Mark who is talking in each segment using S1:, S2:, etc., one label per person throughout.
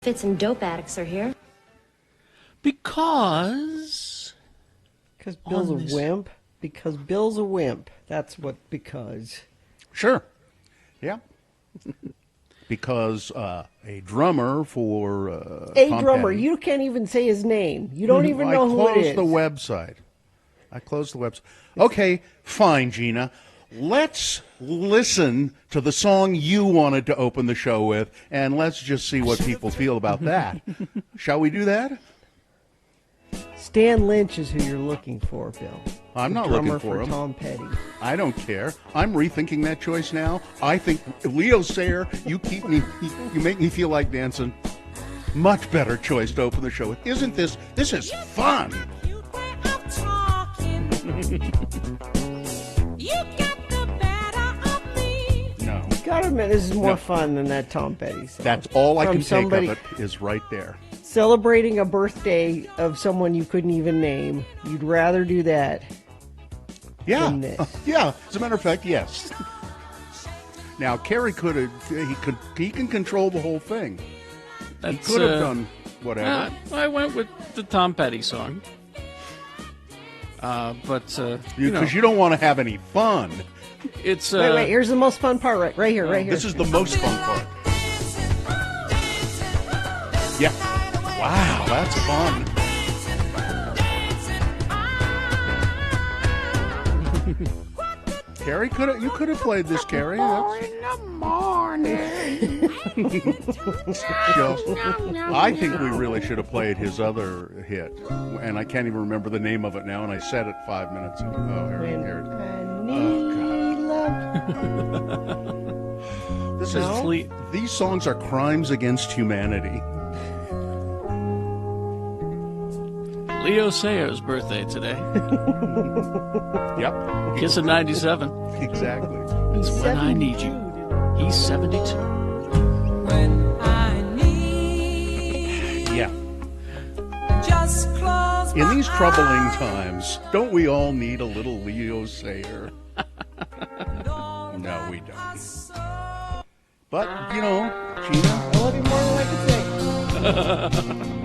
S1: Fitz and dope addicts are here.
S2: Because
S3: Bill's a wimp. Because Bill's a wimp. That's what because.
S4: Sure. Yeah. Because a drummer for Tom
S3: drummer.
S4: Petty.
S3: You can't even say his name. You don't even know who it is.
S4: I closed the website. Okay, fine, Gina. Let's listen to the song you wanted to open the show with, and let's just see what people feel about that. Shall we do that?
S3: Stan Lynch is who you're looking for, Bill.
S4: I'm not looking for him.
S3: Tom Petty.
S4: I don't care. I'm rethinking that choice now. I think Leo Sayer, you make me feel like dancing. Much better choice to open the show with. Isn't this? This is fun. No.
S3: Gotta admit, this is more fun than that Tom Petty song.
S4: That's all I can take
S3: somebody
S4: of it is right there.
S3: Celebrating a birthday of someone you couldn't even name. You'd rather do that.
S4: Yeah.
S3: Than this.
S4: Yeah. As a matter of fact, yes. Now, Kerry he can control the whole thing. He could have done whatever.
S2: I went with the Tom Petty song. Because
S4: you don't want to have any fun.
S2: It's
S3: wait. Here's the most fun part. Right here.
S4: This is the most fun part. Yeah. Wow, that's fun. Carrie, you could have played this, Carrie.
S2: In the morning.
S4: I think we really should have played his other hit, and I can't even remember the name of it now. And I said it 5 minutes ago. Oh, here it is. These songs are crimes against humanity.
S2: Leo Sayer's birthday today.
S4: Yep.
S2: Kiss of 97.
S4: Exactly.
S2: It's When I Need You. He's 72.
S5: When I need
S4: Yeah.
S5: just close
S4: In these troubling times, don't we all need a little Leo Sayer? No, we don't. But, Gina.
S3: I love you more than I can say.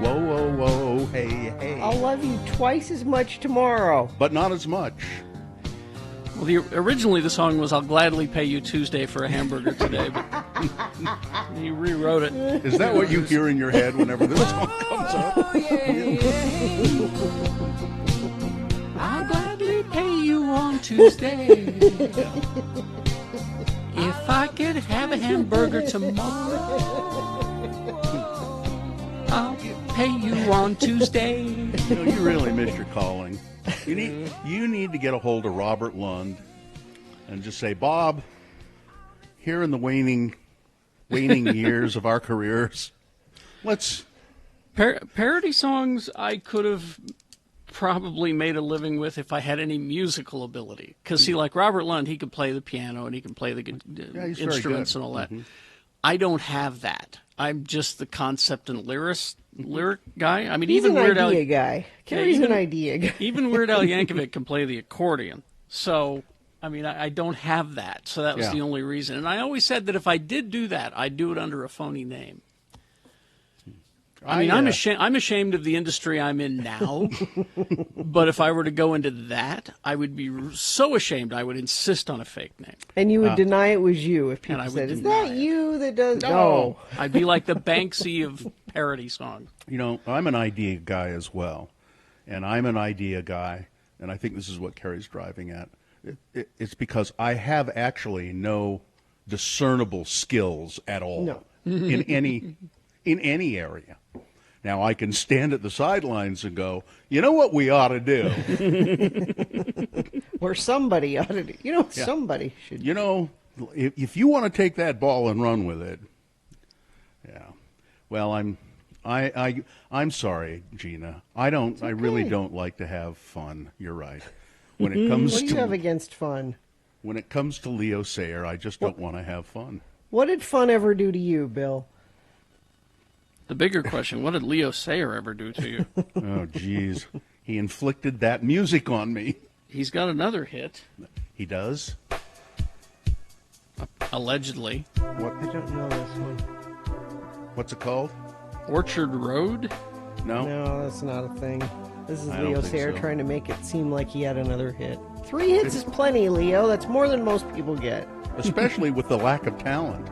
S4: Whoa, whoa, whoa, hey, hey.
S3: I'll love you twice as much tomorrow.
S4: But not as much.
S2: Well, originally the song was "I'll gladly pay you Tuesday for a hamburger today," but he rewrote it.
S4: Is that what you hear in your head whenever this song comes up?
S2: I'll gladly pay you on Tuesday if I could have a hamburger tomorrow. I'll pay you on Tuesday.
S4: You really miss your calling. You need to get a hold of Robert Lund and just say, Bob, here in the waning years of our careers, let's...
S2: Parody songs I could have probably made a living with if I had any musical ability. Because, see, like Robert Lund, he could play the piano and he can play the instruments and all that. Mm-hmm. I don't have that. I'm just the concept and lyric guy. I mean,
S3: He's
S2: even
S3: an
S2: Weird
S3: idea
S2: Al
S3: guy. Carrie's an idea guy.
S2: Even Weird Al Yankovic can play the accordion. So, I mean, I don't have that. So that was the only reason. And I always said that if I did do that, I'd do it under a phony name. I mean, I'm ashamed of the industry I'm in now. But if I were to go into that, I would be so ashamed. I would insist on a fake name.
S3: And you would deny it was you if people said, "Is that
S2: it.
S3: you that does?"
S2: No. I'd be like the Banksy of parody songs.
S4: I'm an idea guy as well, and I'm an idea guy, and I think this is what Carrie's driving at. It's because I have actually no discernible skills at all in any area. Now, I can stand at the sidelines and go, you know what we ought to do?
S3: Or somebody ought to do. Somebody should.
S4: If you want to take that ball and run with it, well, I'm sorry, Gina. I really don't like to have fun. You're right. When it comes
S3: what do you have against fun?
S4: When it comes to Leo Sayer, I just don't want to have fun.
S3: What did fun ever do to you, Bill?
S2: The bigger question, what did Leo Sayer ever do to you?
S4: Oh, geez. He inflicted that music on me.
S2: He's got another hit.
S4: He does?
S2: Allegedly.
S3: What? I don't know this one.
S4: What's it called?
S2: Orchard Road?
S4: No?
S3: No, that's not a thing. This is
S4: I don't
S3: Leo
S4: think
S3: Sayer
S4: so.
S3: trying to make it seem like he had another hit. 3 hits is plenty, Leo. That's more than most people get.
S4: Especially with the lack of talent.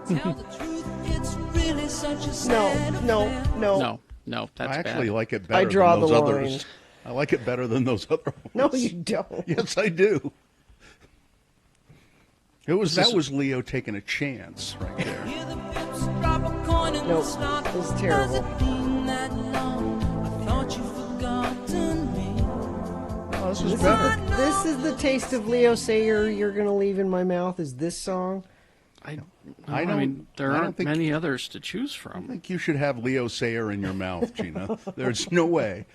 S5: Tell the truth, it's really such a
S3: No,
S5: sad
S3: no,
S5: affair.
S3: no.
S2: No, that's
S4: I actually
S2: bad.
S4: like it better
S3: draw
S4: than those
S3: the
S4: others.
S3: line.
S4: I like it better than those other ones.
S3: No, you don't.
S4: Yes, I do. That
S2: is-
S4: was Leo taking a chance right there.
S5: Hear the pips drop a coin in
S3: Nope,
S5: the slot.
S3: this is
S5: Does
S3: terrible.
S5: it been that long? I thought you forgotten me.
S4: Oh, this is better.
S3: This is the taste of Leo Sayer you're going to leave in my mouth, is this song.
S2: I
S4: don't-
S2: mean, there
S4: I don't
S2: aren't
S4: think-
S2: many others to choose
S4: I
S2: from.
S4: think you should have Leo Sayer in your mouth, Gina. There's no way.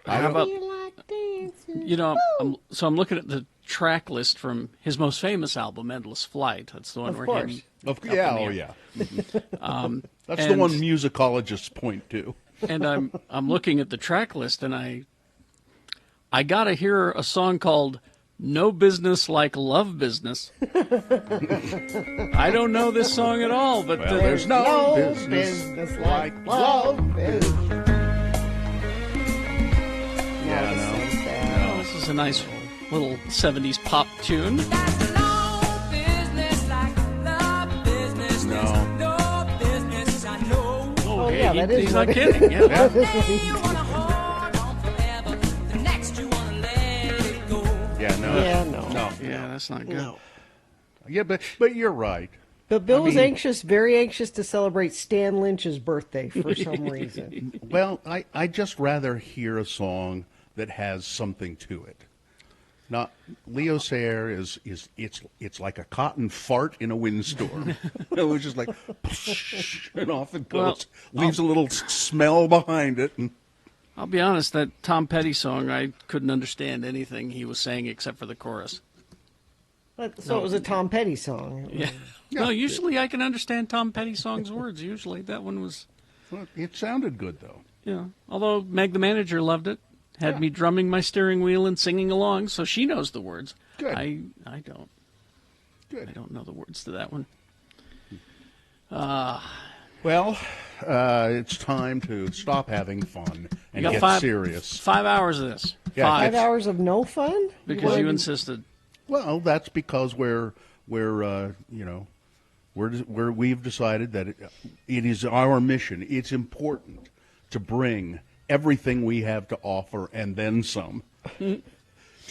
S2: How about,
S3: You like dancing.
S2: you know, I'm looking at the track list from his most famous album, Endless Flight. That's the one
S3: Of
S2: where
S3: course.
S2: him.
S4: Of,
S2: up in
S4: yeah,
S2: the
S4: oh
S2: air.
S4: yeah. That's the
S2: and-
S4: one musicologists point to.
S2: And I'm looking at the track list, and I gotta hear a song called "No Business Like Love Business." I don't know this song at all, but
S4: Well, there's no
S3: No
S4: business like love.
S3: love is.
S4: Yeah, no.
S2: this is a nice little '70s pop tune.
S5: That's no business like love business.
S4: No.
S5: There's no business, I know.
S3: Oh, yeah, that is
S2: he's
S3: what
S2: not
S3: it-
S2: kidding. Yeah.
S3: That is what he-
S5: You wanna hold on forever. The next you wanna let it go.
S4: Yeah, no.
S3: Yeah, no.
S4: No.
S2: Yeah, that's not good.
S3: No.
S4: Yeah, but you're right.
S3: But Bill was
S4: mean-
S3: very anxious to celebrate Stan Lynch's birthday for some reason.
S4: Well, I just rather hear a song that has something to it. Not Leo Sayer is it's like a cotton fart in a windstorm. It was just like and off it goes. Leaves a little smell behind it. And
S2: I'll be honest, that Tom Petty song, I couldn't understand anything he was saying except for the chorus.
S3: So it was a Tom Petty song.
S2: Yeah. No, usually I can understand Tom Petty songs' words. Usually that one was,
S4: well, it sounded good though.
S2: although Meg the manager loved it, had
S4: Yeah.
S2: me drumming my steering wheel and singing along, so she knows the words.
S4: Good.
S2: I don't.
S4: Good.
S2: I don't know the words to that one.
S4: Well, it's time to stop having fun and
S2: got
S4: get serious.
S2: 5 hours of this.
S4: Yeah,
S3: 5
S4: it's-
S3: hours of no fun?
S2: Because
S3: wanna
S2: you
S3: do-
S2: insisted.
S4: Well, that's because we've decided that it is our mission. It's important to bring everything we have to offer and then some to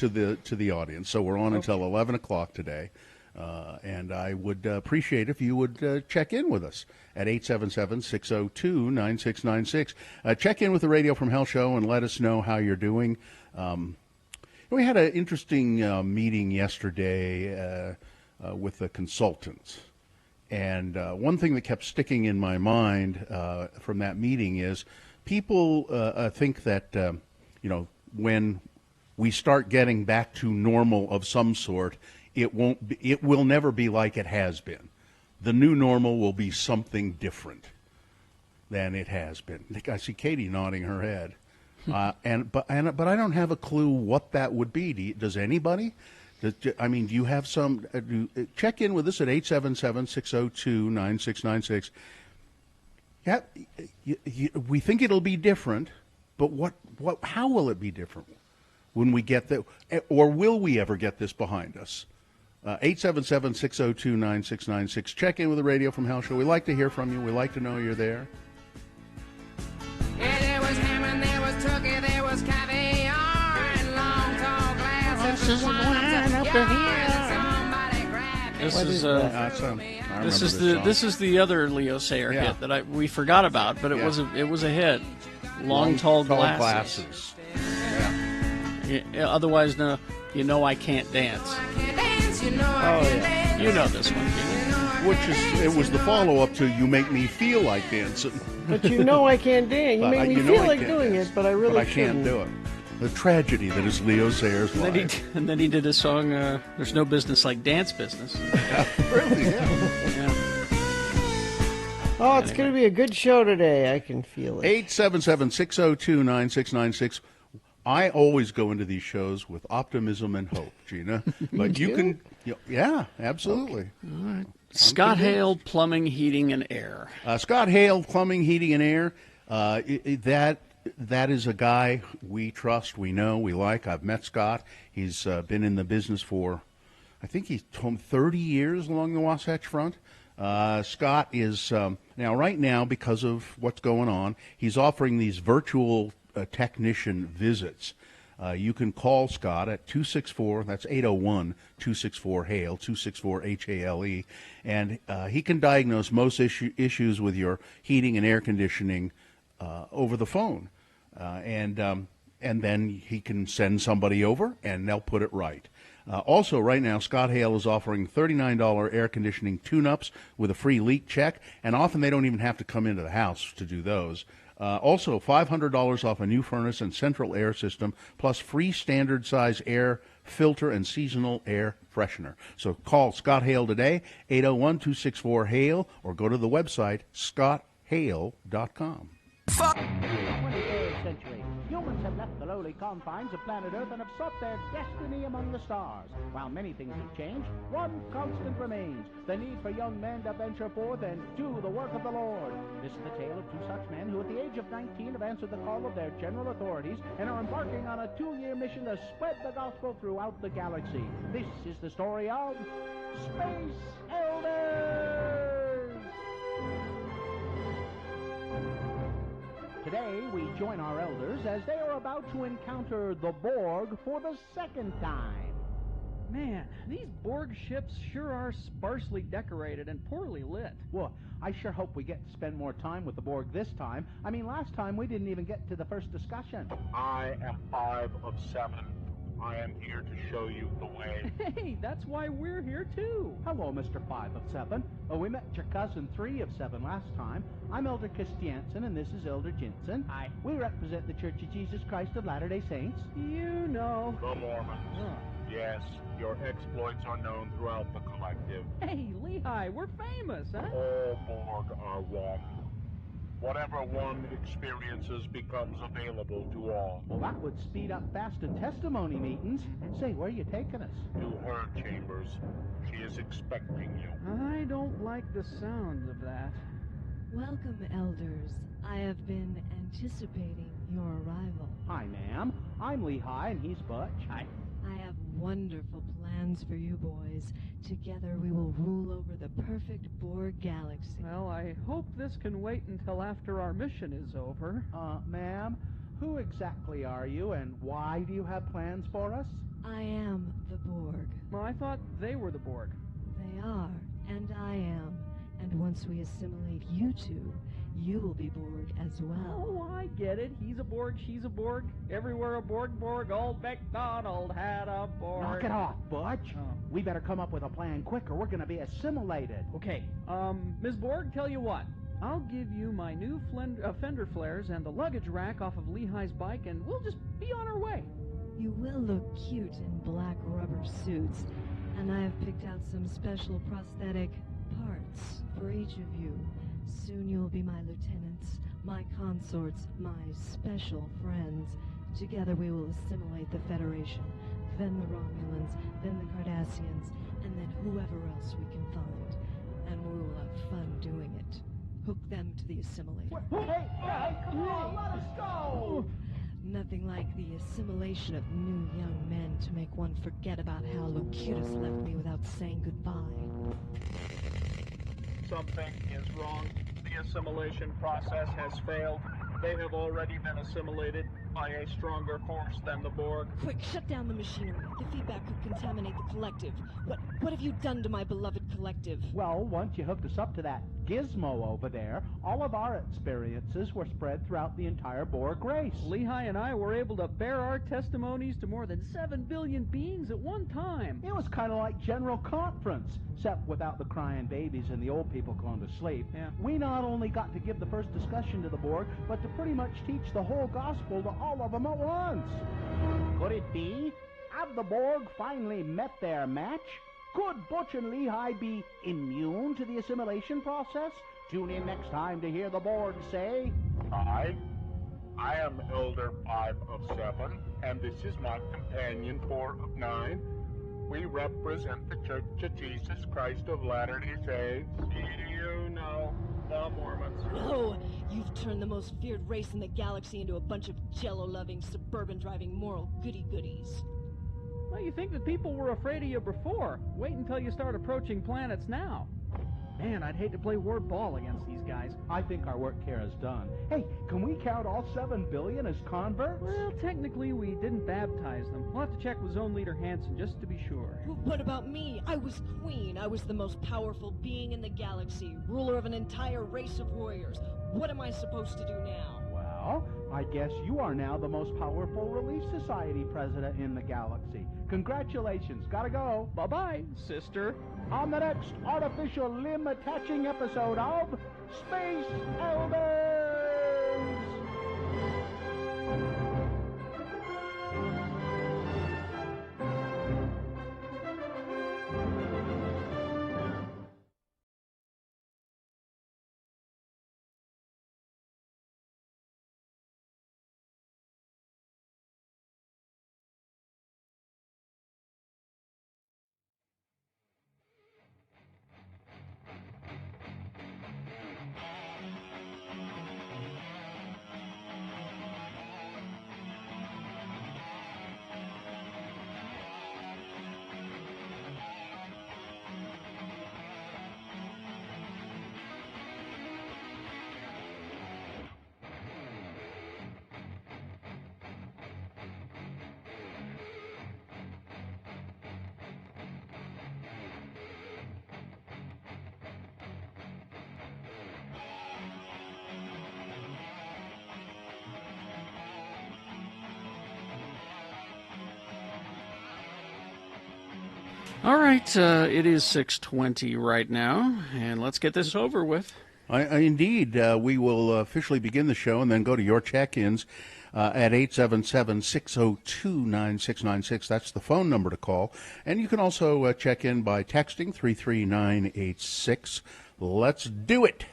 S4: the audience. So we're on until 11 o'clock today. And I would appreciate if you would check in with us at 877-602-9696. Check in with the Radio from Hell show and let us know how you're doing. We had an interesting meeting yesterday with the consultants. And one thing that kept sticking in my mind from that meeting is people think that, when we start getting back to normal of some sort, it will never be like it has been. The new normal will be something different than it has been. I see Katie nodding her head. But I don't have a clue what that would be. Does anybody? Do you have some? Check in with us at 877-602-9696. Yeah, we think it'll be different, but how will it be different when we get that? Or will we ever get this behind us? 877-602-9696. Check in with the Radio from Hell show. We like to hear from you. We like to know you're there.
S5: Yeah, there was ham and there was turkey, there was caviar and long tall glasses of wine up to here. Somebody grabbed
S2: This
S3: What
S2: is
S3: is that?
S4: I remember song.
S2: this is the other Leo Sayer
S4: Yeah.
S2: hit that we forgot about, but it
S4: Yeah.
S2: was a hit. Long tall glasses.
S4: glasses.
S2: Yeah, otherwise, no, I can't dance.
S5: I can't dance, you know I
S3: Oh,
S5: can't
S3: yeah.
S5: dance.
S2: You know this one, Jimmy.
S4: It was the follow-up to "You Make Me Feel Like Dancing."
S3: But you know I can't dance. You
S4: But
S3: make me
S4: you know
S3: feel
S4: I
S3: like
S4: can't
S3: doing
S4: dance,
S3: it, but I really
S4: but I can't do it. The tragedy that is Leo Sayer's life.
S2: And then he did a song, There's No Business Like Dance Business.
S4: Really, yeah.
S2: Yeah.
S3: Oh, it's going to be a good show today. I can feel it.
S4: 877-602-9696. I always go into these shows with optimism and hope, Gina. But you can Yeah, absolutely.
S2: Scott Hale, Plumbing, Heating, and Air.
S4: Scott Hale, Plumbing, Heating, and Air. That is a guy we trust, we know, we like. I've met Scott. He's been in the business for, I think he's 30 years along the Wasatch Front. Scott is, right now, because of what's going on, he's offering these virtual technician visits. You can call Scott at 264, that's 801-264-HALE, 264-HALE, and he can diagnose most issues with your heating and air conditioning over the phone. And then he can send somebody over, and they'll put it right. Also, right now, Scott Hale is offering $39 air conditioning tune-ups with a free leak check, and often they don't even have to come into the house to do those. Also, $500 off a new furnace and central air system, plus free standard size air filter and seasonal air freshener. So call Scott Hale today, 801-264-HALE, or go to the website, scotthale.com.
S1: 23rd century, humans have left the lowly confines of planet Earth and have sought their destiny among the stars. While many things have changed, one constant remains: the need for young men to venture forth and do the work of the Lord. This is the tale of two such men who at the age of 19 have answered the call of their general authorities and are embarking on a 2-year mission to spread the gospel throughout the galaxy. This is the story of Space Elders! Today, we join our elders as they are about to encounter the Borg for the second time.
S6: Man, these Borg ships sure are sparsely decorated and poorly lit.
S1: Well, I sure hope we get to spend more time with the Borg this time. I mean, last time we didn't even get to the first discussion.
S7: I am 5 of 7. I am here to show you the way.
S6: Hey, that's why we're here too.
S1: Hello, Mr. 5 of 7. We met your cousin 3 of 7 last time. I'm Elder Christiansen, and this is Elder Jensen.
S6: Hi.
S1: We represent the Church of Jesus Christ of Latter-day Saints.
S6: You know.
S7: The Mormons.
S6: Oh.
S7: Yes, your exploits are known throughout the collective.
S6: Hey, Lehigh, we're famous, huh?
S7: All Borg are one. Whatever one experiences becomes available to all.
S1: Well, that would speed up fast and testimony meetings. Say, where are you taking us?
S7: To her chambers. She is expecting you.
S6: I don't like the sound of that.
S8: Welcome, elders. I have been anticipating your arrival.
S1: Hi, ma'am. I'm Lehigh, and he's Butch.
S6: Hi.
S8: I have wonderful plans for you boys. Together we will rule over the perfect Borg galaxy.
S6: Well, I hope this can wait until after our mission is over.
S1: Ma'am, who exactly are you, and why do you have plans for us?
S8: I am the Borg.
S6: Well, I thought they were the Borg.
S8: They are, and I am. And once we assimilate you two, you will be Borg as well.
S6: Oh, I get it. He's a Borg, she's a Borg. Everywhere a Borg, old MacDonald had a Borg.
S1: Knock it off, Butch.
S6: Oh.
S1: We better come up with a plan quick or we're going to be assimilated.
S6: Okay, Ms. Borg, tell you what. I'll give you my new fender flares and the luggage rack off of Lehigh's bike, and we'll just be on our way.
S8: You will look cute in black rubber suits, and I have picked out some special prosthetic parts for each of you. Soon you'll be my lieutenants, my consorts, my special friends. Together we will assimilate the Federation, then the Romulans, then the Cardassians, and then whoever else we can find. And we will have fun doing it. Hook them to the assimilator.
S1: Hey, come on, let us go!
S8: Nothing like the assimilation of new young men to make one forget about how Locutus left me without saying goodbye.
S9: Something is wrong. The assimilation process has failed. They have already been assimilated by a stronger force than the Borg.
S8: Quick, shut down the machinery. The feedback could contaminate the collective. What have you done to my beloved collective?
S1: Well, once you hooked us up to that gizmo over there, all of our experiences were spread throughout the entire Borg race.
S6: Lehigh and I were able to bear our testimonies to more than 7 billion beings at one time.
S1: It was kind of like General Conference, except without the crying babies and the old people going to sleep.
S6: Yeah.
S1: We not only got to give the first discussion to the Borg, but to pretty much teach the whole gospel to all of them at once. Could it be? Have the Borg finally met their match? Could Butch and Lehigh be immune to the assimilation process? Tune in next time to hear the Borg say...
S7: 5. I am Elder 5 of 7, and this is my companion 4 of 9. We represent the Church of Jesus Christ of Latter-day Saints.
S9: You know, the Mormons.
S8: No, you've turned the most feared race in the galaxy into a bunch of jello-loving, suburban-driving moral goody-goodies.
S6: Well, you think that people were afraid of you before. Wait until you start approaching planets now. Man, I'd hate to play ward ball against these guys.
S1: I think our work here is done. Hey, can we count all 7 billion as converts?
S6: Well, technically, we didn't baptize them. We'll have to check with Zone Leader Hansen just to be sure.
S8: What about me? I was queen. I was the most powerful being in the galaxy, ruler of an entire race of warriors. What am I supposed to do now?
S1: Well, I guess you are now the most powerful Relief Society president in the galaxy. Congratulations. Gotta go.
S6: Bye-bye, sister.
S1: On the next artificial limb attaching episode of Space Elders!
S2: All right, it is 6:20 right now, and let's get this over with.
S4: Indeed, we will officially begin the show and then go to your check-ins at 877-602-9696. That's the phone number to call. And you can also check in by texting 33986. Let's do it.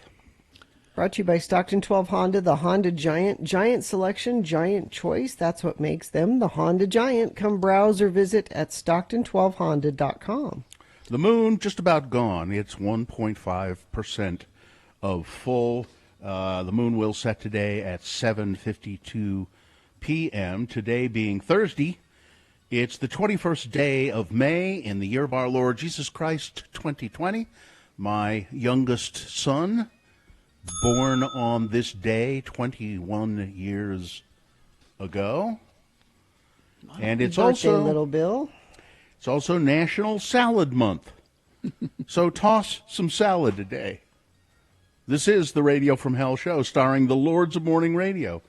S3: Brought to you by Stockton 12 Honda, the Honda Giant. Giant selection, giant choice. That's what makes them the Honda Giant. Come browse or visit at stockton12honda.com.
S4: The moon just about gone. It's 1.5% of full. The moon will set today at 7:52 p.m. Today being Thursday. It's the 21st day of May in the year of our Lord Jesus Christ, 2020. My youngest son, born on this day 21 years ago. And it's also
S3: Little Bill.
S4: It's also National Salad Month. So toss some salad today. This is the Radio from Hell show starring the Lords of Morning Radio.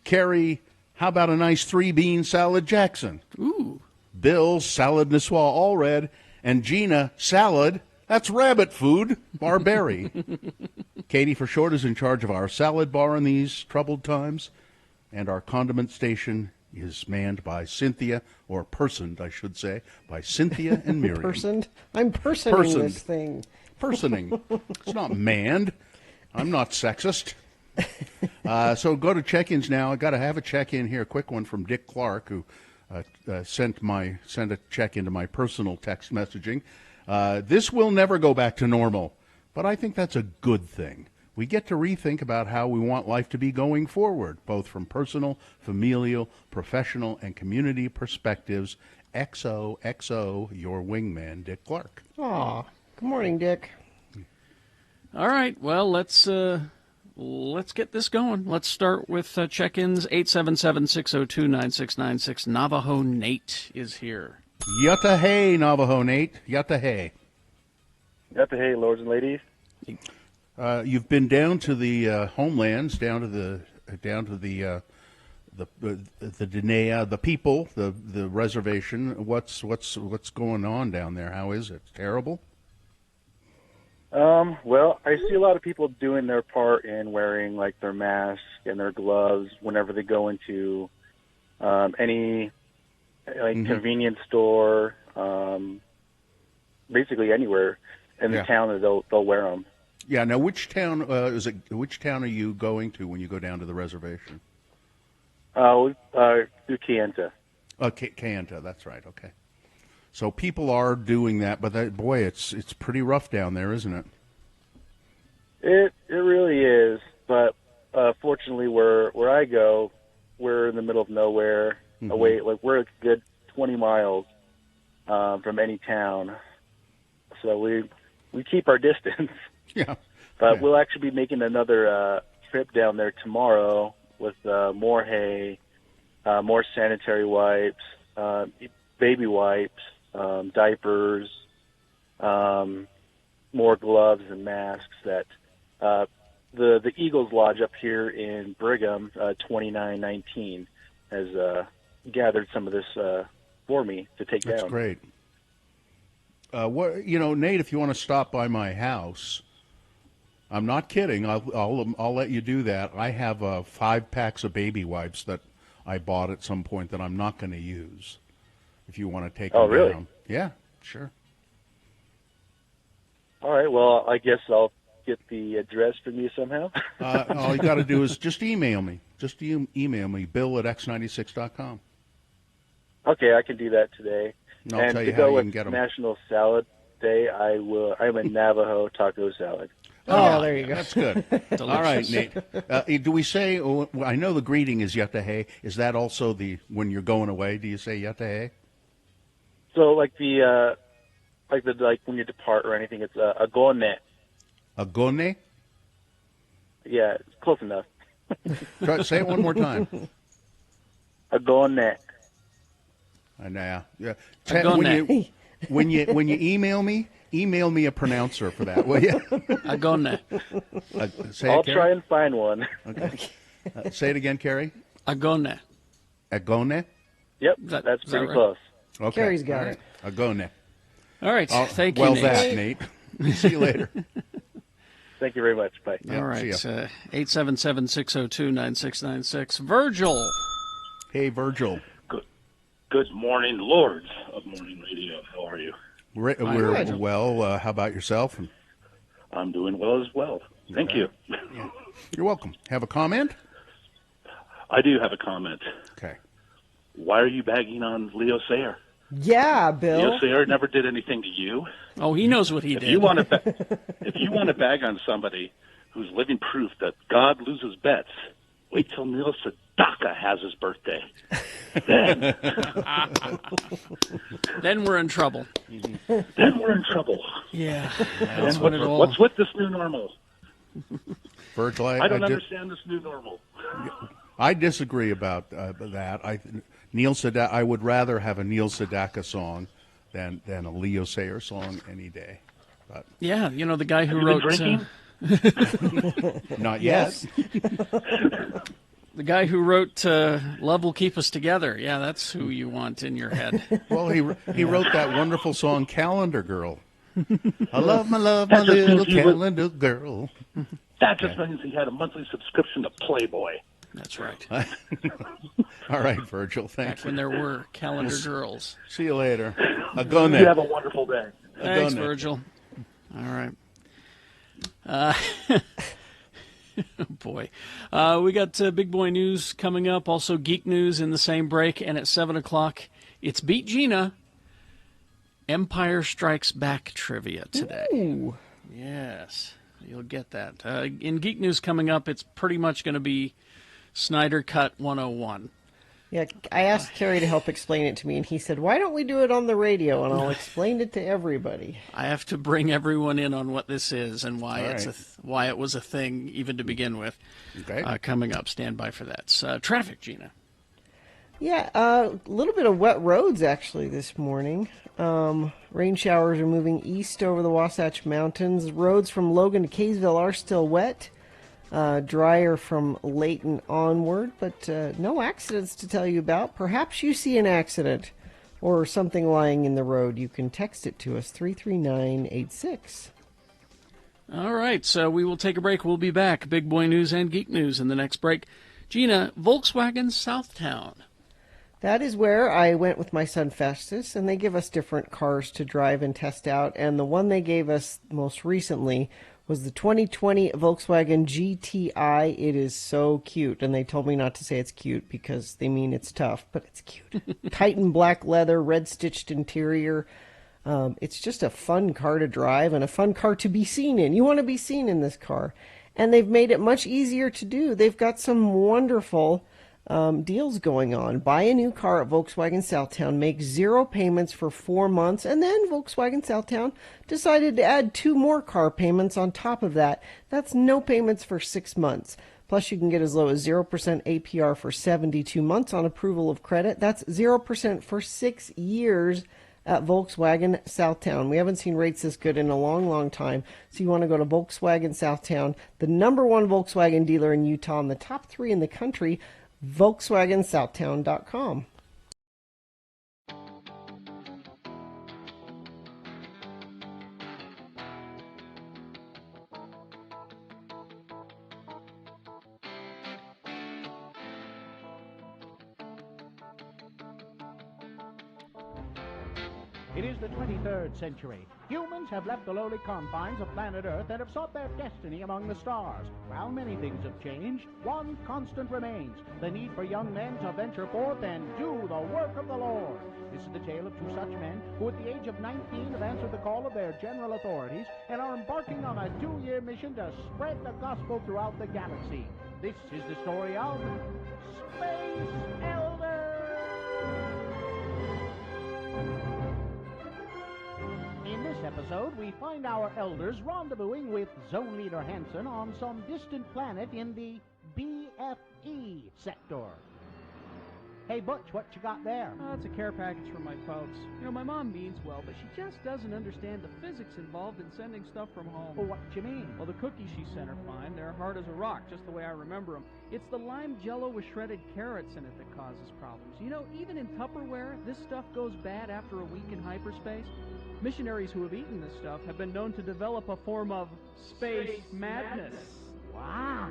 S4: Carrie, how about a nice 3-bean salad Jackson?
S2: Ooh.
S4: Bill, salad Niçoise all red. And Gina, salad. That's rabbit food, Barberry. Katie, for short, is in charge of our salad bar in these troubled times. And our condiment station is manned by Cynthia, or personed, I should say, by Cynthia and Miriam.
S3: Personed? I'm personing this thing.
S4: Personing. It's not manned. I'm not sexist. So go to check-ins now. I got to have a check-in here, a quick one from Dick Clark, who sent a check into my personal text messaging. This will never go back to normal, but I think that's a good thing. We get to rethink about how we want life to be going forward, both from personal, familial, professional, and community perspectives. XOXO, your wingman, Dick Clark.
S3: Aw, good morning, Dick.
S2: All right, well, let's get this going. Let's start with check-ins. 877-602-9696. Navajo Nate is here.
S4: Yatta hey, Navajo Nate. Yatta hey.
S10: Yatta hey, lords and ladies.
S4: You've been down to the homelands, down to the Diné, the people, the reservation. What's going on down there? How is it? Terrible?
S10: Well, I see a lot of people doing their part in wearing like their mask and their gloves whenever they go into any convenience store, basically anywhere in the town that they'll wear them.
S4: Yeah. Now, which town Which town are you going to when you go down to the reservation?
S10: Through Kayenta.
S4: Kayenta. That's right. Okay. So people are doing that, but boy, it's pretty rough down there, isn't it?
S10: It really is, but fortunately, where I go, we're in the middle of nowhere, away. Like we're a good 20 miles from any town, so we keep our distance.
S4: Yeah.
S10: But we'll actually be making another trip down there tomorrow with more hay, more sanitary wipes, baby wipes, diapers, more gloves and masks that the Eagles Lodge up here in Brigham, 2919, has gathered some of this for me to take down.
S4: That's great. Nate, if you want to stop by my house, I'm not kidding. I'll let you do that. I have 5 packs of baby wipes that I bought at some point that I'm not going to use. If you want to take them
S10: Oh, really?
S4: down. Yeah, sure.
S10: All right. Well, I guess I'll get the address from you somehow.
S4: All you got to do is just email me. Just email me, bill@x96.com.
S10: Okay, I can do that today.
S4: And I'll
S10: and
S4: tell
S10: to
S4: you how
S10: go
S4: you
S10: with
S4: can get them.
S10: National Salad Day, I'm a Navajo taco salad.
S3: Oh, there you go.
S4: That's good. All right, Nate. Do we say, I know the greeting is Yatahe. Is that also when you're going away, do you say Yatahe?
S10: So like when you depart or anything, it's agone.
S4: Agone?
S10: Yeah, it's close enough.
S4: Say it one more time.
S10: Agone.
S4: Yeah.
S2: Agone.
S4: When you email me a pronouncer for that, will you?
S2: Agone.
S10: I'll try and find one.
S4: Okay. Say it again, Carrie.
S2: Agone.
S4: Agone?
S10: Yep,
S2: Is
S10: that's
S2: that
S10: pretty
S2: right?
S10: close.
S4: Okay.
S3: Carrie's got
S4: All right. Agone.
S2: All right. Thank you,
S4: Well,
S2: Nate.
S4: that, Nate. See you later.
S10: Thank you very much. Bye.
S4: Yep,
S2: All right.
S4: see ya.
S2: 877-602-9696. Virgil.
S4: Hey, Virgil.
S11: Good morning, Lords of Morning Radio. How are you?
S4: We're
S3: good.
S4: well. How about yourself?
S11: I'm doing well as well. Thank you.
S4: Yeah. You're welcome. Have a comment?
S11: I do have a comment.
S4: Okay.
S11: Why are you bagging on Leo Sayer?
S3: Yeah, Bill.
S11: Leo Sayer never did anything to you.
S2: Oh, he knows what he
S11: If
S2: did.
S11: you want to bag on somebody who's living proof that God loses bets, wait till Neil Sedaka has his birthday.
S2: Then we're in trouble.
S11: Then we're in trouble.
S2: Yeah.
S11: Then what's with this new normal?
S4: Virgil,
S11: I don't understand this new normal.
S4: I disagree about that. Neil Sedaka. I would rather have a Neil Sedaka song than a Leo Sayer song any day. But
S2: Yeah, the guy who
S11: Have you been
S2: wrote...
S4: not yet.
S2: The guy who wrote "Love Will Keep Us Together." Yeah, that's who you want in your head.
S4: Well, he wrote that wonderful song "Calendar Girl." I love my little calendar girl.
S11: That just means he had a monthly subscription to Playboy.
S2: That's right.
S4: All right, Virgil.
S2: Back
S4: Thanks.
S2: when there were calendar girls.
S4: See you later.
S11: You have a wonderful day.
S2: Thanks,
S4: Agone.
S2: Virgil. All right. Oh, boy. We got big boy news coming up. Also, geek news in the same break. And at 7 o'clock, it's Beat Gina. Empire Strikes Back trivia today.
S3: Ooh.
S2: Yes, you'll get that. In geek news coming up, it's pretty much going to be Snyder Cut 101.
S3: Yeah, I asked Kerry to help explain it to me, and he said, "Why don't we do it on the radio, and I'll explain it to everybody."
S2: I have to bring everyone in on what this is and why
S4: All
S2: it's
S4: right.
S2: why it was a thing even to begin with.
S4: Okay.
S2: Coming up, stand by for that. Traffic, Gina.
S3: Yeah, a little bit of wet roads actually this morning. Rain showers are moving east over the Wasatch Mountains. Roads from Logan to Kaysville are still wet. Drier from Layton onward, but no accidents to tell you about. Perhaps you see an accident or something lying in the road. You can text it to us, 33986.
S2: All right, so we will take a break. We'll be back. Big boy news and geek news in the next break. Gina, Volkswagen Southtown.
S3: That is where I went with my son Festus, and they give us different cars to drive and test out. And the one they gave us most recently was the 2020 Volkswagen GTI. It is so cute, and they told me not to say it's cute because they mean it's tough, but it's cute. Titan black leather, red stitched interior. It's just a fun car to drive and a fun car to be seen in. You want to be seen in this car. And they've made it much easier to do. They've got some wonderful deals going on. Buy a new car at Volkswagen Southtown, make 0 payments for 4 months, and then Volkswagen Southtown decided to add 2 more car payments on top of that. That's no payments for 6 months. Plus, you can get as low as 0% APR for 72 months on approval of credit. That's 0% for 6 years at Volkswagen Southtown. We haven't seen rates this good in a long, long time. So you want to go to Volkswagen Southtown, the #1 Volkswagen dealer in Utah, and the top 3 in the country, VolkswagenSouthtown.com.
S1: It is the 23rd century. Humans have left the lowly confines of planet Earth and have sought their destiny among the stars. While many things have changed, one constant remains: the need for young men to venture forth and do the work of the Lord. This is the tale of 2 such men who at the age of 19 have answered the call of their general authorities and are embarking on a 2-year mission to spread the gospel throughout the galaxy. This is the story of Space Elders! In this episode, we find our elders rendezvousing with Zone Leader Hansen on some distant planet in the BFE sector. Hey, Butch, what you got there?
S6: It's a care package from my folks. You know, my mom means well, but she just doesn't understand the physics involved in sending stuff from home.
S1: Well, what you mean?
S6: Well, the cookies she sent are fine. They're hard as a rock, just the way I remember them. It's the lime jello with shredded carrots in it that causes problems. You know, even in Tupperware, this stuff goes bad after a week in hyperspace. Missionaries who have eaten this stuff have been known to develop a form of space madness.
S1: Wow.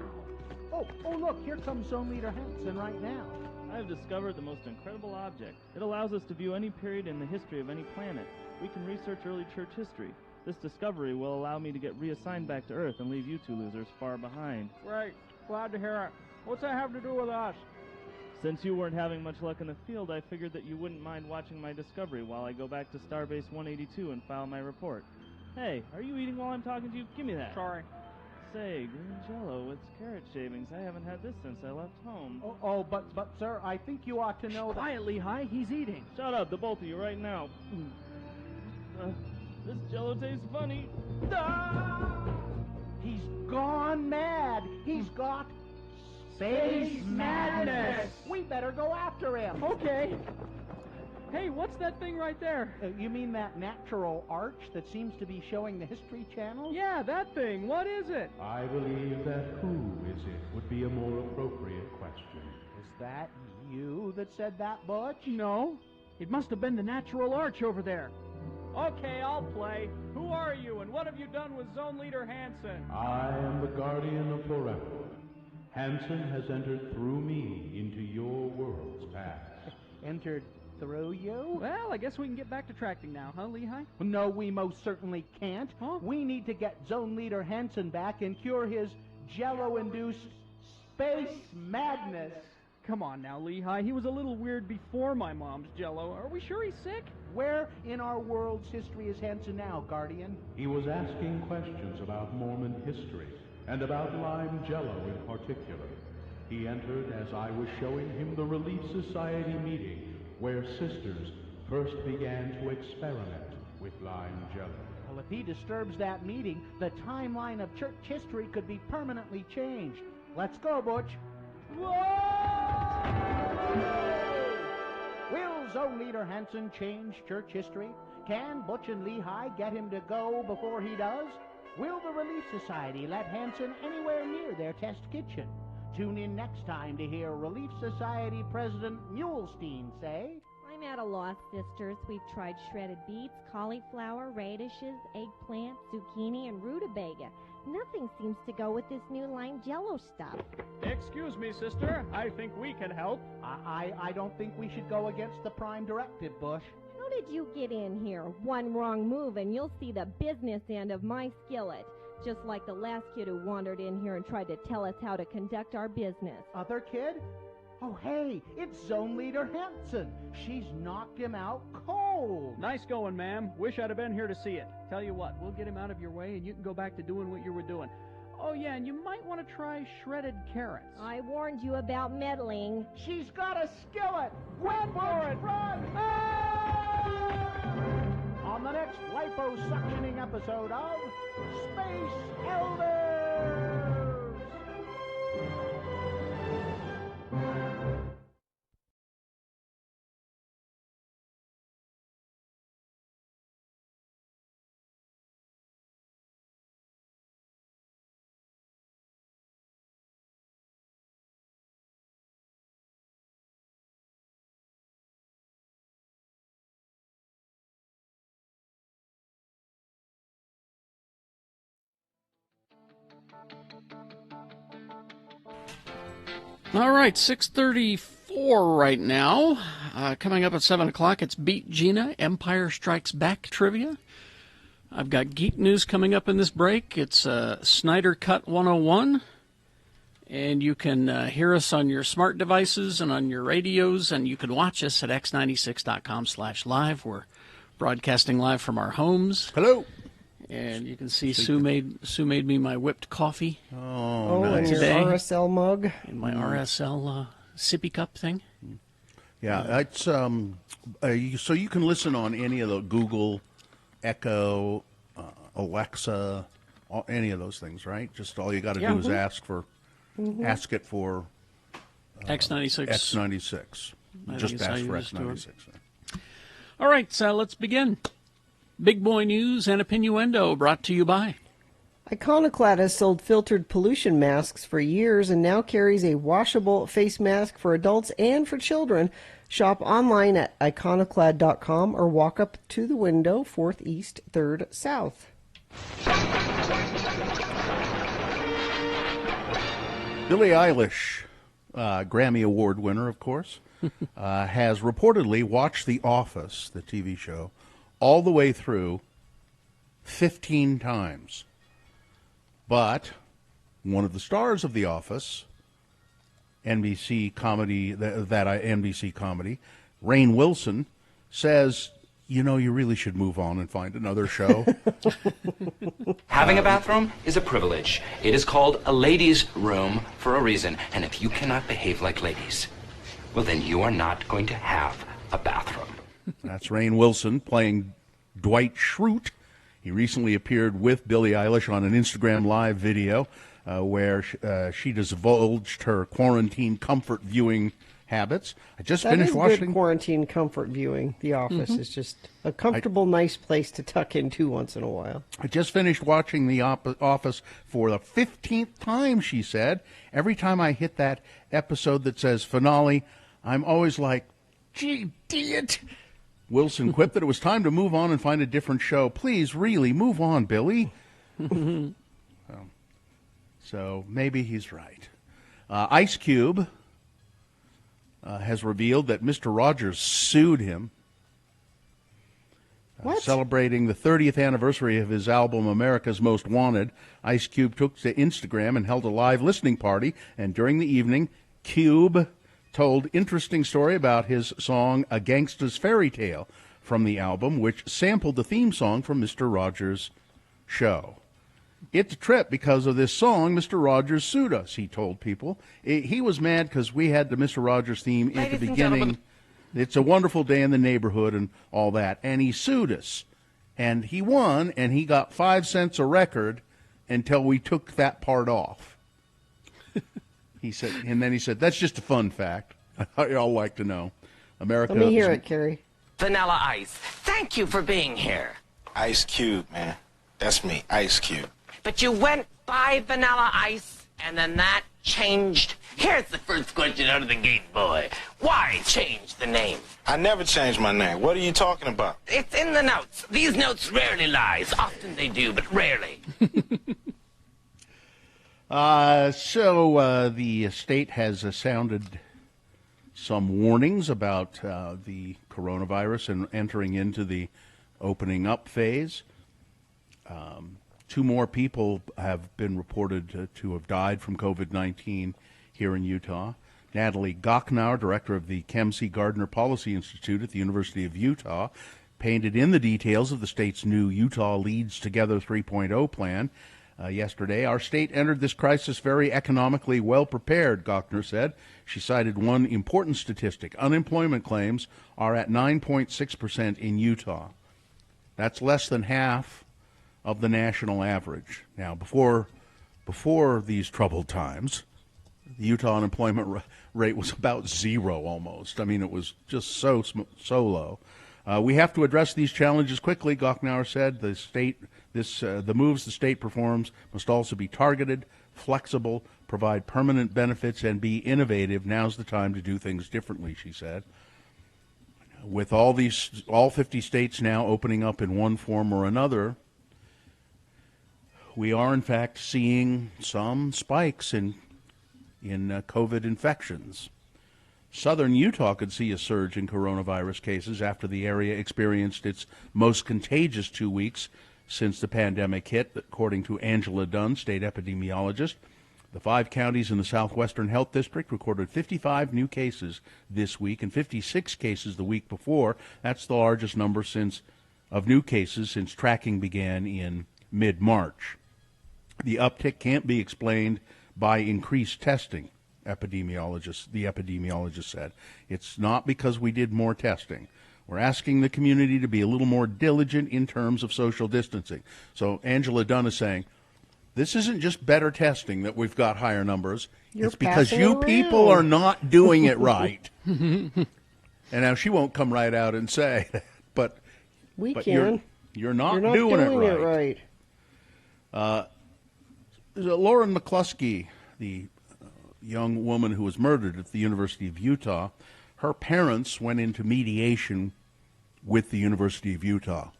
S1: Oh, look, here comes Zone Leader Hansen right now.
S12: I have discovered the most incredible object. It allows us to view any period in the history of any planet. We can research early church history. This discovery will allow me to get reassigned back to Earth and leave you 2 losers far behind.
S6: Great. Glad to hear it. What's that have to do with us?
S12: Since you weren't having much luck in the field, I figured that you wouldn't mind watching my discovery while I go back to Starbase 182 and file my report. Hey, are you eating while I'm talking to you? Give me that.
S6: Sorry.
S12: Say, green jello with carrot shavings. I haven't had this since I left home.
S1: But sir, I think you ought to know that...
S6: Quiet, Lehigh. He's eating.
S12: Shut up, the both of you right now. This jello tastes funny.
S1: He's gone mad. He's got space madness. We better go after him.
S6: Okay. Hey, what's that thing right there?
S1: You mean that natural arch that seems to be showing the History Channel?
S6: Yeah, that thing. What is it?
S13: I believe that who is it would be a more appropriate question.
S1: Is that you that said that, Butch?
S6: No. It must have been the natural arch over there. Okay, I'll play. Who are you, and what have you done with Zone Leader Hansen?
S13: I am the guardian of forever. Hansen has entered through me into your world's past.
S1: Entered through you?
S6: Well, I guess we can get back to tracking now, huh, Lehigh?
S1: No, we most certainly can't.
S6: Huh?
S1: We need to get Zone Leader Hansen back and cure his jello-induced space madness.
S6: Come on now, Lehigh. He was a little weird before my mom's jello. Are we sure he's sick?
S1: Where in our world's history is Hansen now, Guardian?
S13: He was asking questions about Mormon history and about lime jello in particular. He entered as I was showing him the Relief Society meeting where sisters first began to experiment with lime jello.
S1: Well, if he disturbs that meeting, the timeline of church history could be permanently changed. Let's go, Butch. Whoa! Will Zone Leader Hansen change church history? Can Butch and Lehigh get him to go before he does? Will the Relief Society let Hansen anywhere near their test kitchen? Tune in next time to hear Relief Society President Mulestein say,
S14: I'm at a loss, sisters. We've tried shredded beets, cauliflower, radishes, eggplant, zucchini, and rutabaga. Nothing seems to go with this new lime jello stuff.
S6: Excuse me, sister. I think we can help.
S1: I don't think we should go against the Prime Directive, Bush.
S14: How did you get in here? One wrong move and you'll see the business end of my skillet. Just like the last kid who wandered in here and tried to tell us how to conduct our business.
S1: Other kid? Oh, hey, it's Zone Leader Hanson. She's knocked him out cold.
S6: Nice going, ma'am. Wish I'd have been here to see it. Tell you what, we'll get him out of your way and you can go back to doing what you were doing. Oh, yeah, and you might want to try shredded carrots.
S14: I warned you about meddling.
S1: She's got a skillet. Run for it. Run. On the next liposuctioning episode of Space Elders.
S2: All right, 6:34 right now. Coming up at 7 o'clock, it's Beat Gina, Empire Strikes Back trivia. I've got geek news coming up in this break. It's Snyder Cut 101. And you can hear us on your smart devices and on your radios, and you can watch us at x96.com/live. We're broadcasting live from our homes.
S4: Hello.
S2: And you can see Sue made me my whipped coffee.
S4: Oh, nice.
S3: Your
S2: Today.
S3: RSL mug.
S2: In my RSL sippy cup thing.
S4: Yeah, it's so you can listen on any of the Google, Echo, Alexa, any of those things, right? Just all you got to do is ask it for
S2: X96.
S4: X96. Just ask for X96.
S2: All right, so let's begin. Big Boy News and Opinioendo brought to you by
S3: Iconoclad has sold filtered pollution masks for years and now carries a washable face mask for adults and for children. Shop online at iconoclad.com or walk up to the window, 4th East, 3rd South.
S4: Billie Eilish, Grammy Award winner, of course, has reportedly watched The Office, the TV show, all the way through 15 times. But one of the stars of The Office, NBC comedy, NBC comedy, Rainn Wilson, says, you know, you really should move on and find another show.
S15: Having a bathroom is a privilege. It is called a ladies' room for a reason. And if you cannot behave like ladies, well, then you are not going to have a bathroom.
S4: That's Rainn Wilson playing Dwight Schrute. He recently appeared with Billie Eilish on an Instagram Live video where she divulged her quarantine comfort viewing habits. I just finished watching
S3: good quarantine comfort viewing. The Office is just a comfortable, nice place to tuck into once in a while.
S4: I just finished watching The Office for the 15th time, she said. Every time I hit that episode that says finale, I'm always like, gee, idiot. Wilson quipped that it was time to move on and find a different show. Please, really, move on, Billy. So maybe he's right. Ice Cube has revealed that Mr. Rogers sued him. Celebrating the 30th anniversary of his album America's Most Wanted, Ice Cube took to Instagram and held a live listening party, and during the evening, Cube told interesting story about his song A Gangsta's Fairy Tale from the album, which sampled the theme song from Mr. Rogers' show. It's a trip because of this song. Mr. Rogers sued us, he told people. He was mad because we had the Mr. Rogers theme at the beginning. It's a Wonderful Day in the Neighborhood and all that. And he sued us. And he won, and he got 5 cents a record until we took that part off. He said, and then he said, that's just a fun fact. I'll like to know. America.
S3: Let me hear it, Kerry.
S15: Vanilla Ice, thank you for being here.
S16: Ice Cube, man. That's me, Ice Cube.
S15: But you went by Vanilla Ice, and then that changed. Here's the first question out of the gate, boy. Why change the name?
S16: I never changed my name. What are you talking about?
S15: It's in the notes. These notes rarely lie. Often they do, but rarely.
S4: So the state has sounded some warnings about the coronavirus and entering into the opening up phase. 2 more people have been reported to have died from COVID-19 here in Utah. Natalie Gocknauer, director of the Kem C. Gardner Policy Institute at the University of Utah, painted in the details of the state's new Utah Leads Together 3.0 plan. Yesterday, our state entered this crisis very economically well prepared, Gockner said. She cited one important statistic. Unemployment claims are at 9.6% in Utah. That's less than half of the national average. Now, before these troubled times, the Utah unemployment rate was about 0 almost. I mean, it was just so low. We have to address these challenges quickly, Gocknauer said. The moves the state performs must also be targeted, flexible, provide permanent benefits, and be innovative. Now's the time to do things differently, she said. With all 50 states now opening up in one form or another, we are in fact seeing some spikes in COVID infections. Southern Utah could see a surge in coronavirus cases after the area experienced its most contagious 2 weeks since the pandemic hit, according to Angela Dunn, state epidemiologist. The 5 counties in the Southwestern Health District recorded 55 new cases this week and 56 cases the week before. That's the largest number of new cases since tracking began in mid-March. The uptick can't be explained by increased testing, the epidemiologist said. It's not because we did more testing. We're asking the community to be a little more diligent in terms of social distancing. So Angela Dunn is saying, this isn't just better testing that we've got higher numbers. It's because you people are not doing it right. And now she won't come right out and say that, but you're not doing it right. Lauren McCluskey, the young woman who was murdered at the University of Utah, her parents went into mediation with the University of Utah.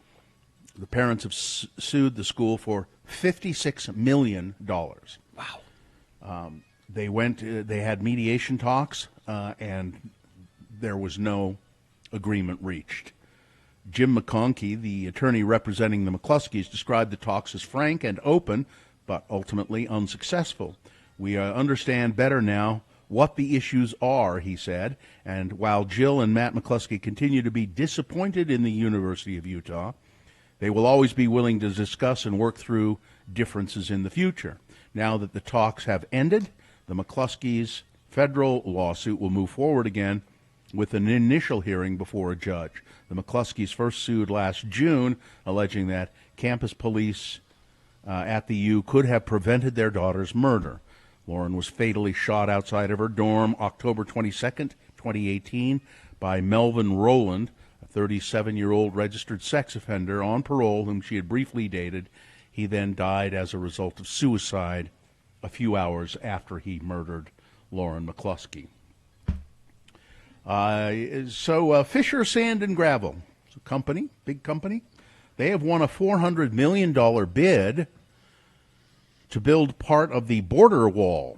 S4: The parents have sued the school for $56 million. Wow. They had mediation talks, and there was no agreement reached. Jim McConkey, the attorney representing the McCluskeys, described the talks as frank and open, but ultimately unsuccessful. We understand better now what the issues are, he said, and while Jill and Matt McCluskey continue to be disappointed in the University of Utah, they will always be willing to discuss and work through differences in the future. Now that the talks have ended, the McCluskeys' federal lawsuit will move forward again with an initial hearing before a judge. The McCluskeys first sued last June, alleging that campus police at the U could have prevented their daughter's murder. Lauren was fatally shot outside of her dorm October 22nd, 2018, by Melvin Rowland, a 37-year-old registered sex offender on parole whom she had briefly dated. He then died as a result of suicide a few hours after he murdered Lauren McCluskey. Fisher Sand and Gravel, it's a company, big company. They have won a $400 million bid to build part of the border wall.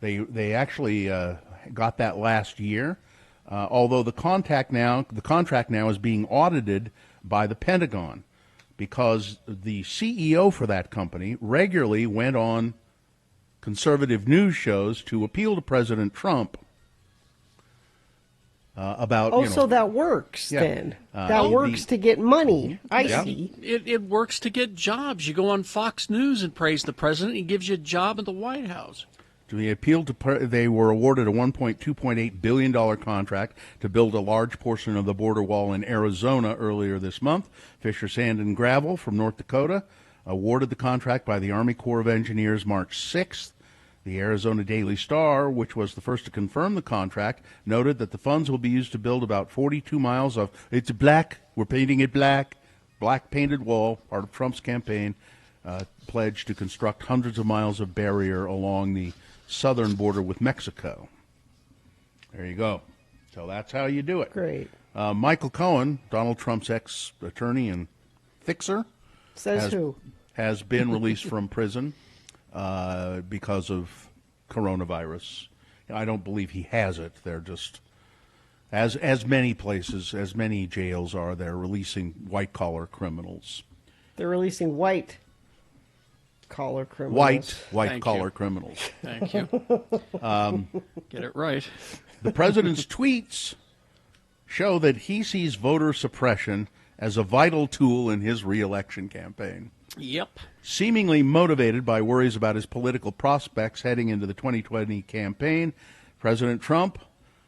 S4: They actually got that last year, although the contract now is being audited by the Pentagon because the CEO for that company regularly went on conservative news shows to appeal to President Trump about. So
S3: that works then. That works to get money. I see.
S2: It works to get jobs. You go on Fox News and praise the president. He gives you a job at the White House.
S4: They were awarded a $2.8 billion contract to build a large portion of the border wall in Arizona earlier this month. Fisher Sand and Gravel from North Dakota awarded the contract by the Army Corps of Engineers March 6th. The Arizona Daily Star, which was the first to confirm the contract, noted that the funds will be used to build about 42 miles of, it's black, we're painting it black painted wall, part of Trump's campaign pledge to construct hundreds of miles of barrier along the southern border with Mexico. There you go. So that's how you do it.
S3: Great.
S4: Michael Cohen, Donald Trump's ex-attorney and fixer, has been released from prison because of coronavirus. I don't believe he has it. They're just, as many places, as many jails are, they're releasing white-collar criminals.
S3: They're releasing white collar criminals.
S4: White collar criminals.
S2: Thank you. Get it right.
S4: The president's tweets show that he sees voter suppression as a vital tool in his re-election campaign.
S2: Yep.
S4: Seemingly motivated by worries about his political prospects heading into the 2020 campaign, President Trump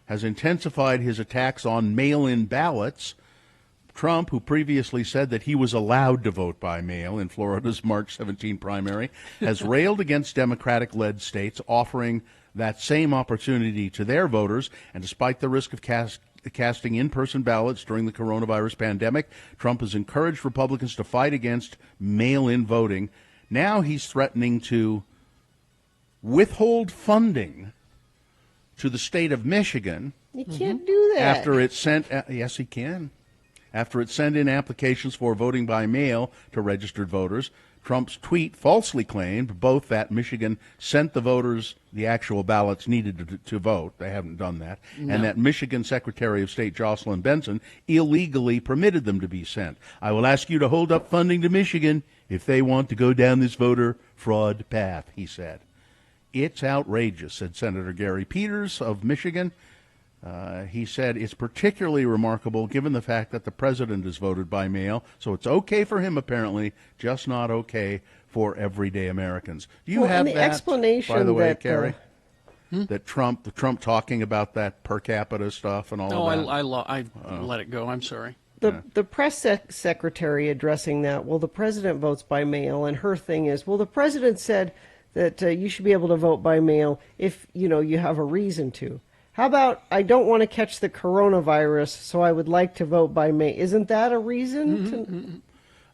S4: has intensified his attacks on mail-in ballots. Trump, who previously said that he was allowed to vote by mail in Florida's March 17 primary, has railed against Democratic-led states offering that same opportunity to their voters, and despite the risk of casting in-person ballots during the coronavirus pandemic, Trump has encouraged Republicans to fight against mail-in voting. Now he's threatening to withhold funding to the state of Michigan.
S3: You can't do that.
S4: After it sent, yes, he can. After it sent in applications for voting by mail to registered voters, Trump's tweet falsely claimed both that Michigan sent the voters the actual ballots needed to vote. They haven't done that.
S2: No.
S4: And that Michigan Secretary of State Jocelyn Benson illegally permitted them to be sent. I will ask you to hold up funding to Michigan if they want to go down this voter fraud path, he said. It's outrageous, said Senator Gary Peters of Michigan. He said it's particularly remarkable given the fact that the president is voted by mail, so it's okay for him apparently, just not okay for everyday Americans. Do you have that,
S3: explanation
S4: by the way,
S3: that,
S4: Carrie? That Trump talking about that per capita stuff and all of that?
S2: I let it go. I'm sorry.
S3: The press secretary addressing that, well, the president votes by mail, and her thing is, well, the president said that you should be able to vote by mail if, you have a reason to. How about, I don't want to catch the coronavirus, so I would like to vote by mail. Isn't that a reason?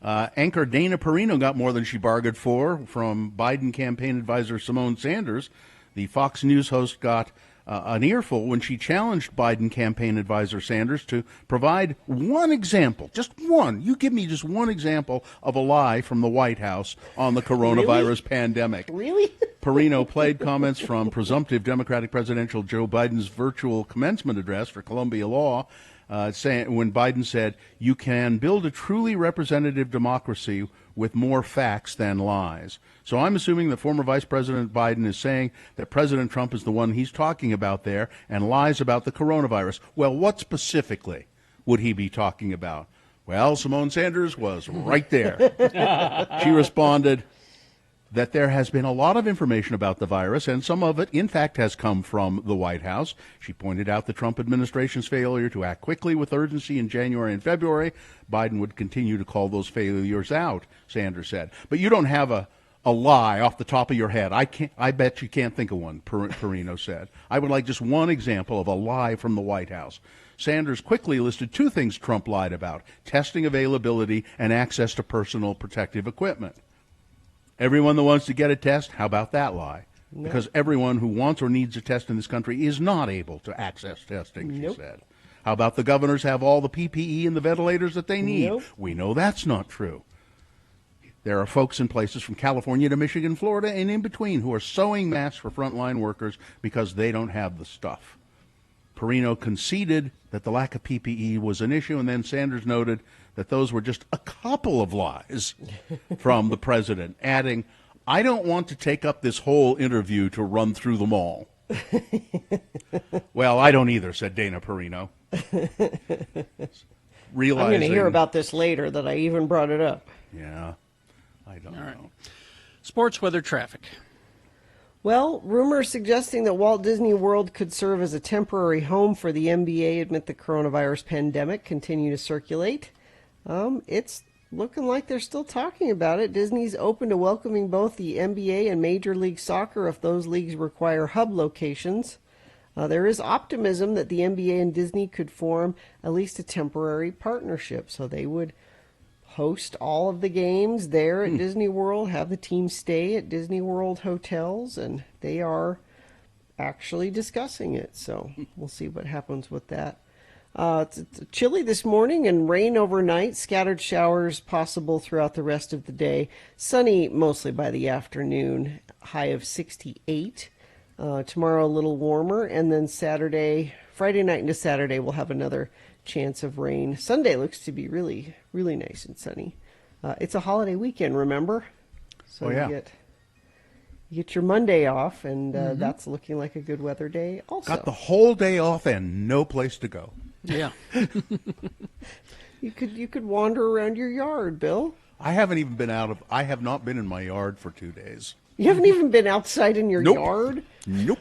S4: Anchor Dana Perino got more than she bargained for from Biden campaign advisor Simone Sanders. The Fox News host got an earful when she challenged Biden campaign advisor Sanders to provide one example, just one. You give me just one example of a lie from the White House on the coronavirus pandemic.
S3: Really?
S4: Perino played comments from presumptive Democratic presidential Joe Biden's virtual commencement address for Columbia Law, saying when Biden said, "You can build a truly representative democracy with more facts than lies." So I'm assuming that former Vice President Biden is saying that President Trump is the one he's talking about there and lies about the coronavirus. Well, what specifically would he be talking about? Well, Simone Sanders was right there. She responded that there has been a lot of information about the virus, and some of it, in fact, has come from the White House. She pointed out the Trump administration's failure to act quickly with urgency in January and February. Biden would continue to call those failures out, Sanders said. But you don't have a lie off the top of your head. I bet you can't think of one, Perino said. I would like just one example of a lie from the White House. Sanders quickly listed two things Trump lied about: testing availability and access to personal protective equipment. Everyone that wants to get a test, how about that lie? No. Because everyone who wants or needs a test in this country is not able to access testing, she said. How about the governors have all the PPE and the ventilators that they need?
S3: Nope.
S4: We know that's not true. There are folks in places from California to Michigan, Florida, and in between who are sewing masks for frontline workers because they don't have the stuff. Perino conceded that the lack of PPE was an issue, and then Sanders noted that those were just a couple of lies from the president, adding, "I don't want to take up this whole interview to run through them all." Well, I don't either, said Dana Perino. Realizing,
S3: I'm going to hear about this later, that I even brought it up.
S4: Yeah, I don't know.
S2: Sports weather traffic.
S3: Well, rumors suggesting that Walt Disney World could serve as a temporary home for the NBA amid the coronavirus pandemic continue to circulate. It's looking like they're still talking about it. Disney's open to welcoming both the NBA and Major League Soccer if those leagues require hub locations. There is optimism that the NBA and Disney could form at least a temporary partnership, so they would host all of the games there at Disney World, have the team stay at Disney World hotels, and they are actually discussing it. So we'll see what happens with that. It's chilly this morning and rain overnight. Scattered showers possible throughout the rest of the day. Sunny mostly by the afternoon. High of 68. Tomorrow a little warmer, and then Friday night into Saturday we'll have another chance of rain. Sunday looks to be really, really nice and sunny. It's a holiday weekend, remember? So
S4: yeah.
S3: you get your Monday off, and that's looking like a good weather day also.
S4: Got the whole day off and no place to go.
S2: Yeah.
S3: You could wander around your yard, Bill.
S4: I have not been in my yard for 2 days.
S3: You haven't even been outside in your
S4: Nope.
S3: yard?
S4: Nope.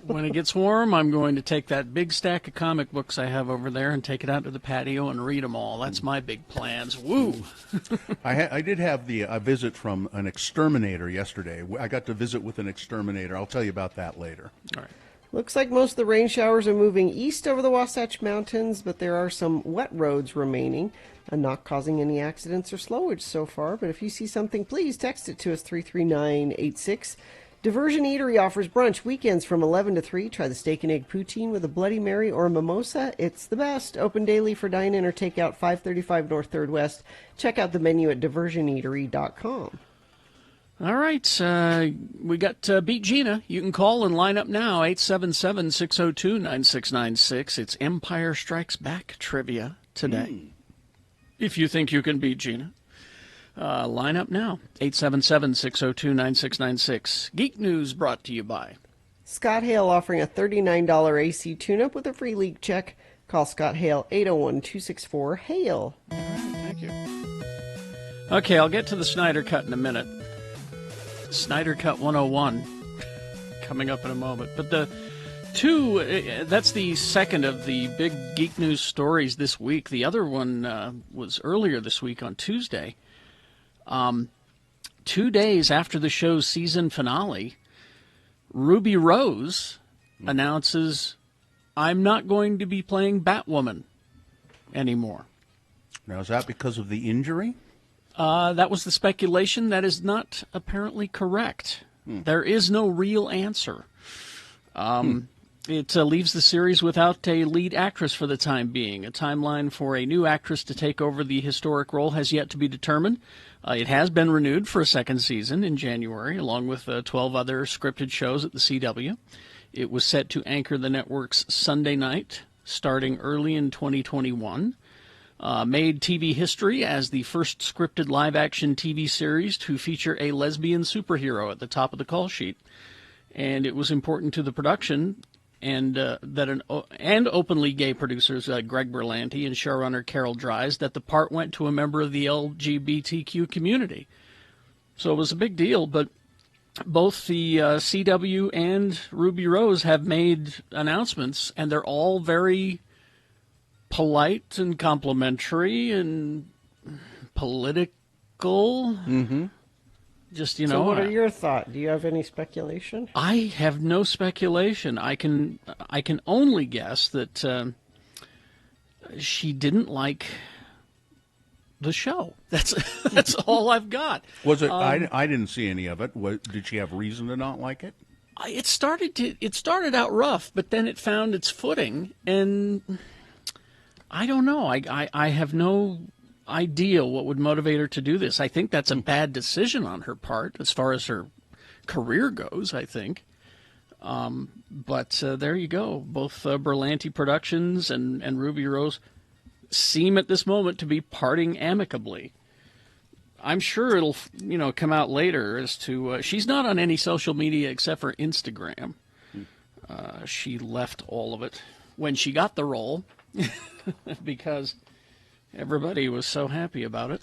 S2: When it gets warm, I'm going to take that big stack of comic books I have over there and take it out to the patio and read them all. That's my big plans. Woo!
S4: I did have a visit from an exterminator yesterday. I got to visit with an exterminator. I'll tell you about that later.
S2: All right.
S3: Looks like most of the rain showers are moving east over the Wasatch Mountains, but there are some wet roads remaining and not causing any accidents or slowage so far. But if you see something, please text it to us, 33986. Diversion Eatery offers brunch weekends from 11 to 3. Try the steak and egg poutine with a Bloody Mary or a mimosa. It's the best. Open daily for dine-in or takeout, 535 North 3rd West. Check out the menu at diversioneatery.com.
S2: All right, we got Beat Gina. You can call and line up now, 877-602-9696. It's Empire Strikes Back trivia today. If you think you can beat Gina, line up now, 877-602-9696. Geek News brought to you by
S3: Scott Hale offering a $39 AC tune-up with a free leak check. Call Scott Hale, 801-264-HALE.
S2: Thank you. Okay, I'll get to the Snyder Cut in a minute. Snyder Cut 101 coming up in a moment. But that's the second of the big Geek News stories this week. The other one was earlier this week on Tuesday. 2 days after the show's season finale, Ruby Rose announces, I'm not going to be playing Batwoman anymore.
S4: Now, is that because of the injury?
S2: That was the speculation. That is not apparently correct. There is no real answer. It leaves the series without a lead actress for the time being. A timeline for a new actress to take over the historic role has yet to be determined. It has been renewed for a second season in January, along with 12 other scripted shows at the CW. It was set to anchor the network's Sunday night, starting early in 2021. Made TV history as the first scripted live-action TV series to feature a lesbian superhero at the top of the call sheet. And it was important to the production and and openly gay producers Greg Berlanti and showrunner Carol Dries that the part went to a member of the LGBTQ community. So it was a big deal, but both the CW and Ruby Rose have made announcements, and they're all very polite and complimentary and political.
S3: Mm-hmm.
S2: Just, you know.
S3: So what are your thoughts? Do you have any speculation?
S2: I have no speculation. I can only guess that she didn't like the show. That's all I've got.
S4: Was it? I didn't see any of it. Did she have reason to not like it?
S2: It started out rough, but then it found its footing, and I don't know. I have no idea what would motivate her to do this. I think that's a bad decision on her part as far as her career goes, I think. But there you go. Both Berlanti Productions and Ruby Rose seem at this moment to be parting amicably. I'm sure it'll, come out later as to she's not on any social media except for Instagram. She left all of it when she got the role because everybody was so happy about it.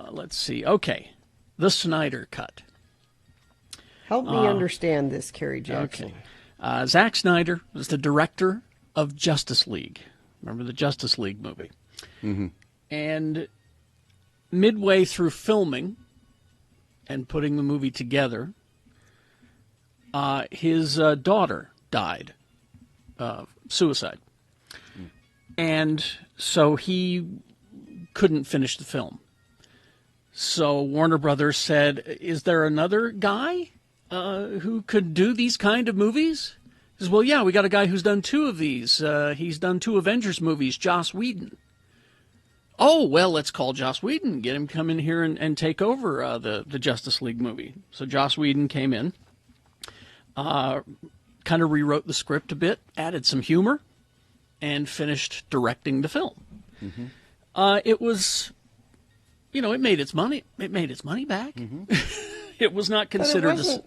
S2: Let's see. Okay, the Snyder Cut.
S3: Help me understand this, Kerry Jackson.
S2: Okay. Zack Snyder was the director of Justice League. Remember the Justice League movie?
S4: Mm-hmm.
S2: And midway through filming and putting the movie together, his daughter died. Suicide. And so he couldn't finish the film. So Warner Brothers said, is there another guy who could do these kind of movies? He says, well, yeah, we got a guy who's done 2 of these. He's done 2 Avengers movies, Joss Whedon. Oh, well, let's call Joss Whedon, get him to come in here and take over the Justice League movie. So Joss Whedon came in, kind of rewrote the script a bit, added some humor, and finished directing the film.
S4: Mm-hmm.
S2: It was you know, it made its money. It made its money back.
S4: Mm-hmm.
S2: It was not considered as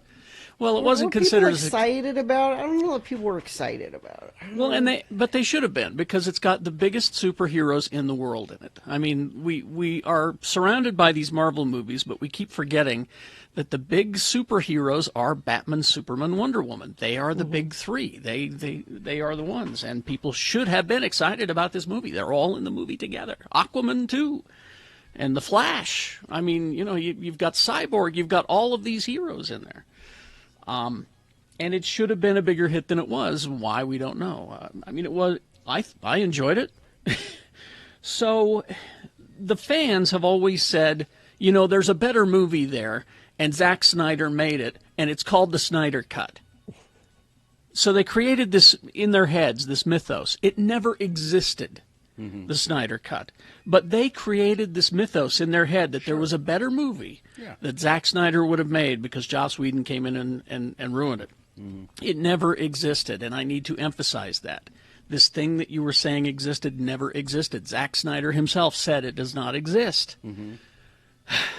S2: well. It wasn't
S3: were
S2: considered
S3: people excited about it. I don't know if people were excited about it.
S2: Well, but they should have been, because it's got the biggest superheroes in the world in it. I mean, we are surrounded by these Marvel movies, but we keep forgetting that the big superheroes are Batman, Superman, Wonder Woman. They are the big three. They are the ones, and people should have been excited about this movie. They're all in the movie together. Aquaman too, and the Flash. I mean, you know, you've got Cyborg. You've got all of these heroes in there. And it should have been a bigger hit than it was. Why, we don't know. I mean, it was. I enjoyed it. So the fans have always said, you know, there's a better movie there, and Zack Snyder made it, and it's called the Snyder Cut. So they created this in their heads, this mythos. It never existed, the Snyder Cut. But they created this mythos in their head that there was a better movie that Zack Snyder would have made because Joss Whedon came in and ruined it. It never existed, and I need to emphasize that. This thing that you were saying existed never existed. Zack Snyder himself said it does not exist.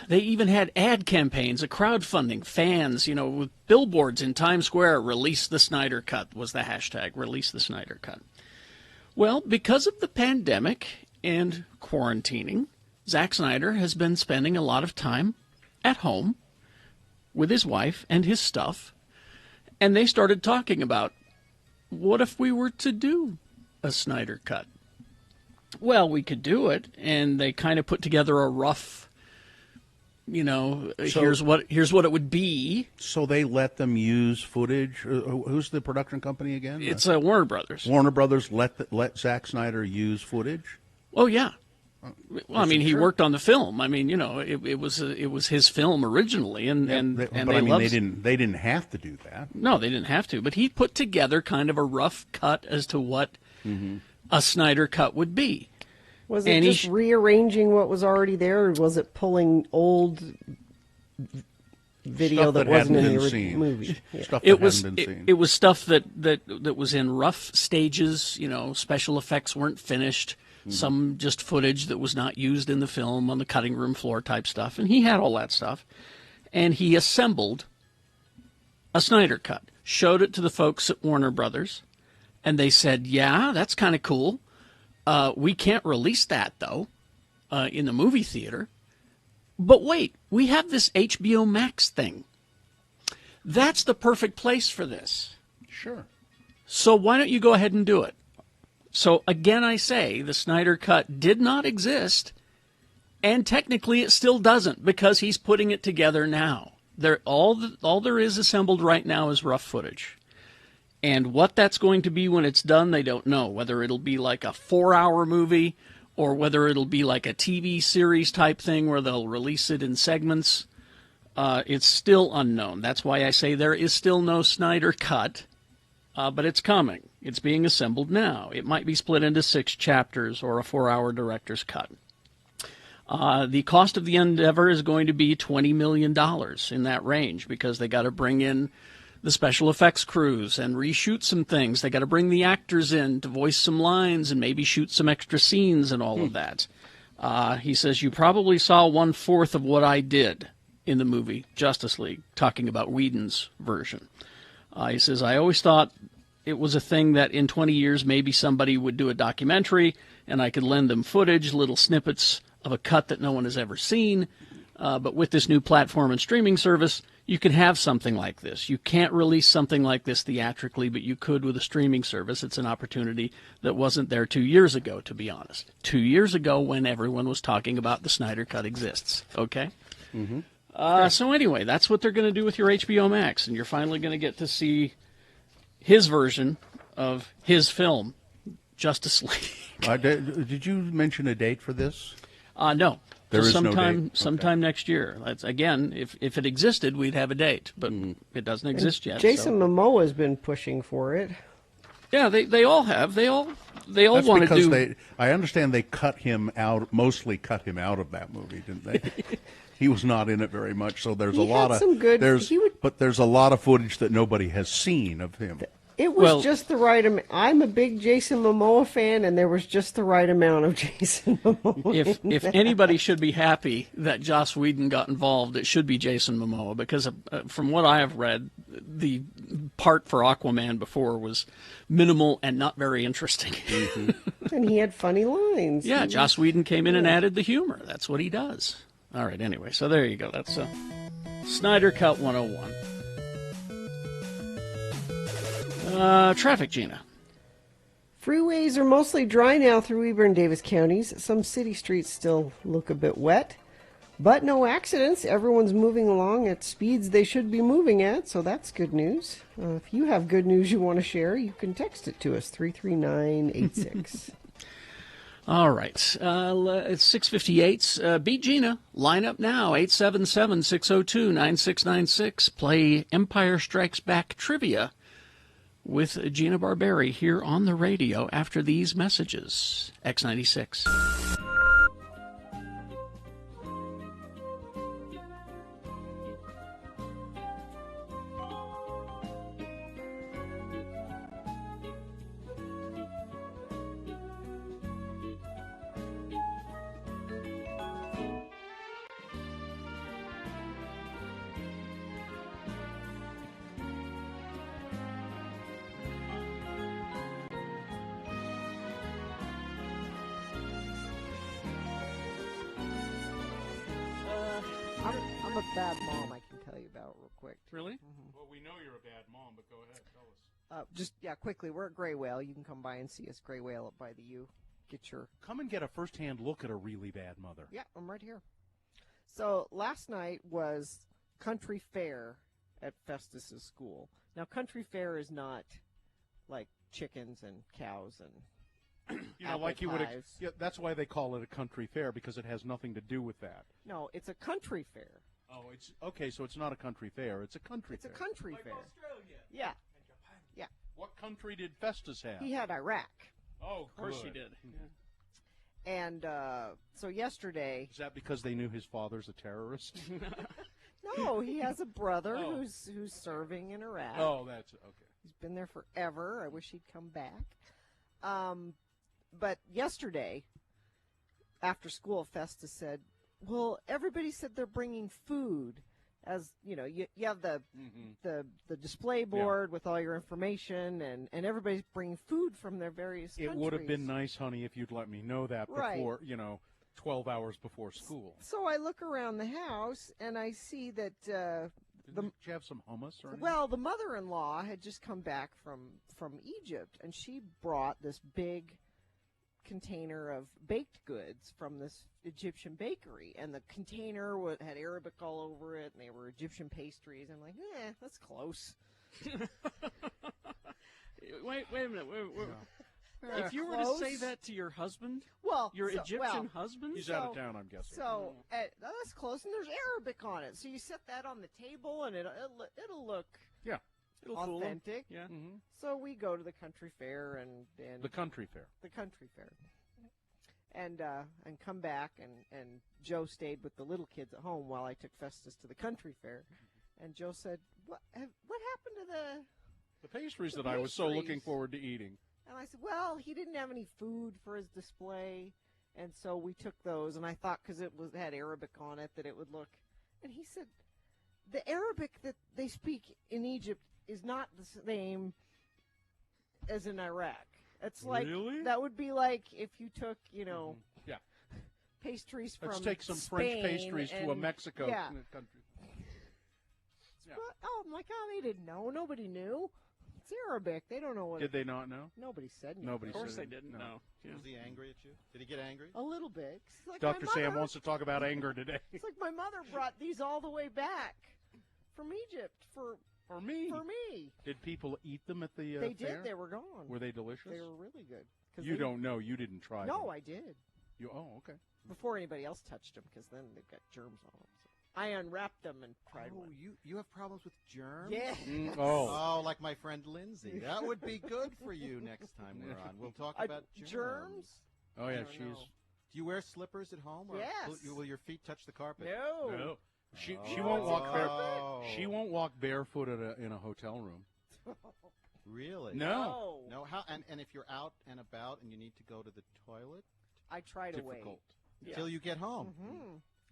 S2: They even had ad campaigns, a crowdfunding, fans, you know, with billboards in Times Square, release the Snyder Cut was the hashtag, release the Snyder Cut. Well, because of the pandemic and quarantining, Zack Snyder has been spending a lot of time at home with his wife and his stuff, and they started talking about, what if we were to do a Snyder Cut? Well, we could do it, and they kind of put together a rough, you know, here's what it would be.
S4: So they let them use footage. Who's the production company again?
S2: It's Warner Brothers.
S4: Warner Brothers let Zack Snyder use footage?
S2: Oh yeah. Well, I mean, he worked on the film. I mean, you know, it was his film originally, and
S4: but I mean, they didn't have to do that.
S2: No, they didn't have to. But he put together kind of a rough cut as to what a Snyder Cut would be.
S3: Was it just rearranging what was already there, or was it pulling old video that wasn't in the original movie?
S4: Stuff that hadn't been seen.
S2: It was stuff that was in rough stages. You know, special effects weren't finished. Some just footage that was not used in the film on the cutting room floor type stuff. And he had all that stuff. And he assembled a Snyder Cut, showed it to the folks at Warner Brothers, and they said, yeah, that's kind of cool. We can't release that, though, in the movie theater. But wait, we have this HBO Max thing. That's the perfect place for this.
S4: Sure.
S2: So why don't you go ahead and do it? So again, I say the Snyder Cut did not exist, and technically it still doesn't, because he's putting it together now. All there is assembled right now is rough footage. And what that's going to be when it's done, they don't know. Whether it'll be like a 4-hour movie or whether it'll be like a TV series type thing where they'll release it in segments, it's still unknown. That's why I say there is still no Snyder Cut, but it's coming. It's being assembled now. It might be split into 6 chapters or a 4-hour director's cut. The cost of the endeavor is going to be $20 million in that range, because they got to bring in the special effects crews and reshoot some things. They got to bring the actors in to voice some lines and maybe shoot some extra scenes and all of that. He says, you probably saw 1/4 of what I did in the movie Justice League, talking about Whedon's version. He says, I always thought it was a thing that in 20 years maybe somebody would do a documentary and I could lend them footage, little snippets of a cut that no one has ever seen. But with this new platform and streaming service, you can have something like this. You can't release something like this theatrically, but you could with a streaming service. It's an opportunity that wasn't there 2 years ago, to be honest. 2 years ago, when everyone was talking about the Snyder Cut exists. Okay? So anyway, that's what they're going to do with your HBO Max, and you're finally going to get to see his version of his film, Justice League.
S4: Did you mention a date for this?
S2: No.
S4: There is
S2: sometime,
S4: no date.
S2: Sometime next year. Again, if it existed, we'd have a date, but it doesn't exist yet.
S3: Jason Momoa has been pushing for it.
S2: Yeah, they all have. They all
S4: That's
S2: want to
S4: because
S2: do.
S4: I understand they mostly cut him out of that movie, didn't they? He was not in it very much, so there's
S3: He
S4: a lot
S3: had
S4: of
S3: some good-
S4: but there's a lot of footage that nobody has seen of him.
S3: It was just the right amount. I'm a big Jason Momoa fan, and there was just the right amount of Jason Momoa.
S2: If anybody should be happy that Joss Whedon got involved, it should be Jason Momoa, because from what I have read, the part for Aquaman before was minimal and not very interesting.
S3: And he had funny lines.
S2: Yeah, Joss Whedon came in and added the humor. That's what he does. All right, anyway, so there you go. That's Snyder Cut 101. Traffic, Gina.
S3: Freeways are mostly dry now through Weber and Davis counties. Some city streets still look a bit wet, but no accidents. Everyone's moving along at speeds they should be moving at, so that's good news. If you have good news you want to share, you can text it to us, 33986.
S2: All right. It's 6:58. Beat Gina. Line up now, 877-602-9696. Play Empire Strikes Back trivia with Gina Barberi here on the radio after these messages. X96.
S3: I'm a bad mom, I can tell you about real quick.
S2: Really?
S3: Mm-hmm.
S4: Well, we know you're a bad mom, but go ahead, tell us.
S3: Quickly, we're at Gray Whale. You can come by and see us, Gray Whale, up by the U.
S4: Come and get a first-hand look at a really bad mother.
S3: Yeah, I'm right here. So last night was country fair at Festus's school. Now, country fair is not like chickens and cows and
S4: like you would.
S3: pies.
S4: Yeah, that's why they call it a country fair, because it has nothing to do with that.
S3: No, it's a country fair.
S4: Oh, it's okay. So it's not a country fair; it's a country fair.
S3: It's a country fair.
S4: Australia.
S3: Yeah. Yeah.
S4: What country did Festus have?
S3: He had Iraq.
S4: Oh,
S2: of course he did.
S3: And so yesterday.
S4: Is that because they knew his father's a terrorist?
S3: No, he has a brother
S4: Oh.
S3: who's serving in Iraq.
S4: Oh, that's okay.
S3: He's been there forever. I wish he'd come back. But yesterday, after school, Festus said, well, everybody said they're bringing food. As you know, you have the display board with all your information, and everybody's bringing food from their various countries.
S4: It would have been nice, honey, if you'd let me know that before, 12 hours before school.
S3: So I look around the house, and I see that
S4: Did you have some hummus or anything?
S3: well, the mother-in-law had just come back from Egypt, and she brought this big container of baked goods from this Egyptian bakery, and the container had Arabic all over it, and they were Egyptian pastries. I'm like, that's close.
S2: Wait a minute. If you were to
S3: Close.
S2: say that to your husband,
S3: Well,
S2: your
S3: so-
S2: Egyptian
S3: well,
S2: husband,
S4: He's out of town, I'm guessing.
S3: So that's close, and there's Arabic on it. So you set that on the table, and it'll look
S2: It'll fool 'em.
S3: authentic.
S2: Yeah.
S3: So we go to the country fair and
S4: The country fair.
S3: the country fair, and come back, and Joe stayed with the little kids at home while I took Festus to the country fair. And Joe said, "What happened to
S4: The pastries
S3: The
S4: that I was so looking
S3: pastries.
S4: forward to eating.
S3: And I said, well, he didn't have any food for his display, and so we took those. And I thought because it had Arabic on it that it would look. And he said, the Arabic that they speak in Egypt is not the same as in Iraq. It's like
S4: Really?
S3: that would be like if you took,
S4: Yeah.
S3: pastries from
S4: Let's take some
S3: Spain
S4: French pastries to a
S3: and-
S4: Mexico
S3: Yeah.
S4: country.
S3: Oh, I'm like, they didn't know. Nobody knew. It's Arabic. They don't know what.
S4: Did they not know?
S3: Nobody said anything.
S4: Nobody
S2: of course
S4: said
S2: they didn't
S4: no.
S2: know. Yeah.
S17: Was he angry at you? Did he get angry?
S3: A little bit. It's like
S4: Dr.
S3: my
S4: Sam
S3: mother-
S4: wants to talk about anger today.
S3: It's like my mother brought these all the way back from Egypt for
S4: me.
S3: For me.
S4: Did people eat them at the
S3: They
S4: fair?
S3: did. They were gone.
S4: Were they delicious?
S3: They were really good. 'Cause
S4: You
S3: they-
S4: don't know. You didn't try
S3: No,
S4: them.
S3: I did.
S4: Okay.
S3: Before anybody else touched them, because then they've got germs on them. So I unwrapped them and tried one.
S17: You have problems with germs?
S3: Yeah.
S17: Oh, like my friend Lindsay. That would be good for you next time we're on. We'll talk about germs.
S4: Oh, yeah,
S17: I don't
S4: she's...
S17: know. Do you wear slippers at home? Or
S3: Yes.
S17: Will your feet touch the carpet?
S3: No.
S4: She won't walk bare.
S17: Oh.
S4: She won't walk barefoot in a hotel room.
S17: Really?
S18: No.
S17: No. How? And if you're out and about and you need to go to the toilet,
S3: I try to
S18: Difficult.
S3: wait.
S17: till you get home.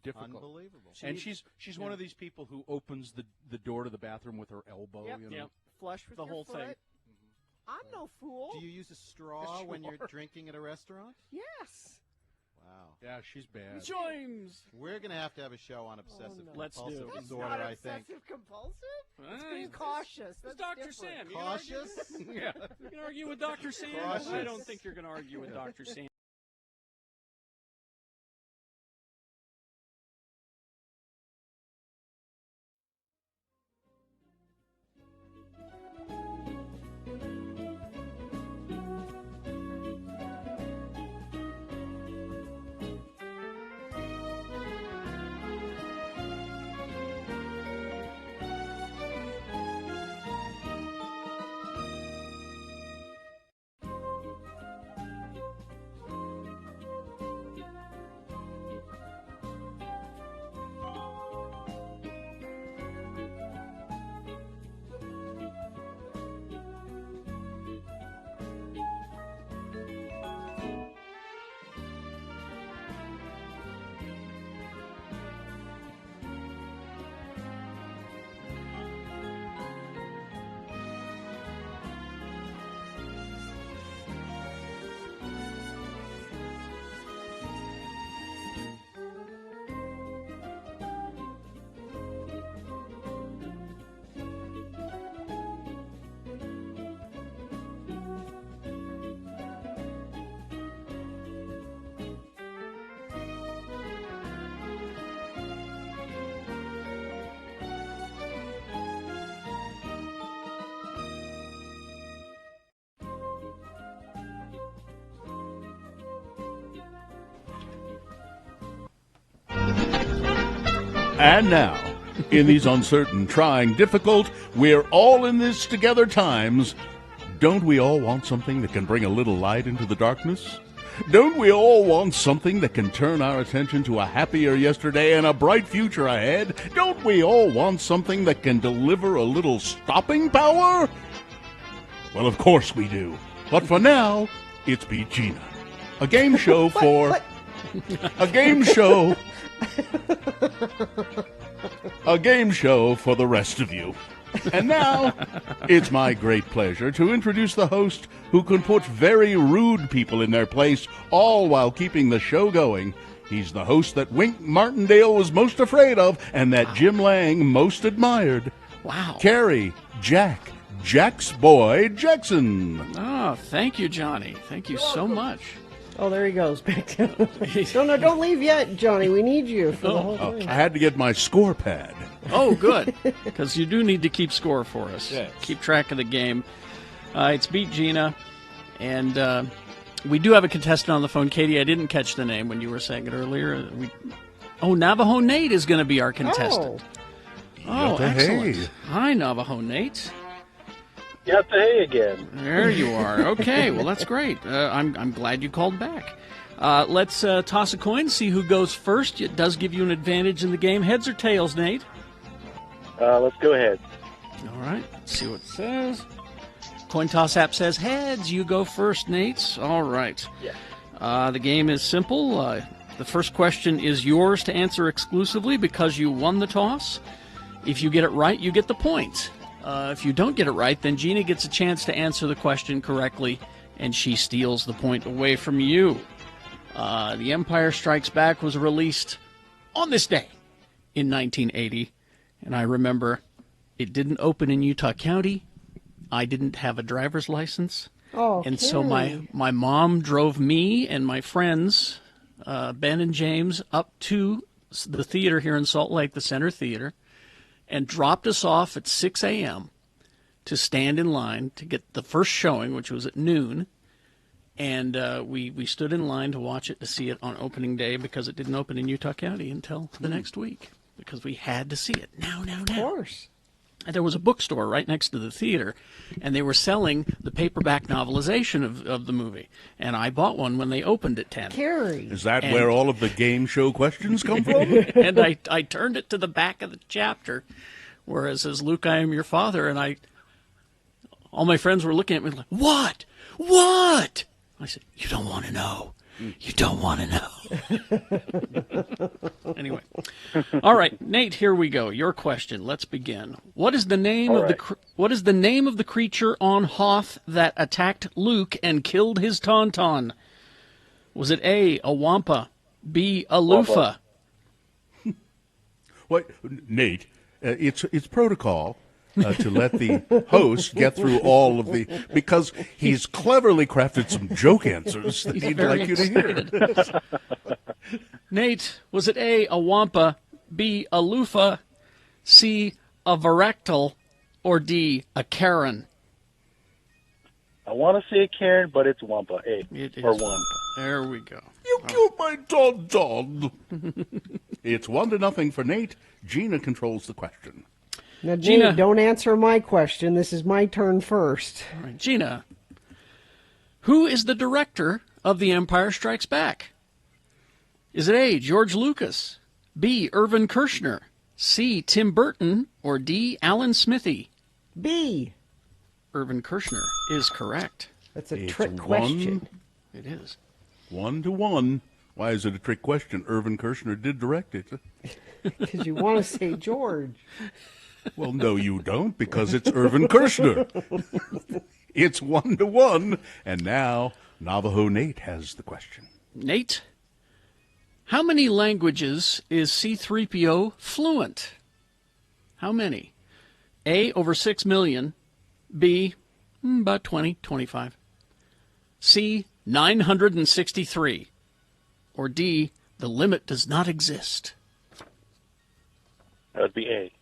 S18: Difficult.
S17: Unbelievable.
S18: And she's one of these people who opens the door to the bathroom with her elbow.
S3: Yep.
S18: You know?
S2: Yep.
S3: Flush with
S2: The
S3: your
S2: whole
S3: foot.
S2: thing.
S3: I'm no fool.
S17: Do you use a straw when you're drinking at a restaurant?
S3: Yes.
S17: Wow.
S18: Yeah, she's bad.
S2: James.
S17: We're going to have a show on obsessive
S2: Let's do
S17: compulsive
S2: it.
S3: That's
S17: disorder,
S3: not
S17: I think.
S3: obsessive compulsive. It's
S2: Ah,
S3: being
S2: he's-
S3: cautious. That's
S2: It's Dr.
S3: different.
S2: Sam. You
S17: Cautious?
S2: Can argue, you can argue with Dr. Sam.
S17: Cautious.
S2: I don't think you're going to argue with Dr. Sam.
S4: And now, in these uncertain, trying, difficult, we're all in this together times, don't we all want something that can bring a little light into the darkness? Don't we all want something that can turn our attention to a happier yesterday and a bright future ahead? Don't we all want something that can deliver a little stopping power? Well, of course we do. But for now, it's Beat Gina. A game show for... A game show... A game show for the rest of you. And now, it's my great pleasure to introduce the host who can put very rude people in their place, all while keeping the show going. He's the host that Wink Martindale was most afraid of and that Jim Lang most admired.
S2: Wow.
S4: Carrie, Jack's boy, Jackson.
S2: Oh, thank you, Johnny. Thank you so much.
S3: Oh, there he goes. Back down. No, don't leave yet, Johnny. We need you for the whole thing.
S4: I had to get my score pad.
S2: Oh, good. Because you do need to keep score for us.
S4: Yes.
S2: Keep track of the game. It's Beat Gina. And we do have a contestant on the phone. Katie, I didn't catch the name when you were saying it earlier. Navajo Nate is going to be our contestant. Oh, excellent.
S4: Hey.
S2: Hi, Navajo Nate.
S10: Got the hay again.
S2: There you are. Okay, well, that's great. I'm glad you called back. Let's toss a coin, see who goes first. It does give you an advantage in the game. Heads or tails, Nate?
S10: Let's go ahead.
S2: All right, let's see what it says. Coin toss app says heads. You go first, Nate. All right.
S10: Yeah.
S2: The game is simple. The first question is yours to answer exclusively because you won the toss. If you get it right, you get the point. If you don't get it right, then Gina gets a chance to answer the question correctly, and she steals the point away from you. The Empire Strikes Back was released on this day in 1980, and I remember it didn't open in Utah County. I didn't have a driver's license, and so my mom drove me and my friends, Ben and James, up to the theater here in Salt Lake, the Center Theater, and dropped us off at 6 a.m. to stand in line to get the first showing, which was at noon. And we stood in line to watch it, to see it on opening day, because it didn't open in Utah County until the next week, because we had to see it. Now.
S3: Of course.
S2: And there was a bookstore right next to the theater, and they were selling the paperback novelization of the movie. And I bought one when they opened at 10.
S3: Carrie.
S4: Is that where all of the game show questions come from?
S2: And I turned it to the back of the chapter, where it says, Luke, I am your father. And all my friends were looking at me like, what? What? I said, you don't want to know. You don't want to know. Anyway. All right, Nate, here we go. Your question. Let's begin. What is the name of the creature on Hoth that attacked Luke and killed his tauntaun? Was it A, a wampa, B, a loofah?
S4: What, Nate? It's protocol to let the host get through all of the, because he's cleverly crafted some joke answers that he'd like you to hear.
S2: Nate, was it A, a wampa, B, a loofah, C, a varactyl, or D, a Karen?
S10: I want to say Karen, but it's Wampa. A.
S2: It is
S10: or Wampa.
S2: There we go.
S4: You killed my tauntaun. It's 1-0 for Nate. Gina controls the question.
S3: Now,
S2: Gina,
S3: Nate, don't answer my question. This is my turn first.
S2: All right, Gina, who is the director of The Empire Strikes Back? Is it A, George Lucas, B, Irvin Kershner, C, Tim Burton, or D, Alan Smithy?
S3: B.
S2: Irvin Kershner is correct.
S3: That's a trick question.
S2: It is.
S4: 1-1. Why is it a trick question? Irvin Kershner did direct it.
S3: Because you want to say George.
S4: Well, no, you don't, because it's Irvin Kershner. It's 1-1, and now Navajo Nate has the question.
S2: Nate, how many languages is C-3PO fluent? How many? A, over 6 million. B, about 20, 25. C, 963. Or D, the limit does not exist.
S10: That would be A.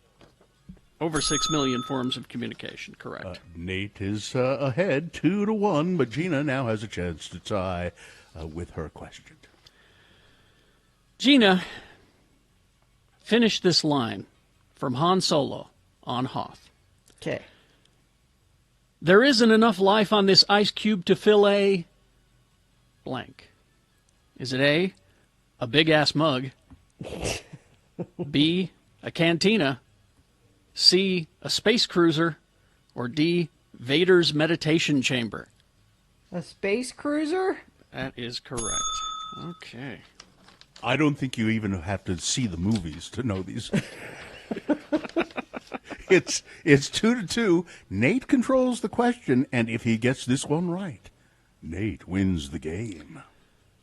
S2: Over 6 million forms of communication, correct.
S4: Nate is ahead 2-1, but Gina now has a chance to tie with her question.
S2: Gina, finish this line from Han Solo on Hoth.
S3: Okay.
S2: There isn't enough life on this ice cube to fill a blank. Is it A, a big-ass mug, B, a cantina, C, a space cruiser, or D, Vader's meditation chamber?
S3: A space cruiser?
S2: That is correct. Okay.
S4: I don't think you even have to see the movies to know these. It's 2-2. Nate controls the question, and if he gets this one right, Nate wins the game.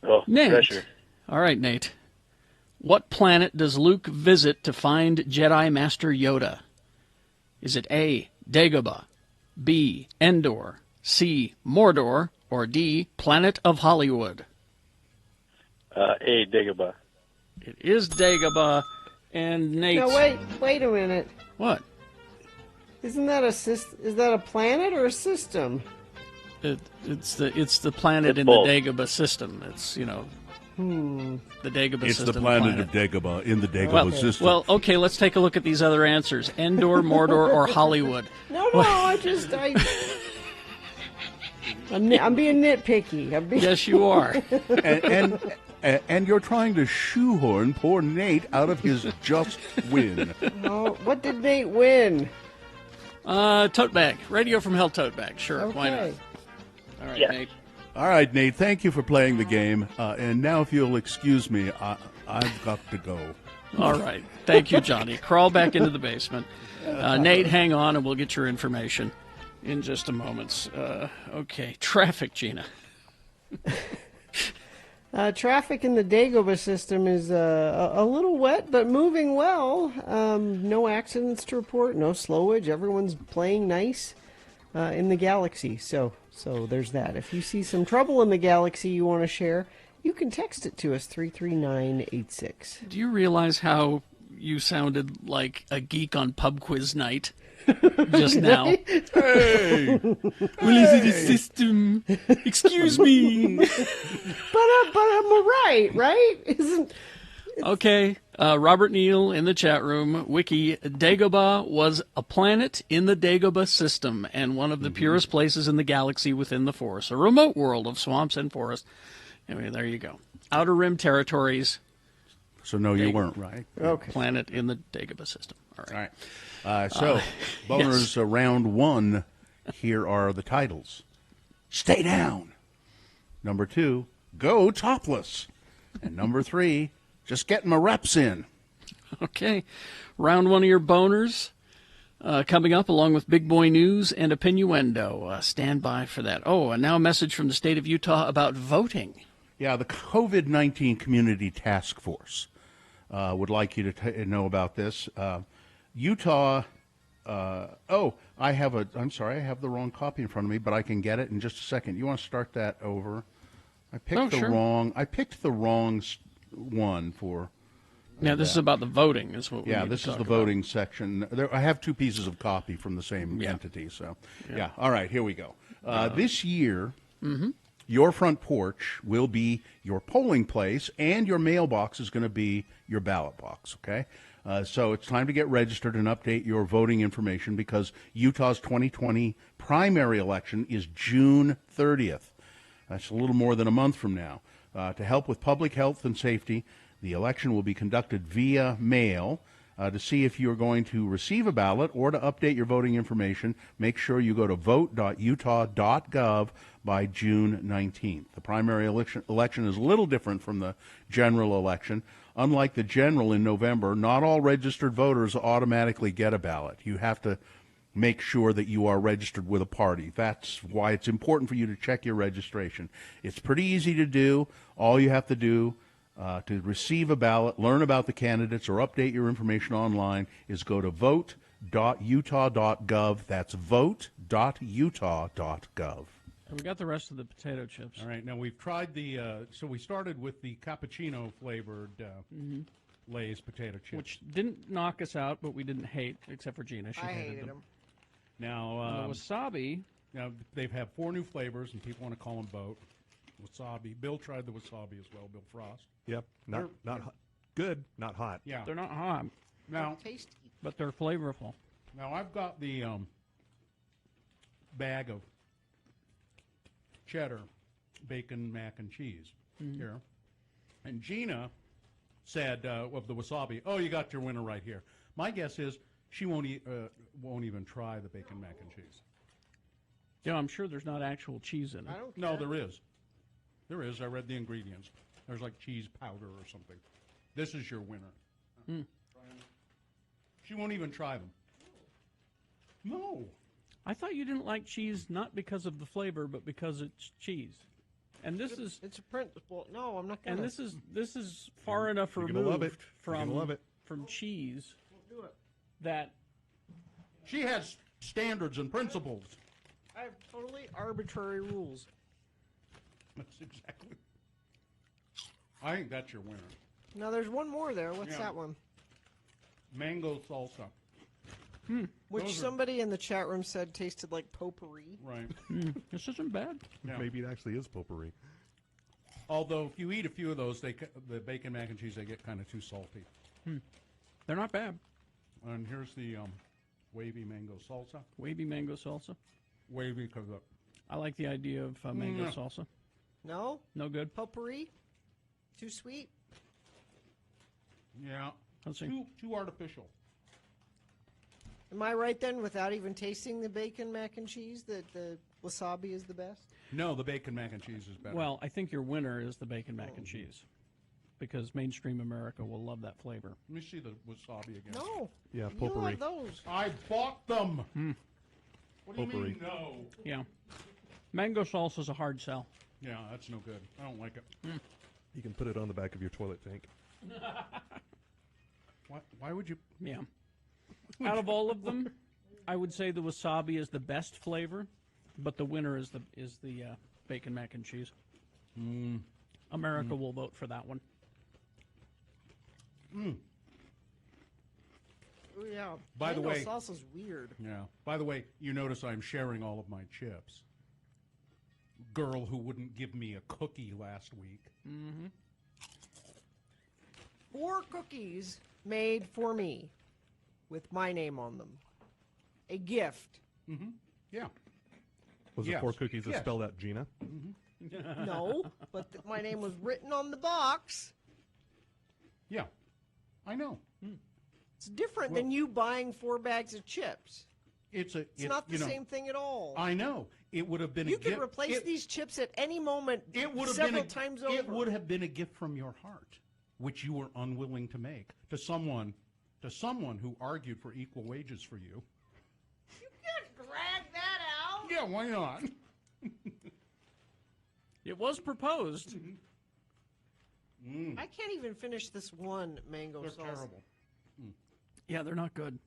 S10: Oh,
S2: Nate.
S10: pressure.
S2: All right, Nate. What planet does Luke visit to find Jedi Master Yoda? Is it A, Dagobah, B, Endor, C, Mordor, or D, Planet of Hollywood?
S10: A, Dagobah.
S2: It is Dagobah, and Nate...
S3: No, wait a minute.
S2: What?
S3: Isn't that is that a planet or a system?
S2: It's the planet in
S10: both.
S2: the Dagobah system. It's, the Dagobah
S4: It's
S2: system.
S4: the planet of Dagobah in the Dagobah system.
S2: Well, okay, let's take a look at these other answers. Endor, Mordor, or Hollywood?
S3: No, I'm being nitpicky.
S2: Yes, you are.
S4: And you're trying to shoehorn poor Nate out of his just win.
S3: Oh, what did Nate win?
S2: Tote bag. Radio from Hell tote bag. Sure,
S3: Okay.
S2: why not? All right,
S10: Yes.
S2: Nate.
S4: All right, Nate, thank you for playing the game. And now, if you'll excuse me, I've got to go.
S2: All right. Thank you, Johnny. Crawl back into the basement. Nate, hang on, and we'll get your information in just a moment. Okay. Traffic, Gina.
S3: Traffic in the Dagobah system is a little wet, but moving well. No accidents to report, no slowage. Everyone's playing nice in the galaxy. So there's that. If you see some trouble in the galaxy you want to share, you can text it to us, 33986.
S2: Do you realize how you sounded like a geek on pub quiz night just now?
S4: Hey!
S2: Well, is it a system? Excuse me.
S3: But I'm right? Isn't...
S2: Okay, Robert Neal in the chat room. Wiki, Dagobah was a planet in the Dagobah system and one of the purest places in the galaxy within the forest. A remote world of swamps and forests. Anyway, there you go. Outer Rim territories.
S4: So, no, you weren't right.
S3: Okay.
S2: Planet in the Dagobah system. All right.
S4: Boners,
S2: yes.
S4: Round 1. Here are the titles. Stay down. Number 2, go topless. And number 3, just getting my reps in.
S2: Okay. Round 1 of your boners coming up, along with Big Boy News and Opinioendo. Stand by for that. Oh, and now a message from the state of Utah about voting.
S4: Yeah, the COVID-19 Community Task Force would like you to know about this. Utah, I have the wrong copy in front of me, but I can get it in just a second. You want to start that over? I picked the wrong one for.
S2: Yeah, this is about the voting, is what we need
S4: this
S2: to
S4: is
S2: talk
S4: the voting section. I have 2 pieces of copy from the same entity, so all right, here we go. This year, your front porch will be your polling place, and your mailbox is going to be your ballot box, okay? So it's time to get registered and update your voting information because Utah's 2020 primary election is June 30th. That's a little more than a month from now. To help with public health and safety, the election will be conducted via mail. To see if you're going to receive a ballot or to update your voting information, make sure you go to vote.utah.gov by June 19th. The primary election is a little different from the general election. Unlike the general in November, not all registered voters automatically get a ballot. You have to make sure that you are registered with a party. That's why it's important for you to check your registration. It's pretty easy to do. All you have to do to receive a ballot, learn about the candidates, or update your information online is go to vote.utah.gov. That's vote.utah.gov.
S2: And we got the rest of the potato chips.
S4: All right, now we've tried so we started with the cappuccino-flavored Lay's potato chips.
S2: Which didn't knock us out, but we didn't hate, except for Gina. She
S3: I
S2: hated
S3: hated
S2: them.
S4: Now,
S2: the wasabi.
S4: Now, they've had 4 new flavors, and people want to call them both. Wasabi. Bill tried the wasabi as well, Bill Frost.
S19: Yep, not hot. Good, not hot.
S4: Yeah.
S2: They're not hot.
S4: Now,
S3: tasty.
S2: But they're flavorful.
S4: Now, I've got the bag of cheddar bacon mac and cheese here. And Gina said of the wasabi, oh, you got your winner right here. My guess is she won't even try the bacon mac and cheese.
S2: Yeah, I'm sure there's not actual cheese in it.
S4: No, there is. There is. I read the ingredients. There's like cheese powder or something. This is your winner. She won't even try them. No.
S2: I thought you didn't like cheese not because of the flavor, but because it's cheese. And this is
S3: it's a principle. No, I'm not gonna.
S2: And this is far enough
S19: You're gonna love it.
S2: removed
S19: You're gonna love it.
S2: from cheese
S3: do it.
S2: that
S4: She has standards and principles.
S3: I have totally arbitrary rules.
S4: That's exactly. I think that's your winner.
S3: Now there's one more there. What's that one?
S4: Mango salsa.
S3: Which
S4: Those are-
S3: somebody in the chat room said tasted like potpourri.
S4: Right.
S2: this isn't bad.
S4: Yeah.
S19: Maybe it actually is potpourri.
S4: Although if you eat a few of those, the bacon mac and cheese, they get kind of too salty.
S2: They're not bad.
S4: And here's the wavy mango salsa.
S2: Wavy mango salsa.
S4: Wavy because
S2: I like the idea of mango salsa.
S3: No?
S2: No good.
S3: Potpourri? Too sweet?
S4: yeah,
S2: Let's see.
S4: too artificial.
S3: Am I right then, without even tasting the bacon mac and cheese, that the wasabi is the best?
S4: No, the bacon mac and cheese is better.
S2: Well, I think your winner is the bacon mac and cheese, because mainstream America will love that flavor.
S4: Let me see the wasabi again.
S3: No.
S19: Yeah,
S3: You
S19: potpourri.
S3: love those.
S4: I bought them. What do you
S19: Potpourri.
S4: mean no?
S2: Yeah. Mango salsa is a hard sell.
S4: Yeah, that's no good. I don't like it.
S19: You can put it on the back of your toilet tank.
S4: Why would you?
S2: Yeah. Out of all of them, I would say the wasabi is the best flavor, but the winner is the bacon mac and cheese. America will vote for that one.
S3: Oh, yeah.
S4: By the
S3: Mango
S4: way-
S3: salsa's weird.
S4: Yeah. By the way, you notice I'm sharing all of my chips. Girl who wouldn't give me a cookie last week.
S3: 4 cookies made for me with my name on them. A gift.
S4: Yeah.
S19: Was it
S4: Yes.
S19: 4 cookies that
S4: Yes.
S19: spelled out Gina?
S3: No, but my name was written on the box.
S4: Yeah. I know.
S3: It's different than you buying 4 bags of chips.
S4: It's
S3: not the same thing at all.
S4: I know. It would have been
S3: You
S4: a
S3: could
S4: gift.
S3: replace these chips at any moment
S4: It would have
S3: several
S4: been
S3: times over.
S4: It would have been a gift from your heart, which you were unwilling to make to someone who argued for equal wages for you.
S3: You can't drag that out.
S4: Yeah, why not?
S2: It was proposed.
S3: I can't even finish this one mango
S4: They're
S3: salsa.
S4: terrible.
S2: Yeah, they're not good.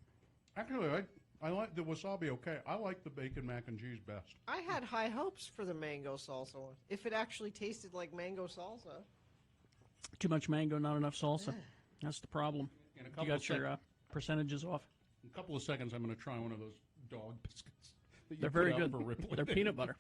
S4: Actually, I like the wasabi okay. I like the bacon mac and cheese best.
S3: I had high hopes for the mango salsa one. If it actually tasted like mango salsa.
S2: Too much mango, not enough salsa. That's the problem.
S4: In a
S2: You
S4: couple
S2: got
S4: of
S2: your percentages off.
S4: In a couple of seconds, I'm going to try one of those dog biscuits. That you
S2: They're
S4: put
S2: very
S4: out
S2: good.
S4: for Ripley.
S2: They're peanut butter.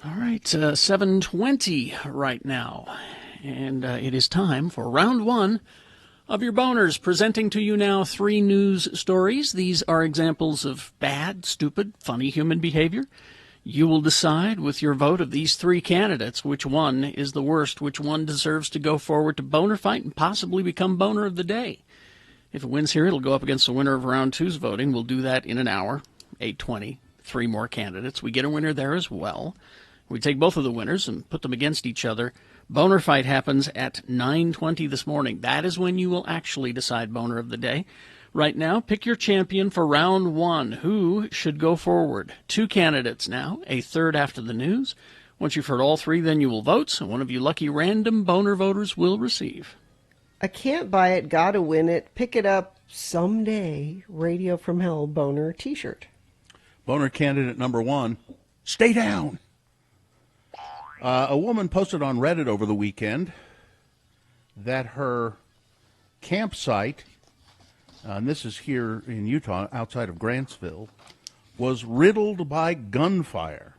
S2: All right, 7:20 right now, and it is time for round one of your boners. Presenting to you now 3 news stories. These are examples of bad, stupid, funny human behavior. You will decide with your vote of these 3 candidates which one is the worst, which one deserves to go forward to boner fight and possibly become boner of the day. If it wins here, it'll go up against the winner of round 2's voting. We'll do that in an hour, 8:20. 3 more candidates. We get a winner there as well. We take both of the winners and put them against each other. Boner fight happens at 9:20 this morning. That is when you will actually decide boner of the day. Right now, pick your champion for round 1. Who should go forward? 2 candidates now, a third after the news. Once you've heard all 3, then you will vote, and one of you lucky random boner voters will receive.
S3: I can't buy it, gotta win it, pick it up someday. Radio from Hell boner t-shirt.
S4: Boner candidate number 1, stay down. A woman posted on Reddit over the weekend that her campsite, and this is here in Utah, outside of Grantsville, was riddled by gunfire.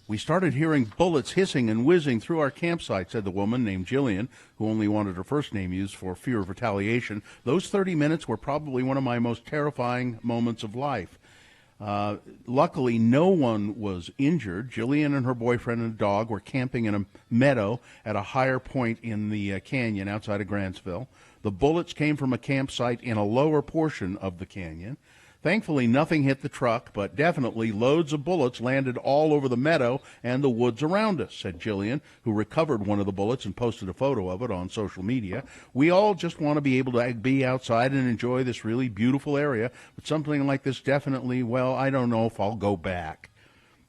S4: We started hearing bullets hissing and whizzing through our campsite, said the woman named Jillian, who only wanted her first name used for fear of retaliation. Those 30 minutes were probably one of my most terrifying moments of life. Luckily, no one was injured. Jillian and her boyfriend and dog were camping in a meadow at a higher point in the canyon outside of Grantsville. The bullets came from a campsite in a lower portion of the canyon. Thankfully, nothing hit the truck, but definitely loads of bullets landed all over the meadow and the woods around us, said Jillian, who recovered one of the bullets and posted a photo of it on social media. We all just want to be able to be outside and enjoy this really beautiful area, but something like this definitely, well, I don't know if I'll go back.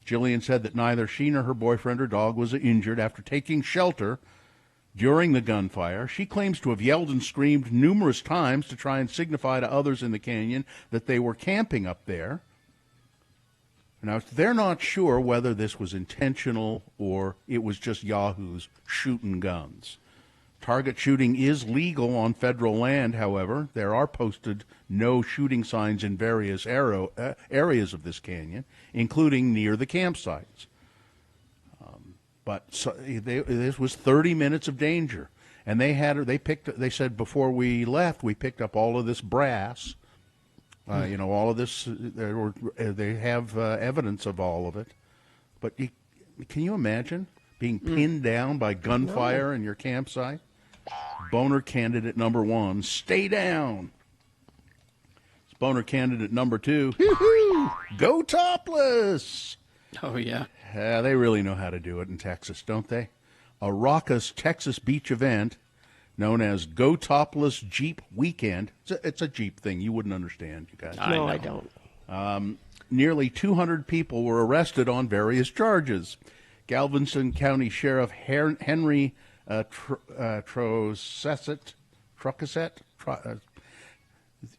S4: Jillian said that neither she nor her boyfriend or dog was injured after taking shelter during the gunfire. She claims to have yelled and screamed numerous times to try and signify to others in the canyon that they were camping up there. Now, they're not sure whether this was intentional or it was just yahoos shooting guns. Target shooting is legal on federal land, however. There are posted no shooting signs in various areas of this canyon, including near the campsites. But this was 30 minutes of danger, and they said before we left, we picked up all of this brass, all of this. They have evidence of all of it, but Can you imagine being pinned down by gunfire in your campsite? Boner candidate number 1, stay down. Boner candidate number 2, go topless.
S2: Oh, yeah.
S4: They really know how to do it in Texas, don't they? A raucous Texas beach event known as Go Topless Jeep Weekend. It's a Jeep thing. You wouldn't understand, you guys.
S3: No, I don't.
S4: Nearly 200 people were arrested on various charges. Galveston County Sheriff Henry Trucasset,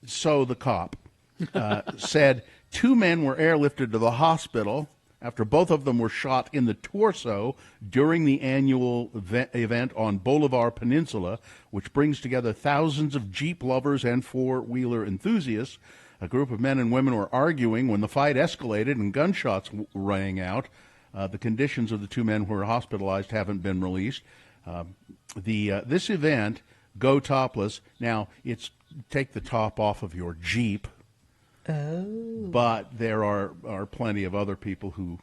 S4: so the cop, said 2 men were airlifted to the hospital after both of them were shot in the torso during the annual event on Bolivar Peninsula, which brings together thousands of Jeep lovers and four-wheeler enthusiasts. A group of men and women were arguing when the fight escalated and gunshots rang out. The conditions of the 2 men who were hospitalized haven't been released. This event, Go Topless, now it's take the top off of your Jeep.
S3: Oh.
S4: But there are plenty of other people who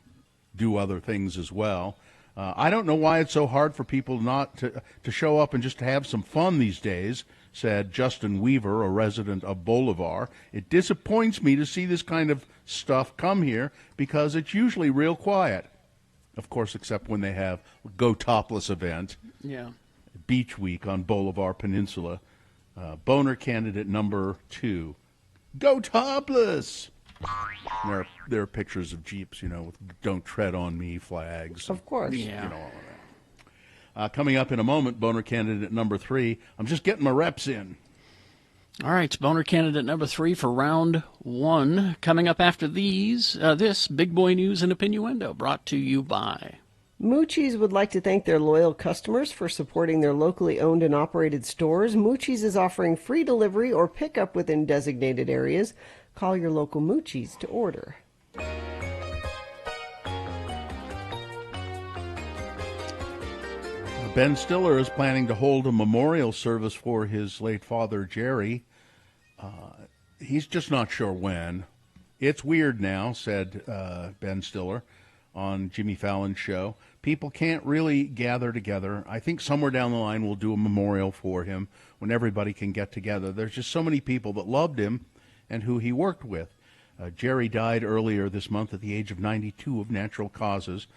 S4: do other things as well. I don't know why it's so hard for people not to show up and just to have some fun these days, said Justin Weaver, a resident of Bolivar. It disappoints me to see this kind of stuff come here because it's usually real quiet. Of course, except when they have Go Topless event.
S2: Yeah.
S4: Beach Week on Bolivar Peninsula. Boner candidate number 2. Go topless! There are pictures of Jeeps, with "Don't Tread on Me" flags.
S3: Of course.
S2: Yeah.
S4: All of that. Coming up in a moment, boner candidate number 3. I'm just getting my reps in.
S2: All right, it's boner candidate number 3 for round 1. Coming up after this Big Boy News and Opinioendo, brought to you by...
S3: Moochie's would like to thank their loyal customers for supporting their locally owned and operated stores. Moochie's is offering free delivery or pickup within designated areas. Call your local Moochie's to order.
S4: Ben Stiller is planning to hold a memorial service for his late father, Jerry. He's just not sure when. It's weird now, said Ben Stiller on Jimmy Fallon's show. People can't really gather together. I think somewhere down the line we'll do a memorial for him when everybody can get together. There's just so many people that loved him and who he worked with. Jerry died earlier this month at the age of 92 of natural causes.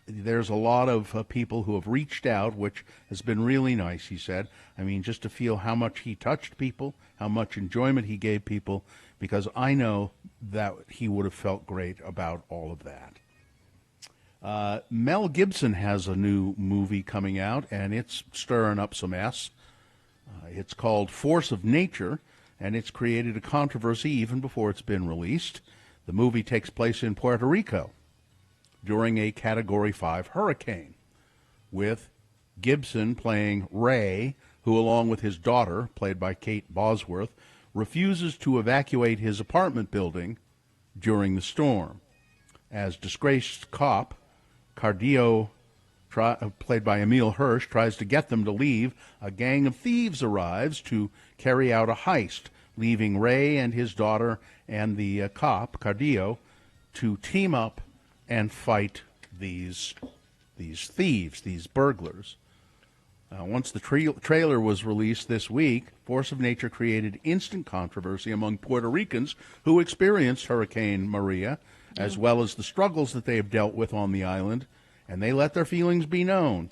S4: There's a lot of people who have reached out, which has been really nice, he said. I mean, just to feel how much he touched people, how much enjoyment he gave people, because I know that he would have felt great about all of that. Mel Gibson has a new movie coming out, and it's stirring up some mess. It's called Force of Nature, and it's created a controversy even before it's been released. The movie takes place in Puerto Rico during a Category 5 hurricane, with Gibson playing Ray, who, along with his daughter, played by Kate Bosworth, refuses to evacuate his apartment building during the storm. As disgraced cop, Cardio, played by Emile Hirsch, tries to get them to leave, a gang of thieves arrives to carry out a heist, leaving Ray and his daughter and the cop, Cardio, to team up and fight these thieves, these burglars. Once the trailer was released this week, Force of Nature created instant controversy among Puerto Ricans who experienced Hurricane Maria, as well as the struggles that they have dealt with on the island, and they let their feelings be known.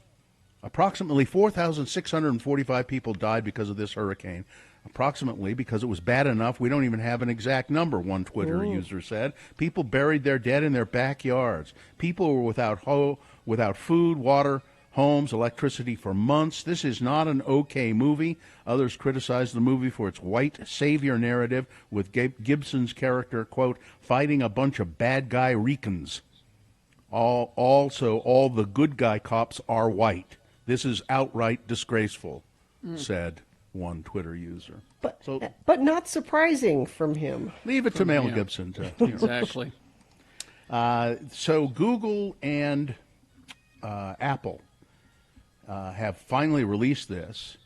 S4: Approximately 4,645 people died because of this hurricane. Approximately, because it was bad enough, we don't even have an exact number, one Twitter user said. People buried their dead in their backyards. People were without food, water, homes, electricity for months. This is not an okay movie. Others criticized the movie for its white savior narrative, with Gibson's character, quote, fighting a bunch of bad guy Ricans. Also, all the good guy cops are white. This is outright disgraceful, said one Twitter user.
S3: But not surprising from him.
S4: Leave it to Mel Gibson.
S2: Exactly.
S4: So Google and Apple have finally released this,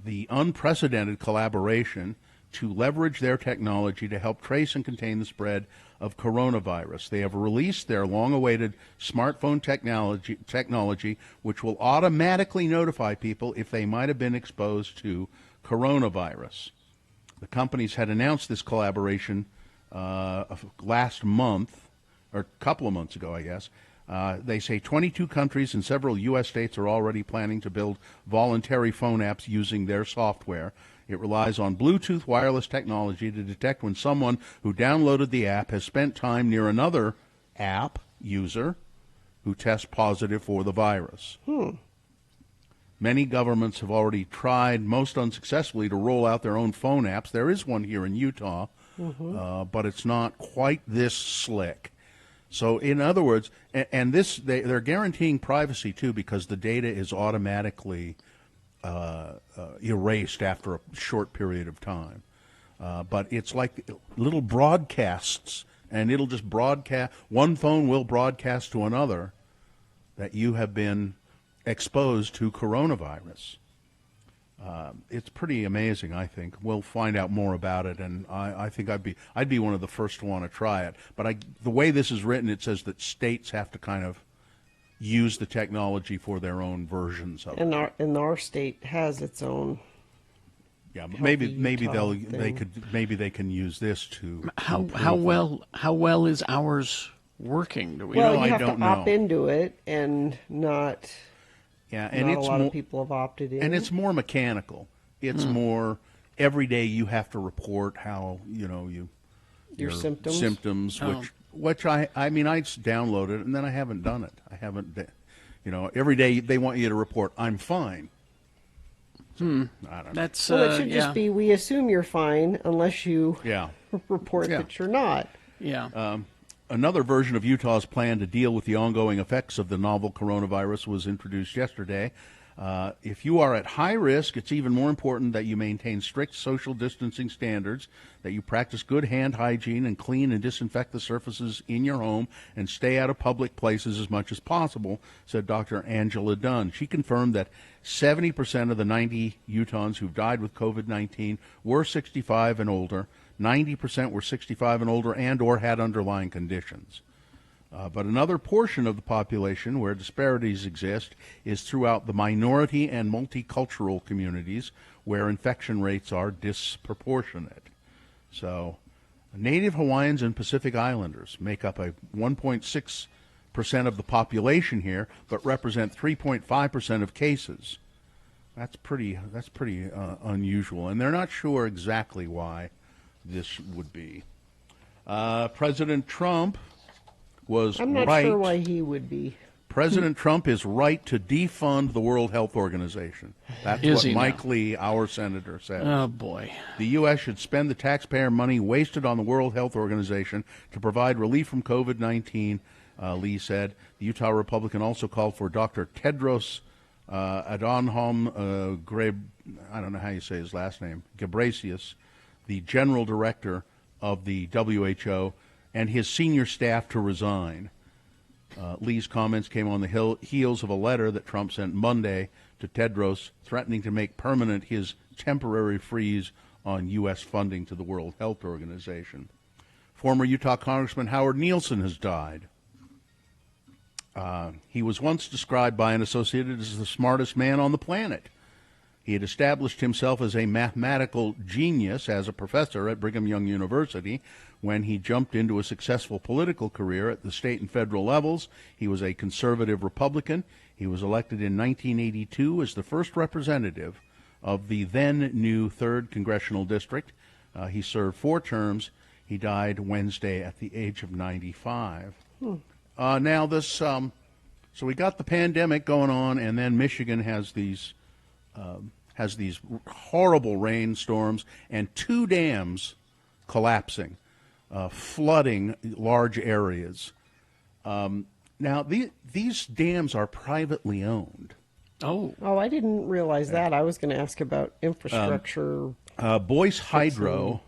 S4: the unprecedented collaboration to leverage their technology to help trace and contain the spread of coronavirus. They have released their long-awaited smartphone technology, which will automatically notify people if they might have been exposed to coronavirus. The companies had announced this collaboration last month, or a couple of months ago, I guess. They say 22 countries and several U.S. states are already planning to build voluntary phone apps using their software. It relies on Bluetooth wireless technology to detect when someone who downloaded the app has spent time near another app user who tests positive for the virus. Many governments have already tried, most unsuccessfully, to roll out their own phone apps. There is one here in Utah, but it's not quite this slick. So, in other words, and this they're guaranteeing privacy, too, because the data is automatically erased after a short period of time. But it's like little broadcasts, and it'll just broadcast. One phone will broadcast to another that you have been exposed to coronavirus. It's pretty amazing, I think. We'll find out more about it, and I think I'd be one of the first to want to try it. But the way this is written, it says that states have to kind of use the technology for their own versions of it.
S3: And our state has its own.
S4: Yeah, but maybe they can use this to
S2: how well is ours working? Do we
S3: well,
S2: know?
S3: you have
S4: I don't
S3: to opt
S4: know.
S3: into it, and not.
S4: Yeah, and
S3: not
S4: it's
S3: a lot
S4: more,
S3: of people have opted in.
S4: and it's more mechanical. It's more every day you have to report how your symptoms, which I mean I downloaded and then I haven't done it. I haven't, every day they want you to report I'm fine. So, I don't know.
S2: That's
S3: well, it should just be we assume you're fine unless you report
S4: Yeah.
S3: that you're not.
S2: Yeah.
S4: Another version of Utah's plan to deal with the ongoing effects of the novel coronavirus was introduced yesterday. If you are at high risk, it's even more important that you maintain strict social distancing standards, that you practice good hand hygiene and clean and disinfect the surfaces in your home and stay out of public places as much as possible, said Dr. Angela Dunn. She confirmed that 70% of the 90 Utahns who've died with COVID-19 were 65 and older. 90% were 65 and older and or had underlying conditions. But another portion of the population where disparities exist is throughout the minority and multicultural communities where infection rates are disproportionate. So Native Hawaiians and Pacific Islanders make up a 1.6% of the population here, but represent 3.5% of cases. That's pretty unusual, and they're not sure exactly why this would be. President Trump was
S3: I'm not
S4: right.
S3: sure why he would be.
S4: President Trump is right to defund the World Health Organization. That's
S2: Is
S4: what
S2: he
S4: Mike
S2: now?
S4: Lee, our senator, says.
S2: Oh, boy.
S4: The U.S. should spend the taxpayer money wasted on the World Health Organization to provide relief from COVID-19, Lee said. The Utah Republican also called for Dr. Tedros Adhanom I don't know how you say his last name, Ghebreyesus, the general director of the WHO, and his senior staff to resign. Lee's comments came on the heels of a letter that Trump sent Monday to Tedros threatening to make permanent his temporary freeze on U.S. funding to the World Health Organization. Former Utah Congressman Howard Nielsen has died. He was once described by an Associated as the smartest man on the planet. He had established himself as a mathematical genius as a professor at Brigham Young University. When he jumped into a successful political career at the state and federal levels, he was a conservative Republican. He was elected in 1982 as the first representative of the then new 3rd Congressional District. He served 4 terms. He died Wednesday at the age of 95. Now this, so we got the pandemic going on, and then Michigan has these horrible rainstorms and 2 dams collapsing, flooding large areas. Now these dams are privately owned.
S2: Oh,
S3: I didn't realize that. I was going to ask about infrastructure.
S4: Boyce Hydro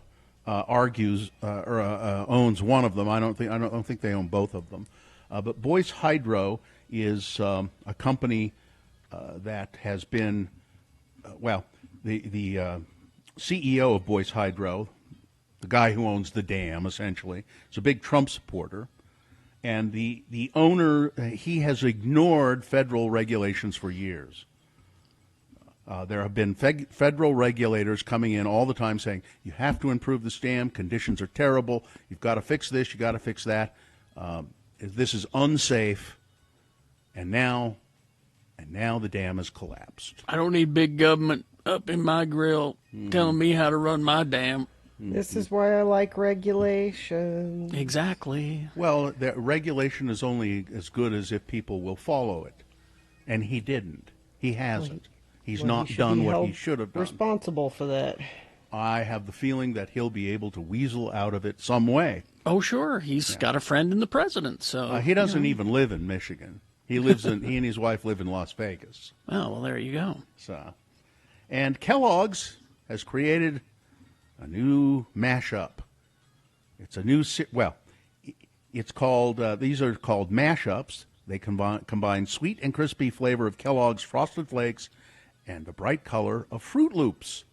S4: argues owns one of them. I don't think they own both of them. But Boyce Hydro is a company that has been, the CEO of Boyce Hydro, the guy who owns the dam, essentially, is a big Trump supporter. And the owner, he has ignored federal regulations for years. There have been federal regulators coming in all the time saying, you have to improve this dam, conditions are terrible, you've got to fix this, you've got to fix that. This is unsafe. And now the dam has collapsed.
S2: I don't need big government up in my grill telling me how to run my dam.
S3: This is why I like regulation.
S2: Exactly.
S4: Well, the regulation is only as good as if people will follow it. And he didn't. He hasn't. He's not done what he should have done.
S3: Responsible for that.
S4: I have the feeling that he'll be able to weasel out of it some way.
S2: Oh, sure. He's got a friend in the president. So
S4: he doesn't even live in Michigan. He and his wife live in Las Vegas.
S2: Oh, well, there you go.
S4: And Kellogg's has created a new mashup. It's a new, it's called, these are called mashups. They combine sweet and crispy flavor of Kellogg's Frosted Flakes and the bright color of Fruit Loops.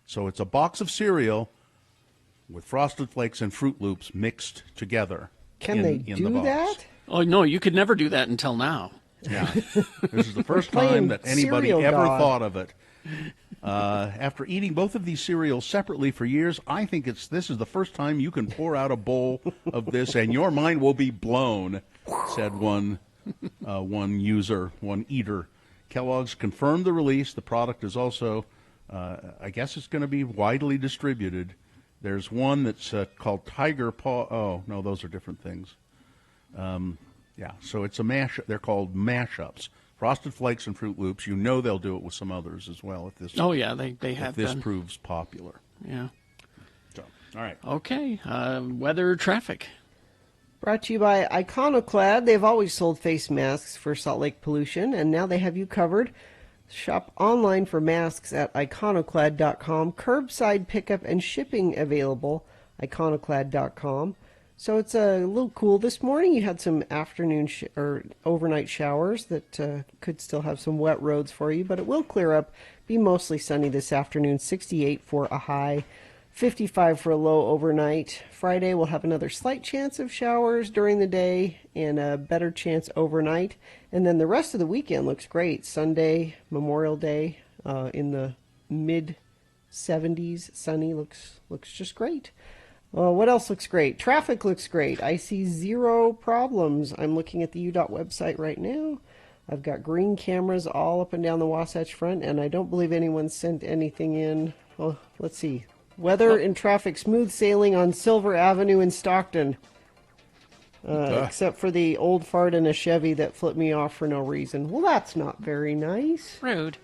S4: So it's a box of cereal with Frosted Flakes and Fruit Loops mixed together.
S3: Can they do that?
S2: Oh, no, you could never do that until now.
S4: Yeah. This is the first time that anybody ever thought of it. After eating both of these cereals separately for years, I think this is the first time you can pour out a bowl of this and your mind will be blown, said one eater. Kellogg's confirmed the release. The product is also, I guess it's going to be widely distributed. There's one that's called Tiger Paw. Oh, no, those are different things. So it's a mashup. They're called mashups. Frosted Flakes and Fruit Loops. You know they'll do it with some others as well if this.
S2: Oh yeah, they have.
S4: If this proves popular.
S2: Yeah.
S4: So, all right.
S2: Okay. Weather, traffic.
S3: Brought to you by Iconoclad. They've always sold face masks for Salt Lake pollution, and now they have you covered. Shop online for masks at iconoclad.com. Curbside pickup and shipping available. Iconoclad.com. So it's a little cool. This morning you had some afternoon or overnight showers that could still have some wet roads for you, but it will clear up. Be mostly sunny this afternoon. 68 for a high, 55 for a low overnight. Friday we'll have another slight chance of showers during the day and a better chance overnight. And then the rest of the weekend looks great. Sunday, Memorial Day, in the mid 70s, sunny, looks just great. Well, what else looks great? Traffic looks great. I see zero problems. I'm looking at the UDOT website right now. I've got green cameras all up and down the Wasatch Front, and I don't believe anyone sent anything in. Well, let's see. Weather and traffic, smooth sailing on Silver Avenue in Stockton. Except for the old fart in a Chevy that flipped me off for no reason. Well, that's not very nice.
S2: Rude.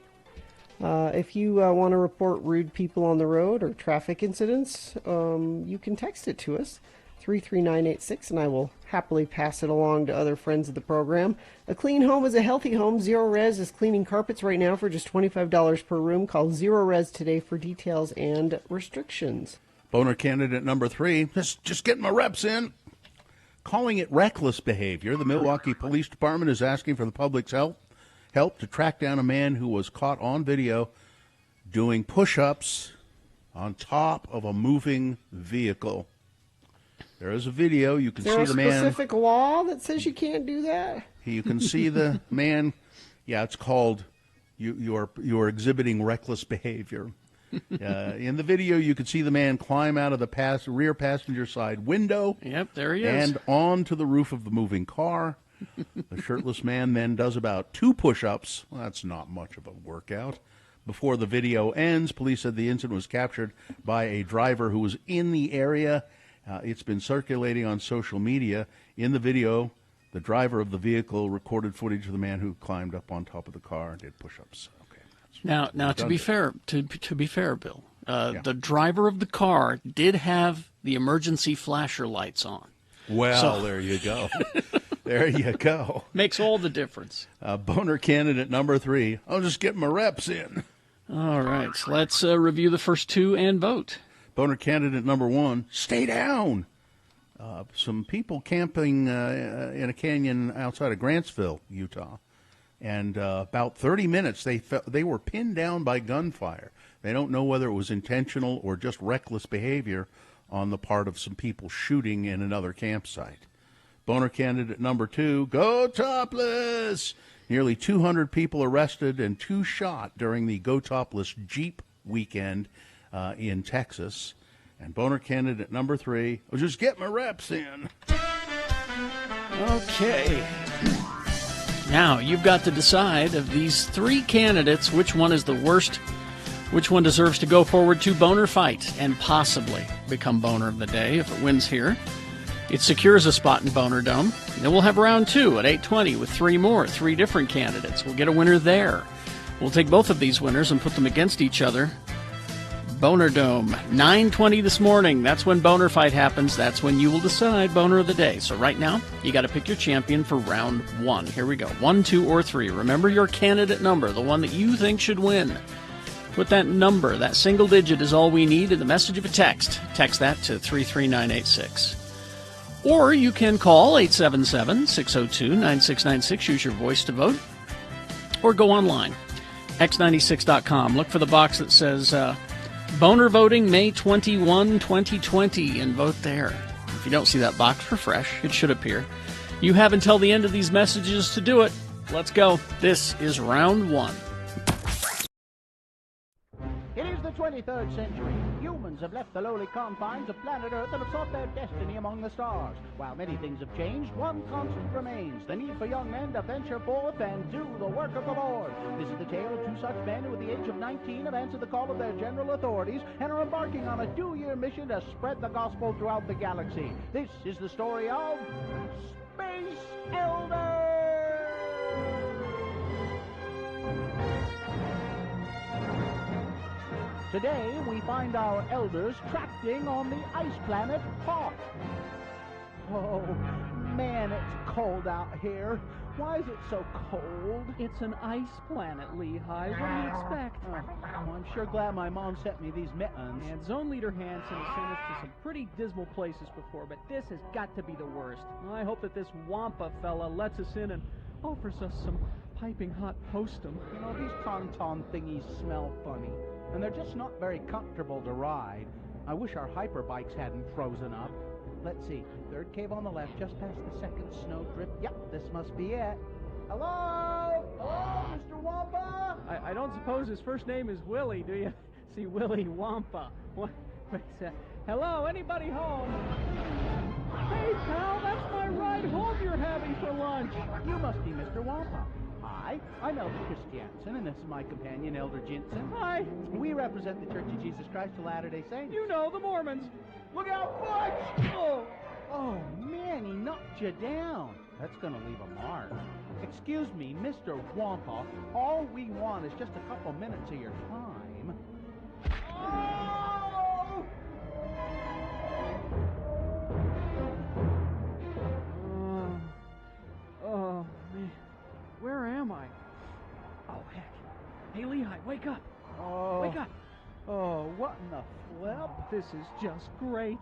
S3: If you want to report rude people on the road or traffic incidents, you can text it to us, 33986, and I will happily pass it along to other friends of the program. A clean home is a healthy home. Zero Res is cleaning carpets right now for just $25 per room. Call Zero Res today for details and restrictions.
S4: Boner candidate number 3, just getting my reps in. Calling it reckless behavior, the Milwaukee Police Department is asking for the public's help to track down a man who was caught on video doing push-ups on top of a moving vehicle. There is a video. You can see the man.
S3: Is there a specific law that says you can't do that?
S4: You can see the man. Yeah, it's called you are exhibiting reckless behavior. In the video, you can see the man climb out of the rear passenger side window.
S2: Yep, there he is.
S4: And onto the roof of the moving car. The shirtless man then does about 2 push-ups. Well, that's not much of a workout. Before the video ends, police said the incident was captured by a driver who was in the area. It's been circulating on social media. In the video, the driver of the vehicle recorded footage of the man who climbed up on top of the car and did push-ups. Okay.
S2: Now, to be fair, Bill, the driver of the car did have the emergency flasher lights on.
S4: Well, there you go. There you go.
S2: Makes all the difference.
S4: Boner candidate number 3. I'll just get my reps in.
S2: All right. So let's review the first 2 and vote.
S4: Boner candidate number 1. Stay down. Some people camping in a canyon outside of Grantsville, Utah. And about 30 minutes, they were pinned down by gunfire. They don't know whether it was intentional or just reckless behavior on the part of some people shooting in another campsite. Boner candidate number 2, go topless! Nearly 200 people arrested and 2 shot during the Go Topless Jeep weekend in Texas. And boner candidate number 3, I'll just get my reps in.
S2: Okay. Now, you've got to decide of these 3 candidates, which one is the worst, which one deserves to go forward to Boner Fight and possibly become Boner of the Day if it wins here. It secures a spot in Boner Dome. Then we'll have round 2 at 8:20 with 3 more, 3 different candidates. We'll get a winner there. We'll take both of these winners and put them against each other. Boner Dome, 9:20 this morning. That's when Boner Fight happens. That's when you will decide Boner of the Day. So right now, you got to pick your champion for round 1. Here we go. 1, 2, or 3. Remember your candidate number, the one that you think should win. Put that number, that single digit is all we need in the message of a text. Text that to 33986. Or you can call 877-602-9696. Use your voice to vote. Or go online, x96.com. Look for the box that says Boner Voting May 21, 2020, and vote there. If you don't see that box, refresh. It should appear. You have until the end of these messages to do it. Let's go. This is round 1.
S1: It is the 23rd century. Humans have left the lowly confines of planet Earth and have sought their destiny among the stars. While many things have changed, one constant remains: the need for young men to venture forth and do the work of the Lord. This is the tale of 2 such men who at the age of 19 have answered the call of their general authorities and are embarking on a 2-year mission to spread the gospel throughout the galaxy. This is the story of Space Elders! Today, we find our elders tracting on the ice planet Hoth. Oh, man, it's cold out here. Why is it so cold?
S6: It's an ice planet, Lehigh. What do you expect?
S1: Well, I'm sure glad my mom sent me these mittens.
S6: And Zone Leader Hansen has sent us to some pretty dismal places before, but this has got to be the worst. I hope that this Wampa fella lets us in and offers us some piping hot postum.
S1: You know, these tauntaun thingies smell funny, and they're just not very comfortable to ride. I wish our hyperbikes hadn't frozen up. Let's see, 3rd cave on the left, just past the 2nd snowdrift. Yep, this must be it. Hello? Hello, Mr. Wampa?
S6: I don't suppose his first name is Willie, do you? See, Willie Wampa. What? Hello, anybody home? Hey, pal, that's my ride home you're having for lunch.
S1: You must be Mr. Wampa. Hi, I'm Elder Christiansen, and this is my companion, Elder Jensen.
S6: Hi.
S1: We represent the Church of Jesus Christ of Latter-day Saints.
S6: You know, the Mormons.
S1: Look out, Butch! Oh, man, he knocked you down. That's going to leave a mark. Excuse me, Mr. Wampa, all we want is just a couple minutes of your time. Oh!
S6: Oh, man. Where am I? Oh, heck. Hey, Lehigh, wake up.
S1: Oh.
S6: Wake up.
S1: Oh, what in the flip?
S6: This is just great.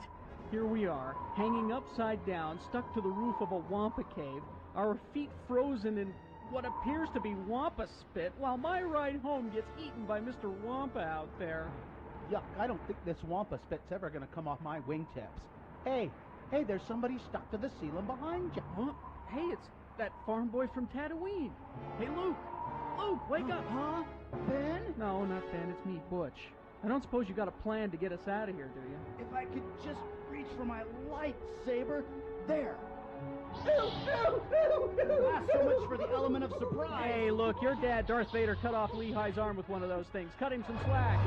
S6: Here we are, hanging upside down, stuck to the roof of a Wampa cave, our feet frozen in what appears to be Wampa spit, while my ride home gets eaten by Mr. Wampa out there.
S1: Yuck, I don't think this Wampa spit's ever going to come off my wingtips. Hey, there's somebody stuck to the ceiling behind you.
S6: Huh? Hey, it's that farm boy from Tatooine. Hey, Luke, wake up.
S1: Huh? Ben?
S6: No, not Ben, it's me, Butch. I don't suppose you got a plan to get us out of here, do you?
S1: If I could just reach for my lightsaber. There. So much for the element of surprise.
S6: Hey, look, your dad, Darth Vader, cut off Lehigh's arm with one of those things. Cut him some slack.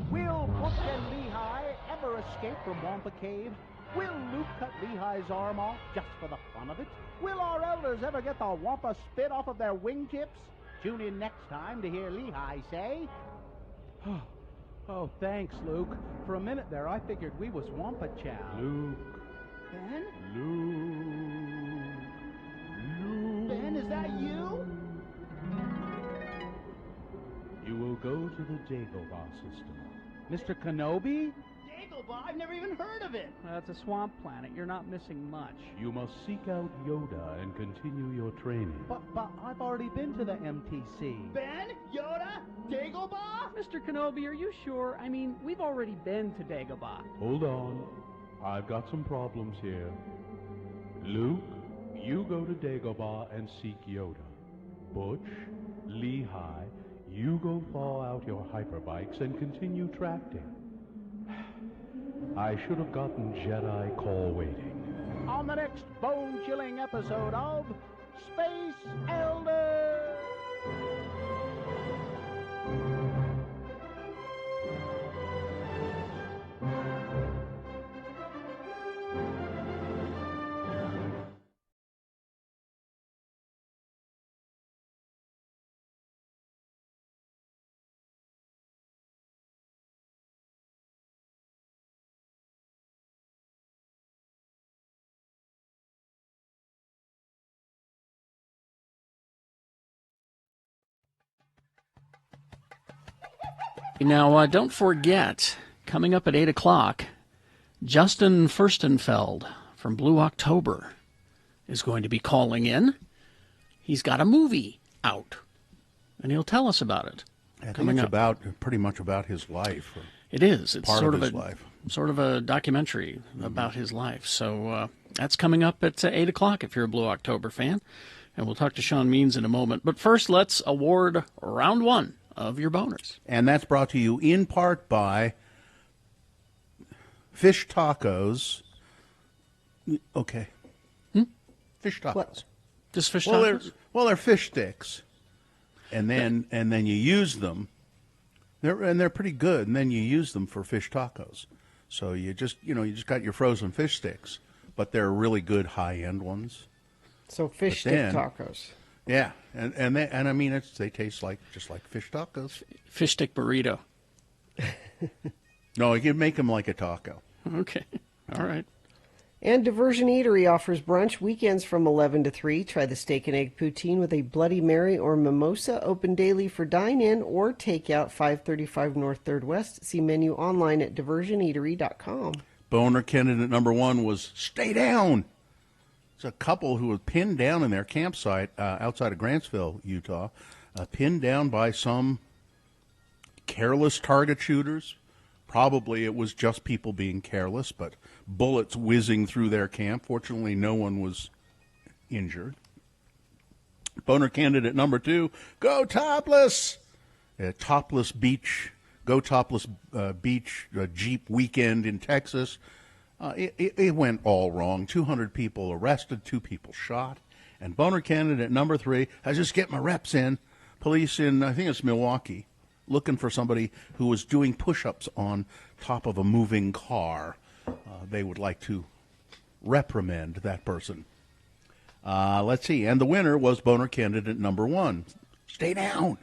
S1: Will Butch and Lehigh ever escape from Wampa Cave? Will Luke cut Lehigh's arm off just for the fun of it? Will our elders ever get the Wampa spit off of their wingtips? Tune in next time to hear Lehigh say... Oh, thanks, Luke. For a minute there, I figured we was Wampa Chow.
S13: Luke.
S1: Ben?
S13: Luke.
S1: Ben, is that you?
S13: You will go to the Dagobah system.
S1: Mr. Kenobi? Dagobah? I've never even heard of it.
S6: It's a swamp planet. You're not missing much.
S13: You must seek out Yoda and continue your training.
S1: But I've already been to the MTC. Ben? Yoda? Dagobah?
S6: Mr. Kenobi, are you sure? I mean, we've already been to Dagobah.
S13: Hold on. I've got some problems here. Luke, you go to Dagobah and seek Yoda. Butch, Lehigh, you go thaw out your hyperbikes and continue tracting. I should have gotten Jedi call waiting.
S1: On the next bone-chilling episode of Space Elder.
S2: Now, don't forget, coming up at 8 o'clock, Justin Furstenfeld from Blue October is going to be calling in. He's got a movie out, and he'll tell us about it.
S4: I think it's pretty much about his life.
S2: It is. It's
S4: part
S2: sort
S4: of
S2: of
S4: his life.
S2: Sort of a documentary about his life. So that's coming up at 8 o'clock if you're a Blue October fan. And we'll talk to Sean Means in a moment. But first, let's award round one of your boners.
S4: And that's brought to you in part by Fish Tacos. Okay. Fish tacos.
S2: What? Just fish tacos?
S4: They're fish sticks. And then you use them. They're pretty good, and then you use them for fish tacos. So you just got your frozen fish sticks, but they're really good high-end ones.
S3: So fish stick tacos.
S4: Yeah, and I mean they taste just like fish tacos.
S2: Fish stick burrito.
S4: No, you can make them like a taco.
S2: Okay, all right.
S3: And Diversion Eatery offers brunch weekends from 11 to 3. Try the steak and egg poutine with a Bloody Mary or mimosa. Open daily for dine-in or takeout. 535 North 3rd West. See menu online at diversioneatery.com.
S4: Boner candidate number one was Stay Down. It's a couple who was pinned down in their campsite outside of Grantsville, Utah, pinned down by some careless target shooters. Probably it was just people being careless, but bullets whizzing through their camp. Fortunately, no one was injured. Boner candidate number two, Go Topless! Topless Beach, Go Topless Beach Jeep weekend in Texas. It went all wrong. 200 people arrested, 2 people shot. And boner candidate number three, I just get my reps in. Police in, I think it's Milwaukee, looking for somebody who was doing push-ups on top of a moving car. They would like to reprimand that person. Let's see. And the winner was boner candidate number one. Stay down.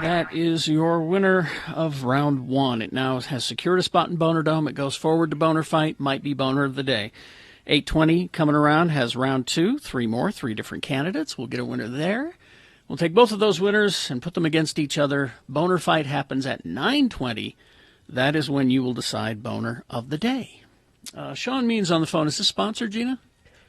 S2: That is your winner of round one. It now has secured a spot in Boner Dome. It goes forward to Boner Fight. Might be Boner of the Day. 8:20 coming around has round two. 3 different candidates. We'll get a winner there. We'll take both of those winners and put them against each other. Boner Fight happens at 9:20. That is when you will decide Boner of the Day. Sean Means on the phone. Is this sponsored, Gina?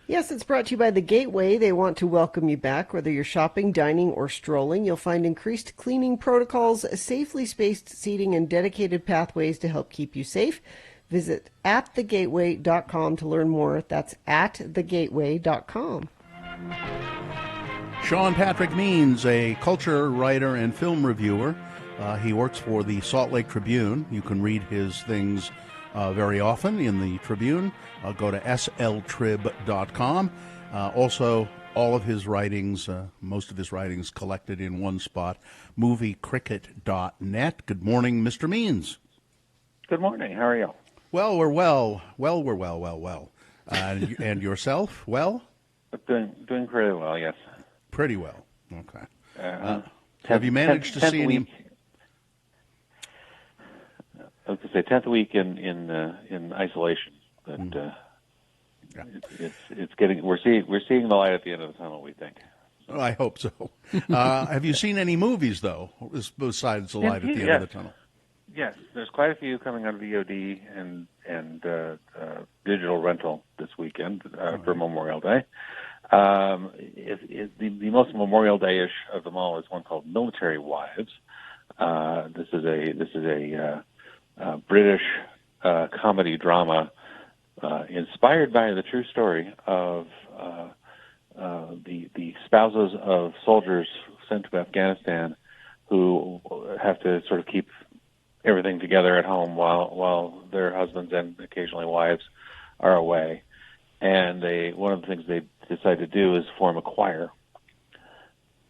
S3: Yes, it's brought to you by The Gateway. They want to welcome you back. Whether you're shopping, dining, or strolling, you'll find increased cleaning protocols, safely spaced seating, and dedicated pathways to help keep you safe. Visit atthegateway.com to learn more. That's atthegateway.com.
S4: Sean Patrick Means, a culture writer and film reviewer. He works for the Salt Lake Tribune. You can read his things very often in the Tribune. Go to sltrib.com. Also, all of his writings, most of his writings collected in one spot, moviecricket.net. Good morning, Mr. Means.
S20: Good morning. How are you?
S4: Well, we're well. Well, we're well. And yourself? Well?
S20: Doing pretty well, yes.
S4: Pretty well. Okay. Have you managed to see any...
S20: I was going to say 10th week in isolation, but it's getting we're seeing the light at the end of the tunnel. We think.
S4: Oh, I hope so. Have you seen any movies though, besides the light at the end of the tunnel?
S20: Yes, there's quite a few coming out of VOD and digital rental this weekend for Memorial Day. The most Memorial Day-ish of them all is one called Military Wives. This is a British comedy drama inspired by the true story of the spouses of soldiers sent to Afghanistan who have to sort of keep everything together at home while their husbands and occasionally wives are away. And one of the things they decide to do is form a choir,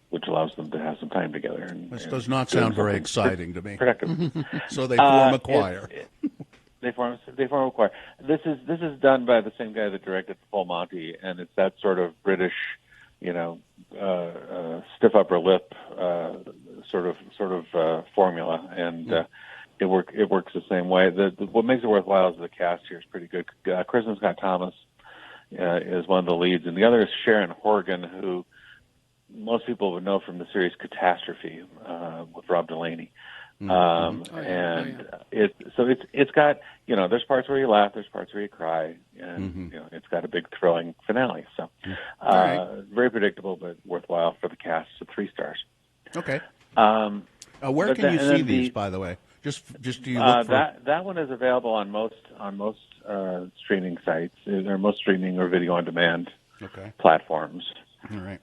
S20: which allows them to have some time together.
S4: This does not sound very exciting to me.
S20: Productive.
S4: So they form a choir.
S20: They form a choir. This is done by the same guy that directed Full Monty, and it's that sort of British, stiff upper lip sort of formula, and it works the same way. What makes it worthwhile is the cast here is pretty good. Kristen Scott Thomas is one of the leads, and the other is Sharon Horgan, who most people would know from the series Catastrophe with Rob Delaney. It's got, there's parts where you laugh, there's parts where you cry, and it's got a big thrilling finale. So very predictable, but worthwhile for the cast. So 3 stars.
S4: Okay. Where can you see these, by the way? Just do you look for
S20: that one is available on most streaming sites, or most streaming or video on demand platforms.
S4: All right.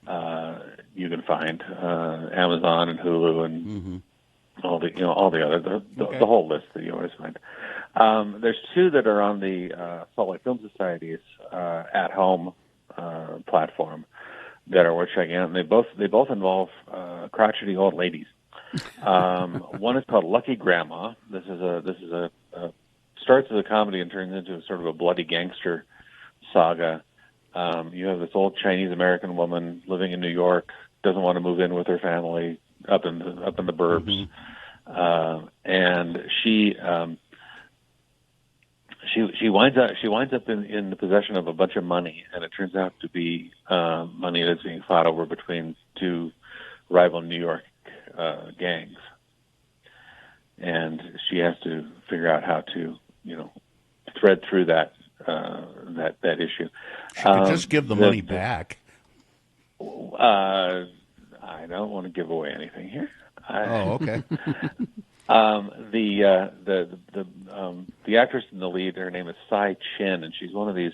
S20: You can find Amazon and Hulu and all the other the whole list that you always find. There's 2 that are on the Salt Lake Film Society's at home platform that are worth checking out, and they both involve crotchety old ladies. One is called Lucky Grandma. This is a starts as a comedy and turns into sort of a bloody gangster saga. You have this old Chinese American woman living in New York, doesn't want to move in with her family up in the burbs, and she winds up in the possession of a bunch of money, and it turns out to be money that's being fought over between 2 rival New York gangs, and she has to figure out how to thread through that issue.
S4: She could just give the money back.
S20: I don't want to give away anything here.
S4: Okay.
S20: The actress in the lead, her name is Sai Chin, and she's one of these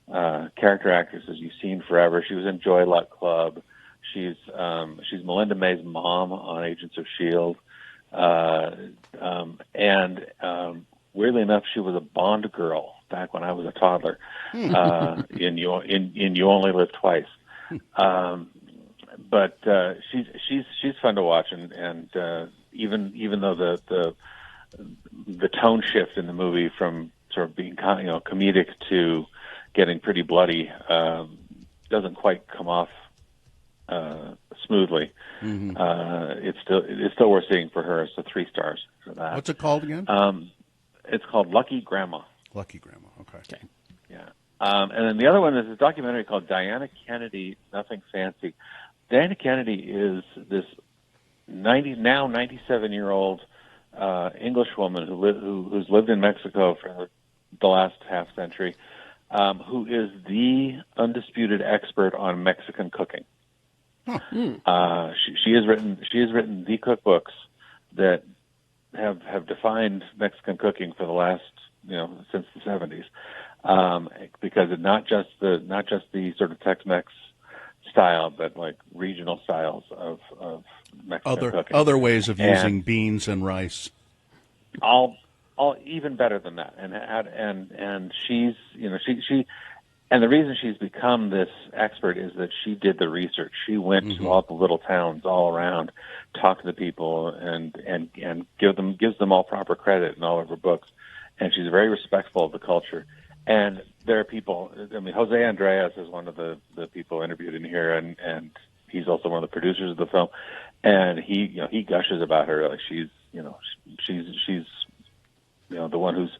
S20: character actresses you've seen forever. She was in Joy Luck Club. She's Melinda May's mom on Agents of S.H.I.E.L.D. And weirdly enough, she was a Bond girl back when I was a toddler in You Only Live Twice. But she's fun to watch, and even though the tone shift in the movie from sort of being comedic to getting pretty bloody doesn't quite come off smoothly. It's still worth seeing for her. So 3 stars for that.
S4: What's it called again?
S20: It's called Lucky Grandma.
S4: Lucky Grandma. Okay.
S20: Yeah. And then the other one is a documentary called Diana Kennedy, Nothing Fancy. Diana Kennedy is this 97-year-old English woman who's lived in Mexico for the last half century, who is the undisputed expert on Mexican cooking. She has written the cookbooks that have defined Mexican cooking for the last since the 70s, because it's not just the sort of Tex-Mex style, but like regional styles of Mexican cooking.
S4: Other ways of using beans and rice.
S20: All even better than that, and she's she and the reason she's become this expert is that she did the research. She went to all the little towns all around, talked to the people, and gives them all proper credit in all of her books. And she's very respectful of the culture. And there are people. I mean, Jose Andreas is one of the people interviewed in here, and he's also one of the producers of the film. And he gushes about her like she's the one who's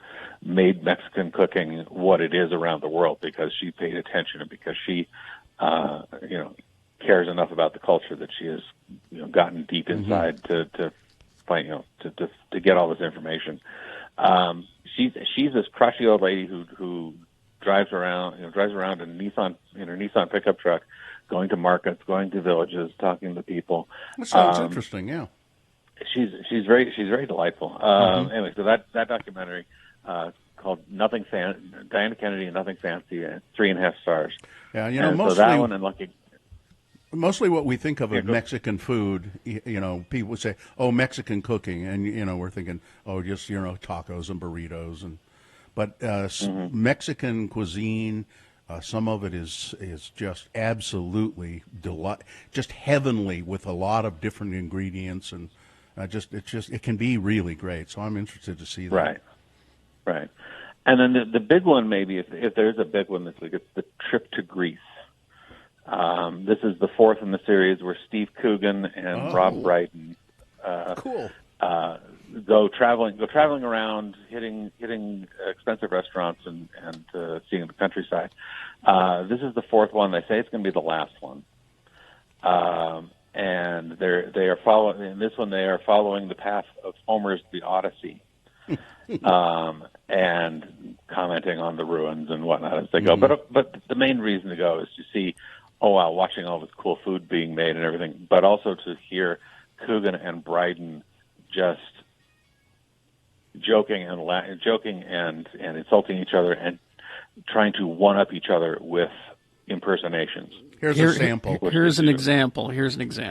S20: made Mexican cooking what it is around the world, because she paid attention and because she, cares enough about the culture that she has, gotten deep inside to explain, to get all this information. She's this crusty old lady who drives around in her Nissan pickup truck, going to markets, going to villages, talking to people.
S4: That sounds interesting. Yeah.
S20: She's very delightful. Anyway, so that documentary called Diana Kennedy and Nothing Fancy, 3.5 stars.
S4: Yeah,
S20: and
S4: mostly
S20: so that one and Lucky.
S4: Mostly what we think of Mexican food, people would say, "Oh, Mexican cooking," and we're thinking, "Oh, just tacos and burritos," but Mexican cuisine. Some of it is just absolutely just heavenly with a lot of different ingredients, and it can be really great. So I'm interested to see that.
S20: Right. And then the big one, maybe if there's a big one this week, it's the trip to Greece. This is the fourth in the series where Steve Coogan and Rob Brydon go traveling around, hitting expensive restaurants and seeing the countryside. This is the fourth one. They say it's going to be the last one. And they are following in this one. They are following the path of Homer's The Odyssey, and commenting on the ruins and whatnot as they go. But the main reason to go is to see, watching all this cool food being made and everything, but also to hear Coogan and Brydon just joking and insulting each other and trying to one-up each other with impersonations.
S4: Here's a sample.
S2: Here's an example.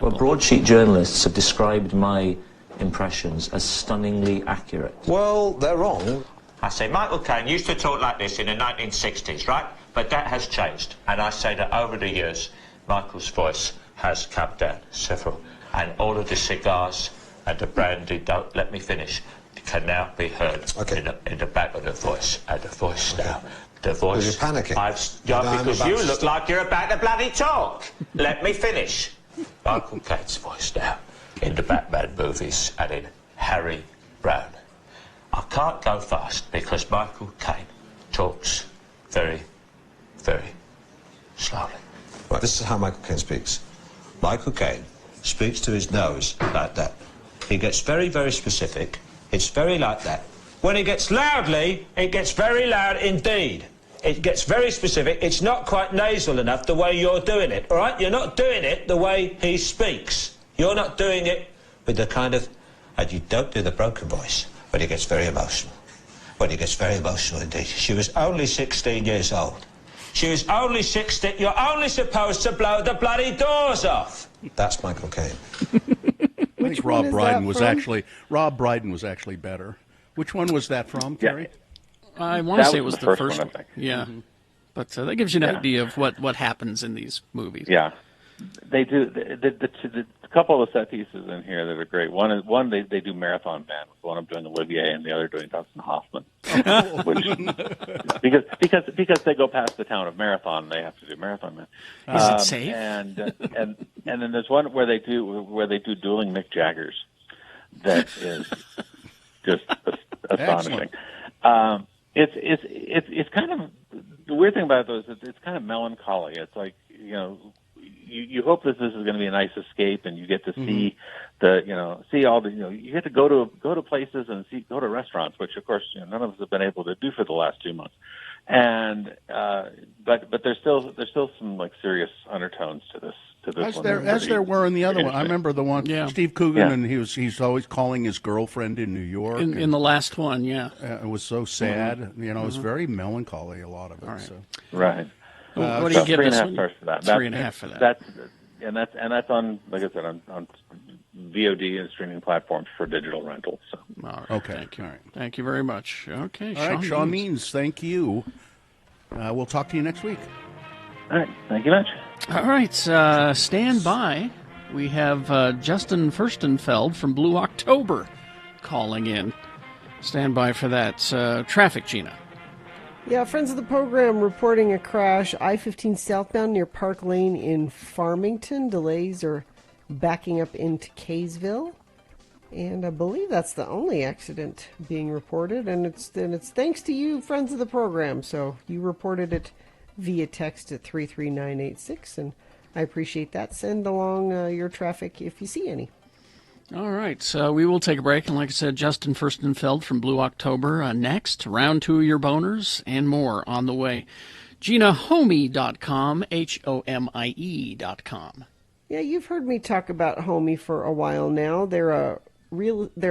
S21: Well, broadsheet journalists have described my impressions as stunningly accurate.
S22: Well, they're wrong.
S23: I say Michael Caine used to talk like this in the 1960s, right? But that has changed. And I say that over the years, Michael's voice has come down several. And all of the cigars and the brandy, don't let me finish, can now be heard in the back of the voice. And the voice now. The voice.
S22: You're panicking.
S23: Because you look like you're about to bloody talk. Let me finish. Michael Caine's voice now in the Batman movies and in Harry Brown. I can't go fast because Michael Caine talks very, very slowly.
S22: Right, this is how Michael Caine speaks. Michael Caine speaks to his nose like that. He gets very, very specific. It's very like that. When he gets loudly, it gets very loud indeed. It gets very specific. It's not quite nasal enough the way you're doing it, all right? You're not doing it the way he speaks. You're not doing it with the kind of... And you don't do the broken voice when he gets very emotional. When he gets very emotional indeed. She was only 16 years old. She was only 16. You're only supposed to blow the bloody doors off. That's Michael Caine.
S4: I think Rob Brydon was actually better. Which one was that from, Kerry?
S2: I want to say it was the first
S20: one. I think.
S2: Yeah. But that gives you an idea of what happens in these movies.
S20: Yeah. They do. The couple of the set pieces in here that are great. One they do Marathon Man. One I'm doing Olivier and the other doing Dustin Hoffman. Because they go past the town of Marathon, they have to do Marathon Man.
S2: Is it safe?
S20: And then there's one where they do dueling Mick Jaggers. That is just astonishing. It's kind of the weird thing about those is it's kind of melancholy. It's like you hope that this is going to be a nice escape, and you get to see see all the you get to go to places and go to restaurants, which of course none of us have been able to do for the last 2 months. And but there's still some like serious undertones to this.
S4: As there were in the other one. I remember the one Steve Coogan, and he's always calling his girlfriend in New York.
S2: In the last one,
S4: it was so sad. It was very melancholy. A lot of it. So.
S20: Right.
S2: What do you give
S20: 3.5 stars for that?
S2: 3.5 for that.
S20: That's on, like I said, on VOD and streaming platforms for digital rentals. So.
S2: All right.
S4: Okay.
S2: Thank you. Thank you very much. Okay.
S4: All right, Sean Means. Thank you. We'll talk to you next week.
S20: All right. Thank you much.
S2: All right. Stand by. We have Justin Furstenfeld from Blue October calling in. Stand by for that. Traffic, Gina.
S3: Yeah, friends of the program reporting a crash. I-15 southbound near Park Lane in Farmington. Delays are backing up into Kaysville. And I believe that's the only accident being reported. And it's thanks to you, friends of the program. So you reported it via text at 33986. And I appreciate that. Send along your traffic if you see any.
S2: All right, so we will take a break. And like I said, Justin Furstenfeld from Blue October next. Round 2 of your boners and more on the way. GinaHomie.com, HOMIE.com.
S3: Yeah, you've heard me talk about Homie for a while now. They're a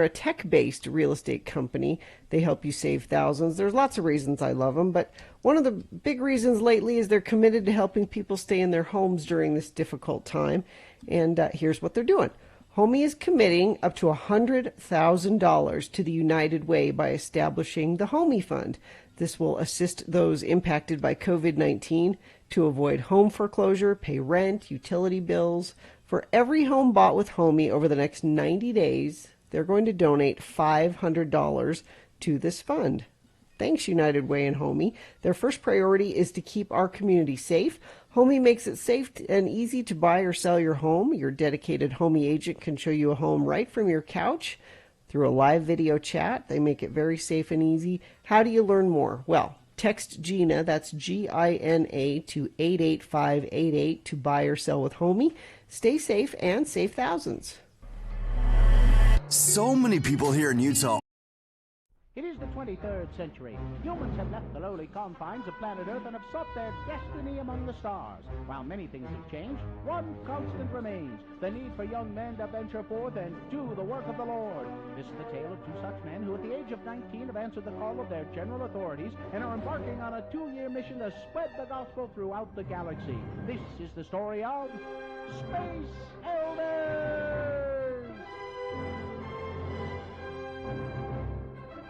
S3: tech-based real estate company. They help you save thousands. There's lots of reasons I love them, but one of the big reasons lately is they're committed to helping people stay in their homes during this difficult time. And here's what they're doing. Homie is committing up to $100,000 to the United Way by establishing the Homie Fund. This will assist those impacted by COVID-19 to avoid home foreclosure, pay rent, utility bills. For every home bought with Homie over the next 90 days, they're going to donate $500 to this fund. Thanks, United Way and Homie. Their first priority is to keep our community safe. Homie makes it safe and easy to buy or sell your home. Your dedicated Homie agent can show you a home right from your couch through a live video chat. They make it very safe and easy. How do you learn more? Well, text Gina, that's Gina, to 88588 to buy or sell with Homie. Stay safe and save thousands.
S5: So many people here in Utah.
S1: It is the 23rd century. Humans have left the lowly confines of planet Earth and have sought their destiny among the stars. While many things have changed, one constant remains: the need for young men to venture forth and do the work of the Lord. This is the tale of two such men who at the age of 19 have answered the call of their general authorities and are embarking on a 2-year mission to spread the gospel throughout the galaxy. This is the story of Space Elders!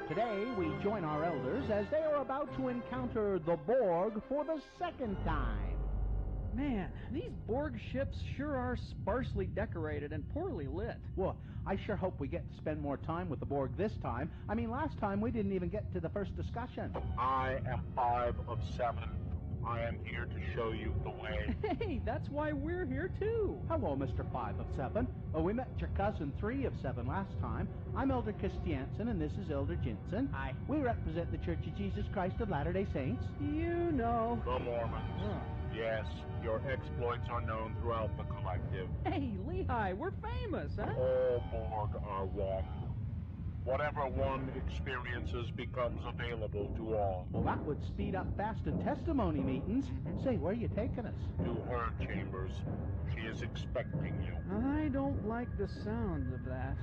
S1: Today, we join our elders as they are about to encounter the Borg for the second time.
S6: Man, these Borg ships sure are sparsely decorated and poorly lit.
S1: Well, I sure hope we get to spend more time with the Borg this time. I mean, last time we didn't even get to the first discussion.
S7: I am 5 of 7. I am here to show you the way.
S6: Hey, that's why we're here, too.
S1: Hello, Mr. 5 of 7. We met your cousin 3 of 7 last time. I'm Elder Christiansen, and this is Elder Jensen.
S6: Hi.
S1: We represent the Church of Jesus Christ of Latter-day Saints.
S6: You know.
S7: The Mormons.
S6: Oh.
S7: Yes, your exploits are known throughout the collective.
S6: Hey, Lehigh, we're famous, huh?
S7: All Borg are one. Whatever one experiences becomes available to all.
S1: Well, that would speed up fast and testimony meetings. Say, where are you taking us?
S7: To her chambers. She is expecting you.
S6: I don't like the sound of that.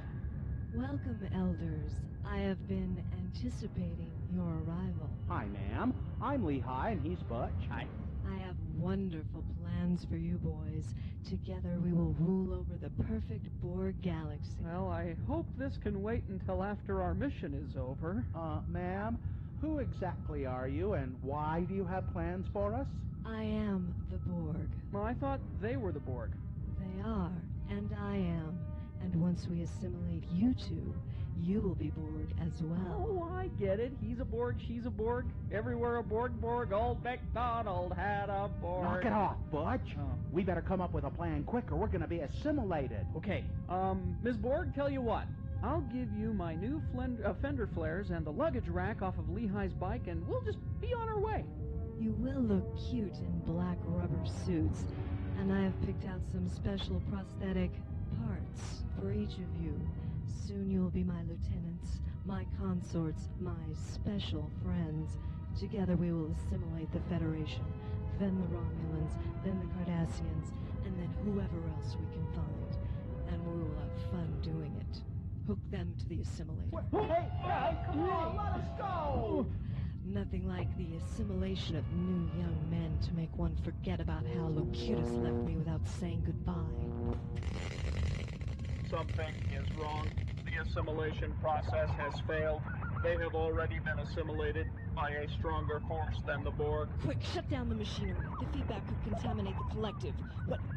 S8: Welcome, elders. I have been anticipating your arrival.
S1: Hi, ma'am. I'm Lehigh, and he's Butch.
S6: Hi.
S8: I have wonderful plans for you boys. Together we will rule over the perfect Borg galaxy.
S6: Well, I hope this can wait until after our mission is over.
S1: Ma'am, who exactly are you, and why do you have plans for us?
S8: I am the Borg.
S6: Well, I thought they were the Borg.
S8: They are, and I am. And once we assimilate you two, you will be Borg as well.
S6: Oh, I get it. He's a Borg, she's a Borg. Everywhere a Borg. Old MacDonald had a Borg.
S1: Knock it off, Butch.
S6: Oh.
S1: We better come up with a plan quick or we're going to be assimilated.
S6: Okay, Ms. Borg, tell you what. I'll give you my new fender flares and the luggage rack off of Lehigh's bike, and we'll just be on our way.
S8: You will look cute in black rubber suits, and I have picked out some special prosthetic parts for each of you. Soon you will be my lieutenants, my consorts, my special friends. Together we will assimilate the Federation, then the Romulans, then the Cardassians, and then whoever else we can find. And we will have fun doing it. Hook them to the assimilator.
S1: Hey, come on, let us go!
S8: Nothing like the assimilation of new young men to make one forget about how Locutus left me without saying goodbye.
S7: Something is wrong. The assimilation process has failed. They have already been assimilated by a stronger force than the Borg.
S8: Quick, shut down the machinery. The feedback could contaminate the collective.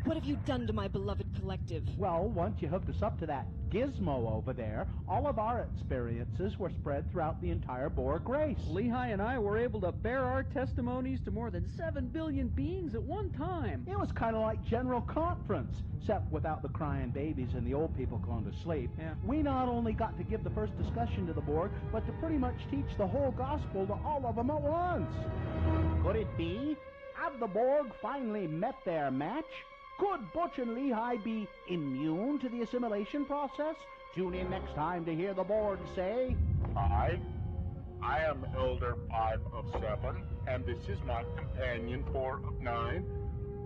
S8: What have you done to my beloved collective?
S1: Well, once you hooked us up to that gizmo over there, all of our experiences were spread throughout the entire Borg race.
S6: Lehigh and I were able to bear our testimonies to more than 7 billion beings at one time.
S1: It was kind of like General Conference, except without the crying babies and the old people going to sleep.
S6: Yeah.
S1: We not only got to give the first discussion to the Borg, but to pretty much teach the whole gospel to all of them at once. Could it be? Have the Borg finally met their match? Could Butch and Lehigh be immune to the assimilation process? Tune in next time to hear the Borg say,
S5: I am Elder 5 of 7, and this is my companion 4 of 9.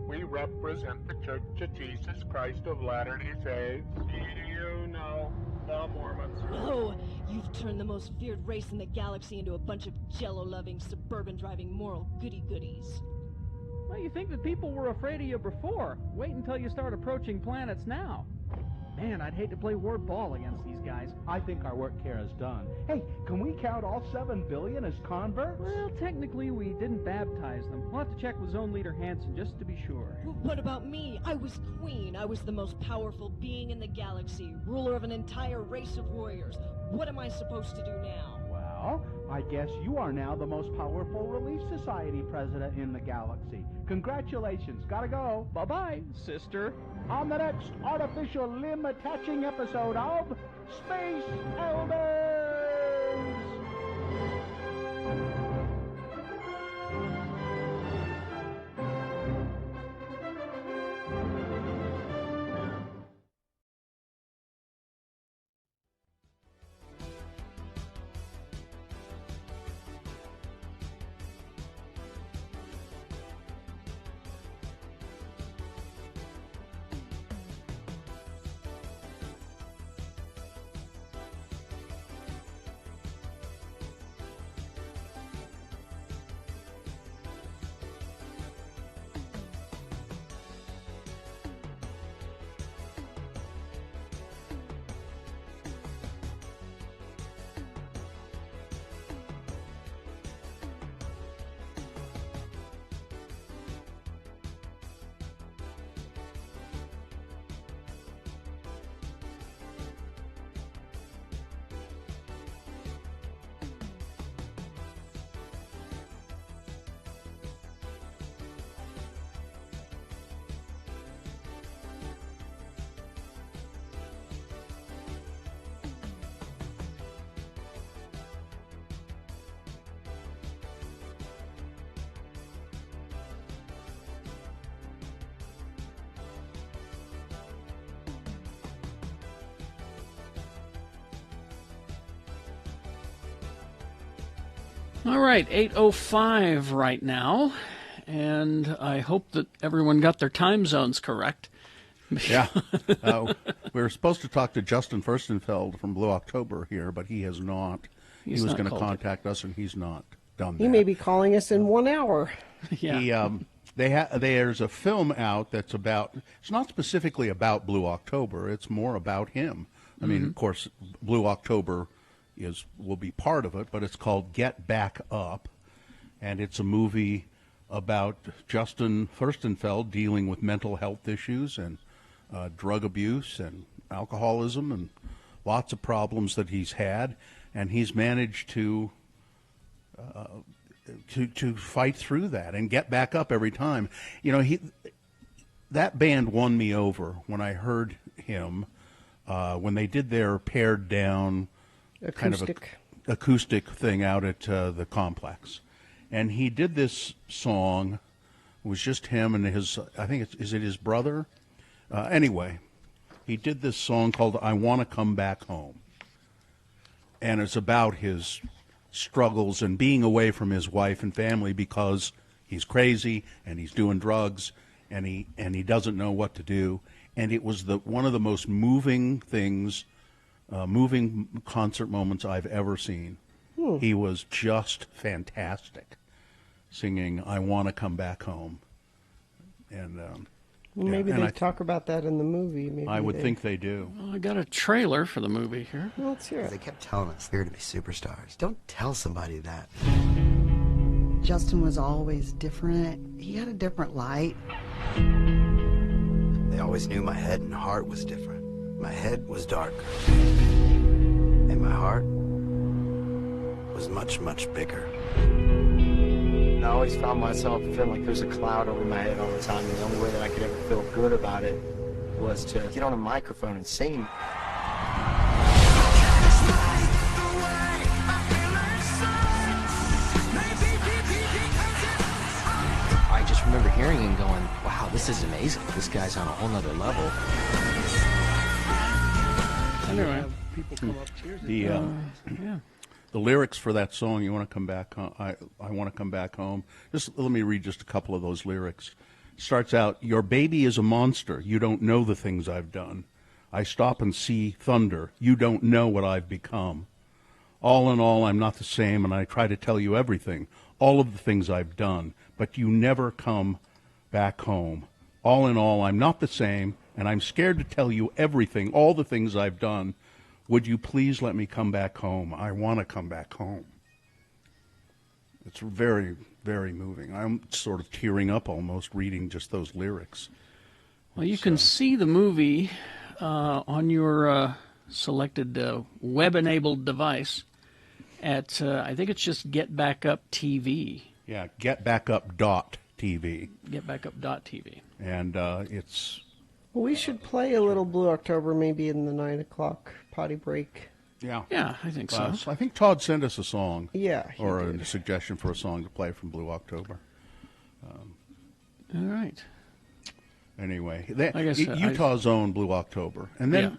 S5: We represent the Church of Jesus Christ of Latter-day Saints. You know, the Mormons.
S8: Oh, you've turned the most feared race in the galaxy into a bunch of jello-loving, suburban-driving moral goody-goodies.
S6: Well, you think that people were afraid of you before. Wait until you start approaching planets now. Man, I'd hate to play word ball against these guys.
S1: I think our work here is done. Hey, can we count all 7 billion as converts?
S6: Well, technically we didn't baptize them. We'll have to check with Zone Leader Hansen just to be sure.
S8: What about me? I was queen. I was the most powerful being in the galaxy, ruler of an entire race of warriors. What am I supposed to do now?
S1: Well, I guess you are now the most powerful Relief Society president in the galaxy. Congratulations. Gotta go.
S6: Bye-bye, sister.
S1: On the next artificial limb-attaching episode of Space Elders!
S2: All right, 8:05 right now, and I hope that everyone got their time zones correct.
S4: Yeah. We were supposed to talk to Justin Furstenfeld from Blue October here, but he has not. He was going to contact us, and he's not done that.
S3: He may be calling us in 1 hour.
S2: Yeah.
S4: There's a film out that's about, it's not specifically about Blue October, it's more about him. I mean, of course, Blue October will be part of it, but it's called Get Back Up, and it's a movie about Justin Furstenfeld dealing with mental health issues and drug abuse and alcoholism and lots of problems that he's had, and he's managed to fight through that and get back up every time. You know, that band won me over when I heard him when they did their pared down kind of acoustic thing out at the complex, and he did this song. It was just him and his, I think is it his brother? Anyway, he did this song called "I Want to Come Back Home," and it's about his struggles and being away from his wife and family because he's crazy and he's doing drugs and he doesn't know what to do. And it was one of the most moving things. Moving concert moments I've ever seen. He was just fantastic, singing "I Want to Come Back Home," and
S3: maybe they talk about that in the movie. Maybe
S4: I would think they do.
S2: Well, I got a trailer for the movie here.
S3: Well, let's hear it.
S9: They kept telling us we were to be superstars. Don't tell somebody that. Justin was always different. He had a different light. They always knew my head and heart was different. My head was darker, and my heart was much, much bigger.
S11: I always found myself feeling like there's a cloud over my head all the time, and the only way that I could ever feel good about it was to get on a microphone and sing. I just remember hearing him going, wow, this is amazing. This guy's on a whole nother level.
S2: Anyway.
S4: Have people come up.
S2: Yeah.
S4: The lyrics for that song, "You Want to Come Back Home," I Want to Come Back Home. Just let me read just a couple of those lyrics. It starts out, "Your baby is a monster. You don't know the things I've done. I stop and see thunder. You don't know what I've become. All in all, I'm not the same, and I try to tell you everything, all of the things I've done, but you never come back home. All in all, I'm not the same, and I'm scared to tell you everything, all the things I've done. Would you please let me come back home? I want to come back home." It's very, very moving. I'm sort of tearing up almost reading just those lyrics.
S2: Well, you can see the movie on your selected web-enabled device at, I think it's just Get Back Up TV.
S4: Yeah, getbackup.tv.
S2: Getbackup.tv.
S4: And it's...
S3: Well, we should play a little Blue October maybe in the 9 o'clock potty break.
S4: Yeah.
S2: Yeah, I think so.
S4: I think Todd sent us a song.
S3: Yeah, he
S4: or
S3: did.
S4: a suggestion for a song to play from Blue October.
S2: All right.
S4: Anyway,
S2: I guess,
S4: Utah's own Blue October. And then,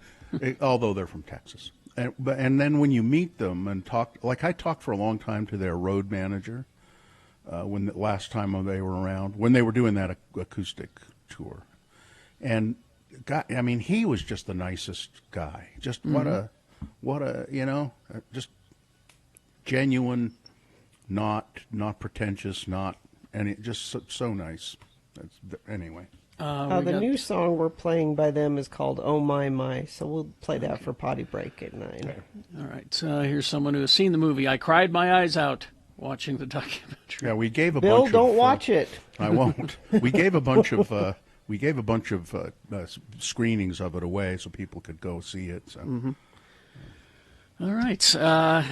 S4: although they're from Texas. And then when you meet them and talk, like I talked for a long time to their road manager when the last time they were around, when they were doing that acoustic tour. And God, I mean, he was just the nicest guy. Just what a, just genuine, not pretentious, just so nice. Anyway.
S3: The new song we're playing by them is called "Oh My My," so we'll play that for potty break at 9.
S4: Okay.
S2: All right. Here's someone who has seen the movie. I cried my eyes out watching the documentary.
S4: Yeah, we gave a
S3: Bill,
S4: bunch
S3: don't
S4: of,
S3: watch it.
S4: I won't. We gave a bunch of screenings of it away so people could go see it. So.
S2: Mm-hmm. All right.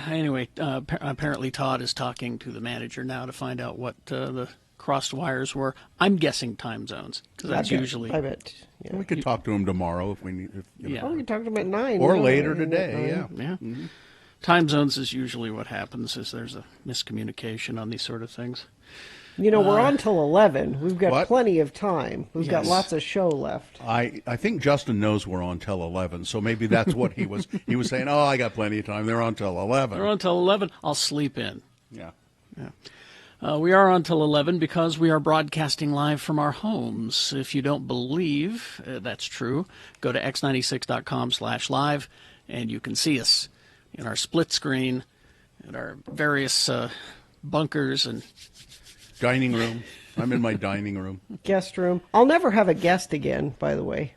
S2: Anyway, apparently Todd is talking to the manager now to find out what the crossed wires were. I'm guessing time zones because that's usually.
S3: I bet. Yeah.
S4: We could talk to him tomorrow if we need.
S3: We could talk to him at 9
S4: or later today. Yeah.
S2: Yeah.
S4: Mm-hmm.
S2: Time zones is usually what happens. Is there's a miscommunication on these sort of things.
S3: You know, we're on till 11. We've got plenty of time. We've got
S2: Yes.
S3: lots of show left.
S4: I think Justin knows we're on till 11, so maybe that's what he was. He was saying, "Oh, I got plenty of time. They're on till 11."
S2: They're on till 11. I'll sleep in.
S4: Yeah.
S2: We are on till 11 because we are broadcasting live from our homes. If you don't believe that's true, go to x96.com/live, and you can see us in our split screen, at our various bunkers and
S4: dining room. I'm in my dining room.
S3: Guest room. I'll never have a guest again, by the way.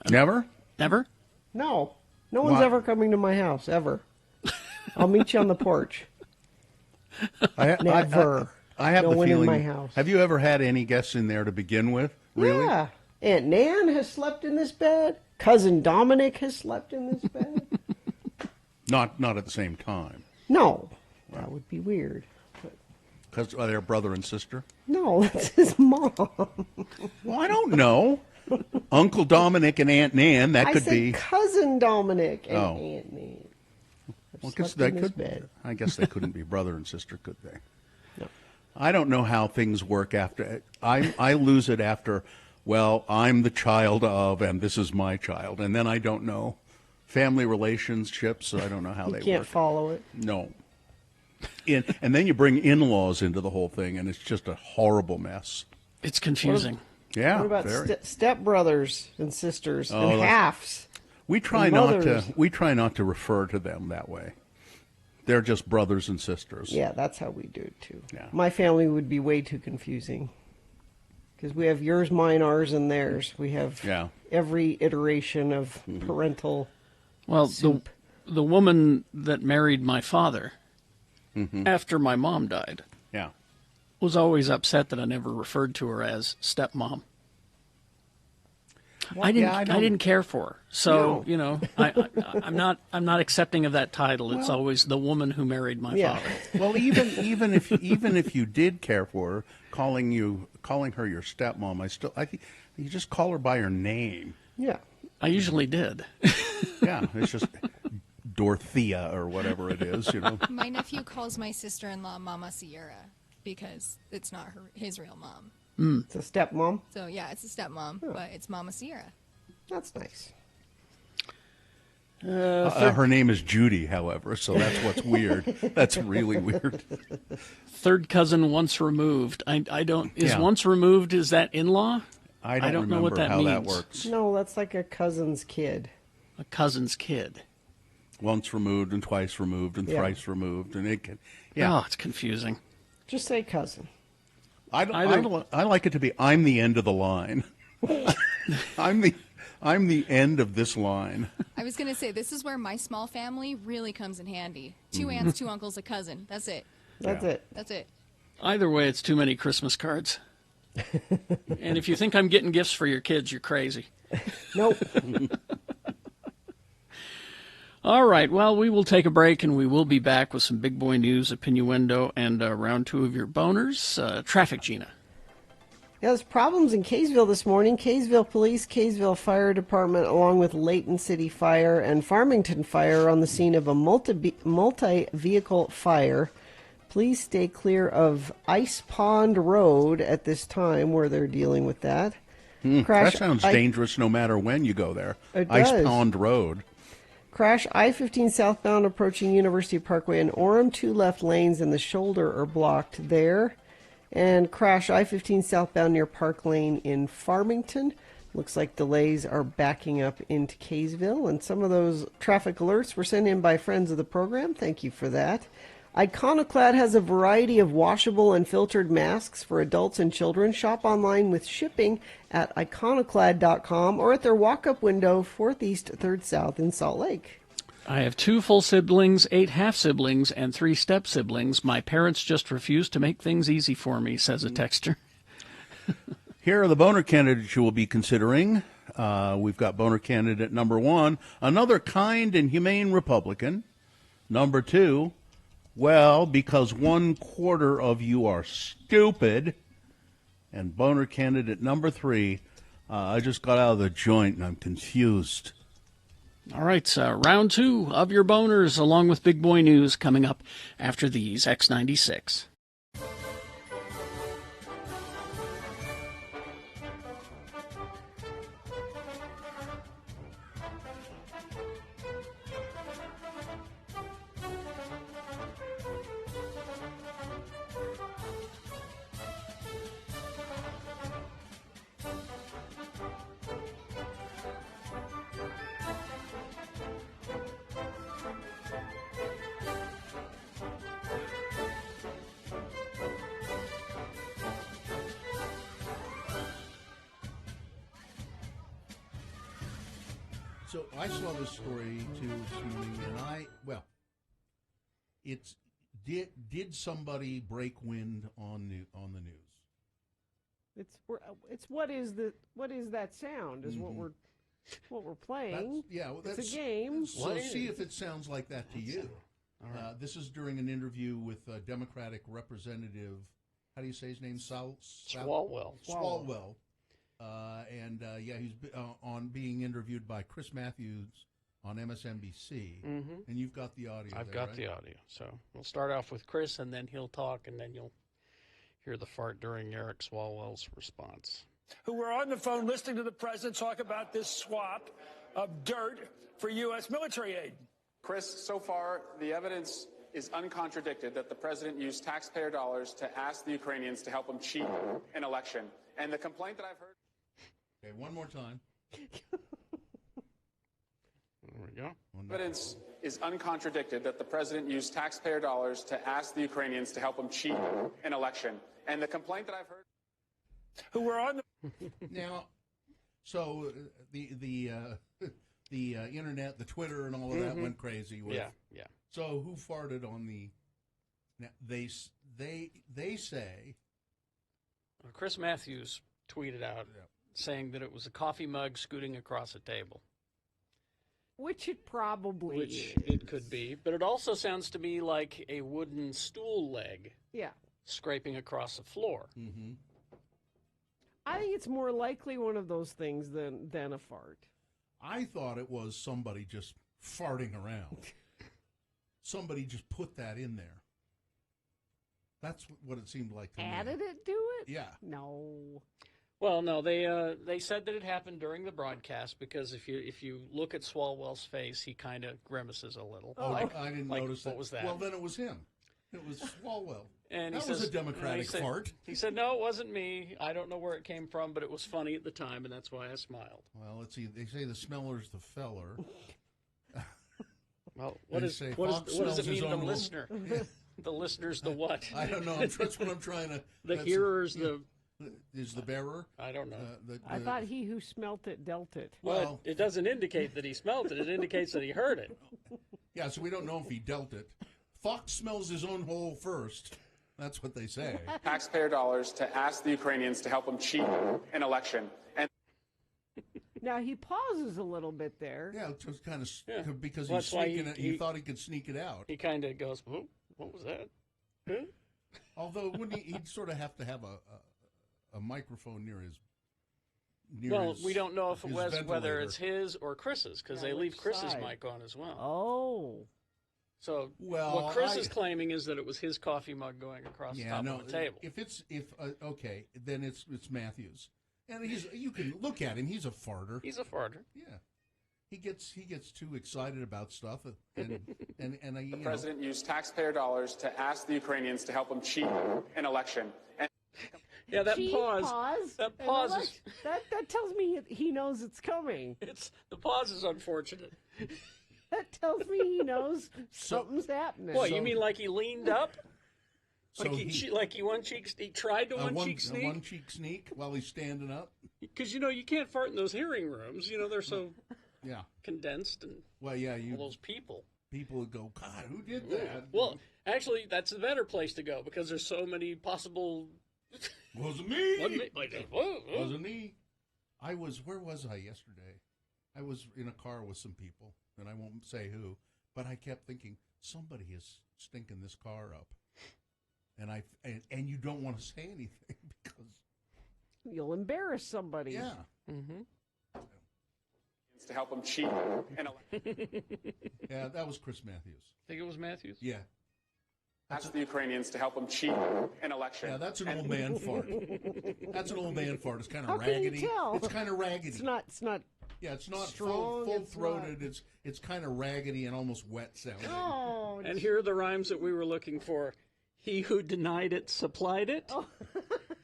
S4: Never?
S2: Never?
S3: No. No one's
S4: Why?
S3: ever coming to my house, ever. I'll meet you on the porch. Never.
S4: I have
S3: no
S4: the
S3: one
S4: feeling.
S3: in my house.
S4: Have you ever had any guests in there to begin with? Really?
S3: Yeah. Aunt Nan has slept in this bed. Cousin Dominic has slept in this bed.
S4: Not at the same time.
S3: No. That would be weird.
S4: Because they're brother and sister?
S3: No, that's his mom.
S4: Well, I don't know. Uncle Dominic and Aunt Nan, that
S3: I
S4: could
S3: said
S4: be.
S3: Cousin Dominic and
S4: Oh.
S3: Aunt Nan.
S4: Well,
S3: Slept
S4: they
S3: in this
S4: could.
S3: bed.
S4: I guess they couldn't be brother and sister, could they?
S3: No.
S4: I don't know how things work after. I lose it after. Well, I'm the child of, and this is my child, and then I don't know family relationships. So I don't know how they
S3: You can't
S4: work.
S3: follow it.
S4: No. And then you bring in-laws into the whole thing, and it's just a horrible mess.
S2: It's confusing.
S4: Yeah.
S3: What about
S4: very.
S3: stepbrothers and sisters
S4: Oh,
S3: and
S4: that's-
S3: halves?
S4: We try
S3: and
S4: not
S3: mothers?
S4: to. We try not to refer to them that way. They're just brothers and sisters.
S3: Yeah, that's how we do it too.
S4: Yeah.
S3: My family would be way too confusing because we have yours, mine, ours, and theirs. We have every iteration of parental.
S2: Well,
S3: soup.
S2: the woman that married my father after my mom died, was always upset that I never referred to her as stepmom. I didn't care for her, so you know, I'm not accepting of that title. It's always the woman who married my father.
S4: Well, even if you did care for her, calling her your stepmom, I think you just call her by her name.
S3: Yeah,
S2: I usually did.
S4: Yeah, it's just Dorothea or whatever it is, you know.
S12: My nephew calls my sister-in-law Mama Sierra because it's not his real mom.
S3: It's a stepmom.
S12: So yeah, it's a stepmom, but it's Mama Sierra.
S3: That's nice.
S4: Her name is Judy, however, so that's what's weird. That's really weird.
S2: Third cousin once removed. I don't. Is once removed? Is that in-law?
S4: I don't
S2: know what that
S4: how
S2: means.
S4: that works.
S3: No, that's like a cousin's kid.
S2: A cousin's kid.
S4: Once removed and twice removed and thrice removed, and it can.
S2: Oh, it's confusing.
S3: Just say cousin.
S4: I like it to be. I'm the end of the line. I'm the end of this line.
S12: I was going to say, this is where my small family really comes in handy. 2 aunts, 2 uncles, a cousin. That's it.
S3: That's it.
S12: That's it.
S2: Either way, it's too many Christmas cards. And if you think I'm getting gifts for your kids, you're crazy.
S3: Nope.
S2: All right, well, we will take a break, and we will be back with some big boy news, Opinioendo, and round 2 of your boners. Traffic, Gina.
S3: Yeah, there's problems in Kaysville this morning. Kaysville Police, Kaysville Fire Department, along with Layton City Fire and Farmington Fire are on the scene of a multi-vehicle fire. Please stay clear of Ice Pond Road at this time where they're dealing with that.
S4: That sounds dangerous no matter when you go there.
S3: It
S4: Ice
S3: does.
S4: Pond Road.
S3: Crash I-15 southbound approaching University Parkway and Orem. 2 left lanes and the shoulder are blocked there. And crash I-15 southbound near Park Lane in Farmington. Looks like delays are backing up into Kaysville. And some of those traffic alerts were sent in by friends of the program. Thank you for that. Iconoclad has a variety of washable and filtered masks for adults and children. Shop online with shipping at iconoclad.com or at their walk-up window, 4th East, 3rd South in Salt Lake.
S2: I have 2 full siblings, 8 half siblings, and 3 step siblings. My parents just refuse to make things easy for me, says a texter.
S4: Here are the boner candidates you will be considering. We've got boner candidate number 1, another kind and humane Republican. Number 2, well, because 1/4 of you are stupid. And boner candidate number 3, I just got out of the joint and I'm confused.
S2: All right, round 2 of your boners, along with big boy news, coming up after these X96.
S4: So I saw this story too this morning, and did somebody break wind on the news?
S3: It's what is that sound is what we're playing. It's a game.
S4: So see if it sounds like that to you. This is during an interview with Democratic Representative. How do you say his name?
S2: Swalwell.
S4: Swalwell. He's on being interviewed by Chris Matthews on MSNBC.
S2: Mm-hmm.
S4: And you've got the audio.
S2: I've got the audio. So we'll start off with Chris, and then he'll talk, and then you'll hear the fart during Eric Swalwell's response.
S14: Who were on the phone listening to the president talk about this swap of dirt for U.S. military aid.
S15: Chris, so far, the evidence is uncontradicted that the president used taxpayer dollars to ask the Ukrainians to help him cheat an election. And the complaint that I've heard...
S4: Okay, one more time.
S2: There we go.
S15: Evidence is uncontradicted that the president used taxpayer dollars to ask the Ukrainians to help him cheat an election. And the complaint that I've heard...
S14: Who were on the...
S4: Now, so the internet, the Twitter, and all of that went crazy. With,
S2: yeah.
S4: So who farted on the? Now, they say.
S2: Chris Matthews tweeted out saying that it was a coffee mug scooting across a table.
S3: Which it probably is.
S2: It could be, but it also sounds to me like a wooden stool leg.
S3: Yeah.
S2: Scraping across the floor.
S4: Mm-hmm.
S3: I think it's more likely one of those things than a fart.
S4: I thought it was somebody just farting around. Somebody just put that in there. That's what it seemed like to me.
S3: Added it to it?
S4: Yeah.
S3: No.
S2: Well, no, they said that it happened during the broadcast because if you look at Swalwell's face, he kind of grimaces a little.
S4: Oh, I didn't notice that.
S2: What was that?
S4: Well, then it was him. It was Swalwell.
S2: And
S4: that was a Democratic fart.
S2: He said, "No, it wasn't me. I don't know where it came from, but it was funny at the time, and that's why I smiled."
S4: Well, let's see. They say the smeller's the feller.
S2: Well, what does it mean to the listener? The listener's the what?
S4: I don't know. That's what I'm trying to.
S2: The hearer's
S4: is the bearer.
S2: I don't know.
S3: I thought he who smelt it dealt it.
S2: Well, it doesn't indicate that he smelt it. It indicates that he heard it.
S4: Yeah, so we don't know if he dealt it. Fox smells his own hole first. That's what they say.
S15: Taxpayer dollars to ask the Ukrainians to help him cheat an election. And
S3: now he pauses a little bit there.
S4: Yeah, just kind of because
S2: Well,
S4: he's
S2: that's why
S4: sneaking it. He thought he could sneak it out.
S2: He kind of goes, "Whoa, what was that?" Huh?
S4: Although, wouldn't he'd sort of have to have a microphone near his.
S2: Well, we don't know if it was
S4: ventilator.
S2: whether it's his or Chris's because they leave Chris's mic on as well.
S3: Oh.
S2: So
S4: Well,
S2: what Chris is claiming is that it was his coffee mug going across the top of the table.
S4: Okay, then it's Matthews, and you can look at him. He's a farter.
S2: He's a farter.
S4: Yeah, he gets too excited about stuff, and
S15: the president used taxpayer dollars to ask the Ukrainians to help him cheat an election. And
S2: yeah, that
S3: Cheat,
S2: pause. That
S3: and
S2: pause is
S3: that tells me he knows it's coming.
S2: the pause is unfortunate.
S3: That tells me he knows something's happening.
S2: What, you mean like he leaned up?
S4: So
S2: he tried to one-cheek sneak?
S4: A one-cheek sneak while he's standing up?
S2: Because, you can't fart in those hearing rooms. They're so condensed and
S4: all
S2: those people.
S4: People would go, God, who did that?
S2: Well, actually, that's a better place to go because there's so many possible...
S4: Wasn't me.
S2: Whoa.
S4: Wasn't me. Where was I yesterday? I was in a car with some people, and I won't say who, but I kept thinking, somebody is stinking this car up. And you don't want to say anything because
S3: you'll embarrass somebody.
S4: Yeah.
S2: Mm-hmm.
S15: to help him cheat an election.
S4: Yeah, that was Chris Matthews.
S2: Think it was Matthews?
S4: Yeah.
S15: Ask the Ukrainians to help him cheat an election.
S4: Yeah, that's an old man fart. That's an old man fart. It's kind of
S3: How
S4: raggedy.
S3: Can you tell?
S4: It's kind of raggedy.
S3: It's not.
S4: Yeah, it's not
S3: strong,
S4: full-throated. It's kind of raggedy and almost wet sounding.
S3: Oh,
S2: and here are the rhymes that we were looking for. He who denied it supplied it.
S3: Oh.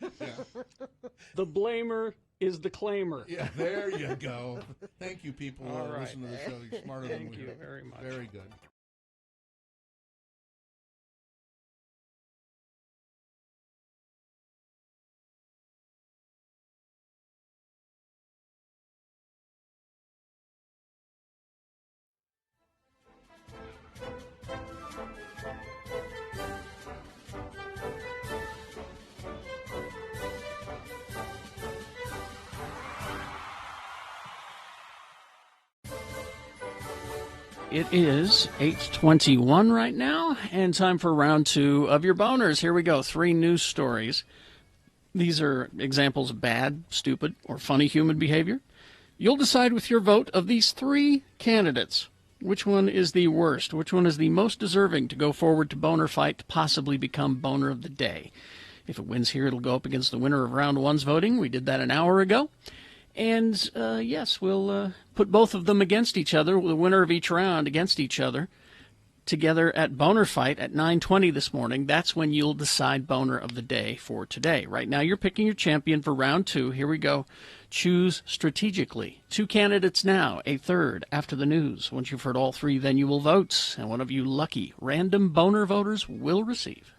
S4: Yeah.
S2: The blamer is the claimer.
S4: Yeah, there you go. Thank you, people who
S2: right.
S4: listen to the show. You're smarter than we are.
S2: Thank you very much.
S4: Very good.
S2: It is 8:21 right now, and time for round two of your boners. Here we go. 3 news stories. These are examples of bad, stupid, or funny human behavior. You'll decide with your vote of these 3 candidates which one is the worst, which one is the most deserving to go forward to boner fight to possibly become boner of the day. If it wins here, it'll go up against the winner of round 1's voting. We did that an hour ago. And, yes, we'll put both of them against each other, the winner of each round against each other, together at Boner Fight at 9:20 this morning. That's when you'll decide boner of the day for today. Right now, you're picking your champion for round 2. Here we go. Choose strategically. 2 candidates now, a third after the news. Once you've heard all 3, then you will vote, and one of you lucky random boner voters will receive.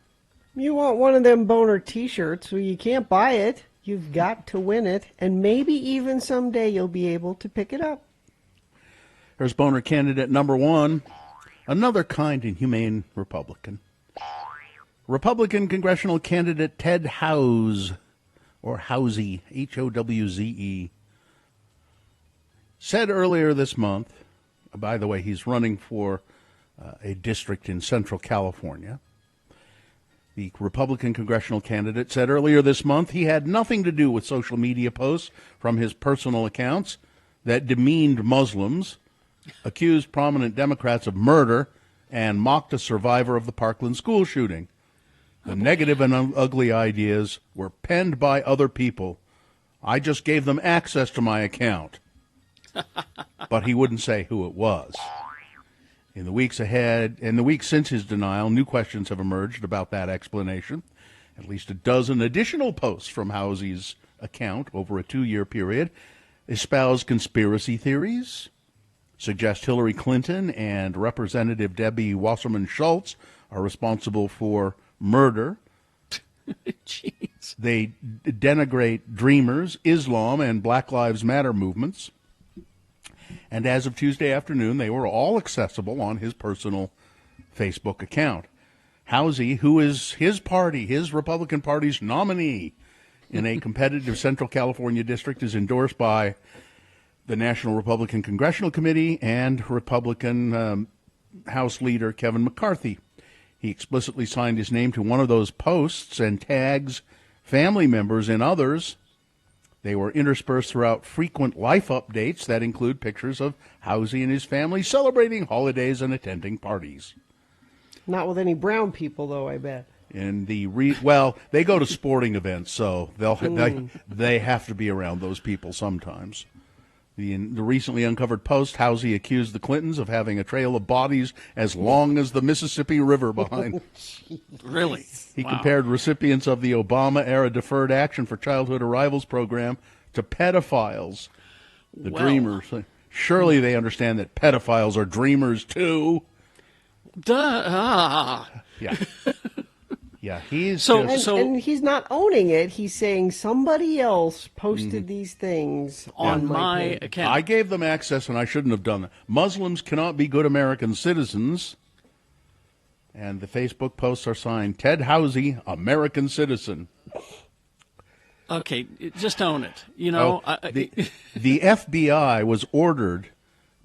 S3: You want one of them boner T-shirts, well, you can't buy it. You've got to win it, and maybe even someday you'll be able to pick it up.
S4: There's boner candidate number 1, another kind and humane Republican. Republican congressional candidate Ted Howze, or Howze, Howze, said earlier this month, by the way, he's running for a district in Central California. The Republican congressional candidate said earlier this month he had nothing to do with social media posts from his personal accounts that demeaned Muslims, accused prominent Democrats of murder, and mocked a survivor of the Parkland school shooting. The negative and ugly ideas were penned by other people I just gave them access to my account. But he wouldn't say who it was. In the weeks since his denial, new questions have emerged about that explanation. At least a dozen additional posts from House's account over a 2-year period espouse conspiracy theories, suggest Hillary Clinton and Representative Debbie Wasserman Schultz are responsible for murder.
S2: Jeez.
S4: They denigrate Dreamers, Islam, and Black Lives Matter movements. And as of Tuesday afternoon, they were all accessible on his personal Facebook account. Housey, who is his Republican Party's nominee in a competitive Central California district, is endorsed by the National Republican Congressional Committee and Republican House Leader Kevin McCarthy. He explicitly signed his name to one of those posts and tags family members in others. They were interspersed throughout frequent life updates that include pictures of Housey and his family celebrating holidays and attending parties.
S3: Not with any brown people, though, I bet.
S4: In the they go to sporting events, so they have to be around those people sometimes. In the recently uncovered post, Housey accused the Clintons of having a trail of bodies as long as the Mississippi River behind.
S2: Really?
S4: He compared recipients of the Obama-era Deferred Action for Childhood Arrivals program to pedophiles. The Dreamers. Surely they understand that pedophiles are dreamers, too.
S2: Duh.
S4: Yeah. Yeah, he's
S3: and he's not owning it. He's saying somebody else posted these things on my
S2: account.
S4: I gave them access, and I shouldn't have done that. Muslims cannot be good American citizens. And the Facebook posts are signed Ted Housey, American citizen.
S2: Okay, just own it. You know,
S4: the FBI was ordered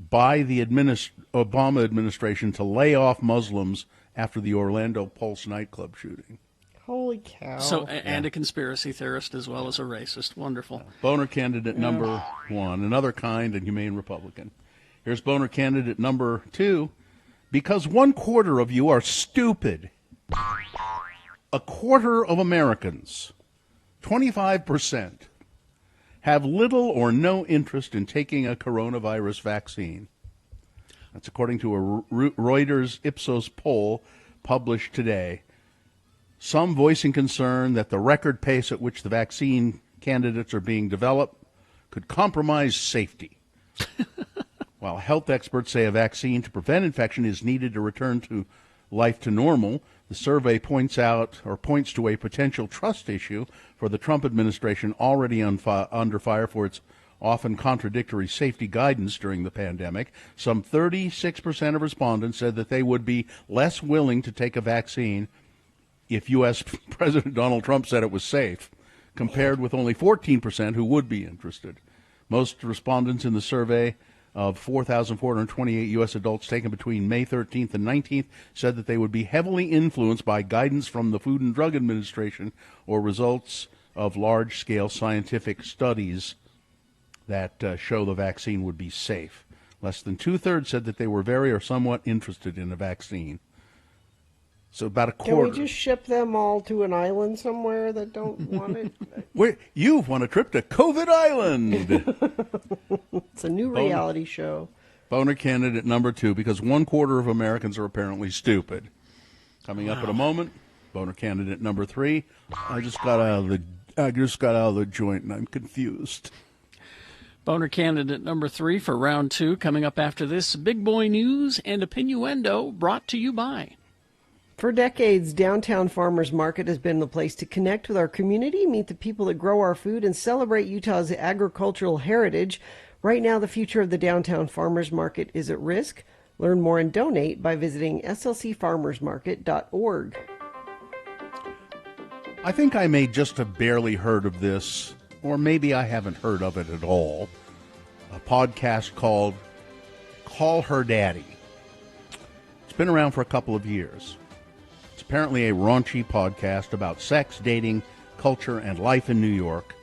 S4: by the Obama administration to lay off Muslims after the Orlando Pulse nightclub shooting.
S3: Holy cow.
S2: So, and a conspiracy theorist as well as a racist. Wonderful.
S4: Boner candidate number 1, another kind and humane Republican. Here's boner candidate number 2. Because 1/4 of you are stupid. 1/4 of Americans, 25%, have little or no interest in taking a coronavirus vaccine. That's according to a Reuters Ipsos poll published today. Some voicing concern that the record pace at which the vaccine candidates are being developed could compromise safety. While health experts say a vaccine to prevent infection is needed to return to life to normal, the survey points to a potential trust issue for the Trump administration already under fire for its often contradictory safety guidance during the pandemic. Some 36% of respondents said that they would be less willing to take a vaccine if U.S. President Donald Trump said it was safe, compared with only 14% who would be interested. Most respondents in the survey of 4,428 U.S. adults taken between May 13th and 19th said that they would be heavily influenced by guidance from the Food and Drug Administration or results of large-scale scientific studies that show the vaccine would be safe. Less than 2/3 said that they were very or somewhat interested in a vaccine. So about 1/4.
S3: Can we just ship them all to an island somewhere that don't want it?
S4: You've won a trip to COVID Island.
S3: It's a new reality show.
S4: Boner candidate number 2, because 1/4 of Americans are apparently stupid. Coming up in a moment, boner candidate number 3. I just got out of the joint and I'm confused.
S2: Boner candidate number 3 for round 2 coming up after this. Big boy news and opinioendo brought to you by.
S3: For decades, Downtown Farmers Market has been the place to connect with our community, meet the people that grow our food, and celebrate Utah's agricultural heritage. Right now, the future of the Downtown Farmers Market is at risk. Learn more and donate by visiting slcfarmersmarket.org.
S4: I think I may just have barely heard of this, or maybe I haven't heard of it at all. A podcast called Call Her Daddy. It's been around for a couple of years. It's apparently a raunchy podcast about sex, dating, culture, and life in New York.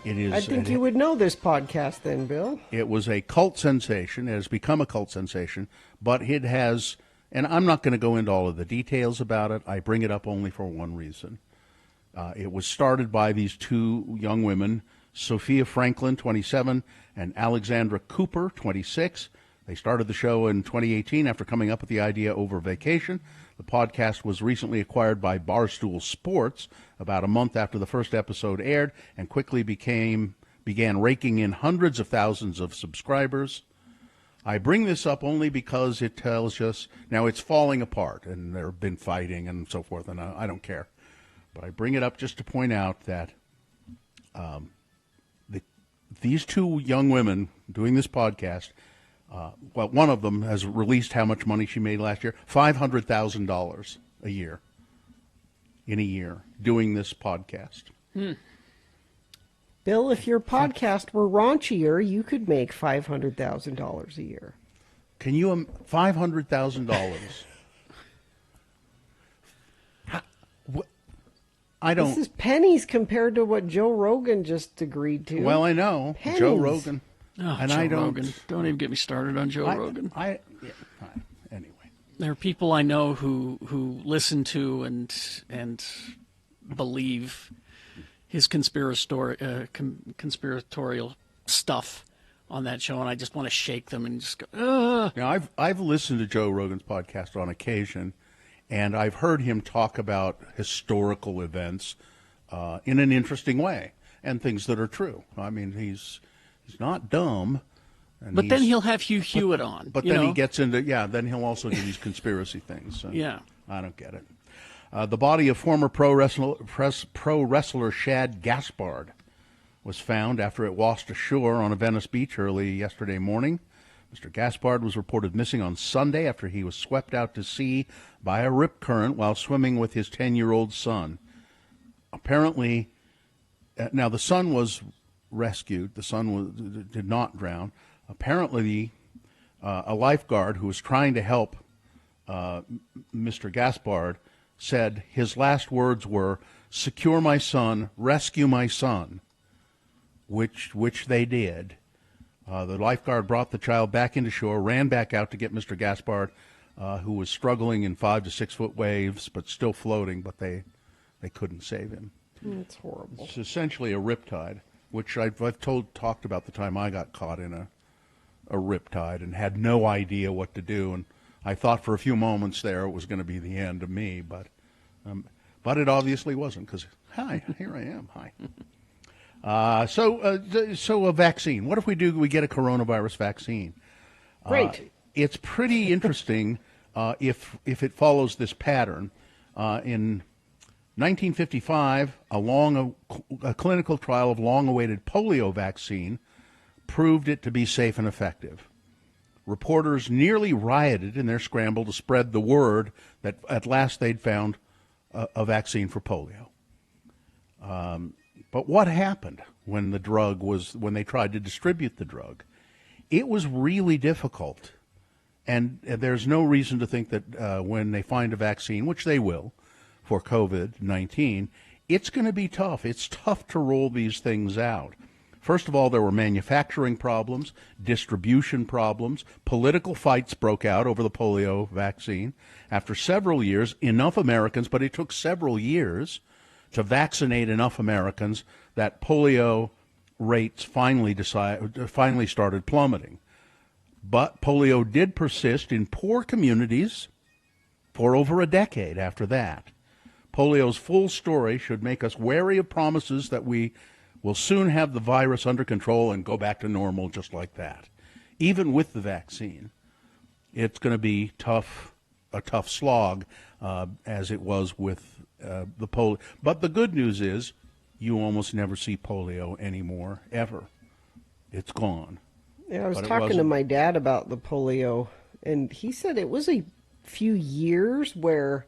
S4: It is.
S3: I think you would know this podcast then, Bill.
S4: It was a cult sensation. It has become a cult sensation, but it has, and I'm not going to go into all of the details about it. I bring it up only for one reason. It was started by these 2 young women Sophia Franklin, 27, and Alexandra Cooper, 26. They started the show in 2018 after coming up with the idea over vacation. The podcast was recently acquired by Barstool Sports about a month after the first episode aired and quickly began raking in hundreds of thousands of subscribers. I bring this up only because it tells us, now it's falling apart and there have been fighting and so forth, and I don't care. But I bring it up just to point out that these two young women doing this podcast, well, one of them has released how much money she made last year, $500,000 a year, in a year, doing this podcast.
S3: Bill, if your podcast were raunchier, you could make $500,000 a year.
S4: Can you, $500,000? I don't.
S3: This is pennies compared to what Joe Rogan just agreed to.
S4: Well, I know.
S3: Pennies.
S4: Joe Rogan.
S2: Oh,
S4: and
S2: Joe
S4: I don't.
S2: Rogan. Don't even get me started on Joe Rogan.
S4: Anyway.
S2: There are people I know who listen to and believe his conspiratorial stuff on that show, and I just want to shake them and just go, ugh.
S4: Now, I've listened to Joe Rogan's podcast on occasion, and I've heard him talk about historical events in an interesting way and things that are true. I mean, he's not dumb.
S2: But then he'll have Hugh Hewitt on.
S4: But then he gets into, then he'll also do these conspiracy things. So
S2: yeah.
S4: I don't get it. The body of former pro wrestler Shad Gaspard was found after it washed ashore on a Venice beach early yesterday morning. Mr. Gaspard was reported missing on Sunday after he was swept out to sea by a rip current while swimming with his 10-year-old son. Apparently, now the son was rescued. The son did not drown. Apparently, a lifeguard who was trying to help Mr. Gaspard said his last words were, "Secure my son, rescue my son," which they did. The lifeguard brought the child back into shore, ran back out to get Mr. Gaspard, who was struggling in 5 to 6 foot waves, but still floating, but they couldn't save him.
S3: That's horrible.
S4: It's essentially a riptide, which I've talked about the time I got caught in a riptide and had no idea what to do, and I thought for a few moments there it was going to be the end of me, but it obviously wasn't, because, hi, here I am, hi. So a vaccine. What if we get a coronavirus vaccine?
S3: Great.
S4: It's pretty interesting if it follows this pattern. In 1955, a clinical trial of long-awaited polio vaccine proved it to be safe and effective. Reporters nearly rioted in their scramble to spread the word that at last they'd found a vaccine for polio. But what happened when they tried to distribute the drug? It was really difficult. And there's no reason to think that when they find a vaccine, which they will, for COVID-19, it's going to be tough. It's tough to roll these things out. First of all, there were manufacturing problems, distribution problems, political fights broke out over the polio vaccine. After several years, enough Americans, but it took several years to vaccinate enough Americans that polio rates finally started plummeting. But polio did persist in poor communities for over a decade after that. Polio's full story should make us wary of promises that we will soon have the virus under control and go back to normal just like that. Even with the vaccine, it's going to be a tough slog, as it was with the polio. But the good news is you almost never see polio anymore, ever. It's gone.
S3: Yeah, I was talking to my dad about the polio, and he said it was a few years where,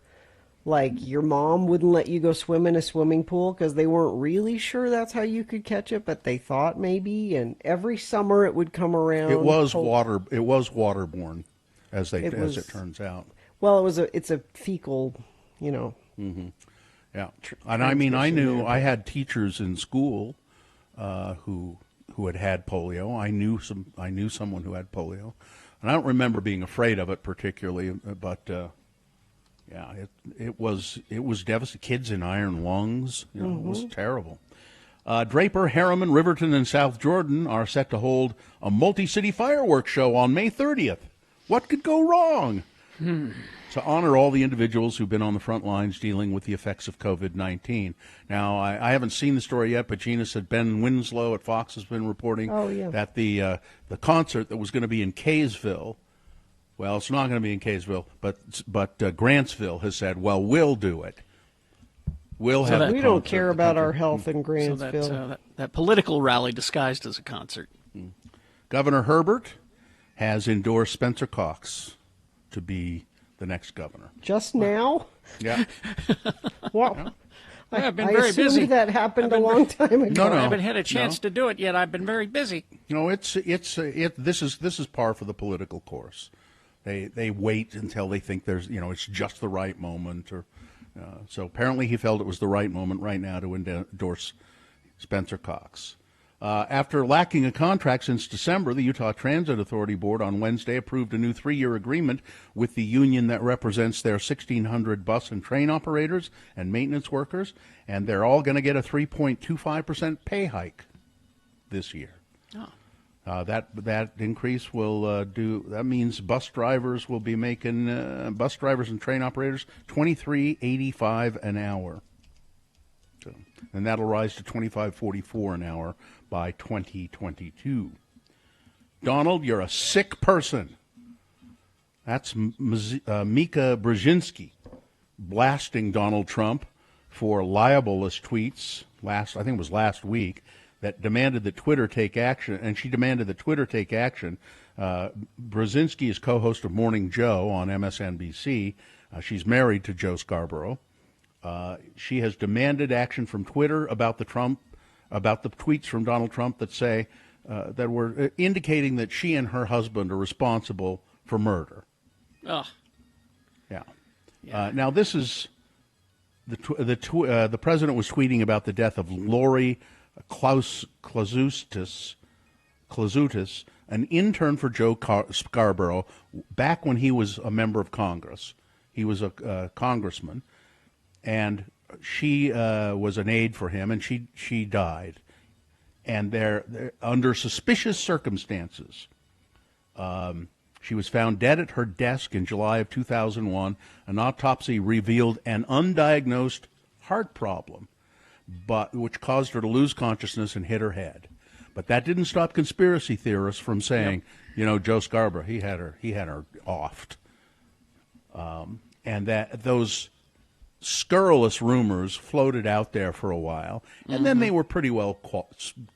S3: like, your mom wouldn't let you go swim in a swimming pool because they weren't really sure that's how you could catch it, but they thought maybe. And every summer it would come around.
S4: It was waterborne, as it turns out.
S3: Well, it's a fecal,
S4: Mm-hmm. Yeah, and I mean, I had teachers in school who had polio. I knew someone who had polio, and I don't remember being afraid of it particularly, but. Yeah, it was devastating. Kids in iron lungs, it was terrible. Draper, Harriman, Riverton, and South Jordan are set to hold a multi-city fireworks show on May 30th. What could go wrong? To honor all the individuals who've been on the front lines dealing with the effects of COVID-19. Now, I haven't seen the story yet, but Gina said Ben Winslow at Fox has been reporting that the concert that was going to be in Kaysville, well, it's not going to be in Kaysville, but Grantsville has said, well, we'll do it. We'll have.
S3: We don't care about our health in Grantsville.
S2: So that political rally disguised as a concert.
S4: Governor Herbert has endorsed Spencer Cox to be the next governor.
S3: Just now?
S4: Yeah.
S3: Well,
S2: I've been
S3: I
S2: very
S3: assumed
S2: busy.
S3: that happened a long time ago.
S2: I haven't had a chance to do it yet. I've been very busy.
S4: This is par for the political course. They wait until they think there's it's just the right moment so apparently he felt it was the right moment right now to endorse Spencer Cox. After lacking a contract since December, the Utah Transit Authority Board on Wednesday approved a new 3-year agreement with the union that represents their 1,600 bus and train operators and maintenance workers, and they're all going to get a 3.25% pay hike this year. That increase will that means bus drivers will be making bus drivers and train operators $23.85 an hour, and that'll rise to $25.44 an hour by 2022. Donald, you're a sick person. That's Mika Brzezinski blasting Donald Trump for libelous tweets last week. That demanded that Twitter take action, and she demanded that Twitter take action. Brzezinski is co-host of Morning Joe on MSNBC. She's married to Joe Scarborough. She has demanded action from Twitter about the tweets from Donald Trump that say that were indicating that she and her husband are responsible for murder.
S2: Oh,
S4: yeah. Now this is the president was tweeting about the death of Lori Klausutis, an intern for Joe Scarborough, back when he was a member of Congress. He was a congressman, and she was an aide for him, and she died. And they're under suspicious circumstances. She was found dead at her desk in July of 2001. An autopsy revealed an undiagnosed heart problem, which caused her to lose consciousness and hit her head. But that didn't stop conspiracy theorists from saying, Joe Scarborough, he had her offed. And that those scurrilous rumors floated out there for a while, and then they were pretty well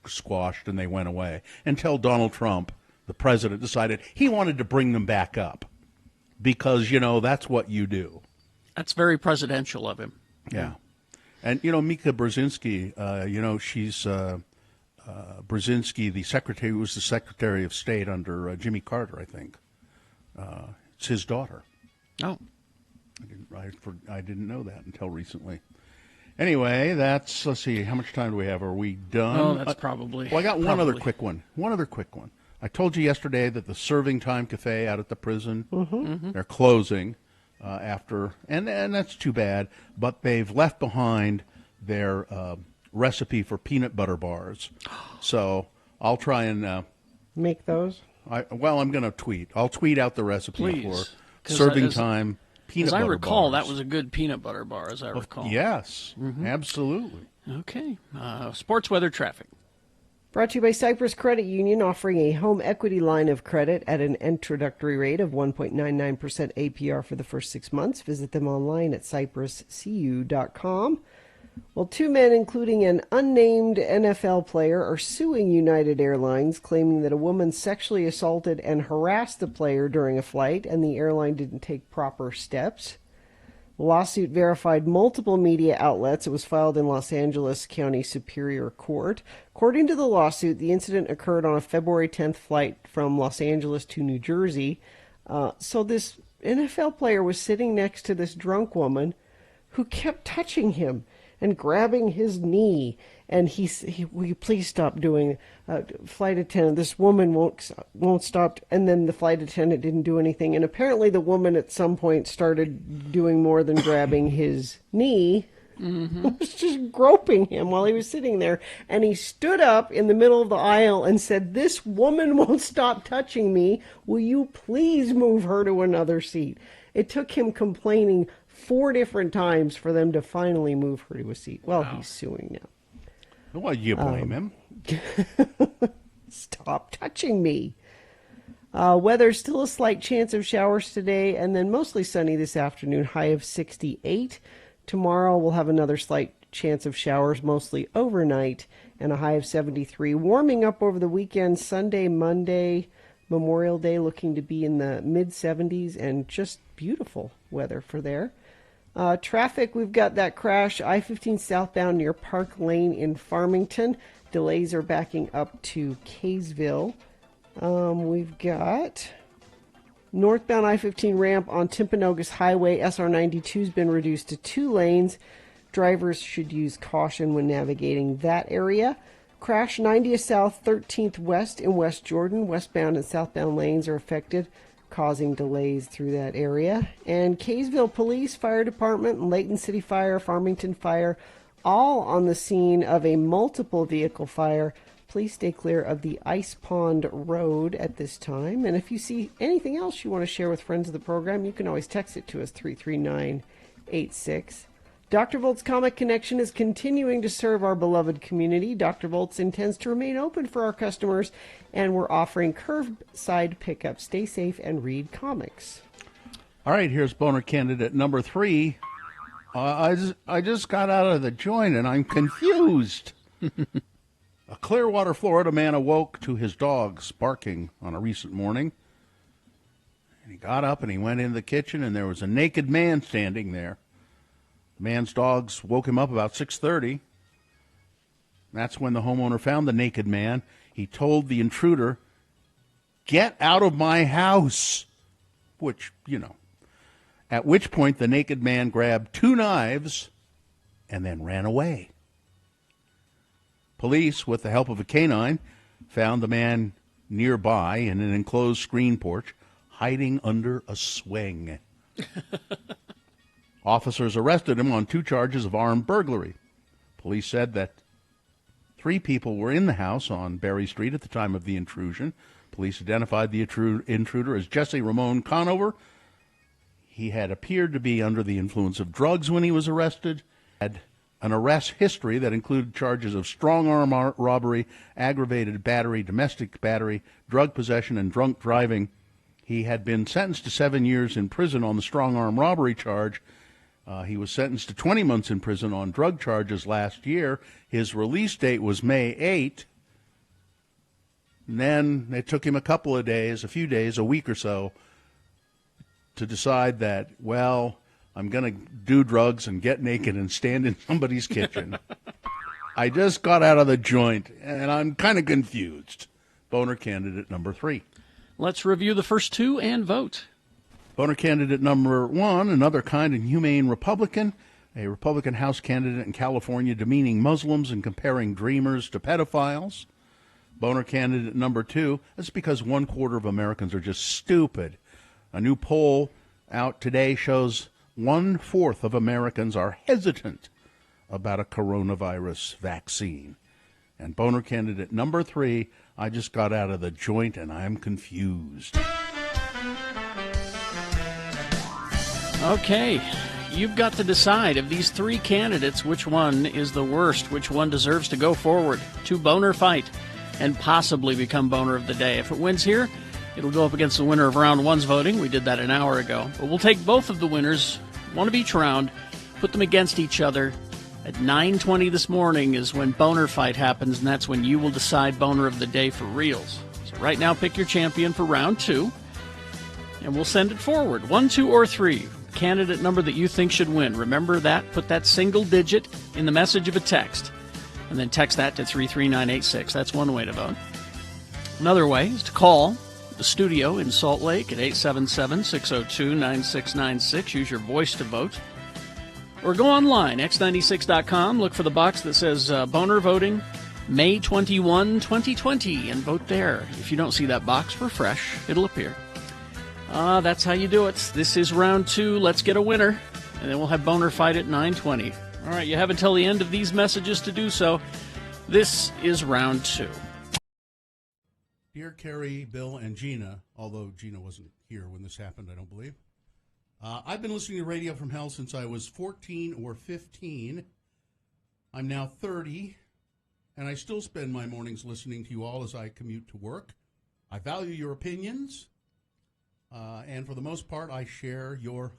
S4: squashed and they went away until Donald Trump, the president, decided he wanted to bring them back up because, that's what you do.
S2: That's very presidential of him.
S4: Yeah. And, Mika Brzezinski, she's Brzezinski, was the Secretary of State under Jimmy Carter, I think. It's his daughter.
S2: Oh.
S4: I didn't know that until recently. Anyway, let's see, how much time do we have? Are we done?
S2: Oh, that's probably.
S4: Well, I got one other quick one. I told you yesterday that the Serving Time Cafe out at the prison, they're closing. After, and that's too bad, but they've left behind their recipe for peanut butter bars. So I'll try and
S3: make those.
S4: I'm going to tweet. I'll tweet out the recipe for Serving Time peanut butter bars.
S2: As I recall, that was a good peanut butter bar, as I recall.
S4: Yes, absolutely.
S2: Okay. Sports weather traffic.
S3: Brought to you by Cyprus Credit Union, offering a home equity line of credit at an introductory rate of 1.99% APR for the first 6 months. Visit them online at cypruscu.com. Well, 2 men, including an unnamed NFL player, are suing United Airlines, claiming that a woman sexually assaulted and harassed the player during a flight, and the airline didn't take proper steps. The lawsuit verified multiple media outlets. It was filed in Los Angeles County Superior Court. According to the lawsuit, the incident occurred on a February 10th flight from Los Angeles to New Jersey. So this NFL player was sitting next to this drunk woman who kept touching him and grabbing his knee. And will you please stop doing, flight attendant, this woman won't stop. And then the flight attendant didn't do anything. And apparently the woman at some point started doing more than grabbing his knee. was just groping him while he was sitting there. And he stood up in the middle of the aisle and said, "This woman won't stop touching me. Will you please move her to another seat?" It took him complaining 4 different times for them to finally move her to a seat. Well, he's suing now.
S4: Well, you blame him.
S3: Stop touching me. Weather, still a slight chance of showers today, and then mostly sunny this afternoon, high of 68. Tomorrow we'll have another slight chance of showers, mostly overnight, and a high of 73. Warming up over the weekend, Sunday, Monday, Memorial Day, looking to be in the mid-70s, and just beautiful weather for there. Traffic, we've got that crash, I-15 southbound near Park Lane in Farmington. Delays are backing up to Kaysville. We've got northbound I-15 ramp on Timpanogos Highway. SR92 has been reduced to 2 lanes. Drivers should use caution when navigating that area. Crash 90th South, 13th West in West Jordan. Westbound and southbound lanes are affected, causing delays through that area. And Kaysville Police, Fire Department, Layton City Fire, Farmington Fire, all on the scene of a multiple vehicle fire. Please stay clear of the Ice Pond Road at this time. And if you see anything else you want to share with friends of the program, you can always text it to us, 33986. Dr. Volt's Comic Connection is continuing to serve our beloved community. Dr. Volt's intends to remain open for our customers, and we're offering curbside pickup. Stay safe and read comics.
S4: All right, here's boner candidate number 3. I just got out of the joint, and I'm confused. A Clearwater, Florida man awoke to his dogs barking on a recent morning. And he got up and he went into the kitchen, and there was a naked man standing there. The man's dogs woke him up about 6:30. That's when the homeowner found the naked man. He told the intruder, "Get out of my house," which, at which point the naked man grabbed 2 knives and then ran away. Police, with the help of a canine, found the man nearby in an enclosed screen porch, hiding under a swing. Officers arrested him on 2 charges of armed burglary. Police said that 3 people were in the house on Berry Street at the time of the intrusion. Police identified the intruder as Jesse Ramon Conover. He had appeared to be under the influence of drugs when he was arrested, had an arrest history that included charges of strong-arm robbery, aggravated battery, domestic battery, drug possession, and drunk driving. He had been sentenced to 7 years in prison on the strong-arm robbery charge. He was sentenced to 20 months in prison on drug charges last year. His release date was May 8. And then it took him a few days, a week or so, to decide that, well, I'm going to do drugs and get naked and stand in somebody's kitchen. I just got out of the joint, and I'm kind of confused. Boner candidate number 3.
S2: Let's review the first 2 and vote.
S4: Boner candidate number 1, another kind and humane Republican, a Republican House candidate in California demeaning Muslims and comparing dreamers to pedophiles. Boner candidate number 2, that's because 1/4 of Americans are just stupid. A new poll out today shows 1/4 of Americans are hesitant about a coronavirus vaccine. And boner candidate number 3, I just got out of the joint and I'm confused.
S2: Okay, you've got to decide of these 3 candidates which one is the worst, which one deserves to go forward to boner fight and possibly become boner of the day. If it wins here, it'll go up against the winner of round 1's voting. We did that an hour ago. But we'll take both of the winners, one of each round, put them against each other. At 9:20 this morning is when boner fight happens, and that's when you will decide boner of the day for reals. So right now, pick your champion for round 2, and we'll send it forward. 1, 2, or 3. Candidate number that you think should win. Remember that. Put that single digit in the message of a text, and then text that to 33986. That's one way to vote. Another way is to call the studio in Salt Lake at 877-602-9696. Use your voice to vote. Or go online, x96.com, look for the box that says Boner Voting, May 21, 2020, and vote there. If you don't see that box, refresh. It'll appear. That's how you do it. This is round 2. Let's get a winner, and then we'll have Boner Fight at 9:20. All right, you have until the end of these messages to do so. This is round 2.
S4: Dear Carrie, Bill, and Gina, although Gina wasn't here when this happened, I don't believe. I've been listening to Radio from Hell since I was 14 or 15. I'm now 30, and I still spend my mornings listening to you all as I commute to work. I value your opinions, and for the most part, I share your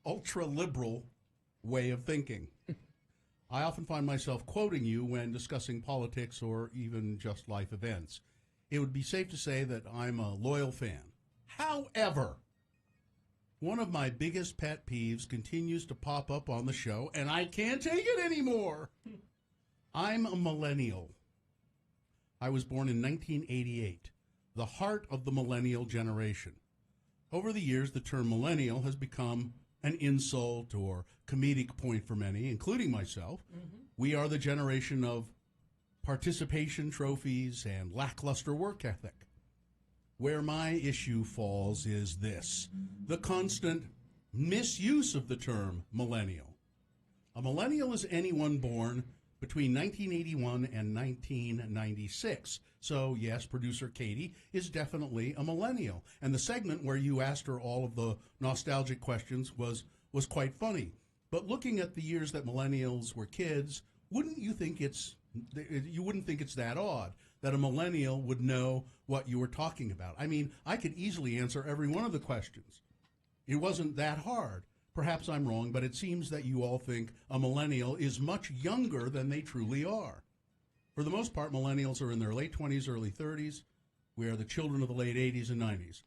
S4: ultra-liberal way of thinking. I often find myself quoting you when discussing politics or even just life events. It would be safe to say that I'm a loyal fan. However, one of my biggest pet peeves continues to pop up on the show, and I can't take it anymore. I'm a millennial. I was born in 1988, the heart of the millennial generation. Over the years, the term millennial has become an insult or comedic point for many, including myself. We are the generation of participation trophies and lackluster work ethic. Where my issue falls is this: the constant misuse of the term millennial. A millennial is anyone born between 1981 and 1996. So, yes, producer Katie is definitely a millennial. And the segment where you asked her all of the nostalgic questions was quite funny. But looking at the years that millennials were kids, wouldn't you think you wouldn't think it's that odd that a millennial would know what you were talking about? I mean, I could easily answer every one of the questions. It wasn't that hard. Perhaps I'm wrong, but it seems that you all think a millennial is much younger than they truly are. For the most part, millennials are in their late 20s, early 30s. We are the children of the late 80s and 90s.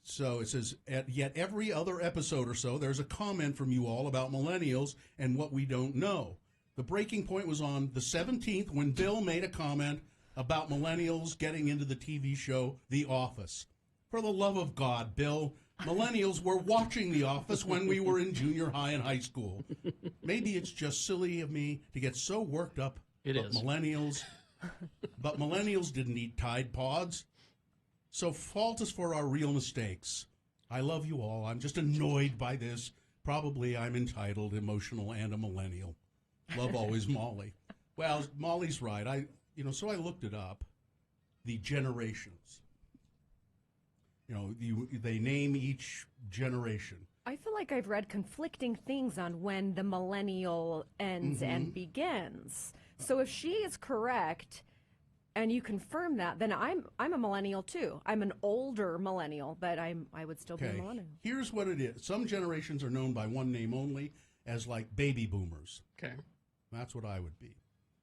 S4: So it says, yet every other episode or so, there's a comment from you all about millennials and what we don't know. The breaking point was on the 17th when Bill made a comment about millennials getting into the TV show The Office. For the love of God, Bill, millennials were watching The Office when we were in junior high and high school. Maybe it's just silly of me to get so worked up. But millennials didn't eat Tide Pods. So fault us for our real mistakes. I love you all. I'm just annoyed by this. Probably I'm entitled, emotional, and a millennial. Love always, Molly. Well, Molly's right. So I looked it up. The generations. They name each generation.
S16: I feel like I've read conflicting things on when the millennial ends and begins. So if she is correct, and you confirm that, then I'm a millennial too. I'm an older millennial, but I would still be a millennial.
S4: Here's what it is. Some generations are known by one name only, as like baby boomers.
S2: Okay.
S4: That's what I would be.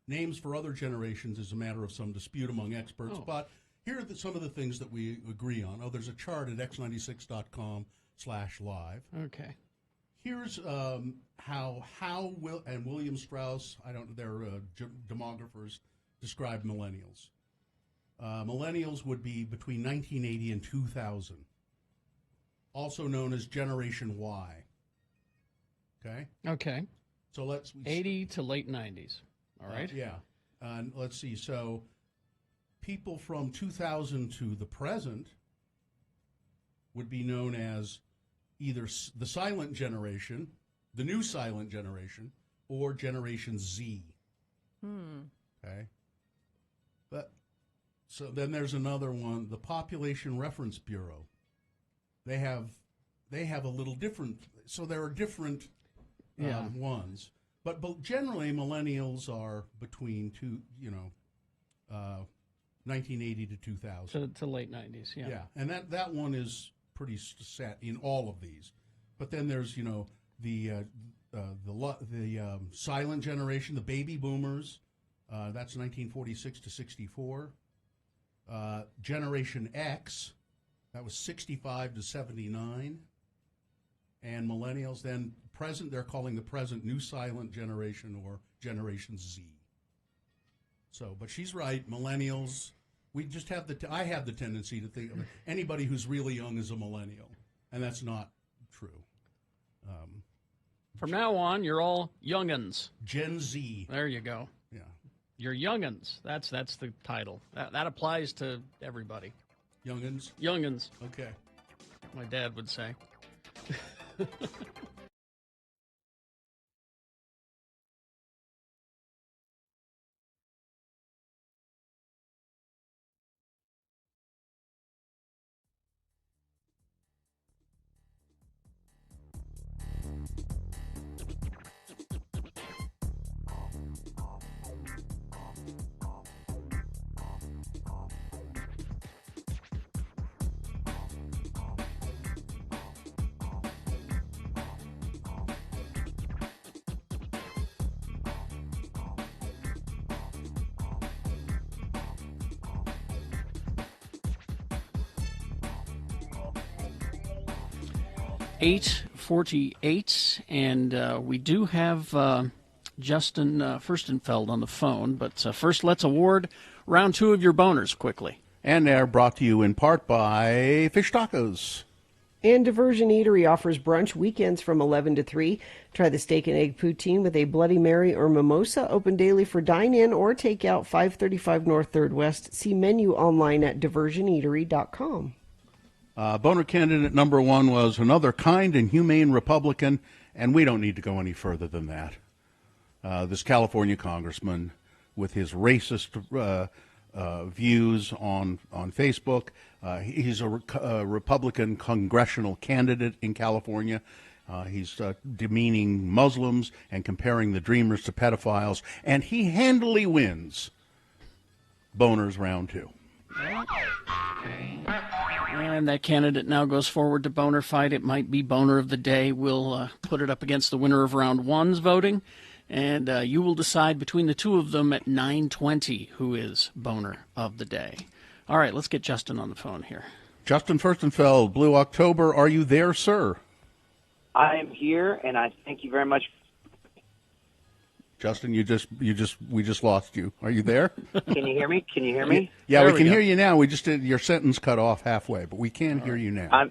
S4: Names for other generations is a matter of some dispute among experts, but here are some of the things that we agree on. There's a chart at x96.com/live.
S2: Okay.
S4: Here's how Will and William Strauss, they're demographers, describe millennials. Millennials would be between 1980 and 2000, also known as Generation Y. Okay?
S2: Okay.
S4: So let's
S2: 80 to late 90s. All right.
S4: Yeah. Let's see. So people from 2000 to the present would be known as either the silent generation, the new silent generation, or Generation Z. Okay. But so then there's another one, the Population Reference Bureau. They have a little different. So there are different ones, but generally millennials are between 1980 to 2000
S2: to late 90s. Yeah.
S4: Yeah, and that one is pretty set in all of these. But then there's the silent generation, the baby boomers. That's 1946 to 64. Generation X, that was 65 to 79. And millennials, then present, they're calling the present new silent generation or Generation Z. So, but she's right, millennials, we just have I have the tendency to think of anybody who's really young is a millennial, and that's not true.
S2: From now on, you're all young'uns.
S4: Gen Z.
S2: There you go.
S4: Yeah.
S2: You're young'uns. That's the title. That applies to everybody.
S4: Young'uns?
S2: Young'uns.
S4: Okay.
S2: My dad would say. 8:48, and we do have Justin Furstenfeld on the phone. But first, let's award round 2 of your boners quickly.
S4: And they're brought to you in part by Fish Tacos.
S3: And Diversion Eatery offers brunch weekends from 11 to 3. Try the steak and egg poutine with a Bloody Mary or mimosa. Open daily for dine-in or take-out, 535 North 3rd West. See menu online at diversioneatery.com.
S4: Boner candidate number 1 was another kind and humane Republican, and we don't need to go any further than that. This California congressman with his racist views on Facebook. He's a Republican congressional candidate in California. He's demeaning Muslims and comparing the Dreamers to pedophiles, and he handily wins boners round 2.
S2: And that candidate now goes forward to boner fight. It might be boner of the day. We'll put it up against the winner of round 1's voting, and you will decide between the two of them at 9:20 who is boner of the day. All right, let's get Justin on the phone here.
S4: Justin Furstenfeld, Blue October, are you there, sir?
S10: I am here, and I thank you very much.
S4: Justin, we just lost you. Are you there?
S10: Can you hear me? Can you hear me?
S4: Yeah, we can hear you now. We just did your sentence cut off halfway, but we can hear you now.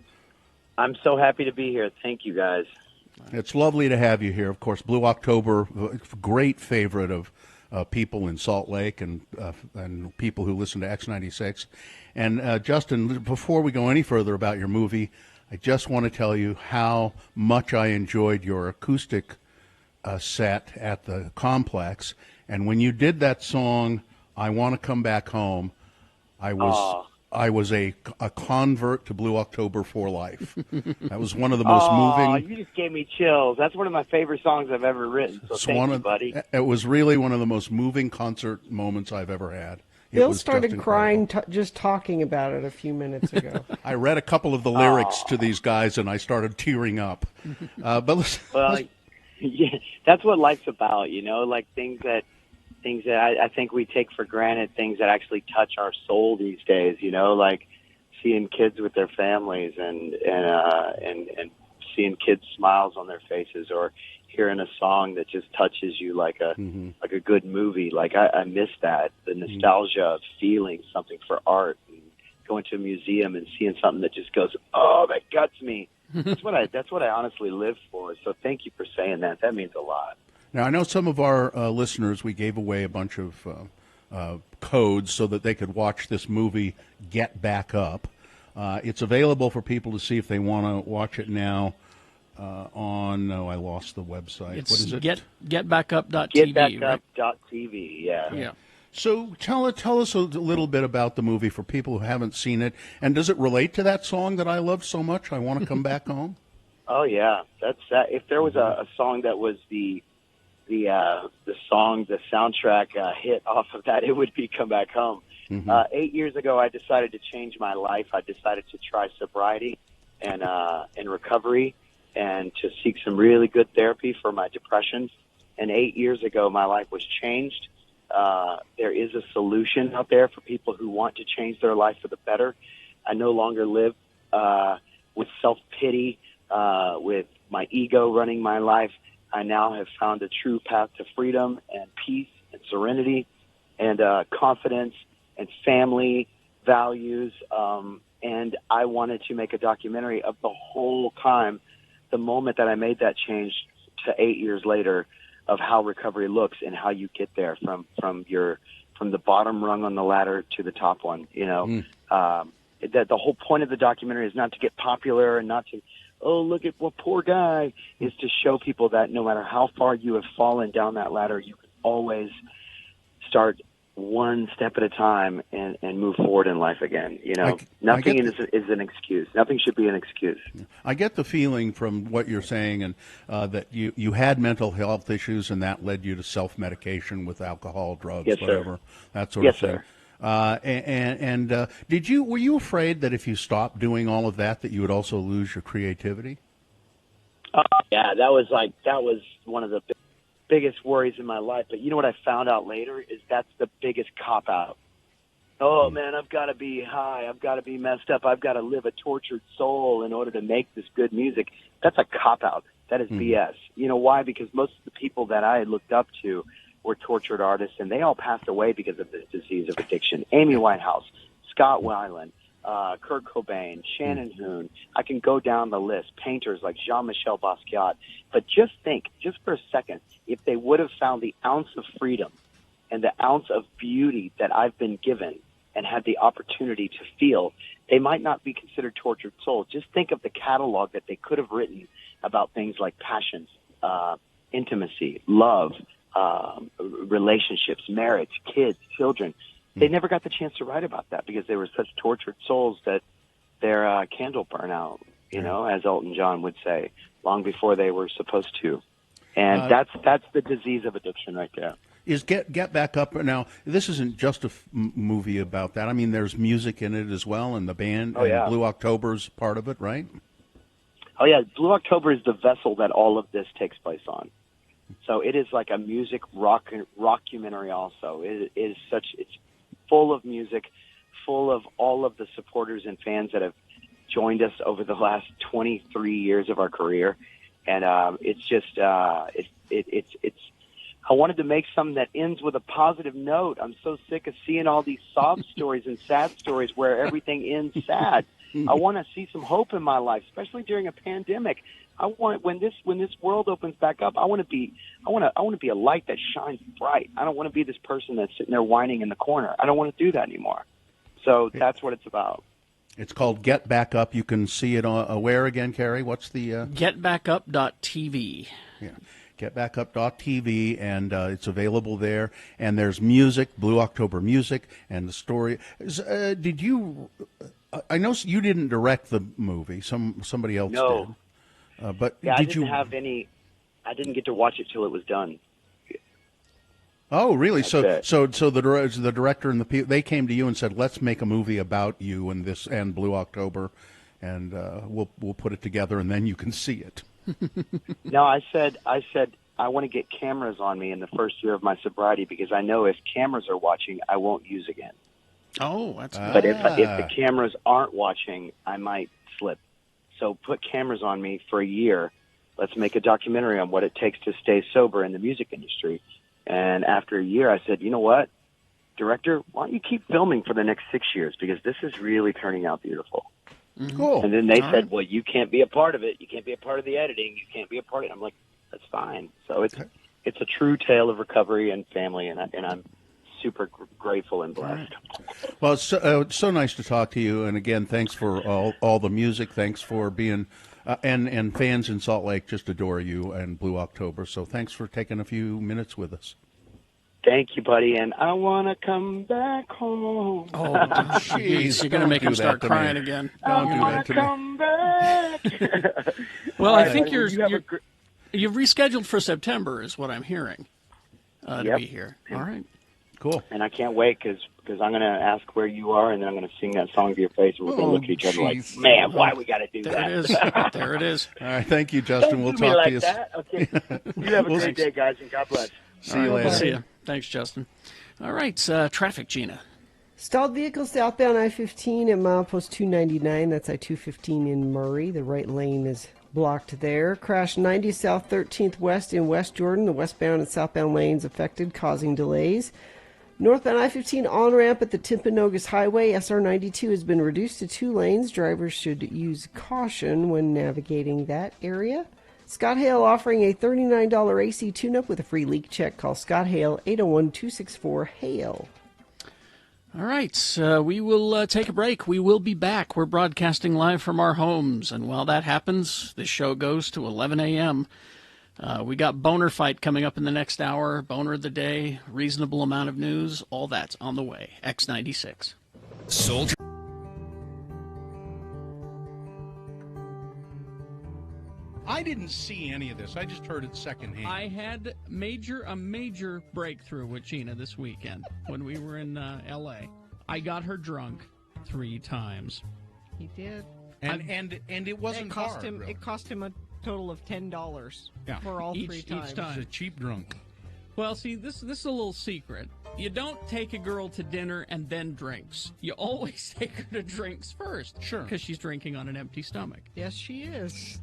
S10: I'm so happy to be here. Thank you, guys.
S4: It's lovely to have you here. Of course, Blue October, great favorite of people in Salt Lake and people who listen to X96. And Justin, before we go any further about your movie, I just want to tell you how much I enjoyed your acoustic set at the complex. And when you did that song, I Want to Come Back Home, I was a convert to Blue October for life. That was one of the most moving.
S10: You just gave me chills. That's one of my favorite songs I've ever written. So thank you, buddy.
S4: It was really one of the most moving concert moments I've ever had.
S3: Bill started crying just talking about it a few minutes ago.
S4: I read a couple of the lyrics to these guys, and I started tearing up. But
S10: yeah, that's what life's about, like things that I think we take for granted, things that actually touch our soul these days, like seeing kids with their families and seeing kids' smiles on their faces, or hearing a song that just touches you like a good movie. Like I miss that, the nostalgia of feeling something for art, and going to a museum and seeing something that just goes, oh, that guts me. That's what I honestly live for. So thank you for saying that. That means a lot.
S4: Now, I know some of our listeners, we gave away a bunch of codes so that they could watch this movie, Get Back Up. It's available for people to see if they want to watch it now I lost the website.
S2: What
S4: is it?
S2: Getbackup.tv.
S10: Getbackup.tv, yeah.
S4: So tell us a little bit about the movie for people who haven't seen it, and does it relate to that song that I love so much, I Want to Come Back Home?
S10: Oh, yeah. That's that. If there was a song that was the soundtrack hit off of that, it would be Come Back Home. 8 years ago, I decided to change my life. I decided to try sobriety and recovery, and to seek some really good therapy for my depression. And 8 years ago, my life was changed. There is a solution out there for people who want to change their life for the better. I no longer live with self-pity, with my ego running my life. I now have found a true path to freedom and peace and serenity and confidence and family values. And I wanted to make a documentary of the whole time, the moment that I made that change to 8 years later, of how recovery looks and how you get there from the bottom rung on the ladder to the top one. That the whole point of the documentary is not to get popular and not to, oh, look at what poor guy, is to show people that no matter how far you have fallen down that ladder, you can always start one step at a time and move forward in life again. Nothing is an excuse. Nothing should be an excuse.
S4: I get the feeling from what you're saying, and that you had mental health issues, and that led you to self-medication with alcohol, drugs,
S10: yes,
S4: whatever,
S10: sir.
S4: that sort
S10: yes,
S4: of thing.
S10: Sir.
S4: Were you afraid that if you stopped doing all of that you would also lose your creativity?
S10: Yeah, that was one of the biggest worries in my life. But you know what I found out later is that's the biggest cop-out. Oh, man, I've got to be high. I've got to be messed up. I've got to live a tortured soul in order to make this good music. That's a cop-out. That is BS. You know why? Because most of the people that I had looked up to were tortured artists, and they all passed away because of this disease of addiction. Amy Winehouse, Scott Weiland, Kurt Cobain, Shannon Hoon. I can go down the list. Painters like Jean-Michel Basquiat. But just think, just for a second, if they would have found the ounce of freedom and the ounce of beauty that I've been given and had the opportunity to feel, they might not be considered tortured souls. Just think of the catalog that they could have written about things like passions, intimacy, love, relationships, marriage, kids, children. They never got the chance to write about that because they were such tortured souls that their candle burn out, you know, as Elton John would say, long before they were supposed to. And that's the disease of addiction right there.
S4: Is Get Back Up now? This isn't just a movie about that. I mean, there's music in it as well, and the band.
S10: Oh, yeah.
S4: And Blue October's part of it, right?
S10: Oh yeah, Blue October is the vessel that all of this takes place on. So it is like a music rockumentary. Also, it's full of music, full of all of the supporters and fans that have joined us over the last 23 years of our career, and it's just it's. I wanted to make something that ends with a positive note. I'm so sick of seeing all these sob stories and sad stories where everything ends sad. I want to see some hope in my life, especially during a pandemic. I want when this world opens back up, I want to be a light that shines bright. I don't want to be this person that's sitting there whining in the corner. I don't want to do that anymore. So that's what it's about.
S4: It's called Get Back Up. You can see it on where again, Carrie? What's the
S2: getbackup.tv.
S4: Yeah. Getbackup.tv, and it's available there. And there's music, Blue October music, and the story. Did you? I know you didn't direct the movie. Somebody else did. But
S10: yeah,
S4: did
S10: I didn't have any. I didn't get to watch it till it was done.
S4: Oh, really? So the director and the people, they came to you and said, "Let's make a movie about you and this and Blue October, and we'll put it together, and then you can see it."
S10: No, I said I want to get cameras on me in the first year of my sobriety because I know if cameras are watching, I won't use again.
S2: Oh, that's good.
S10: But if the cameras aren't watching, I might slip. So put cameras on me for a year. Let's make a documentary on what it takes to stay sober in the music industry. And after a year, I said, you know what, director, why don't you keep filming for the next 6 years because this is really turning out beautiful.
S4: Cool.
S10: And then they said, well, you can't be a part of it. You can't be a part of the editing. You can't be a part of it. I'm like, that's fine. So it's a true tale of recovery and family, and I'm super grateful and blessed.
S4: Right. Well, it's so nice to talk to you. And again, thanks for all the music. Thanks for being and fans in Salt Lake just adore you and Blue October. So thanks for taking a few minutes with us.
S10: Thank you, buddy, and I want to come back home.
S2: Oh, jeez. You're going to make him start crying again.
S10: Don't do that to me. Come back.
S2: Well, I think you've rescheduled for September is what I'm hearing to be here. All right.
S4: Cool.
S10: And I can't wait because I'm going to ask where you are, and then I'm going to sing that song to your face, and we're going to look at each other like, man, why we got to do that?
S2: There it is. There it is.
S4: All right. Thank you, Justin. We'll
S10: Don't do
S4: talk
S10: me
S4: to
S10: like
S4: you.
S10: that. Okay. You have a great day, guys, and God bless.
S4: See you later.
S2: See you. Thanks, Justin. All right, traffic, Gina.
S3: Stalled vehicle southbound I-15 at milepost 299. That's I-215 in Murray. The right lane is blocked there. Crash 90 South 13th West in West Jordan. The westbound and southbound lanes affected, causing delays. Northbound I-15 on-ramp at the Timpanogos Highway. SR-92 has been reduced to 2 lanes. Drivers should use caution when navigating that area. Scott Hale offering a $39 AC tune-up with a free leak check. Call Scott Hale, 801-264-HALE.
S2: All right, we will take a break. We will be back. We're broadcasting live from our homes, and while that happens, this show goes to 11 a.m. We got Boner Fight coming up in the next hour, Boner of the Day, reasonable amount of news, all that's on the way. X96.
S17: Soldier.
S4: I didn't see any of this. I just heard it secondhand.
S2: I had a major breakthrough with Gina this weekend when we were in L.A. I got her drunk 3 times.
S3: He did.
S4: And it wasn't hard. Really.
S3: It cost him a total of $10 for all 3 times.
S4: Each time. He's a cheap drunk.
S2: Well, see, this is a little secret. you don't take a girl to dinner and then drinks. You always take her to drinks first.
S17: Sure.
S2: Because she's drinking on an empty stomach.
S3: Yes, she is.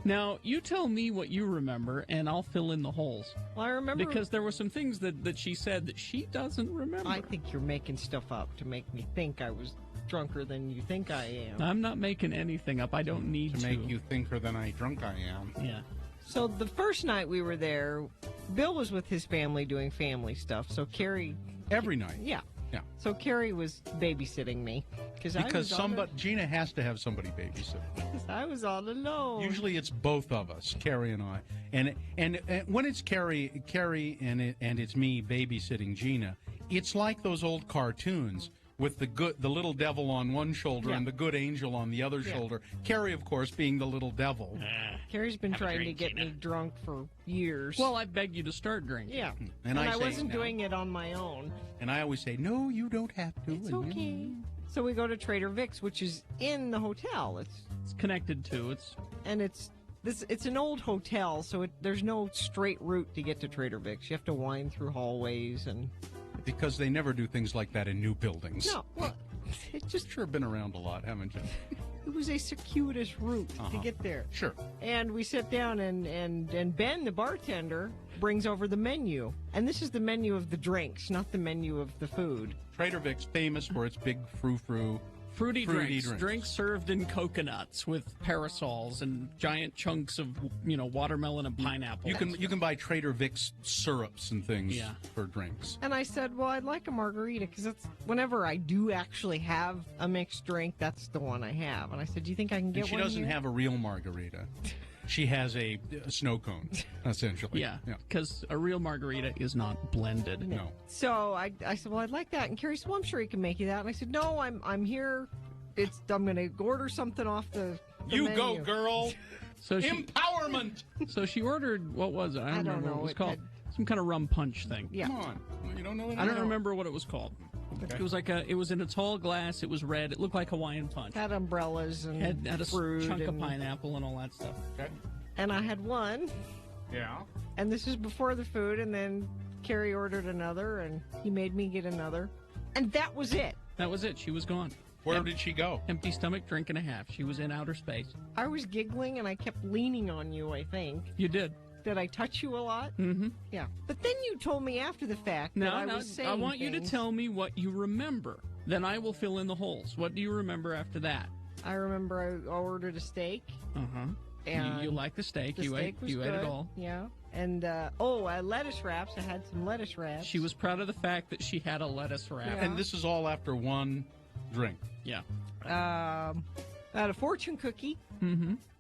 S2: Now, you tell me what you remember, and I'll fill in the holes.
S3: Well, I remember...
S2: Because there were some things that she said that she doesn't remember.
S3: I think you're making stuff up to make me think I was drunker than you think I am.
S2: I'm not making anything up. I don't need to.
S17: To make you thinker than I drunk I am.
S2: Yeah.
S3: So the first night we were there, Bill was with his family doing family stuff. So Carrie...
S17: Every night?
S3: Yeah.
S17: Yeah.
S3: So Carrie was babysitting me.
S17: Because Gina has to have somebody babysit.
S3: I was all alone.
S17: Usually it's both of us, Carrie and I. And when it's Carrie and it's me babysitting Gina, it's like those old cartoons with the little devil on one shoulder and the good angel on the other shoulder. Carrie, of course, being the little devil.
S3: Carrie's been trying to get me drunk for years.
S2: Well, I begged you to start drinking.
S3: Yeah.
S17: And I say,
S3: wasn't
S17: no.
S3: doing it on my own.
S17: And I always say, no, you don't have to.
S3: It's okay. So we go to Trader Vic's, which is in the hotel. It's
S2: connected to. It's
S3: an old hotel, so there's no straight route to get to Trader Vic's. You have to wind through hallways and...
S17: Because they never do things like that in new buildings.
S3: No, well, it just...
S17: Sure been around a lot, haven't you?
S3: It was a circuitous route to get there.
S17: Sure.
S3: And we sit down, and Ben, the bartender, brings over the menu. And this is the menu of the drinks, not the menu of the food.
S17: Trader Vic's famous for its big frou-frou.
S2: Fruity drinks. Drinks served in coconuts with parasols and giant chunks of, watermelon and pineapple.
S17: You can buy Trader Vic's syrups and things
S2: Yeah.
S17: for drinks.
S3: And I said, well, I'd like a margarita, because that's whenever I do actually have a mixed drink, that's the one I have. And I said, do you think I can get
S17: And she
S3: one
S17: doesn't
S3: here?
S17: have a real margarita. She has a snow cone, essentially.
S2: Yeah, because a real margarita is not blended.
S17: No.
S3: So I said, well, I'd like that. And Carrie said, well, I'm sure he can make you that. And I said, no, I'm here. I'm going to order something off the
S17: You
S3: menu.
S17: go, girl.
S2: So
S17: Empowerment.
S2: So she ordered, what was it? I don't remember
S3: know.
S2: what it was
S3: It
S2: called. Some kind of rum punch thing.
S3: Yeah.
S17: Come on. Well, you don't know what
S2: I don't remember what it was called.
S17: Okay.
S2: It was it was in a tall glass. It was red. It looked like Hawaiian punch.
S3: Had umbrellas and
S2: Had a
S3: fruit
S2: chunk of
S3: and-
S2: pineapple and all that stuff.
S17: Okay.
S3: And I had one.
S17: Yeah.
S3: And this is before the food. And then Carrie ordered another, and he made me get another. And that was it.
S2: That was it. She was gone.
S17: Where did she go?
S2: Empty stomach, drink and a half. She was in outer space.
S3: I was giggling, and I kept leaning on you, I think.
S2: You did.
S3: Did I touch you a lot?
S2: Mm-hmm.
S3: Yeah. But then you told me after the fact that
S2: No,
S3: I was saying
S2: I want you to
S3: things.
S2: tell me what you remember. Then I will fill in the holes. What do you remember after that?
S3: I remember I ordered a steak.
S2: Uh-huh.
S3: And
S2: you like the steak.
S3: The
S2: you
S3: steak
S2: ate
S3: was
S2: you ate
S3: good.
S2: it all.
S3: Yeah. And, lettuce wraps. I had some lettuce wraps.
S2: She was proud of the fact that she had a lettuce wrap.
S3: Yeah.
S17: And this is all after one drink.
S2: Yeah.
S3: I had a fortune cookie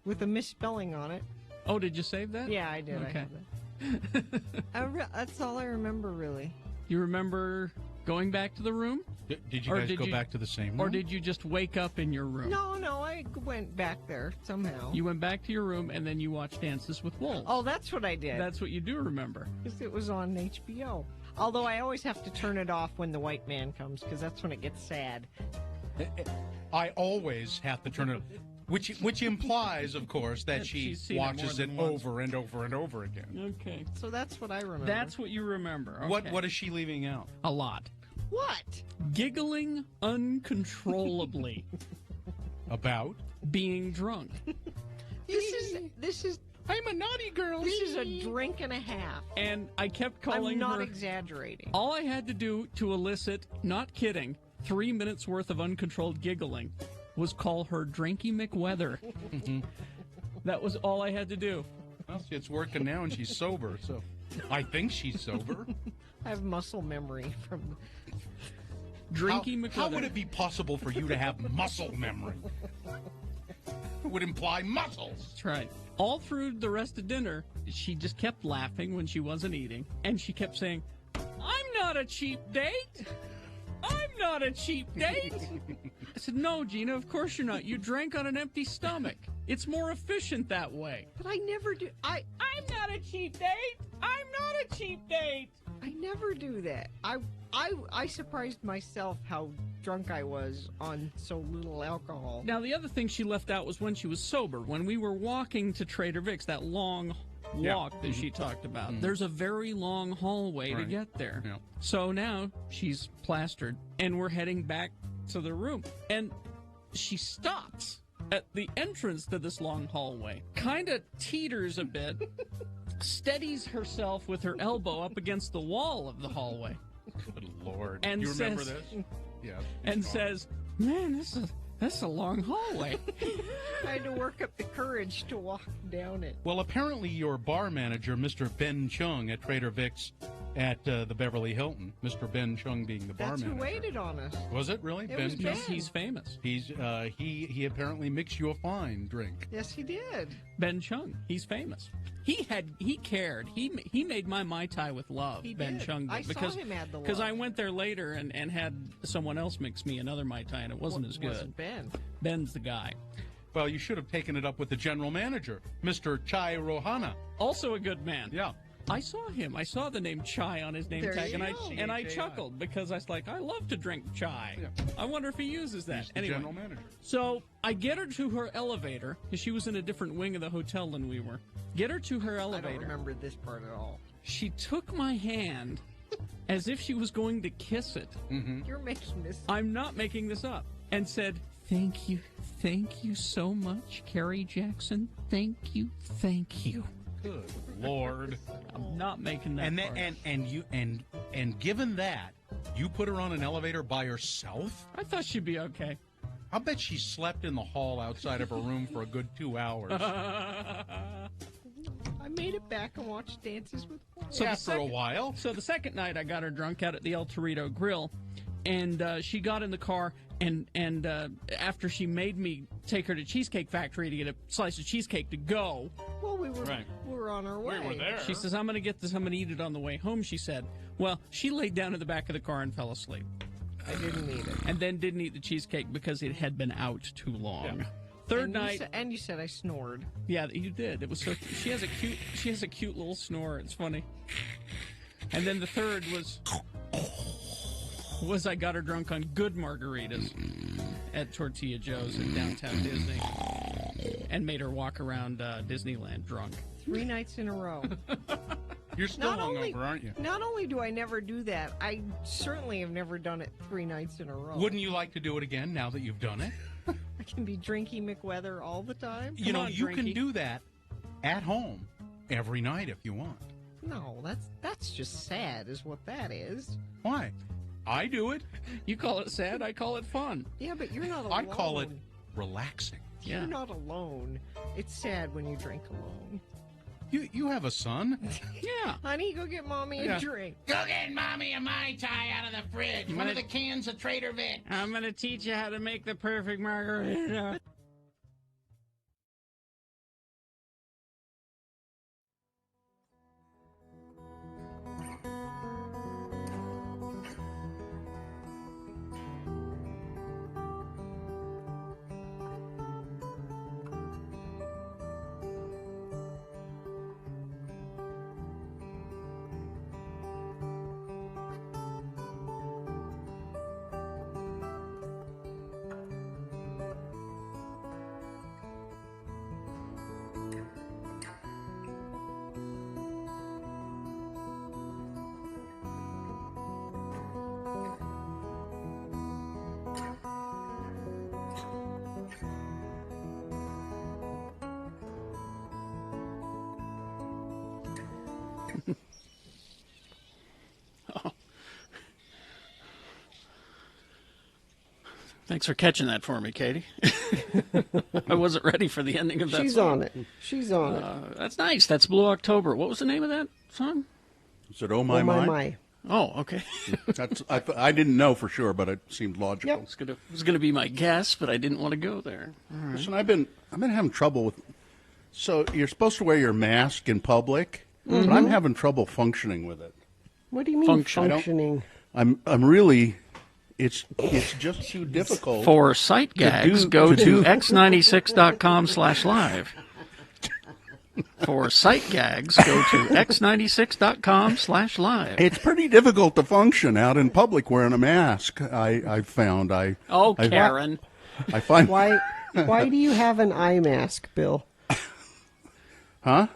S3: with a misspelling on it.
S2: Oh, did you save that?
S3: Yeah, I did.
S2: Okay.
S3: I have that. That's all I remember, really.
S2: You remember going back to the room?
S17: Did you guys go back to the same room?
S2: Or did you just wake up in your room?
S3: No, I went back there somehow.
S2: You went back to your room and then you watched Dances with Wolves.
S3: Oh, that's what I did.
S2: That's what you do remember.
S3: Because it was on HBO. Although I always have to turn it off when the white man comes, because that's when it gets sad.
S17: I always have to turn it, which implies, of course, that she
S2: She's seen it
S17: watches
S2: more
S17: it
S2: than once.
S17: over and over and over again.
S2: Okay.
S3: So that's what I remember.
S2: That's what you remember. Okay.
S17: What is she leaving out?
S2: A lot.
S3: What?
S2: Giggling uncontrollably.
S17: About?
S2: Being drunk.
S3: This is.
S17: I'm a naughty girl.
S3: This is a drink and a half.
S2: And I kept calling
S3: I'm not
S2: her.
S3: exaggerating.
S2: All I had to do to elicit, not kidding, 3 minutes worth of uncontrolled giggling was call her Drinky McWeather. That was all I had to do.
S17: Well, see, it's working now, and she's sober, so I think she's sober.
S3: I have muscle memory from
S2: Drinky McWeather.
S17: How would it be possible for you to have muscle memory? It would imply muscles.
S2: That's right. All through the rest of dinner, she just kept laughing when she wasn't eating, and she kept saying, "I'm not a cheap date. I'm not a cheap date." I said, "No, Gina, of course you're not. You drank on an empty stomach. It's more efficient that way."
S3: But I never do.
S2: I'm not a cheap date. I'm not a cheap date.
S3: I never do that. I surprised myself how drunk I was on so little alcohol.
S2: Now, the other thing she left out was when she was sober. When we were walking to Trader Vic's, that long walk that she talked about. There's a very long hallway to get there.
S17: Yeah.
S2: So now she's plastered, and we're heading back to the room. And she stops at the entrance to this long hallway, kind of teeters a bit, steadies herself with her elbow up against the wall of the hallway.
S17: Good Lord.
S2: And
S17: you remember
S2: says,
S17: this? Yeah.
S2: And says, man, that's a long hallway.
S3: I had to work up the courage to walk down it.
S17: Well, apparently your bar manager, Mr. Ben Chung at Trader Vic's at the Beverly Hilton, Mr. Ben Chung being the bar
S3: That's
S17: manager.
S3: who waited on us.
S17: Was it really?
S3: It was Ben.
S2: He's famous.
S17: He apparently mixed you a fine drink.
S3: Yes, he did.
S2: Ben Chung. He's famous. He cared. He made my Mai Tai with love.
S3: He
S2: Ben
S3: did.
S2: Chung did.
S3: I saw him add the love.
S2: Because I went there later and had someone else mix me another Mai Tai, and it wasn't as good.
S3: Wasn't Ben.
S2: Ben's the guy.
S17: Well, you should have taken it up with the general manager, Mr. Chai Rohana.
S2: Also a good man.
S17: Yeah.
S2: I saw him. I saw the name Chai on his name
S3: There
S2: tag,
S3: you
S2: and
S3: go.
S2: I chuckled because I was like, I love to drink chai.
S17: Yeah.
S2: I wonder if he uses that.
S17: He's the
S2: Anyway,
S17: general manager.
S2: so I get her to her elevator because she was in a different wing of the hotel than we were. Get her to her
S3: I
S2: elevator.
S3: don't remember this part at all.
S2: She took my hand as if she was going to kiss it.
S17: Mm-hmm.
S3: You're making this.
S2: I'm not making this up. And said, thank you so much, Carrie Jackson. Thank you.
S17: Good Lord.
S2: I'm not making that.
S17: And given that, you put her on an elevator by herself?
S2: I thought she'd be okay.
S17: I'll bet she slept in the hall outside of her room for a good 2 hours.
S3: I made it back and watched Dances with Wolves.
S2: So
S17: yeah, for a while.
S2: So the second night, I got her drunk out at the El Torito Grill, and she got in the car, and after she made me take her to Cheesecake Factory to get a slice of cheesecake to go.
S3: Well, we were on our way.
S17: We were there.
S2: She says, I'm going to get this. I'm going to eat it on the way home, she said. Well, she laid down in the back of the car and fell asleep.
S3: I didn't eat it.
S2: And then didn't eat the cheesecake because it had been out too long. Yeah. Third night.
S3: You said I snored.
S2: Yeah, you did. It was so. She has a cute little snore. It's funny. And then the third was I got her drunk on good margaritas at Tortilla Joe's in downtown Disney, and made her walk around Disneyland drunk.
S3: 3 nights in a row.
S17: You're still hungover, aren't you?
S3: Not only do I never do that, I certainly have never done it 3 nights in a row.
S17: Wouldn't you like to do it again now that you've done it?
S3: I can be Drinky McWeather all the time.
S17: You can do that at home every night if you want.
S3: No, that's just sad is what that is.
S17: Why? I do it.
S2: You call it sad, I call it fun.
S3: Yeah, but you're not alone.
S17: I call it relaxing.
S2: Yeah.
S3: You're not alone. It's sad when you drink alone.
S17: You have a son?
S2: Yeah.
S3: Honey, go get Mommy a drink.
S13: Go get Mommy a Mai Tai out of the fridge. One of the cans of Trader Vic.
S2: I'm going to teach you how to make the perfect margarita. Thanks for catching that for me, Katie. I wasn't ready for the ending of that song.
S3: She's on it.
S2: That's nice. That's Blue October. What was the name of that song?
S4: Is it Oh My My?
S2: Oh, okay.
S4: I didn't know for sure, but it seemed logical.
S2: Yep. It was gonna be my guess, but I didn't want to go there. Right.
S4: Listen, I've been having trouble with. So you're supposed to wear your mask in public, but I'm having trouble functioning with it.
S3: What do you mean functioning?
S4: I'm really. It's just too difficult.
S2: For sight gags, go to x96.com/live. For sight gags, go to x96.com/live.
S4: It's pretty difficult to function out in public wearing a mask. I've found.
S2: Karen.
S4: I find.
S3: Why do you have an eye mask, Bill?
S4: Huh?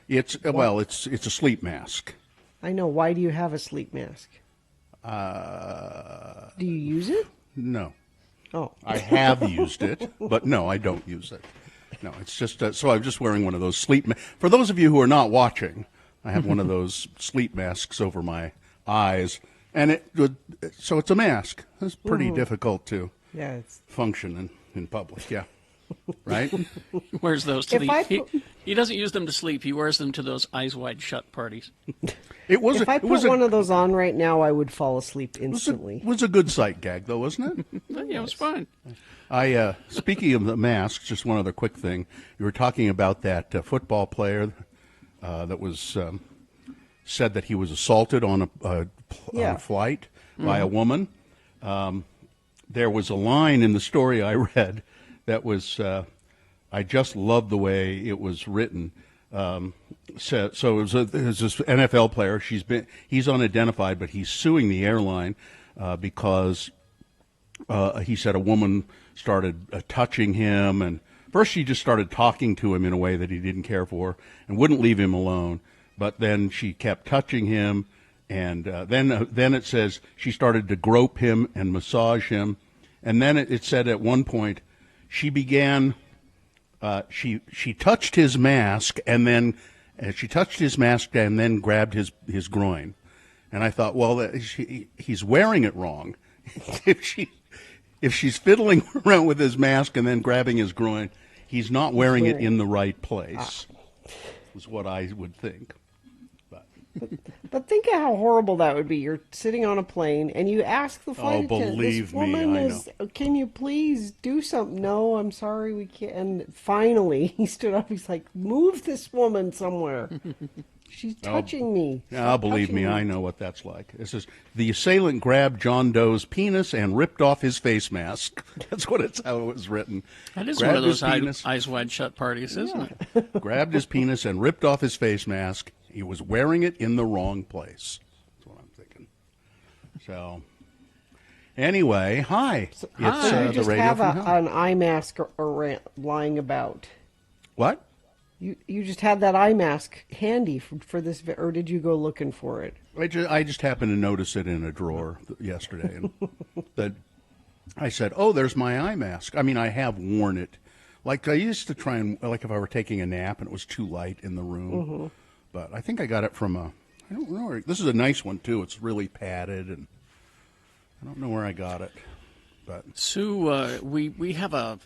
S4: It's a sleep mask.
S3: I know. Why do you have a sleep mask? Do you use it?
S4: No.
S3: Oh.
S4: I have used it, but no, I don't use it. No, it's just so I'm just wearing one of those sleep. For those of you who are not watching, I have one of those sleep masks over my eyes, and so it's a mask. It's pretty difficult to function in public. Yeah. Right?
S2: He wears those to he doesn't use them to sleep. He wears them to those eyes wide shut parties.
S3: If I put one of those on right now, I would fall asleep instantly.
S4: It was a good sight gag, though, wasn't it?
S2: Yeah, it was fine.
S4: Speaking of the masks, just one other quick thing. You were talking about that football player that was said that he was assaulted on a flight by a woman. There was a line in the story I read that was, I just loved the way it was written. So it was this NFL player. He's unidentified, but he's suing the airline because he said a woman started touching him, and first she just started talking to him in a way that he didn't care for and wouldn't leave him alone. But then she kept touching him, and then it says she started to grope him and massage him, and then it said at one point, she began. She touched his mask and then grabbed his groin, and I thought, well, he's wearing it wrong. if she's fiddling around with his mask and then grabbing his groin, he's not wearing it in the right place. Is what I would think.
S3: But think of how horrible that would be. You're sitting on a plane and you ask the flight attendant,
S4: believe
S3: this woman
S4: me, I know.
S3: Can you please do something? No, I'm sorry, we can't. And finally, he stood up. He's like, move this woman somewhere. She's touching me.
S4: Believe me, I know what that's like. It says, the assailant grabbed John Doe's penis and ripped off his face mask. That's how it was written.
S2: That is one of those eyes wide shut parties, isn't it?
S4: Grabbed his penis and ripped off his face mask. He was wearing it in the wrong place. That's what I'm thinking. So, anyway, hi.
S3: So you just have an eye mask lying about.
S4: What?
S3: You just had that eye mask handy for this, or did you go looking for it?
S4: I just happened to notice it in a drawer yesterday, and that I said, "Oh, there's my eye mask." I mean, I have worn it, like I used to try and if I were taking a nap and it was too light in the room. Mm-hmm. But I think I got it from I don't know. This is a nice one too. It's really padded, and I don't know where I got it. But
S2: Sue, we have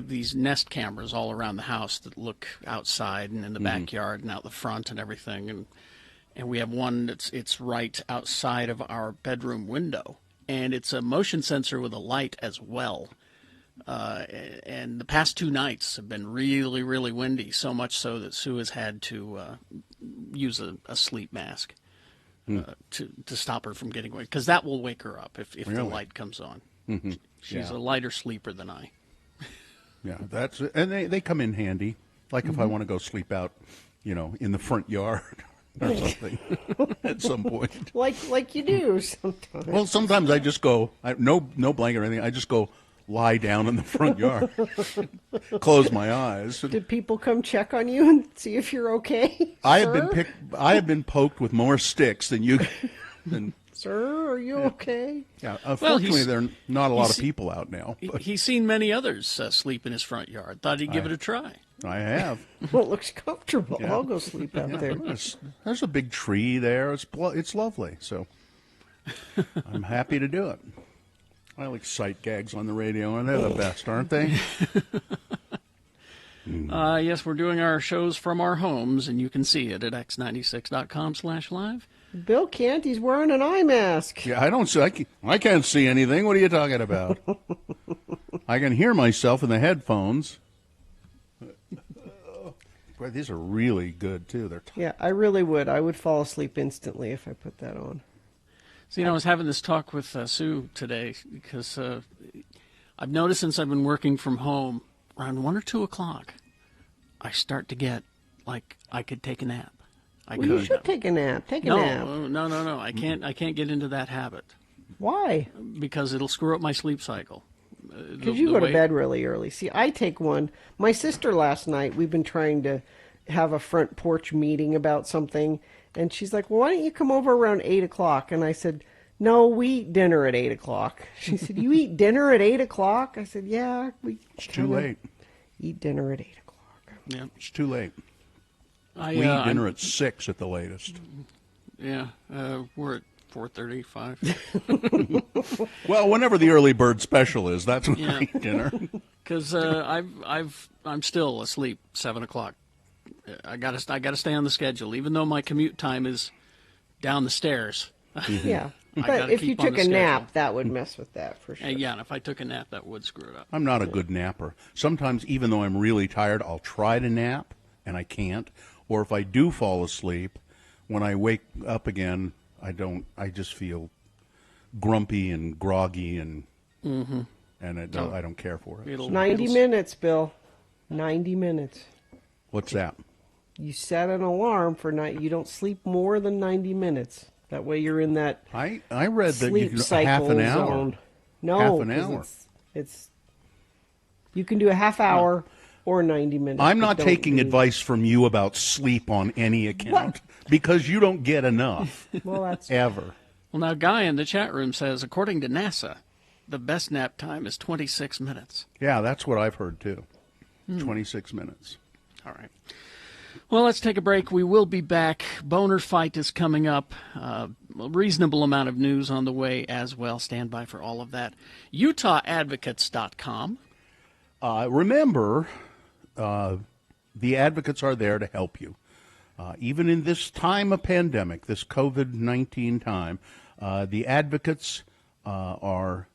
S2: these Nest cameras all around the house that look outside and in the backyard and out the front and everything, and we have one it's right outside of our bedroom window, and it's a motion sensor with a light as well. And the past 2 nights have been really, really windy, so much so that Sue has had to use a sleep mask to stop her from getting awake, because that will wake her up if the light comes on. Mm-hmm. She's a lighter sleeper than I.
S4: Yeah, and they come in handy. Like if I want to go sleep out, in the front yard or something at some point.
S3: Like you do sometimes.
S4: Well, sometimes I just go, no blanket or anything. I just go lie down in the front yard, close my eyes.
S3: Did people come check on you and see if you're okay?
S4: I have been poked with more sticks than you.
S3: Sir, are you okay?
S4: Yeah, unfortunately, there are not a lot of people out now.
S2: But he's seen many others sleep in his front yard. Thought he'd give it a try.
S4: I have.
S3: Well, it looks comfortable. Yeah. I'll go sleep out there.
S4: There's a big tree there. It's lovely. So I'm happy to do it. I like sight gags on the radio, and they're the best, aren't they?
S2: Yes, we're doing our shows from our homes, and you can see it at x96.com/live.
S3: Bill can't. He's wearing an eye mask.
S4: Yeah, I can't see anything. What are you talking about? I can hear myself in the headphones. Boy, these are really good, too.
S3: Yeah, I really would. I would fall asleep instantly if I put that on.
S2: So, I was having this talk with Sue today because I've noticed since I've been working from home, around 1 or 2 o'clock, I start to get like I could take a nap.
S3: You should take a nap. Take a nap.
S2: No. I can't get into that habit.
S3: Why?
S2: Because it'll screw up my sleep cycle.
S3: Because you go to bed really early. See, I take one. My sister last night, we've been trying to have a front porch meeting about something. And she's like, well, why don't you come over around 8 o'clock? And I said, no, we eat dinner at 8 o'clock. She said, you eat dinner at 8 o'clock? I said, yeah.
S4: It's too late.
S3: Eat dinner at 8 o'clock.
S2: Yeah.
S4: It's too late.
S2: We
S4: eat dinner at 6 at the latest.
S2: Yeah, we're at 4:35.
S4: Well, whenever the early bird special is, that's when I eat dinner.
S2: Because I'm still asleep 7 o'clock. I gotta stay on the schedule, even though my commute time is down the stairs.
S3: Yeah, but if you took a nap, that would mess with that for sure.
S2: Yeah, and if I took a nap, that would screw it up.
S4: I'm not a good napper. Sometimes, even though I'm really tired, I'll try to nap, and I can't. Or if I do fall asleep, when I wake up again, I just feel grumpy and groggy, and I don't care for it.
S3: 90 minutes, Bill. 90 minutes.
S4: What's that?
S3: You set an alarm for night. You don't sleep more than 90 minutes. That way you're in that.
S4: I read that
S3: sleep
S4: you can
S3: cycle
S4: half an hour.
S3: Zone. No,
S4: half an hour.
S3: It's you can do a half hour or 90 minutes.
S4: I'm not taking advice from you about sleep on any account because you don't get enough.
S3: Well, that's
S4: ever.
S2: Well, now Guy in the chat room says, according to NASA, the best nap time is 26 minutes.
S4: Yeah, that's what I've heard too. 26 minutes.
S2: All right. Well, let's take a break. We will be back. Boner fight is coming up. A reasonable amount of news on the way as well. Stand by for all of that. UtahAdvocates.com.
S4: Remember, the advocates are there to help you. Even in this time of pandemic, this COVID-19 time, the advocates are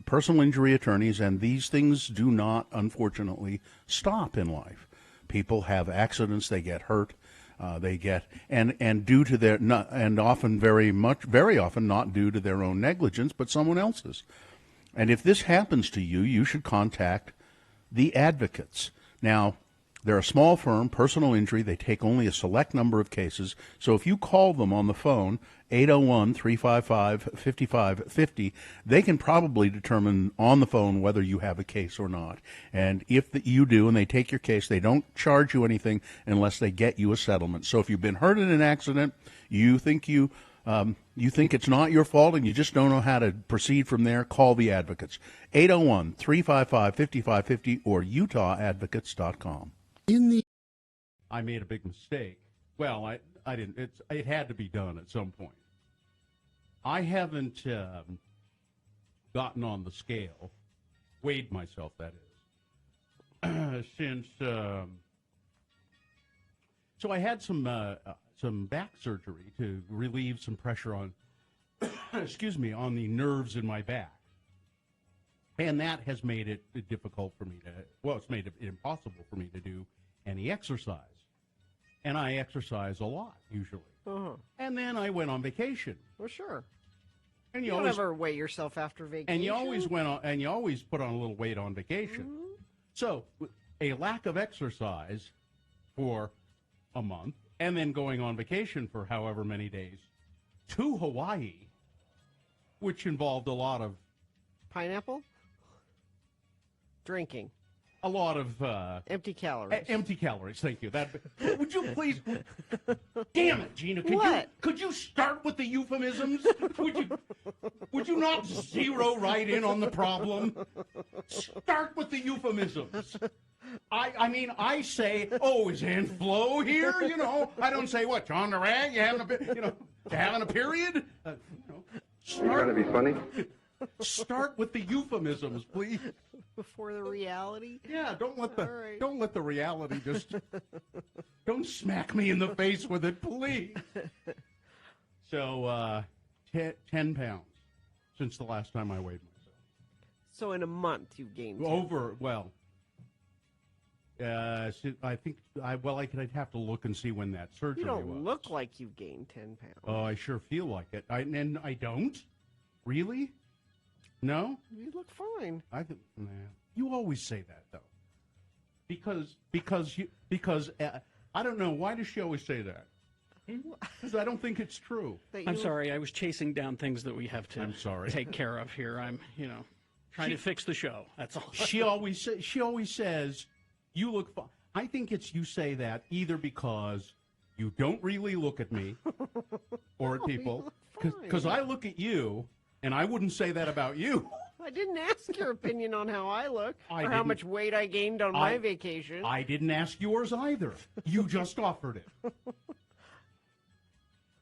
S4: personal injury attorneys, and these things do not, unfortunately, stop in life. People have accidents, they get hurt, and due to their and often very often not due to their own negligence, but someone else's. And if this happens to you, you should contact the advocates. Now, they're a small firm, personal injury. They take only a select number of cases. So if you call them on the phone, 801-355-5550, they can probably determine on the phone whether you have a case or not. And if you do and they take your case, they don't charge you anything unless they get you a settlement. So if you've been hurt in an accident, you think it's not your fault and you just don't know how to proceed from there, call the advocates. 801-355-5550 or UtahAdvocates.com.
S17: I made a big mistake. Well, I didn't. It had to be done at some point. I haven't gotten on the scale, weighed myself, that is, since. So I had some back surgery to relieve some pressure on, excuse me, on the nerves in my back, and that has made it difficult for me to. Well, it's made it impossible for me to do any exercise. And I exercise a lot, usually. And then I went on vacation.
S3: Well, sure.
S17: And
S3: you don't ever weigh yourself after vacation.
S17: And you always put on a little weight on vacation. So a lack of exercise for a month, and then going on vacation for however many days to Hawaii, which involved a lot of
S3: pineapple, drinking.
S17: A lot of
S3: empty calories.
S17: Empty calories. Thank you. That. Would you please? Damn it, Gina. Could you start with the euphemisms? Would you not zero right in on the problem? Start with the euphemisms. I say, oh, is Aunt Flo here? I don't say what, John the Rag. You having a period?
S18: You trying to be funny?
S17: Start with the euphemisms, please.
S3: Before the reality?
S17: Yeah, don't let the reality just don't smack me in the face with it, please. So 10 pounds since the last time I weighed myself.
S3: So in a month you've gained 10.
S17: I think I'd have to look and see when that surgery was.
S3: You don't look like you've gained 10 pounds.
S17: Oh, I sure feel like it. And I don't? Really? No?
S3: You look fine.
S17: You always say that, though. Because I don't know, why does she always say that? Because I don't think it's true.
S2: I'm sorry, I was chasing down things that we have to take care of here. I'm, trying to fix the show. That's all.
S17: She always says, you look fine. I think it's you say that either because you don't really look at me or at people, because I look at you, and I wouldn't say that about you.
S3: I didn't ask your opinion on how I look or how
S17: didn't.
S3: much weight I gained on my vacation.
S17: I didn't ask yours either. You just offered it.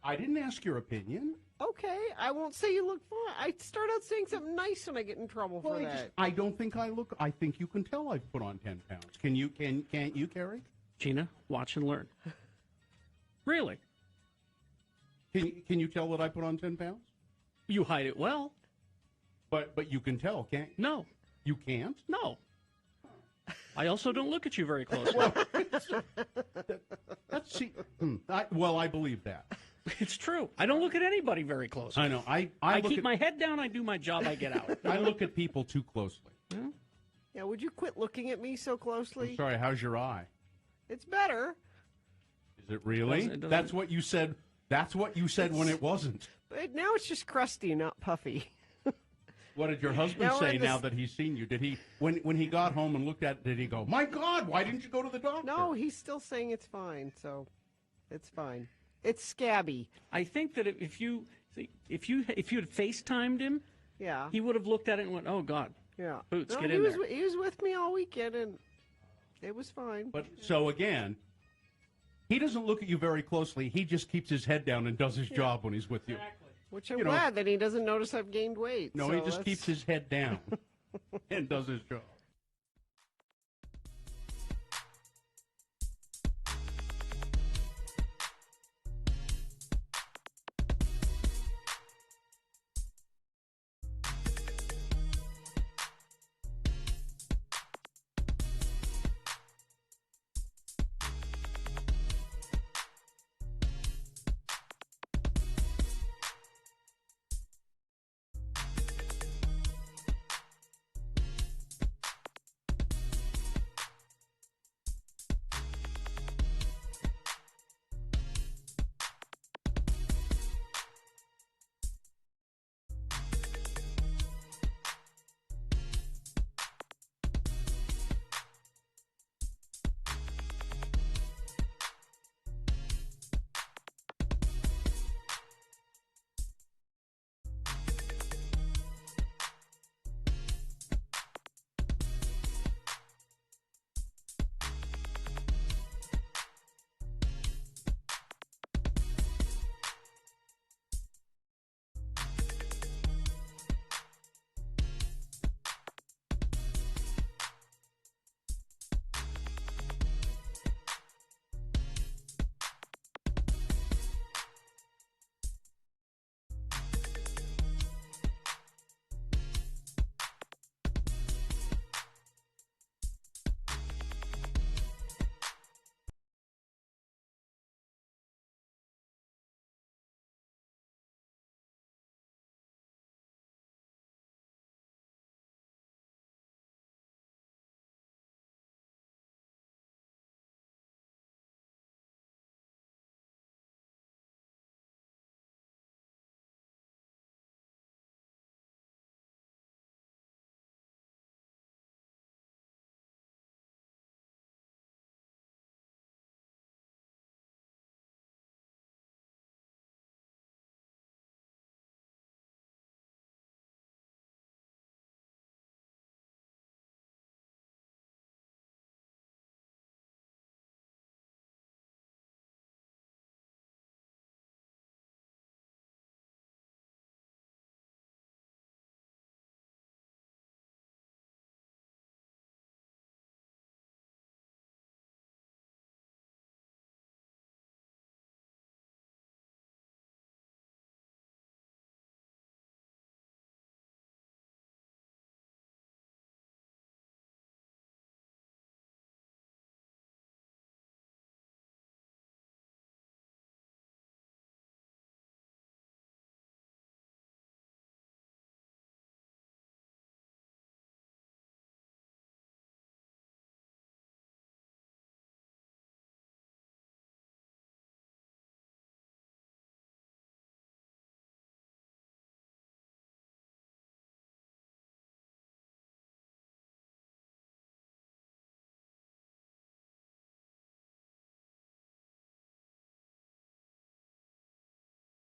S17: I didn't ask your opinion.
S3: Okay, I won't say you look fine. I start out saying something nice when I get in trouble for that.
S17: I don't think I look. I think you can tell I've put on 10 pounds. Can't you, Carrie?
S2: Gina, watch and learn. Really?
S17: Can you tell that I put on 10 pounds?
S2: You hide it well.
S17: But you can tell, can't you?
S2: No.
S17: You can't?
S2: No. I also don't look at you very closely.
S17: I believe that.
S2: It's true. I don't look at anybody very closely.
S17: I know.
S2: I keep my head down. I do my job. I get out.
S17: I look at people too closely.
S3: Yeah, would you quit looking at me so closely?
S17: I'm sorry, how's your eye?
S3: It's better.
S17: Is it really? That's what you said. That's what you said when it wasn't.
S3: But now it's just crusty, not puffy.
S17: What did your husband say now that he's seen you? Did he, when he got home and looked at it, did he go, "My God, why didn't you go to the doctor?"
S3: No, he's still saying it's fine, so it's fine. It's scabby.
S2: I think that if you had FaceTimed him,
S3: yeah,
S2: he would have looked at it and went, "Oh God,
S3: yeah,
S2: Boots,
S3: no,
S2: get in there."
S3: He was with me all weekend, and it was fine.
S17: But so again, he doesn't look at you very closely. He just keeps his head down and does his job when he's with you.
S3: Which I'm glad that he doesn't notice I've gained weight.
S17: No,
S3: so
S17: he just keeps his head down and does his job.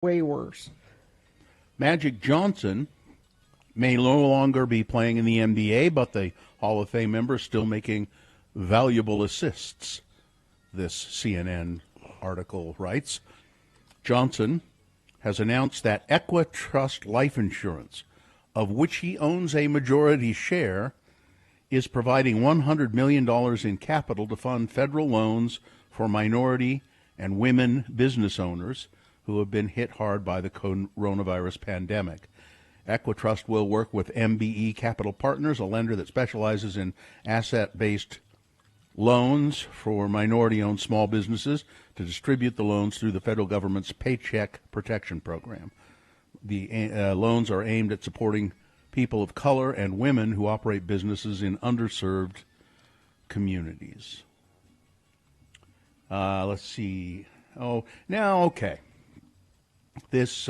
S3: way worse.
S4: Magic Johnson may no longer be playing in the NBA, but the Hall of Fame member is still making valuable assists, this CNN article writes. Johnson has announced that Equitrust Life Insurance, of which he owns a majority share, is providing $100 million in capital to fund federal loans for minority and women business owners who have been hit hard by the coronavirus pandemic. Equitrust will work with MBE Capital Partners, a lender that specializes in asset-based loans for minority-owned small businesses, to distribute the loans through the federal government's Paycheck Protection Program. The loans are aimed at supporting people of color and women who operate businesses in underserved communities. Let's see. Okay. This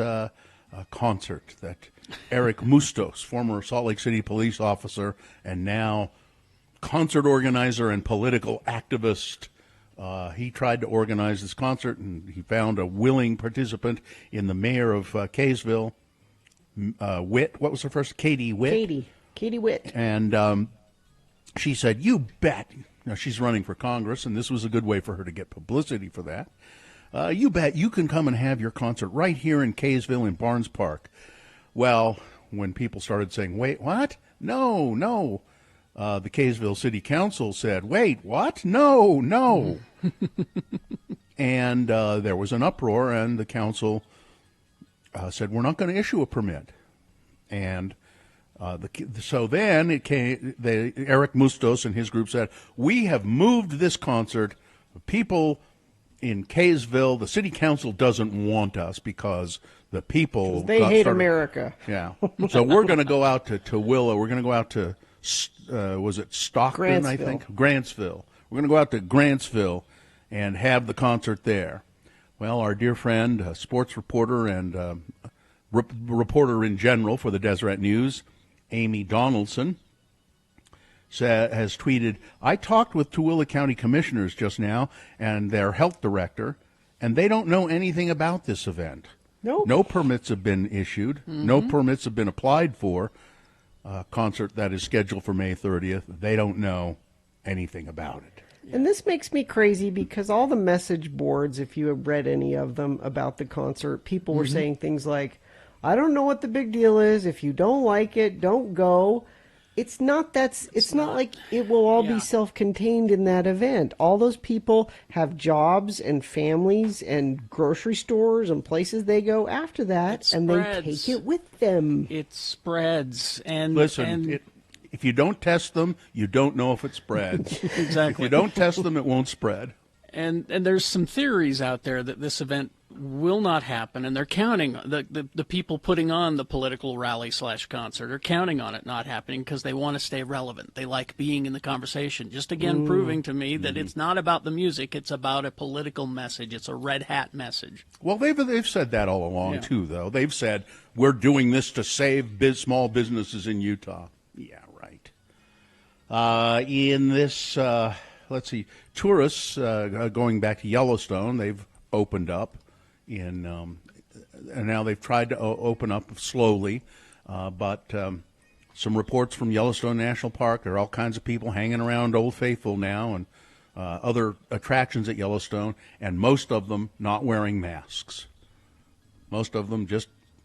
S4: concert that Eric Mustos, former Salt Lake City police officer and now concert organizer and political activist, he tried to organize this concert, and he found a willing participant in the mayor of Kaysville, Witt. What was her first? Katie Witt.
S3: Katie Witt.
S4: And she said, "You bet." Now, she's running for Congress, and this was a good way for her to get publicity for that. "You bet you can come and have your concert right here in Kaysville in Barnes Park." Well, when people started saying, "Wait, what? No. The Kaysville City Council said, "Wait, what? No." And there was an uproar, and the council said, "We're not going to issue a permit." And so then it came. Eric Mustos and his group said, "We have moved this concert. People in Kaysville, the city council doesn't want us because the people
S3: they hate America."
S4: Yeah. So we're going to go out to Willow. We're going to go out to was it Stockton? I think Grantsville. We're going to go out to Grantsville and have the concert there. Well, our dear friend, sports reporter and reporter in general for the Deseret News, Amy Donaldson, has tweeted, "I talked with Tooele County commissioners just now and their health director, and they don't know anything about this event.
S3: Nope.
S4: No permits have been issued.
S3: Mm-hmm.
S4: No permits have been applied for. Concert that is scheduled for May 30th. They don't know anything about it."
S3: And this makes me crazy because all the message boards, if you have read any of them about the concert, people were saying things like, "I don't know what the big deal is. If you don't like it, don't go." It's not like it will all be self-contained in that event. All those people have jobs and families and grocery stores and places they go after that, and they take it with them.
S2: It spreads. And
S4: listen, if you don't test them, you don't know if it spreads.
S2: Exactly.
S4: If you don't test them, it won't spread.
S2: And there's some theories out there that this event will not happen, and they're counting the people putting on the political rally / concert are counting on it not happening because they want to stay relevant. They like being in the conversation. Just again proving to me that it's not about the music; it's about a political message. It's a red hat message.
S4: Well, they've said that all along too, though. They've said we're doing this to save small businesses in Utah. Yeah, right. In this, let's see, tourists going back to Yellowstone, they've opened up. And now they've tried to open up slowly, but some reports from Yellowstone National Park, there are all kinds of people hanging around Old Faithful now and other attractions at Yellowstone, and most of them not wearing masks. Most of them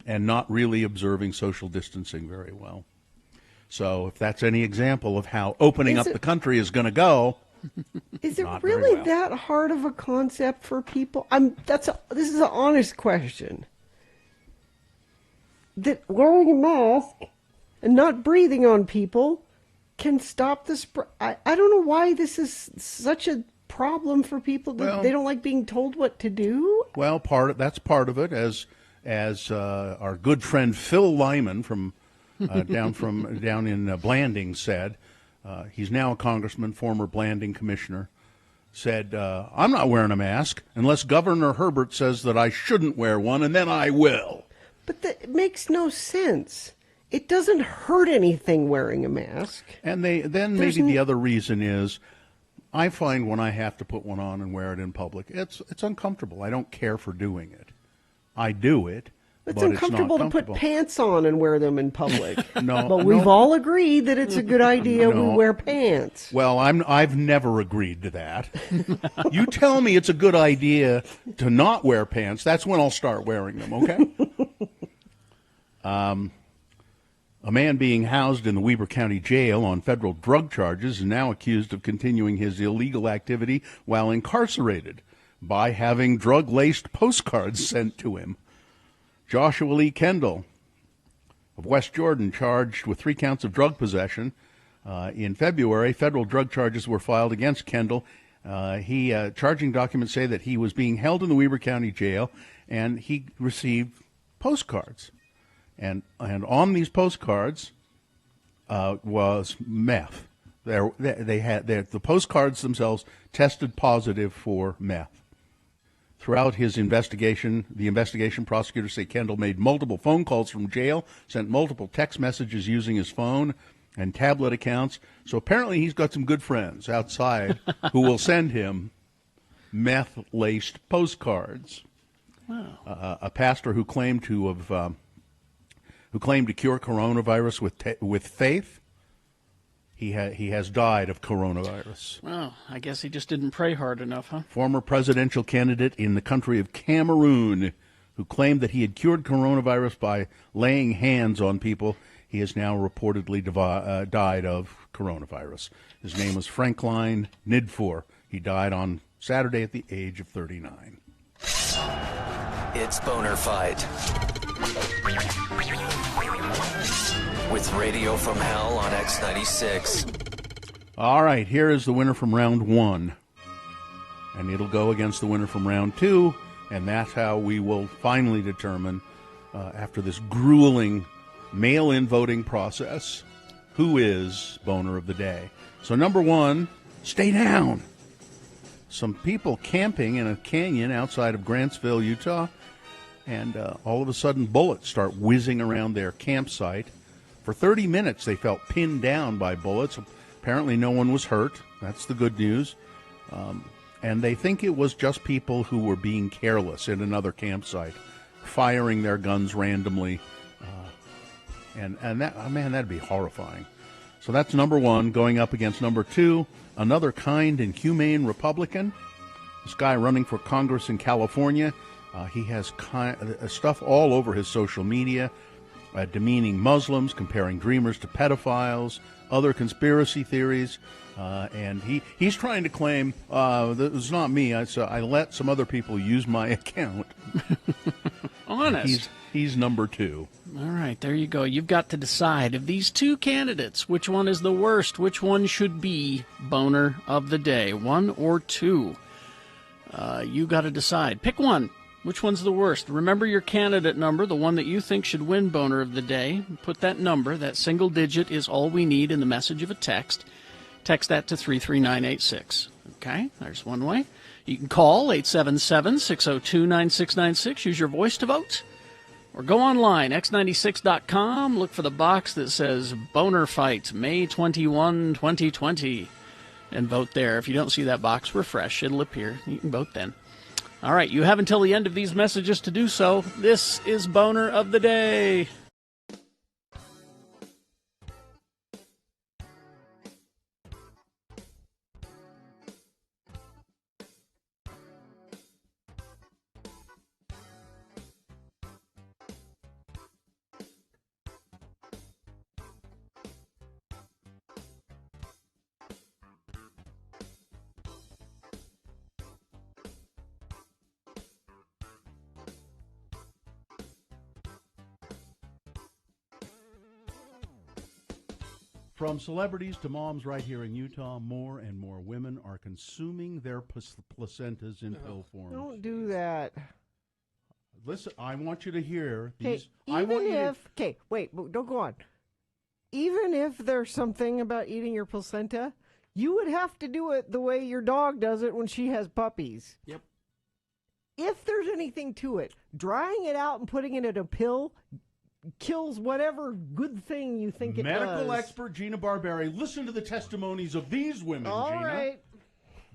S4: and not really observing social distancing very well. So if that's any example of how opening up the country is going to go.
S3: Is it really that hard of a concept for people? This is an honest question. That wearing a mask and not breathing on people can stop the spread. I don't know why this is such a problem for people. They don't like being told what to do.
S4: Well, that's part of it, as our good friend Phil Lyman from down in Blanding said. He's now a congressman, former Blanding commissioner, said, "I'm not wearing a mask unless Governor Herbert says that I shouldn't wear one, and then I will."
S3: But that makes no sense. It doesn't hurt anything wearing a mask.
S4: And maybe the other reason is, I find when I have to put one on and wear it in public, it's uncomfortable. I don't care for doing it. I do it.
S3: It's
S4: but
S3: uncomfortable
S4: it's not
S3: to put pants on and wear them in public.
S4: No,
S3: but we've all agreed that it's a good idea we wear pants.
S4: Well, I've never agreed to that. You tell me it's a good idea to not wear pants, that's when I'll start wearing them, okay? A man being housed in the Weber County Jail on federal drug charges is now accused of continuing his illegal activity while incarcerated by having drug-laced postcards sent to him. Joshua Lee Kendall of West Jordan, charged with 3 counts of drug possession. In February, federal drug charges were filed against Kendall. Charging documents say that he was being held in the Weber County Jail, and he received postcards. And on these postcards was meth. The postcards themselves tested positive for meth. Throughout his investigation, prosecutors say Kendall made multiple phone calls from jail, sent multiple text messages using his phone and tablet accounts. So apparently he's got some good friends outside who will send him meth-laced postcards.
S2: Wow.
S4: A pastor who claimed to cure coronavirus with faith, he has died of coronavirus.
S2: Well, I guess he just didn't pray hard enough, huh?
S4: Former presidential candidate in the country of Cameroon, who claimed that he had cured coronavirus by laying hands on people, he has now reportedly died of coronavirus. His name was Franklin Nidfor. He died on Saturday at the age of 39.
S19: It's Boner Fight. With Radio from Hell on X96.
S4: All right, here is the winner from round 1. And it'll go against the winner from round 2. And that's how we will finally determine, after this grueling mail-in voting process, who is Boner of the Day. So number 1, stay down. Some people camping in a canyon outside of Grantsville, Utah. And all of a sudden, bullets start whizzing around their campsite. For 30 minutes, they felt pinned down by bullets. Apparently, no one was hurt. That's the good news. And they think it was just people who were being careless in another campsite, firing their guns randomly. And that, man, that'd be horrifying. So that's number 1, going up against number 2, another kind and humane Republican. This guy running for Congress in California. He has stuff all over his social media, demeaning Muslims, comparing dreamers to pedophiles, other conspiracy theories, and he's trying to claim that it's not me. I let some other people use my account.
S2: Honest.
S4: He's number 2.
S2: All right, there you go. You've got to decide of these 2 candidates, which one is the worst, which one should be Boner of the Day, 1 or 2. You got to decide. Pick one. Which one's the worst? Remember your candidate number, the one that you think should win Boner of the Day. Put that number, that single digit is all we need in the message of a text. Text that to 33986. Okay, there's one way. You can call 877-602-9696. Use your voice to vote. Or go online, x96.com. Look for the box that says Boner Fight, May 21, 2020. And vote there. If you don't see that box, refresh. It'll appear. You can vote then. All right, you have until the end of these messages to do so. This is Boner of the Day.
S4: From celebrities to moms right here in Utah, more and more women are consuming their placentas in pill form.
S3: Don't do that.
S4: Listen, I want you to hear
S3: these.
S4: Okay,
S3: wait, don't go on. Even if there's something about eating your placenta, you would have to do it the way your dog does it when she has puppies.
S2: Yep.
S3: If there's anything to it, drying it out and putting it in a pill kills whatever good thing you think it does.
S4: Medical expert Gina Barberi, listen to the testimonies of these women,
S3: All
S4: Gina.
S3: right.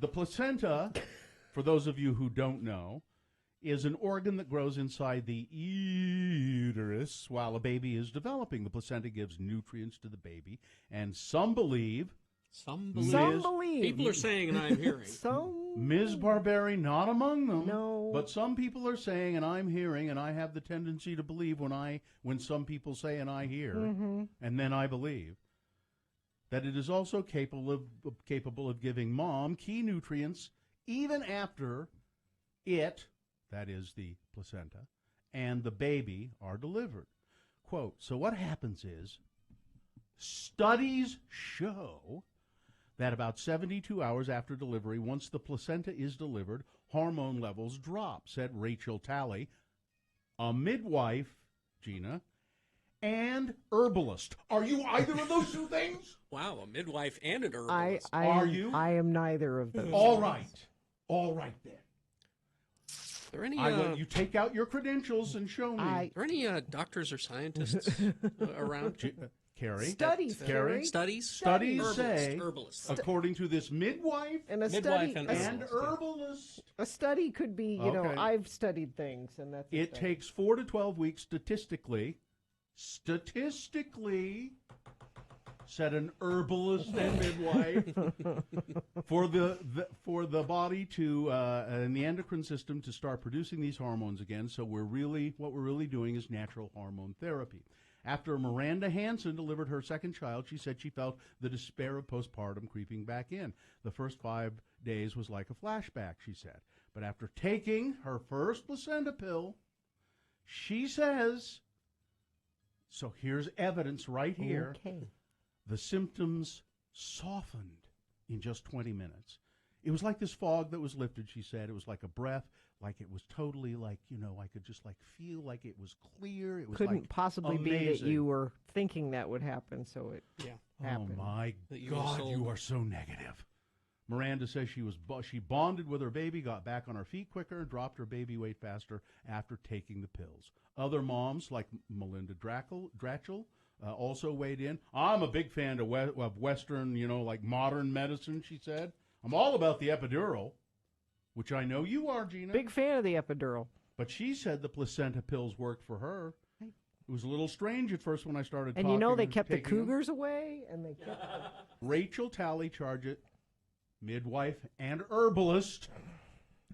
S4: The placenta, for those of you who don't know, is an organ that grows inside the uterus while a baby is developing. The placenta gives nutrients to the baby, and some believe...
S2: Some believe. People are saying, and I'm hearing.
S4: Ms. Barberi, not among them.
S3: No.
S4: But some people are saying, and I'm hearing, and I have the tendency to believe when some people say and I hear, and then I believe, that it is also capable of giving mom key nutrients even after it, that is the placenta, and the baby are delivered. Quote, so what happens is, studies show that about 72 hours after delivery, once the placenta is delivered, hormone levels drop, said Rachel Talley, a midwife, Gina, and herbalist. Are you either of those two things?
S2: Wow, a midwife and an herbalist.
S4: Are you?
S3: I am neither of those.
S4: All right. All right, then.
S2: Are there any,
S4: you take out your credentials and show me.
S2: Are there any doctors or scientists around?
S4: Carrie?
S3: Studies,
S4: Carrie?
S2: Studies?
S4: Studies say,
S2: Herbalist.
S4: according to this midwife
S3: and a
S2: midwife
S3: study,
S2: and
S4: herbalist.
S3: A study could be, you know, I've studied things, and that's
S4: it takes 4 to 12 weeks statistically, said an herbalist and midwife, for the body to and the endocrine system to start producing these hormones again. So what we're really doing is natural hormone therapy. After Miranda Hansen delivered her second child, she said she felt the despair of postpartum creeping back in. The first 5 days was like a flashback, she said. But after taking her first placenta pill, she says, so here's evidence right here.
S3: Okay.
S4: The symptoms softened in just 20 minutes. It was like this fog that was lifted, she said. It was like a breath, like it was totally like, you know, I could just like feel like it was clear. It was
S3: couldn't
S4: like
S3: possibly
S4: amazing.
S3: be that you were thinking that would happen, so it happened.
S4: Oh, my God, you are so negative. Miranda says she bonded with her baby, got back on her feet quicker, and dropped her baby weight faster after taking the pills. Other moms, like Melinda Dratchell, also weighed in. I'm a big fan of Western, you know, like modern medicine, she said. I'm all about the epidural, which I know you are, Gina.
S3: Big fan of the epidural.
S4: But she said the placenta pills worked for her. It was a little strange at first when I started talking.
S3: And you know they kept the
S4: taking them.
S3: cougars away, and they kept
S4: Rachel Talley midwife and herbalist,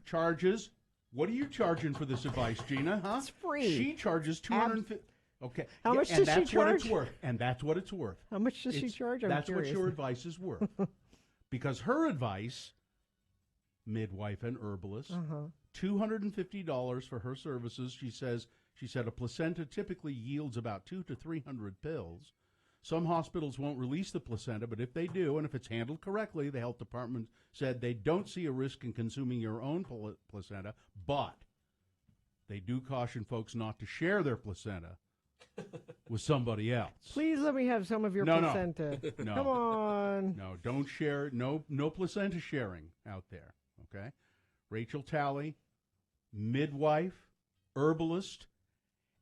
S4: charges. What are you charging for this advice, Gina? Huh?
S3: It's free.
S4: She charges $250. Okay.
S3: How much does she charge?
S4: What it's worth. And that's what it's worth.
S3: How much does she charge?
S4: That's what your advice is worth. Because her advice, midwife and herbalist, $250 for her services. She said a placenta typically yields about 200 to 300 pills. Some hospitals won't release the placenta, but if they do, and if it's handled correctly, the health department said they don't see a risk in consuming your own placenta, but they do caution folks not to share their placenta with somebody else.
S3: Please let me have some of your placenta.
S4: No.
S3: Come on.
S4: No, don't share. No placenta sharing out there, okay? Rachel Talley, midwife, herbalist,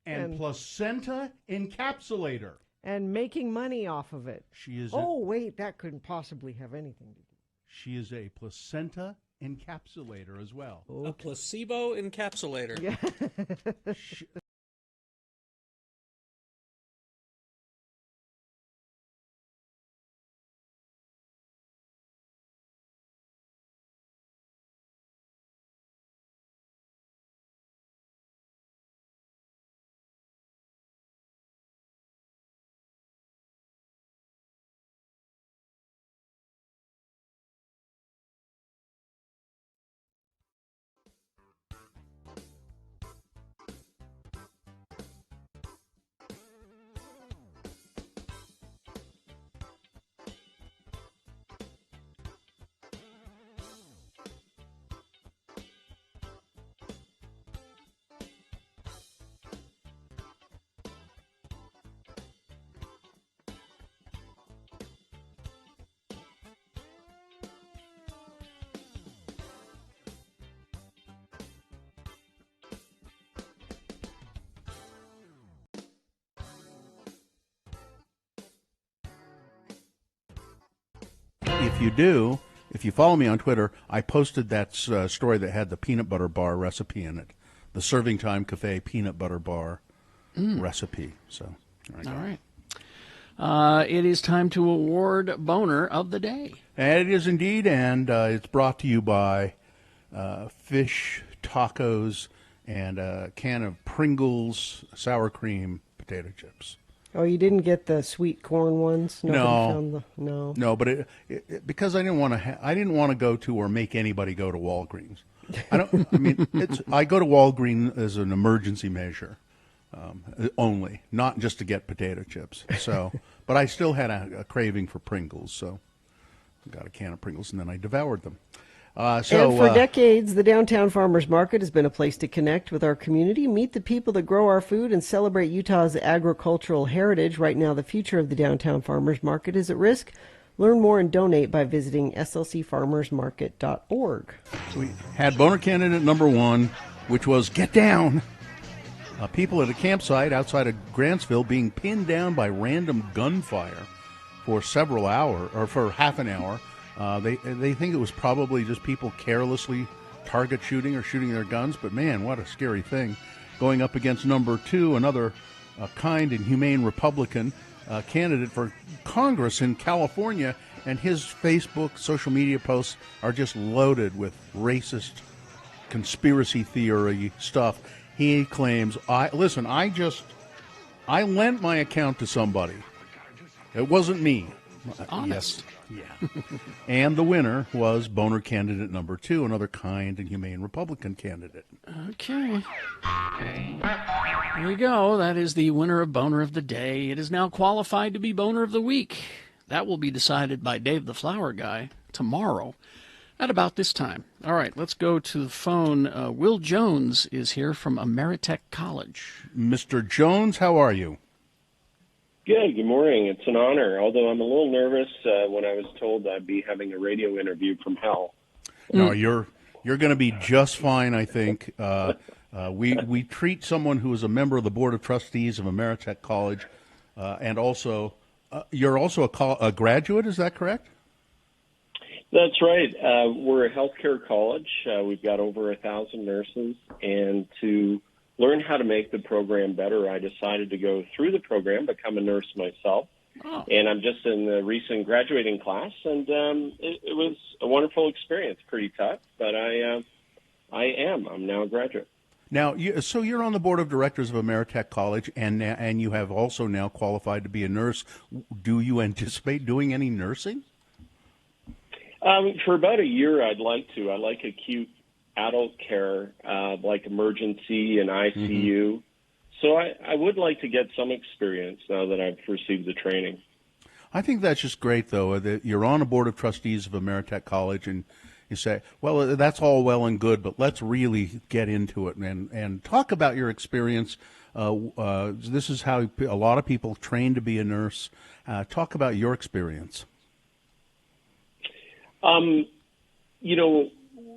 S4: and placenta encapsulator.
S3: And making money off of it.
S4: She is.
S3: Wait, that couldn't possibly have anything to do.
S4: She is a placenta encapsulator as well.
S2: Okay. A placebo encapsulator.
S3: Yeah. If you follow me on Twitter, I posted that story that had the peanut butter bar recipe in it
S4: the Serving Time Cafe peanut butter bar recipe. So,
S2: all right. It is time to award Boner of the Day.
S4: And it is indeed, and it's brought to you by fish tacos and a can of Pringles sour cream potato chips.
S3: Oh, you didn't get the sweet corn ones? Nobody found the,
S4: no. No, but because I didn't want to go to or make anybody go to Walgreens. I go to Walgreens as an emergency measure only, not just to get potato chips. So, but I still had a craving for Pringles, so I got a can of Pringles and then I devoured them.
S3: And for decades, the Downtown Farmers Market has been a place to connect with our community, meet the people that grow our food, and celebrate Utah's agricultural heritage. Right now, the future of the Downtown Farmers Market is at risk. Learn more and donate by visiting slcfarmersmarket.org.
S4: So we had Boner candidate number 1, which was Get Down. People at a campsite outside of Grantsville being pinned down by random gunfire for several hours, or for half an hour. They think it was probably just people carelessly target shooting or shooting their guns, but man, what a scary thing. Going up against number 2, another kind and humane Republican candidate for Congress in California, and his Facebook, social media posts are just loaded with racist conspiracy theory stuff. He claims, I lent my account to somebody. It wasn't me.
S2: Honest.
S4: Yes. Yeah. And the winner was Boner candidate number 2, another kind and humane Republican candidate.
S2: Okay. There you go. That is the winner of Boner of the Day. It is now qualified to be Boner of the Week. That will be decided by Dave the Flower Guy tomorrow at about this time. All right, let's go to the phone. Will Jones is here from Ameritech College.
S4: Mr. Jones, how are you?
S21: Good morning. It's an honor, although I'm a little nervous when I was told I'd be having a radio interview from hell.
S4: No, you're going to be just fine, I think. We treat someone who is a member of the Board of Trustees of Ameritech College, and also you're also a graduate, is that correct?
S21: That's right. We're a healthcare college. We've got over 1,000 nurses, and to learn how to make the program better, I decided to go through the program, become a nurse myself. Oh. And I'm just in the recent graduating class, and it was a wonderful experience. Pretty tough, but I'm now a graduate.
S4: Now, so you're on the board of directors of Ameritech College, and you have also now qualified to be a nurse. Do you anticipate doing any nursing?
S21: For about a year, I'd like to. I like acute adult care, like emergency and ICU. So I would like to get some experience now that I've received the training.
S4: I think that's just great, though, that you're on a board of trustees of Ameritech College, and you say, well, that's all well and good, but let's really get into it and talk about your experience. This is how a lot of people train to be a nurse. Talk about your experience.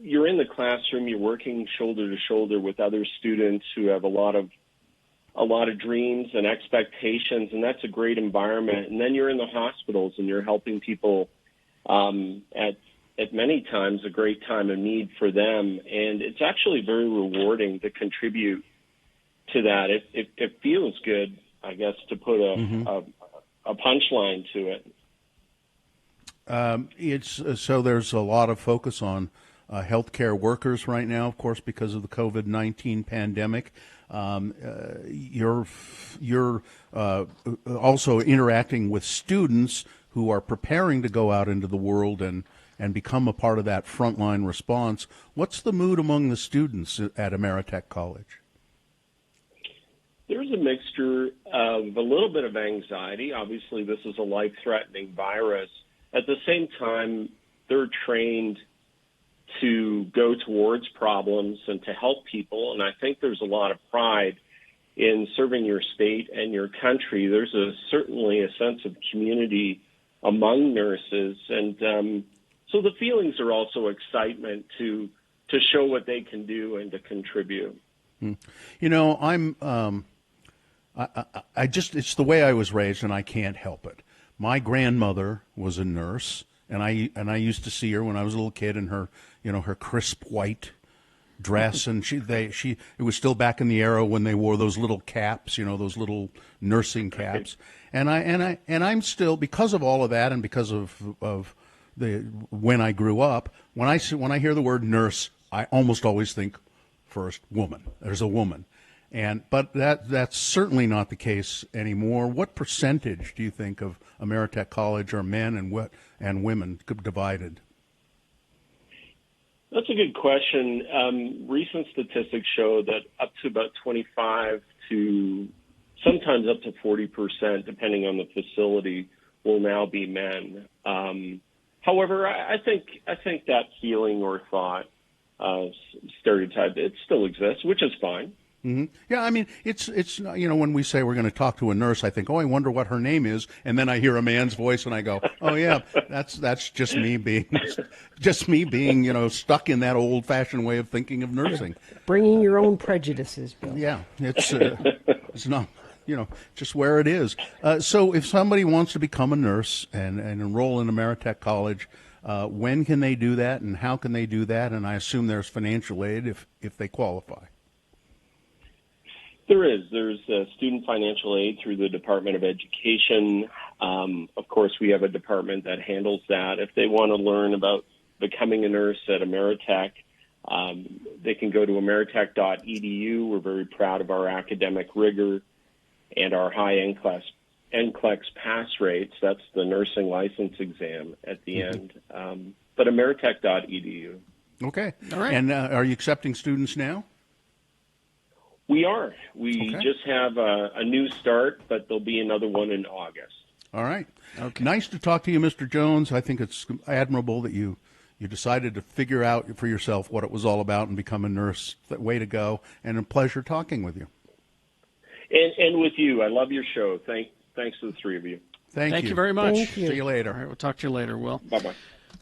S21: You're in the classroom, you're working shoulder to shoulder with other students who have a lot of dreams and expectations, and that's a great environment. And then you're in the hospitals and you're helping people at many times a great time of need for them. And it's actually very rewarding to contribute to that. It feels good, I guess, to put a punchline to it.
S4: So there's a lot of focus on healthcare workers right now, of course, because of the COVID-19 pandemic. You're also interacting with students who are preparing to go out into the world and become a part of that frontline response. What's the mood among the students at Ameritech College?
S21: There's a mixture of a little bit of anxiety. Obviously, this is a life-threatening virus. At the same time, they're trained to go towards problems and to help people, and I think there's a lot of pride in serving your state and your country. There's certainly a sense of community among nurses, and so the feelings are also excitement to show what they can do and to contribute.
S4: It's the way I was raised, and I can't help it. My grandmother was a nurse, and I used to see her when I was a little kid in her, her crisp white dress, and it was still back in the era when they wore those little caps, those little nursing caps. And I'm still, because of all of that, and because of when I grew up, when I hear the word nurse, I almost always think first woman. There's a woman. But that's certainly not the case anymore. What percentage do you think of Ameritech College are men and women divided?
S21: That's a good question. Recent statistics show that up to about 25 to sometimes up to 40%, depending on the facility, will now be men. However, I think that feeling or thought, stereotype, it still exists, which is fine.
S4: Mm-hmm. Yeah, I mean, it's when we say we're going to talk to a nurse, I think, oh, I wonder what her name is, and then I hear a man's voice, and I go, oh yeah, that's just me being stuck in that old-fashioned way of thinking of nursing.
S3: Bringing your own prejudices, Bill.
S4: Yeah, it's not just where it is. So if somebody wants to become a nurse and enroll in Ameritech College, when can they do that, and how can they do that? And I assume there's financial aid if they qualify.
S21: There's student financial aid through the Department of Education. Of course, we have a department that handles that. If they want to learn about becoming a nurse at Ameritech, they can go to ameritech.edu. We're very proud of our academic rigor and our high NCLEX pass rates. That's the nursing license exam at the end. But ameritech.edu.
S4: Okay.
S21: All right.
S4: And are you accepting students now?
S21: We are. We just have a new start, but there'll be another one in August.
S4: All right. Okay. Nice to talk to you, Mr. Jones. I think it's admirable that you decided to figure out for yourself what it was all about and become a nurse. Way to go, and a pleasure talking with you.
S21: And with you. I love your show. Thanks to the three of you.
S4: Thank you
S2: very much.
S3: Thank you.
S4: See you later.
S2: All right, we'll talk to you later, Will.
S21: Bye-bye.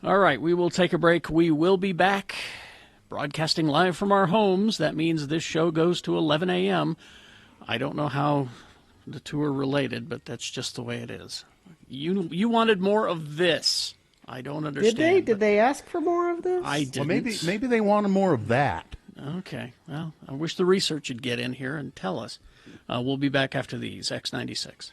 S2: All right, we will take a break. We will be back. Broadcasting live from our homes. That means this show goes to 11 a.m. I don't know how the two are related, but that's just the way it is. You wanted more of this. I don't understand.
S3: Did they ask for more of this?
S2: I didn't.
S4: Well, maybe they wanted more of that.
S2: Okay. Well, I wish the research would get in here and tell us. We'll be back after these. X96.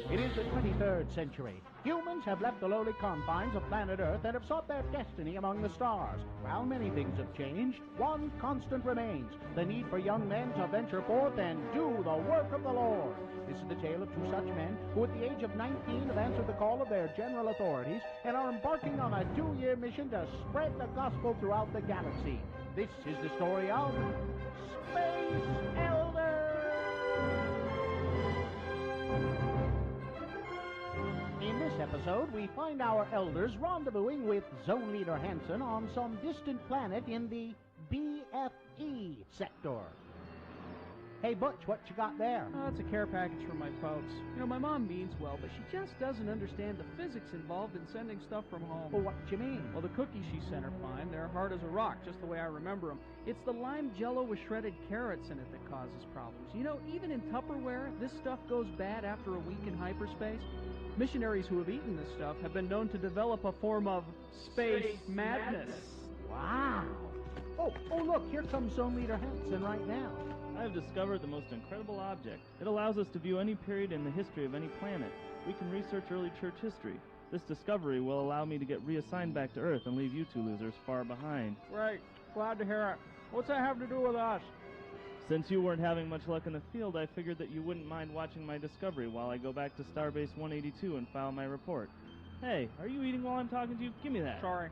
S1: It is the 23rd century. Humans have left the lowly confines of planet Earth and have sought their destiny among the stars. While many things have changed, one constant remains: the need for young men to venture forth and do the work of the Lord. This is the tale of two such men who at the age of 19 have answered the call of their general authorities and are embarking on a 2-year mission to spread the gospel throughout the galaxy. This is the story of Space Elders! In this episode, we find our elders rendezvousing with Zone Leader Hansen on some distant planet in the BFE sector. Hey, Butch, what you got there?
S6: Oh, it's a care package for my folks. My mom means well, but she just doesn't understand the physics involved in sending stuff from home.
S1: Well, what you mean?
S6: Well, the cookies she sent are fine. They're hard as a rock, just the way I remember them. It's the lime jello with shredded carrots in it that causes problems. Even in Tupperware, this stuff goes bad after a week in hyperspace. Missionaries who have eaten this stuff have been known to develop a form of space madness.
S1: Wow. Oh, look, here comes Zone Leader Hansen right now.
S20: I have discovered the most incredible object. It allows us to view any period in the history of any planet. We can research early church history. This discovery will allow me to get reassigned back to Earth and leave you two losers far behind.
S6: Right. Glad to hear it. What's that have to do with us?
S20: Since you weren't having much luck in the field, I figured that you wouldn't mind watching my discovery while I go back to Starbase 182 and file my report. Hey, are you eating while I'm talking to you? Give me that.
S6: Sorry.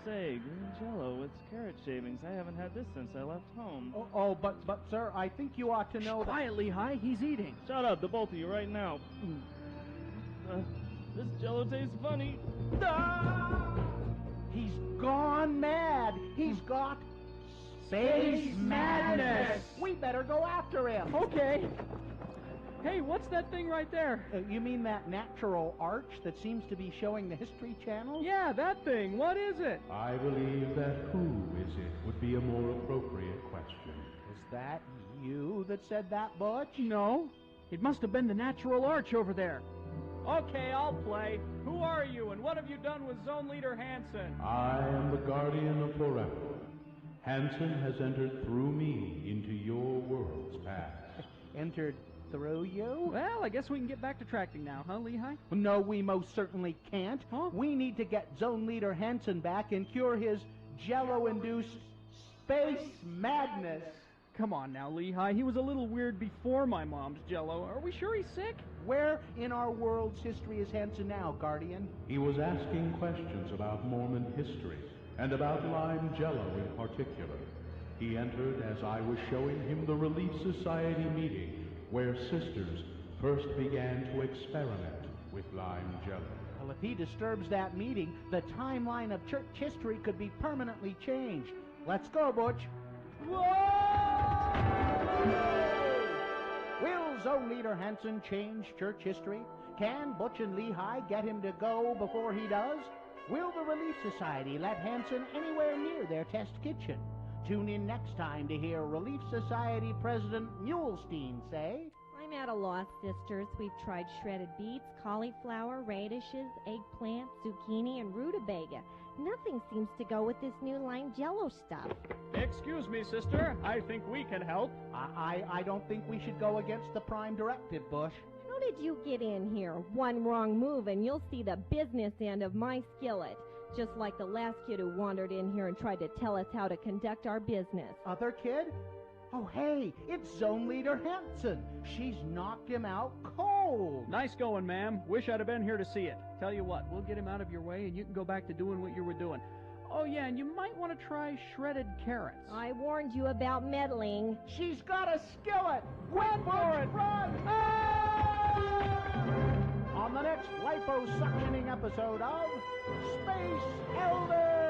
S20: Say, green jello with carrot shavings. I haven't had this since I left home.
S1: But sir, I think you ought to know that...
S6: Quietly, Hi, he's eating.
S20: Shut up, the both of you right now. This Jello tastes funny.
S1: He's gone mad. He's got space madness. We better go after him.
S6: Okay. Hey, what's that thing right there?
S1: You mean that natural arch that seems to be showing the History Channel?
S6: Yeah, that thing. What is it?
S7: I believe that who is it would be a more appropriate question.
S1: Is that you that said that, Butch?
S6: No. It must have been the natural arch over there. Okay, I'll play. Who are you, and what have you done with Zone Leader Hansen?
S7: I am the guardian of forever. Hansen has entered through me into your world's past.
S1: Entered through you?
S6: Well, I guess we can get back to tracking now, huh, Lehigh?
S1: No, we most certainly can't.
S6: Huh?
S1: We need to get Zone Leader Hansen back and cure his Jello-induced space madness.
S6: Come on now, Lehigh. He was a little weird before my mom's Jello. Are we sure he's sick?
S1: Where in our world's history is Hansen now, Guardian?
S7: He was asking questions about Mormon history and about lime jello in particular. He entered as I was showing him the Relief Society meeting where sisters first began to experiment with lime jello.
S1: Well, if he disturbs that meeting, the timeline of church history could be permanently changed. Let's go, Butch. Will Zone Leader Hansen change church history? Can Butch and Lehigh get him to go before he does? Will the Relief Society let Hansen anywhere near their test kitchen? Tune in next time to hear Relief Society President Mulestein say,
S22: I'm at a loss, sisters. We've tried shredded beets, cauliflower, radishes, eggplant, zucchini, and rutabaga. Nothing seems to go with this new lime jello stuff.
S6: Excuse me, sister. I think we can help.
S1: I don't think we should go against the Prime Directive, Bush.
S22: How did you get in here? One wrong move and you'll see the business end of my skillet. Just like the last kid who wandered in here and tried to tell us how to conduct our business.
S1: Other kid? Oh, hey, it's Zone Leader Hansen. She's knocked him out cold.
S6: Nice going, ma'am. Wish I'd have been here to see it. Tell you what, we'll get him out of your way and you can go back to doing what you were doing. Oh, yeah, and you might want to try shredded carrots.
S22: I warned you about meddling.
S1: She's got a skillet. Run for it. Run. On the next liposuctioning episode of Space Elders.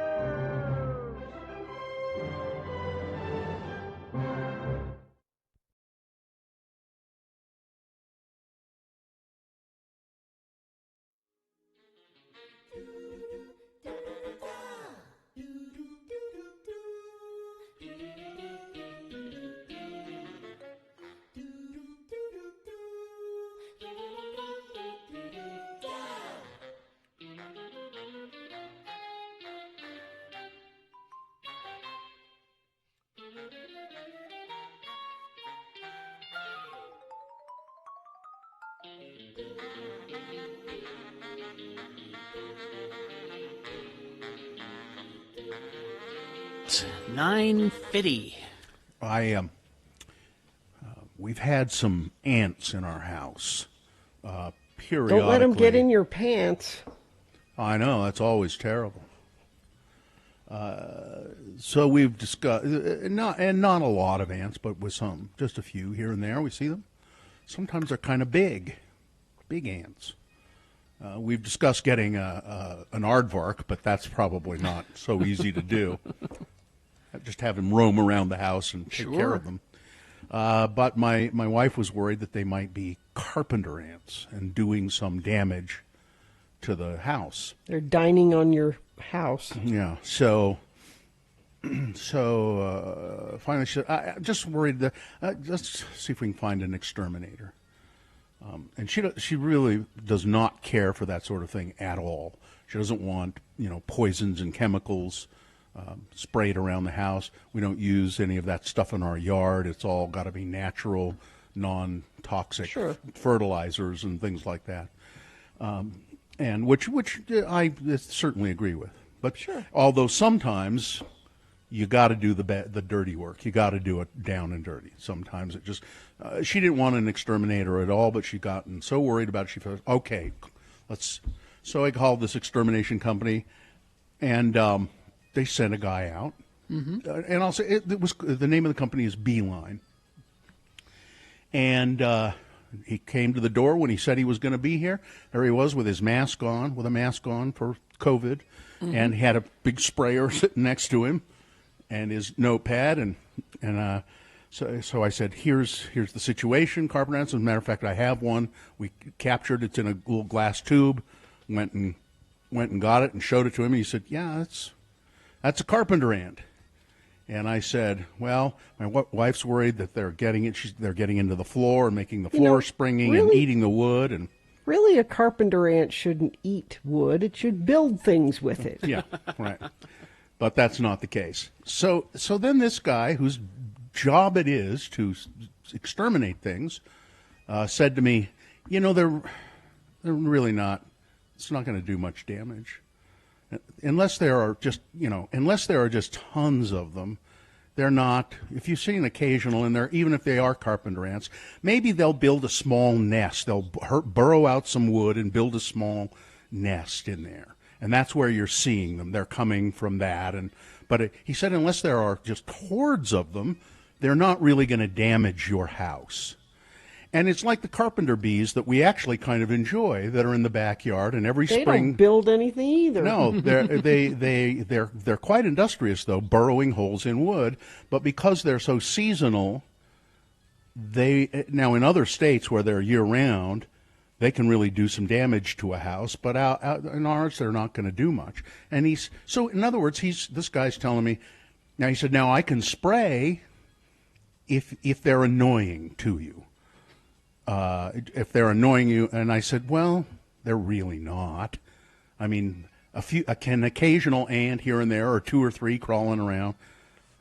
S2: It's 9:50.
S4: We've had some ants in our house. Periodically.
S3: Don't let them get in your pants.
S4: I know, that's always terrible. So we've discussed, not a lot of ants, but with some, just a few here and there. We see them. Sometimes they're kind of big ants. We've discussed getting an aardvark, but that's probably not so easy to do. Just have them roam around the house and take care of them. But my wife was worried that they might be carpenter ants and doing some damage to the house.
S3: They're dining on your house.
S4: Yeah. So finally she said, I'm just worried that let's see if we can find an exterminator. And she really does not care for that sort of thing at all. She doesn't want, poisons and chemicals sprayed around the house. We don't use any of that stuff in our yard. It's all got to be natural, non-toxic fertilizers and things like that. And which I certainly agree with. But although sometimes you got to do the dirty work. You got to do it down and dirty. Sometimes it just she didn't want an exterminator at all, but she gotten so worried about it, she felt, okay, let's. So I called this extermination company, and they sent a guy out. Mm-hmm. And I'll say it was the name of the company is Beeline. And he came to the door when he said he was going to be here. There he was with his mask on, with a mask on for COVID, and he had a big sprayer sitting next to him, and his notepad, and so I said, here's the situation, Carpenter ants. As a matter of fact, I have one. We captured it in a little glass tube. Went and got it and showed it to him. And he said, yeah, that's a carpenter ant. And I said, well, my wife's worried that they're getting into the floor and making the floor springy and eating the wood. And
S3: really, a carpenter ant shouldn't eat wood. It should build things with it.
S4: Yeah, right. But that's not the case. So then this guy, whose job it is to exterminate things, said to me, they're really not. It's not going to do much damage. Unless there are just tons of them, they're not. If you see an occasional in there, even if they are carpenter ants, maybe they'll build a small nest. They'll burrow out some wood and build a small nest in there, and that's where you're seeing them. They're coming from that. But he said, unless there are just hordes of them, they're not really going to damage your house. And it's like the carpenter bees that we actually kind of enjoy that are in the backyard, and every spring
S3: they don't build anything either.
S4: No, they're quite industrious though, burrowing holes in wood. But because they're so seasonal, now in other states where they're year round, they can really do some damage to a house. But out in ours, they're not going to do much. And so in other words, this guy's telling me now. He said, now I can spray if they're annoying to you. If they're annoying you, and I said, well, they're really not. I mean, an occasional ant here and there, or 2 or 3 crawling around.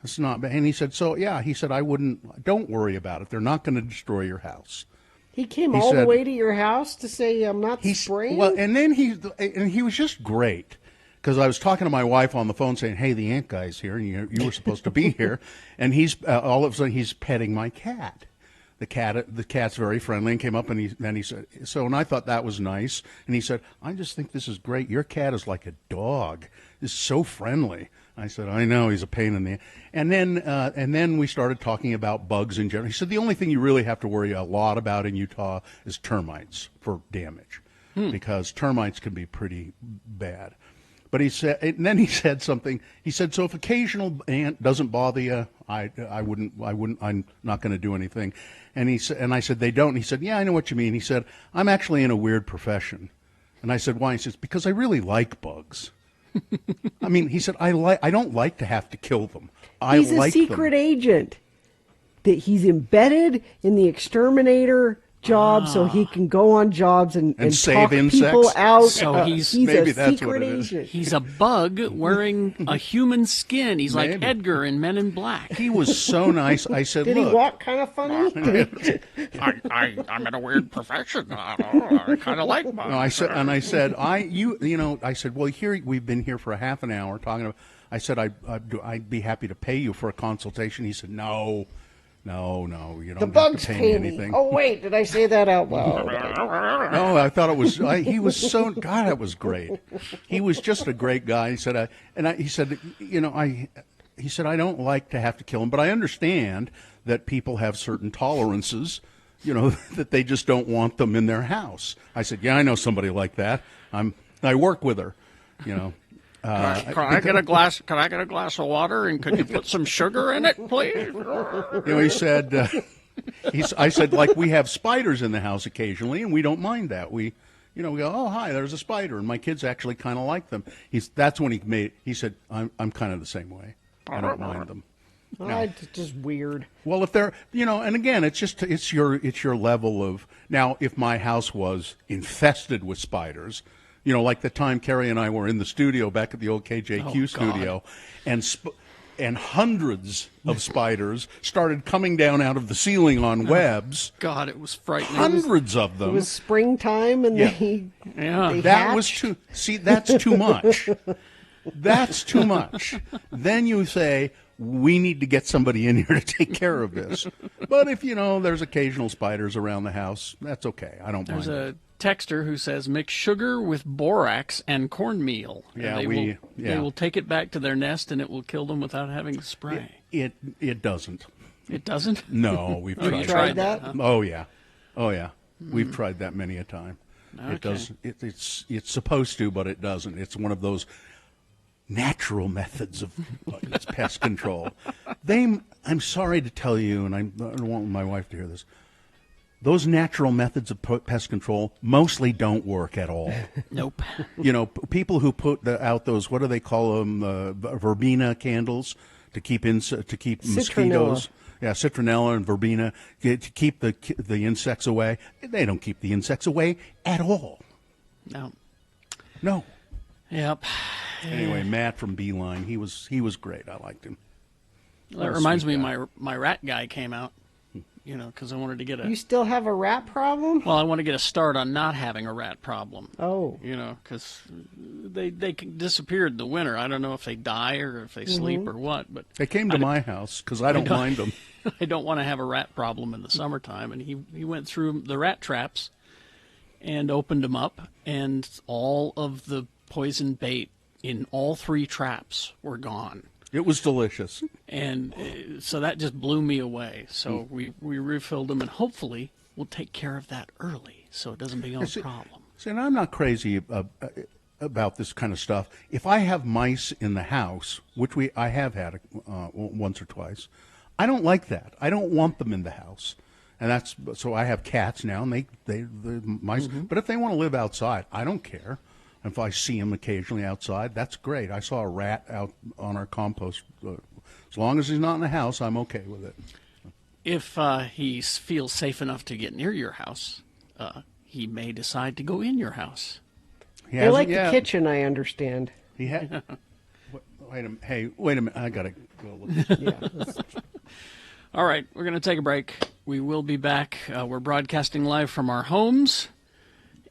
S4: It's not bad. And he said, don't worry about it. They're not going to destroy your house.
S3: He came the way to your house to say, I'm not spraying?
S4: Well, and then he was just great. Because I was talking to my wife on the phone saying, hey, the ant guy's here, and you were supposed to be here. And he's all of a sudden, he's petting my cat. The cat's very friendly, and came up and he said, and I thought that was nice. And he said, I just think this is great. Your cat is like a dog. It's so friendly. I said, I know, he's a pain in the. And then we started talking about bugs in general. He said, the only thing you really have to worry a lot about in Utah is termites for damage, because termites can be pretty bad. But he said, and then he said something. He said, so if occasional ant doesn't bother you, I wouldn't. I'm not going to do anything. And I said, they don't. And he said, yeah, I know what you mean. He said, I'm actually in a weird profession. And I said, why? He says, because I really like bugs. I mean, he said, I don't like to have to kill them.
S3: He's a secret agent. That he's embedded in the exterminator job, so he can go on jobs and
S4: save
S3: talk
S4: insects.
S3: People out.
S2: So he's
S3: a secret agent.
S2: He's a bug wearing a human skin. He's like Edgar in Men in Black.
S4: He was so nice. I said,
S3: did
S4: look,
S3: he walk kind of funny?
S2: I'm in a weird profession. I kind of like bugs.
S4: No, I said, well, here we've been here for a half an hour talking about. I said, I'd be happy to pay you for a consultation. He said, no. No, you don't have to pay me anything.
S3: Oh, wait, did I say that out loud?
S4: No, I thought it was. He was so. God, that was great. He was just a great guy. He said, he said, I don't like to have to kill him, but I understand that people have certain tolerances, that they just don't want them in their house. I said, yeah, I know somebody like that. I work with her, Can
S2: I get a glass? Can I get a glass of water? And could you put some sugar in it, please?
S4: He said. I said, like, we have spiders in the house occasionally, and we don't mind that. We go, oh, hi, there's a spider, and my kids actually kind of like them. That's when he said, I'm kind of the same way. I don't mind them.
S3: No. It's just weird.
S4: Well, if they're, and again, it's your level of. Now, if my house was infested with spiders. Like the time Carrie and I were in the studio back at the old KJQ studio, and hundreds of spiders started coming down out of the ceiling on webs.
S2: God, it was frightening.
S4: Hundreds of them.
S3: It was springtime, and they
S4: that was too. See, that's too much. That's too much. Then you say, we need to get somebody in here to take care of this. But if, there's occasional spiders around the house, that's okay. I don't mind.
S2: There's a texter who says, mix sugar with borax and cornmeal.
S4: Yeah,
S2: they will take it back to their nest, and it will kill them without having to spray.
S4: It doesn't.
S2: It doesn't?
S4: No, we've tried.
S3: You tried that?
S4: Huh? Oh, yeah. We've tried that many a time.
S2: Okay.
S4: It does. It's supposed to, but it doesn't. It's one of those natural methods of pest control. I'm sorry to tell you, and I don't want my wife to hear this, those natural methods of pest control mostly don't work at all.
S2: Nope.
S4: You know, people who put out those, what do they call them, verbena candles to keep mosquitoes. Yeah, citronella and verbena to keep the insects away. They don't keep the insects away at all. No.
S2: Yep.
S4: Anyway, Matt from Beeline, he was great. I liked him.
S2: That reminds me, my rat guy came out. You know, because I wanted to get
S3: You still have a rat problem?
S2: Well, I want to get a start on not having a rat problem.
S3: Oh.
S2: You know, because they disappeared in the winter. I don't know if they die or if they sleep or what. But
S4: they came to my house because I don't mind them.
S2: I don't want to have a rat problem in the summertime. And he went through the rat traps and opened them up, and all of the poison bait in all 3 traps were gone.
S4: It was delicious.
S2: And so that just blew me away. So we refilled them, and hopefully we'll take care of that early so it doesn't become a problem.
S4: See, and I'm not crazy about this kind of stuff. If I have mice in the house, which I have had once or twice, I don't like that. I don't want them in the house. And so I have cats now, and the mice. But if they want to live outside, I don't care. If I see him occasionally outside, that's great. I saw a rat out on our compost. As long as he's not in the house, I'm okay with it.
S2: If he feels safe enough to get near your house, he may decide to go in your house.
S3: They like the kitchen, I understand.
S4: He had. Wait a minute. I gotta go look.
S2: All right, we're going to take a break. We will be back. We're broadcasting live from our homes.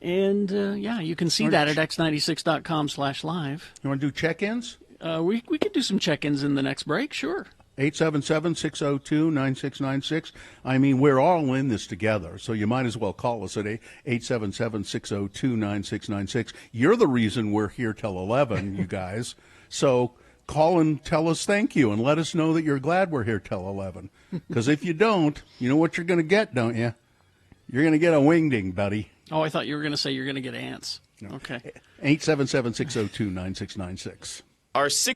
S2: And, you can see that at x96.com/live.
S4: You want to do check-ins?
S2: We could do some check-ins in the next break, sure.
S4: 877-602-9696. I mean, we're all in this together, so you might as well call us at 877-602-9696. You're the reason we're here till 11, you guys. So call and tell us thank you and let us know that you're glad we're here till 11. Because if you don't, you know what you're going to get, don't you? You're going to get a wingding, buddy.
S2: Oh, I thought you were going to say you're going to get ants.
S4: No.
S2: Okay.
S4: 877-602-9696.
S5: Our 6.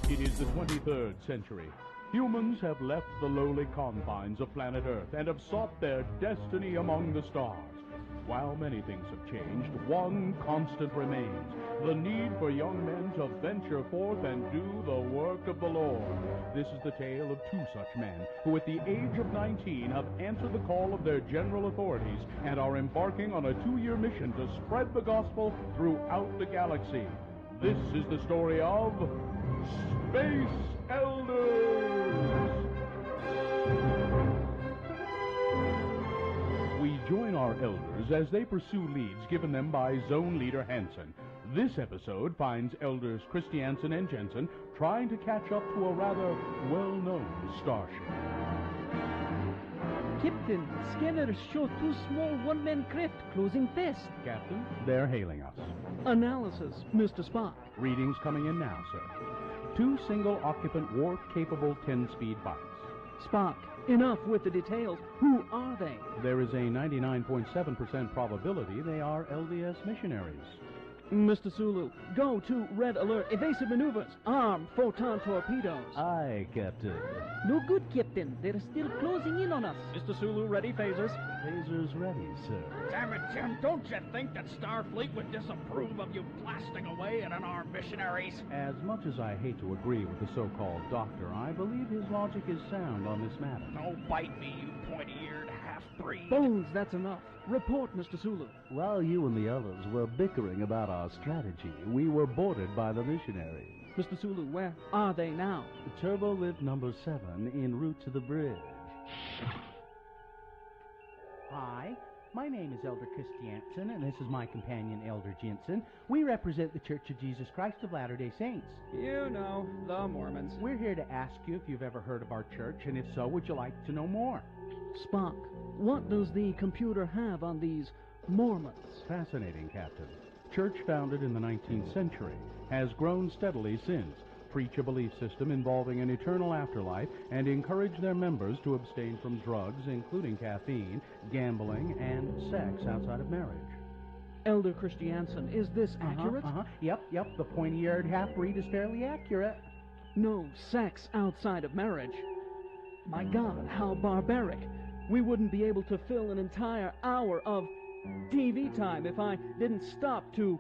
S7: It is the 23rd century. Humans have left the lowly confines of planet Earth and have sought their destiny among the stars. While many things have changed, one constant remains: the need for young men to venture forth and do the work of the Lord. This is the tale of 2 such men who at the age of 19 have answered the call of their general authorities and are embarking on a 2-year mission to spread the gospel throughout the galaxy. This is the story of Space Elders! We join our elders as they pursue leads given them by Zone Leader Hansen. This episode finds elders Christiansen and Jensen trying to catch up to a rather well-known starship.
S6: Captain, scanners show 2 small one-man craft closing fast.
S7: Captain, they're hailing us.
S6: Analysis, Mr. Spock.
S7: Readings coming in now, sir. 2 single-occupant warp-capable 10-speed bikes.
S6: Spock, enough with the details. Who are they?
S7: There is a 99.7% probability they are LDS missionaries.
S6: Mr. Sulu, go to red alert. Evasive maneuvers. Arm photon torpedoes.
S5: Aye, Captain.
S6: No good, Captain. They're still closing in on us. Mr. Sulu, ready phasers.
S5: Phasers ready, sir.
S1: Damn it, Jim, don't you think that Starfleet would disapprove of you blasting away at unarmed missionaries?
S5: As much as I hate to agree with the so-called doctor, I believe his logic is sound on this matter.
S1: Don't bite me, you pointy-eared half-breed.
S6: Bones, that's enough. Report, Mr. Sulu.
S5: While you and the others were bickering about our strategy, we were boarded by the missionaries.
S6: Mr. Sulu, where are they now?
S5: Turbo lift number 7 en route to the bridge.
S8: Hi, my name is Elder Christiansen, and this is my companion, Elder Jensen. We represent the Church of Jesus Christ of Latter-day Saints.
S6: You know, the Mormons.
S8: We're here to ask you if you've ever heard of our church, and if so, would you like to know more?
S6: Spock, what does the computer have on these Mormons?
S5: Fascinating, Captain. Church founded in the 19th century, has grown steadily since, preach a belief system involving an eternal afterlife, and encourage their members to abstain from drugs, including caffeine, gambling, and sex outside of marriage.
S6: Elder Christiansen, is this accurate?
S8: Yep, the pointy-eared half-breed is fairly accurate.
S6: No sex outside of marriage. My God, how barbaric. We wouldn't be able to fill an entire hour of TV time if I didn't stop to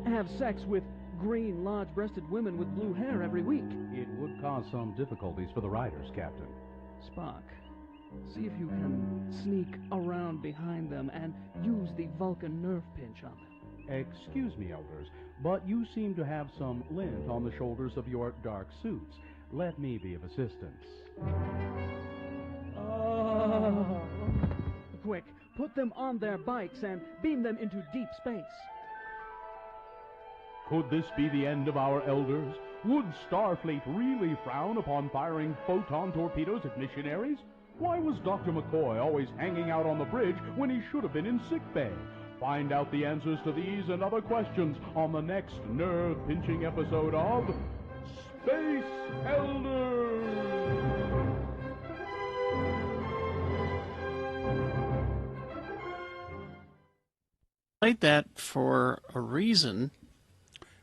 S6: have sex with green, large-breasted women with blue hair every week.
S5: It would cause some difficulties for the riders, Captain.
S6: Spock, see if you can sneak around behind them and use the Vulcan nerve pinch on them.
S5: Excuse me, Elders, but you seem to have some lint on the shoulders of your dark suits. Let me be of assistance.
S6: Quick, put them on their bikes and beam them into deep space.
S7: Could this be the end of our elders? Would Starfleet really frown upon firing photon torpedoes at missionaries? Why was Dr. McCoy always hanging out on the bridge when he should have been in sickbay? Find out the answers to these and other questions on the next nerve-pinching episode of Space Elders!
S2: Played that for a reason.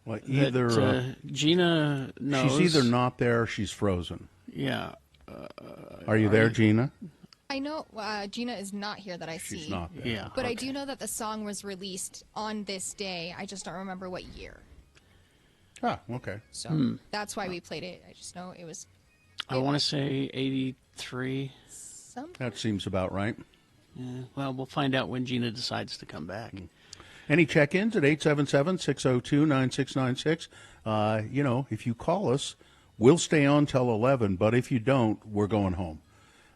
S4: Well, either
S2: Gina knows.
S4: She's either not there or she's frozen.
S2: Yeah.
S4: Are you there, Gina?
S12: I know Gina is not here that I see.
S4: She's not there.
S2: Yeah.
S12: But I do know that the song was released on this day. I just don't remember what year.
S4: Ah, okay.
S12: So that's why we played it. I just know it was.
S2: I want to say 83.
S4: That seems about right.
S2: Yeah. Well, we'll find out when Gina decides to come back.
S4: Any check-ins at 877-602-9696? You know, if you call us, we'll stay on till 11, but if you don't, we're going home.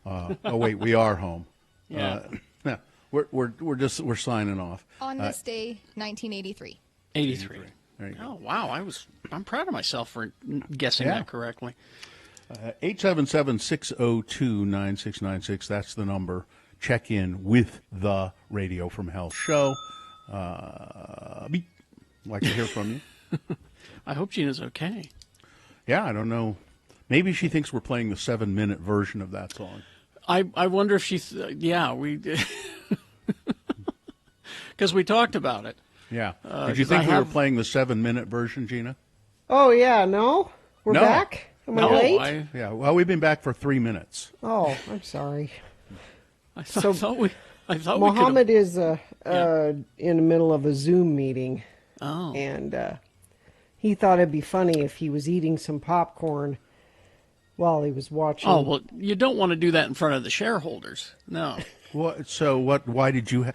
S4: Oh, wait, we are home.
S2: Yeah.
S4: No, we're signing off.
S12: On this day, 1983.
S2: 83.
S4: There you go.
S2: Oh, wow. I'm proud of myself for guessing that correctly.
S4: 877-602-9696. That's the number. Check in with the Radio from Hell show. Like to hear from you.
S2: I hope Gina's okay.
S4: Yeah, I don't know. Maybe she thinks we're playing the 7-minute version of that song.
S2: I wonder if she... we... Because we talked about it.
S4: Yeah. Did you think we were playing the 7-minute version, Gina?
S3: Oh, yeah, no? We're back? Am I late?
S4: Yeah, well, we've been back for 3 minutes.
S3: Oh, I'm sorry.
S2: I thought
S3: Mohammed is in the middle of a Zoom meeting.
S2: Oh.
S3: And he thought it'd be funny if he was eating some popcorn while he was watching.
S2: Oh, well, you don't want to do that in front of the shareholders. No.
S4: Why did you...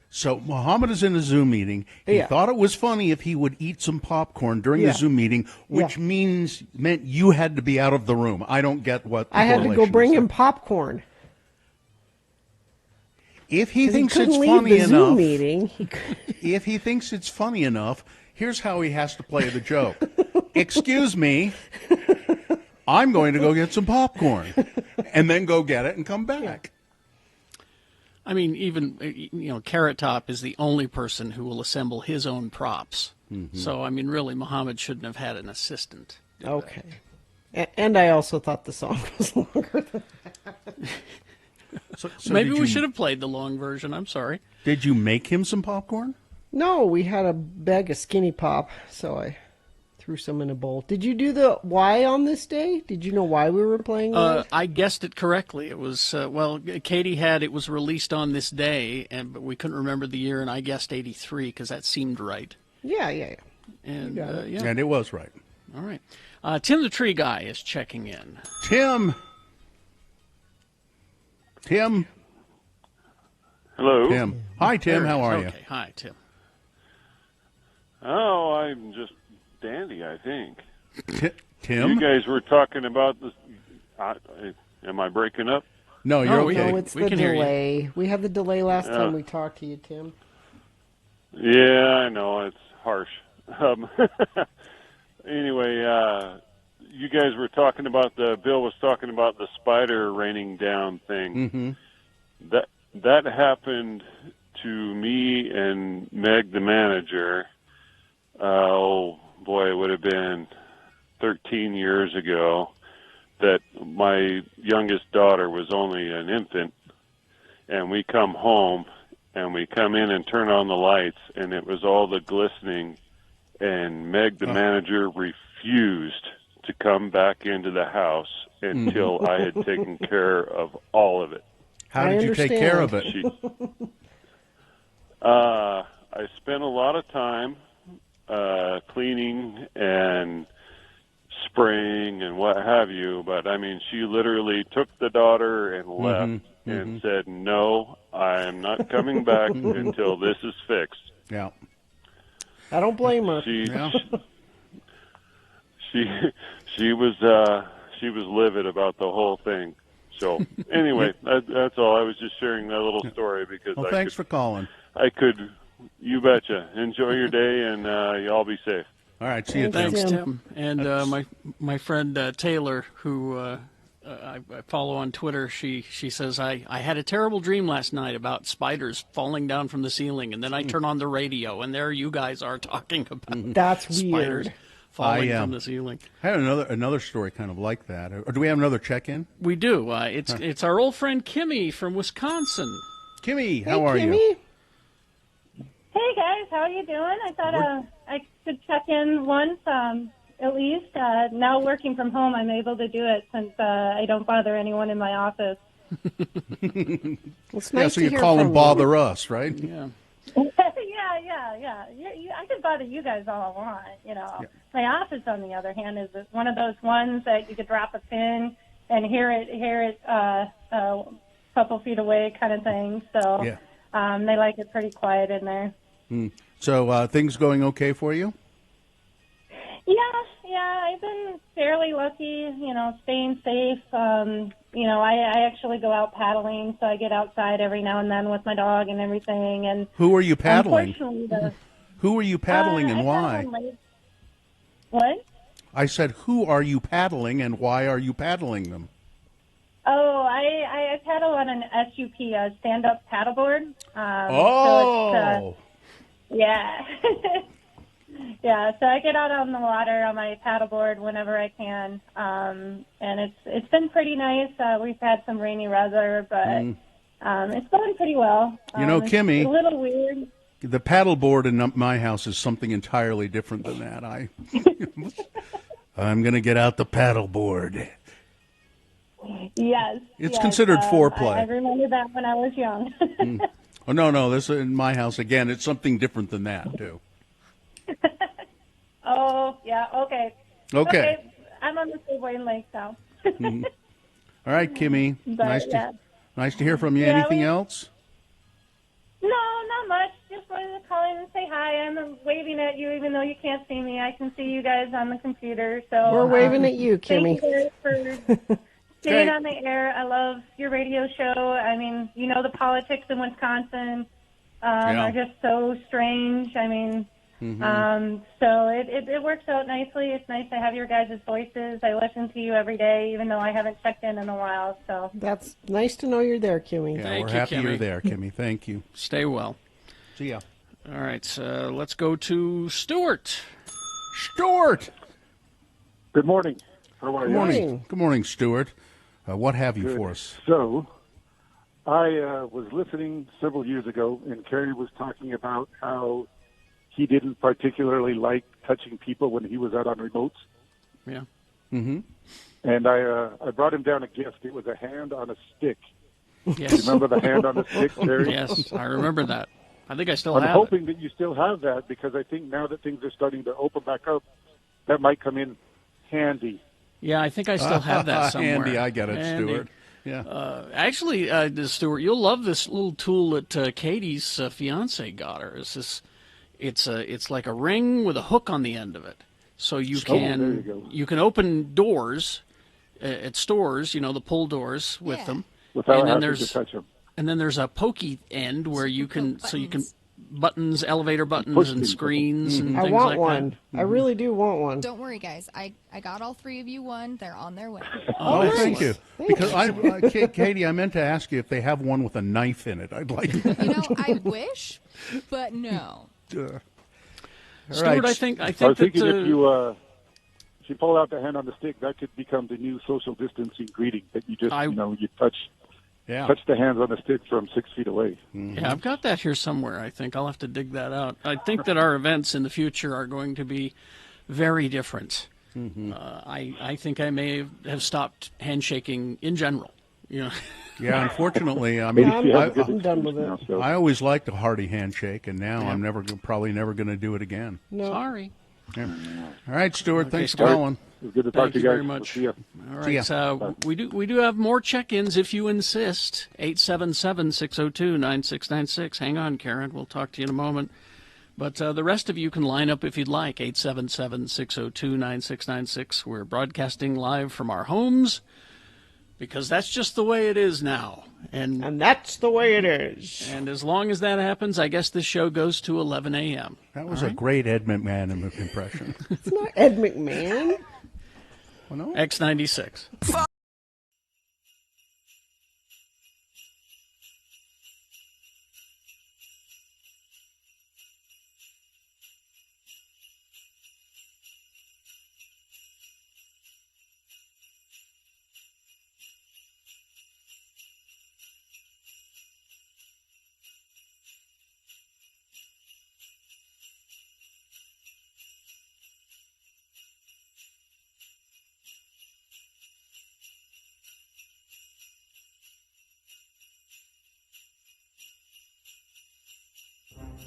S4: So Mohammed is in a Zoom meeting. He thought it was funny if he would eat some popcorn during the Zoom meeting, which meant you had to be out of the room. I don't get what the
S3: I had to go bring him popcorn.
S4: If he thinks it's funny enough, if he thinks it's funny enough, here's how he has to play the joke. Excuse me, I'm going to go get some popcorn, and then go get it and come back.
S2: I mean, even, Carrot Top is the only person who will assemble his own props.
S4: Mm-hmm.
S2: So, I mean, really, Mohammed shouldn't have had an assistant.
S3: Okay. And I also thought the song was longer than that.
S2: So maybe we should have played the long version. I'm sorry.
S4: Did you make him some popcorn?
S3: No, we had a bag of Skinny Pop, so I threw some in a bowl. Did you do the why on this day? Did you know why we were playing that?
S2: I guessed it correctly. It was, Katie had it was released on this day, but we couldn't remember the year, and I guessed 83 because that seemed right.
S3: Yeah.
S2: And,
S3: yeah.
S4: And it was right.
S2: All right. Tim the Tree Guy is checking in.
S4: Tim.
S9: Hello.
S4: Tim. Hi, Tim. How are you?
S2: Okay. Hi, Tim.
S9: Oh, I'm just dandy, I think.
S4: Tim?
S9: You guys were talking about this. Am I breaking up?
S4: No, you're okay.
S3: No, it's the delay. We had the delay last time we talked to you, Tim.
S9: Yeah, I know. It's harsh. Anyway, you guys were talking about Bill was talking about the spider raining down thing.
S4: Mm-hmm.
S9: That happened to me and Meg, the manager. Oh boy, it would have been 13 years ago. That my youngest daughter was only an infant, and we come home and we come in and turn on the lights, and it was all the glistening. And Meg, the manager, refused to come back into the house until I had taken care of all of it.
S4: How did you take care of it?
S9: I spent a lot of time cleaning and spraying and what have you, but I mean, she literally took the daughter and left and said, "No, I am not coming back until this is fixed."
S4: Yeah.
S3: I don't blame her.
S9: She was livid about the whole thing. So anyway, that's all. I was just sharing that little story because.
S4: Well, thanks for calling.
S9: You betcha. Enjoy your day, and you all be safe.
S4: All right, see you.
S2: Thanks, Tim. And my friend Taylor, who I follow on Twitter, she says, I had a terrible dream last night about spiders falling down from the ceiling, and then I turn on the radio, and there you guys are talking about
S3: That's
S2: spiders
S3: weird.
S2: falling from the ceiling.
S4: I had another story kind of like that. Or do we have another check-in?
S2: We do. It's our old friend Kimmy from Wisconsin.
S4: Kimmy, how are you?
S11: Hey guys, how are you doing? I thought I could check in once, at least. Now working from home, I'm able to do it since I don't bother anyone in my office.
S3: It's nice
S4: so
S3: to
S4: you
S3: hear
S4: call
S3: from
S4: and bother us, right?
S2: Yeah.
S11: Yeah. I could bother you guys all I want. You know, my office, on the other hand, is one of those ones that you could drop a pin and hear it a couple feet away, kind of thing. So they like it pretty quiet in there.
S4: So things going okay for you?
S11: Yeah, I've been fairly lucky, staying safe. I actually go out paddling, so I get outside every now and then with my dog and everything. And
S4: who are you paddling? Who are you paddling and
S11: I
S4: why?
S11: What?
S4: I said, who are you paddling and why are you paddling them?
S11: Oh, I paddle on an SUP, a stand-up paddleboard. Yeah. Yeah, so I get out on the water on my paddleboard whenever I can, and it's been pretty nice. We've had some rainy weather, but it's going pretty well.
S4: Kimmy,
S11: it's a little weird.
S4: The paddleboard in my house is something entirely different than that. I'm going to get out the paddleboard.
S11: Yes.
S4: It's considered foreplay.
S11: I remember that when I was young.
S4: Oh, no, this in my house, again, it's something different than that, too.
S11: Oh, yeah, okay.
S4: Okay.
S11: I'm on the same wavelength now.
S4: All right, Kimmy.
S11: But,
S4: nice to hear from you. Anything else?
S11: No, not much. Just wanted to call in and say hi. I'm waving at you even though you can't see me. I can see you guys on the computer. So
S3: we're waving at you, Kimmy.
S11: Thank you for staying on the air. I love your radio show. I mean, the politics in Wisconsin are just so strange. I mean, so it works out nicely. It's nice to have your guys' voices. I listen to you every day, even though I haven't checked in a while. So
S3: that's nice to know you're there, Kimmy.
S4: Yeah, we're happy you're there, Kimmy. Thank you.
S2: Stay well.
S4: See ya.
S2: All right, so let's go to Stuart.
S4: Stuart!
S23: Good morning. How are you?
S4: Good morning, Stuart. What have you for us?
S23: So, I was listening several years ago, and Carrie was talking about how he didn't particularly like touching people when he was out on remotes.
S2: Yeah.
S4: Mm-hmm.
S23: And I brought him down a gift. It was a hand on a stick.
S2: Yes.
S23: Remember the hand on the stick, Terry?
S2: Yes, I remember that. I think I still
S23: I'm
S2: have
S23: hoping that you still have that, because I think now that things are starting to open back up, that might come in handy.
S2: Yeah, I think I still have that somewhere.
S4: Handy, I get it,
S2: Handy.
S4: Stuart. Yeah.
S2: Actually, Stuart, you'll love this little tool that Katie's fiance got her. It's like a ring with a hook on the end of it, so you can open doors at stores. The pull doors with them,
S23: without having to touch them.
S2: And then there's a pokey end where you can buttons, elevator buttons, and screens and things
S3: I want
S2: like
S3: one.
S2: that.
S3: I really do want one.
S12: Don't worry, guys. I got all 3 of you one. They're on their way.
S4: Oh, thank you. Because Katie, I meant to ask you if they have one with a knife in it. I'd like.
S12: I wish, but no.
S2: Stuart,
S23: Right.
S2: I think
S23: I was thinking
S2: that,
S23: if you pull out the hand on the stick, that could become the new social distancing greeting. That you just you touch the hands on the stick from 6 feet away.
S4: Mm-hmm.
S2: Yeah, I've got that here somewhere. I think I'll have to dig that out. I think that our events in the future are going to be very different.
S4: Mm-hmm.
S2: I think I may have stopped handshaking in general.
S4: Yeah, unfortunately, I mean,
S3: I'm done with it.
S4: I always liked a hearty handshake, and now I'm probably never going to do it again.
S3: No.
S2: Sorry.
S4: Yeah. All right, Stuart.
S2: Okay,
S4: Thanks for
S2: Stuart.
S4: calling.
S23: It was good to talk
S2: Thank
S23: to
S2: you
S23: you guys.
S2: very much.
S23: See ya.
S2: All right, so we do have more check-ins if you insist. 877-602-9696. Hang on, Karen. We'll talk to you in a moment. But the rest of you can line up if you'd like. 877-602-9696. We're broadcasting live from our homes because that's just the way it is now.
S3: And that's the way it is.
S2: And as long as that happens, I guess this show goes to 11 a.m.
S4: That was a great Ed McMahon impression.
S3: It's not Ed McMahon.
S4: Oh, no?
S2: X96.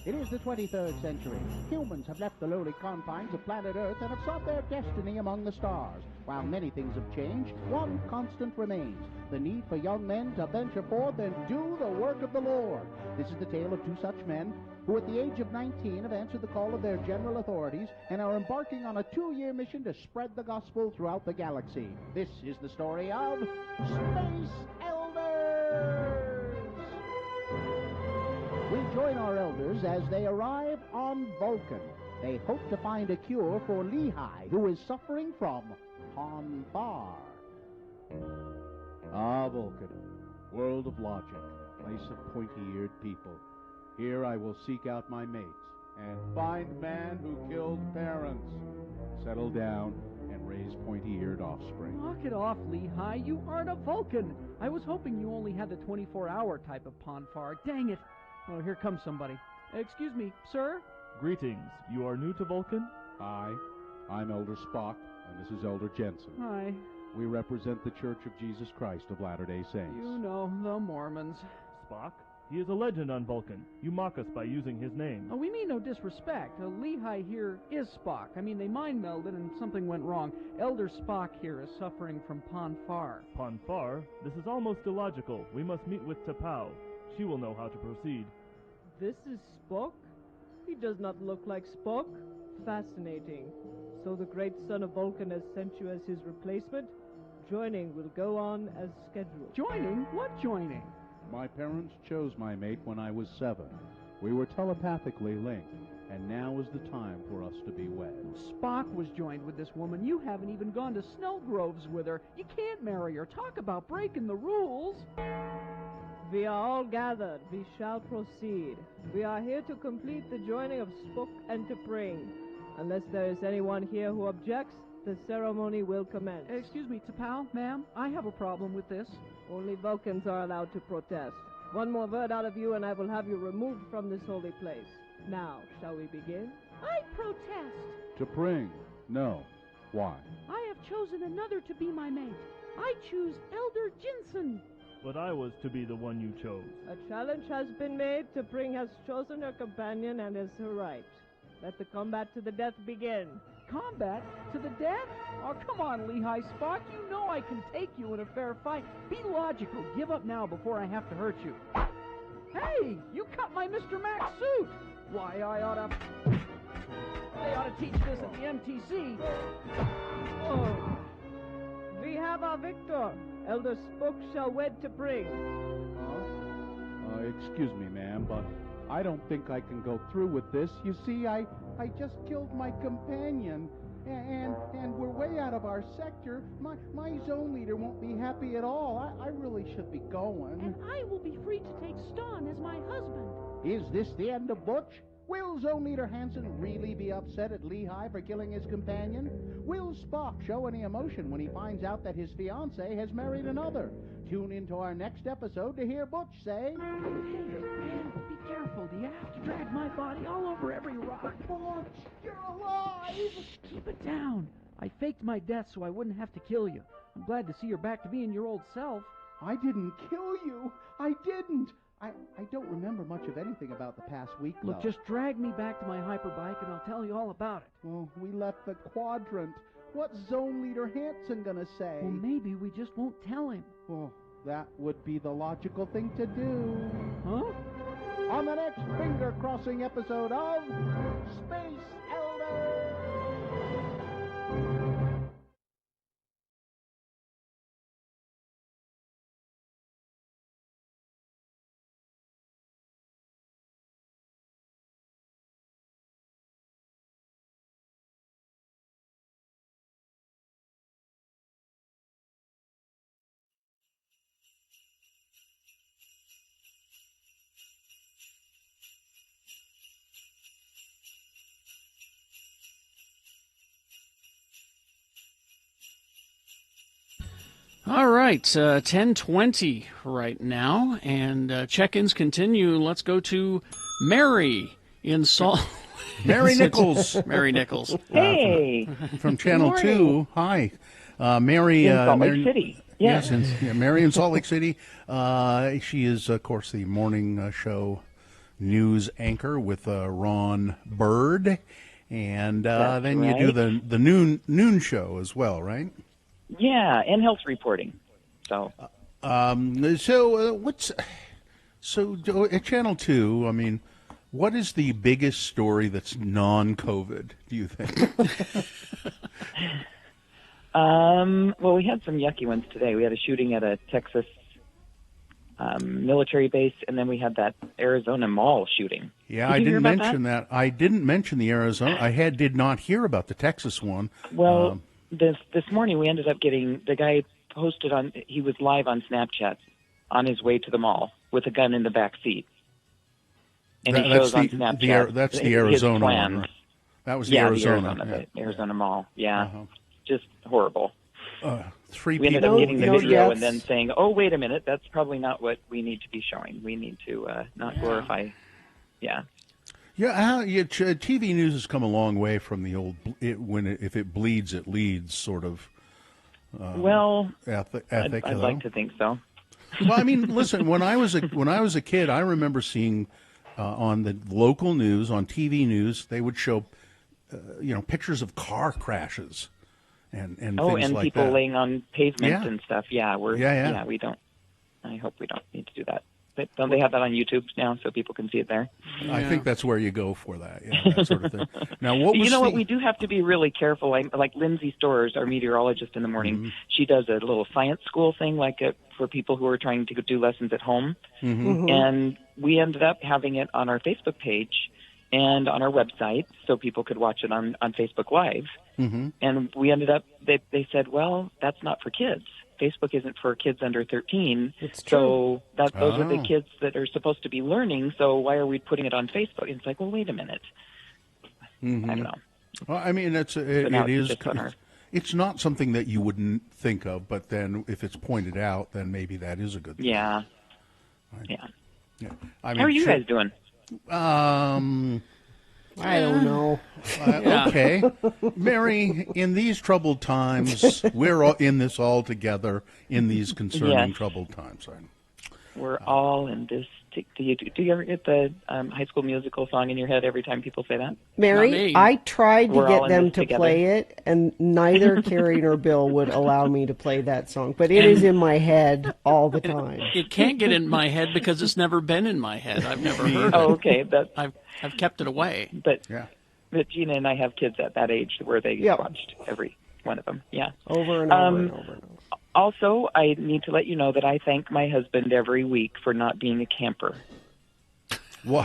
S1: It is the 23rd century. Humans have left the lowly confines of planet Earth and have sought their destiny among the stars. While many things have changed, one constant remains: the need for young men to venture forth and do the work of the Lord. This is the tale of 2 such men who at the age of 19 have answered the call of their general authorities and are embarking on a 2-year mission to spread the gospel throughout the galaxy. This is the story of Space Elders! We join our elders as they arrive on Vulcan. They hope to find a cure for Lehi, who is suffering from Ponfar.
S5: Ah, Vulcan, world of logic, place of pointy-eared people. Here I will seek out my mates and find man who killed parents, settle down, and raise pointy-eared offspring.
S6: Knock it off, Lehi. You aren't a Vulcan. I was hoping you only had the 24-hour type of Ponfar. Dang it. Oh, here comes somebody. Excuse me, sir?
S20: Greetings. You are new to Vulcan?
S5: Hi, I'm Elder Spock, and this is Elder Jensen.
S6: Hi.
S5: We represent the Church of Jesus Christ of Latter-day Saints.
S6: You know, the Mormons.
S20: Spock? He is a legend on Vulcan. You mock us by using his name.
S6: Oh, we mean no disrespect. Lehi here is Spock. I mean, they mind-melded and something went wrong. Elder Spock here is suffering from Ponfar.
S20: Ponfar? This is almost illogical. We must meet with T'Pau. She will know how to proceed.
S14: This is Spock? He does not look like Spock. Fascinating. So the great son of Vulcan has sent you as his replacement? Joining will go on as scheduled.
S6: Joining? What joining?
S5: My parents chose my mate when I was 7. We were telepathically linked, and now is the time for us to be wed.
S6: Spock was joined with this woman. You haven't even gone to Snellgroves with her. You can't marry her. Talk about breaking the rules.
S14: We are all gathered. We shall proceed. We are here to complete the joining of Spock and T'Pring. Unless there is anyone here who objects, the ceremony will commence.
S6: Excuse me, T'Pau, ma'am, I have a problem with this.
S14: Only Vulcans are allowed to protest. One more word out of you and I will have you removed from this holy place. Now, shall we begin?
S10: I protest.
S5: To Pring, no. Why?
S10: I have chosen another to be my mate. I choose Elder Jensen.
S20: But I was to be the one you chose.
S14: A challenge has been made. T'Pring has chosen her companion and is her right. Let the combat to the death begin.
S6: Combat? To the death? Oh, come on, Lehigh Spock. You know I can take you in a fair fight. Be logical. Give up now before I have to hurt you. Hey, you cut my Mr. Max suit. Why, they ought to teach this at the MTC.
S14: Oh. We have our victor. Elder Spook shall wed T'Pring.
S5: Excuse me, ma'am, but I don't think I can go through with this. You see, I just killed my companion, and we're way out of our sector. My zone leader won't be happy at all. I really should be going.
S10: And I will be free to take Ston as my husband.
S8: Is this the end of Butch? Will Zone Leader Hansen really be upset at Lehigh for killing his companion? Will Spock show any emotion when he finds out that his fiancée has married another? Tune into our next episode to hear Butch say...
S6: Hey, man, be careful. Do you have to drag my body all over every rock?
S8: Butch, you're alive!
S6: Keep it down. I faked my death so I wouldn't have to kill you. I'm glad to see you're back to being your old self.
S8: I didn't kill you. I didn't. I don't remember much of anything about the past week, though.
S6: Look, just drag me back to my hyperbike and I'll tell you all about it.
S8: Well, we left the quadrant. What's Zone Leader Hansen gonna say?
S6: Well, maybe we just won't tell him.
S8: Oh, that would be the logical thing to do.
S6: Huh?
S8: On the next finger-crossing episode of Space Elder!
S2: All right, 10:20 right now, and check-ins continue. Let's go to Mary in Salt.
S4: Mary Nichols.
S2: Mary Nichols.
S15: Hey.
S4: From Channel 2. Hi. Mary.
S15: In Salt Lake
S4: Mary,
S15: City.
S4: Yes, Mary in Salt Lake City. She is, of course, the morning show news anchor with Ron Bird. And then
S15: right.
S4: you do the noon show as well, right?
S15: Yeah, and health reporting. So,
S4: so at Channel 2, I mean, what is the biggest story that's non-COVID, do you think?
S15: Well, we had some yucky ones today. We had a shooting at a Texas military base, and then we had that Arizona mall shooting.
S4: Yeah, I didn't mention that. I didn't mention the Arizona. I did not hear about the Texas one.
S15: Well, this morning we ended up getting, the guy posted on, he was live on Snapchat on his way to the mall with a gun in the back seat. And he shows on Snapchat
S4: that's the Arizona
S15: plans.
S4: one, right? That was the Arizona.
S15: The Arizona mall. Yeah, just horrible.
S4: 3
S15: we
S4: people.
S15: ended up getting the video and then saying, oh, wait a minute, that's probably not what we need to be showing. We need to not glorify. Yeah.
S4: Yeah, TV news has come a long way from the old if it bleeds, it leads sort of. Ethic.
S15: I'd like to think so.
S4: Well, I mean, listen, when I was a kid, I remember seeing on the local news, on TV news, they would show, pictures of car crashes and things like
S15: people
S4: that.
S15: laying on pavements and stuff. Yeah, we don't. I hope we don't need to do that. But don't they have that on YouTube now, so people can see it there?
S4: I think that's where you go for that, that sort of thing. Now, what was
S15: what? We do have to be really careful. Like Lindsay Storrs, our meteorologist in the morning,
S4: Mm-hmm.
S15: she does a little science school thing, for people who are trying to do lessons at home.
S4: Mm-hmm.
S15: And we ended up having it on our Facebook page and on our website, so people could watch it on Facebook Live.
S4: Mm-hmm.
S15: And we ended up, they said, well, that's not for kids. Facebook isn't for kids under 13.
S3: It's
S15: true. So those are the kids that are supposed to be learning, so why are we putting it on Facebook? And it's like, well, wait a minute.
S4: Mm-hmm.
S15: I don't know.
S4: Well, I mean, it's not something that you wouldn't think of, but then if it's pointed out, then maybe that is a good thing.
S15: Yeah.
S4: Right.
S15: Yeah.
S4: I mean,
S15: how are you guys doing?
S3: I don't know.
S4: Okay. Mary, in these troubled times, we're all in this all together in these concerning troubled times.
S15: We're all in this. Do you ever get the High School Musical song in your head every time people say that?
S3: Mary, I tried to
S15: We're all
S3: get
S15: in
S3: them
S15: this
S3: to
S15: together.
S3: play it, and neither Carrie nor Bill would allow me to play that song. But it is in my head all the time.
S2: It can't get in my head because it's never been in my head. I've never heard it.
S15: Oh, okay.
S2: I've kept it away.
S15: But Gina and I have kids at that age where they watched every one of them. Yeah.
S3: Over and over and over and over.
S15: Also, I need to let you know that I thank my husband every week for not being a camper.
S4: Why?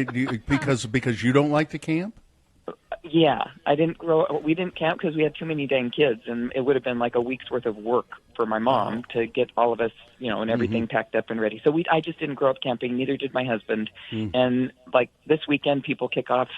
S4: Because you don't like to camp?
S15: Yeah, we didn't camp because we had too many dang kids, and it would have been like a week's worth of work for my mom to get all of us, and everything packed up and ready. So I just didn't grow up camping. Neither did my husband. And like this weekend, people kick off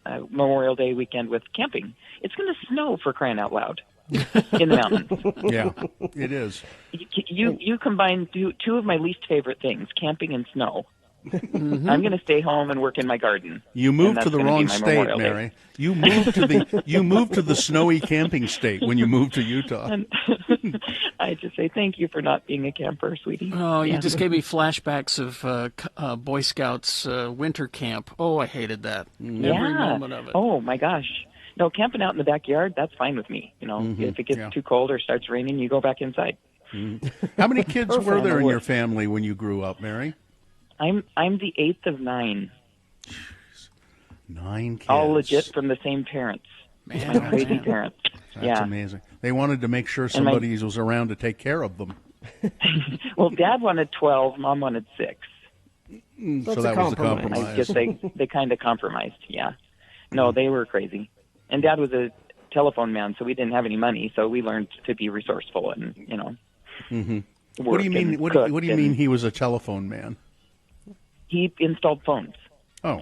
S15: Memorial Day weekend with camping. It's going to snow, for crying out loud, in the mountains.
S4: Yeah, it is.
S15: You combine two of my least favorite things, camping and snow. I'm going to stay home and work in my garden.
S4: You moved to the wrong state, Mary. You moved to the snowy camping state when you moved to Utah.
S15: And I just say thank you for not being a camper, sweetie.
S2: Oh, you just gave me flashbacks of Boy Scouts winter camp. Oh, I hated that. Every moment of it.
S15: Oh my gosh. No, camping out in the backyard, that's fine with me. If it gets too cold or starts raining, you go back inside.
S4: How many kids were there in your family when you grew up, Mary?
S15: I'm the 8th of 9.
S4: Jeez. 9 kids.
S15: All legit from the same parents.
S2: Man,
S15: my crazy parents.
S4: That's amazing. They wanted to make sure somebody was around to take care of them.
S15: Well, Dad wanted 12, Mom wanted 6.
S4: So that was a compromise.
S15: I guess they kind of compromised, yeah. No, they were crazy. And Dad was a telephone man, so we didn't have any money, so we learned to be resourceful and,
S4: What do you mean? What do you mean he was a telephone man?
S15: He installed phones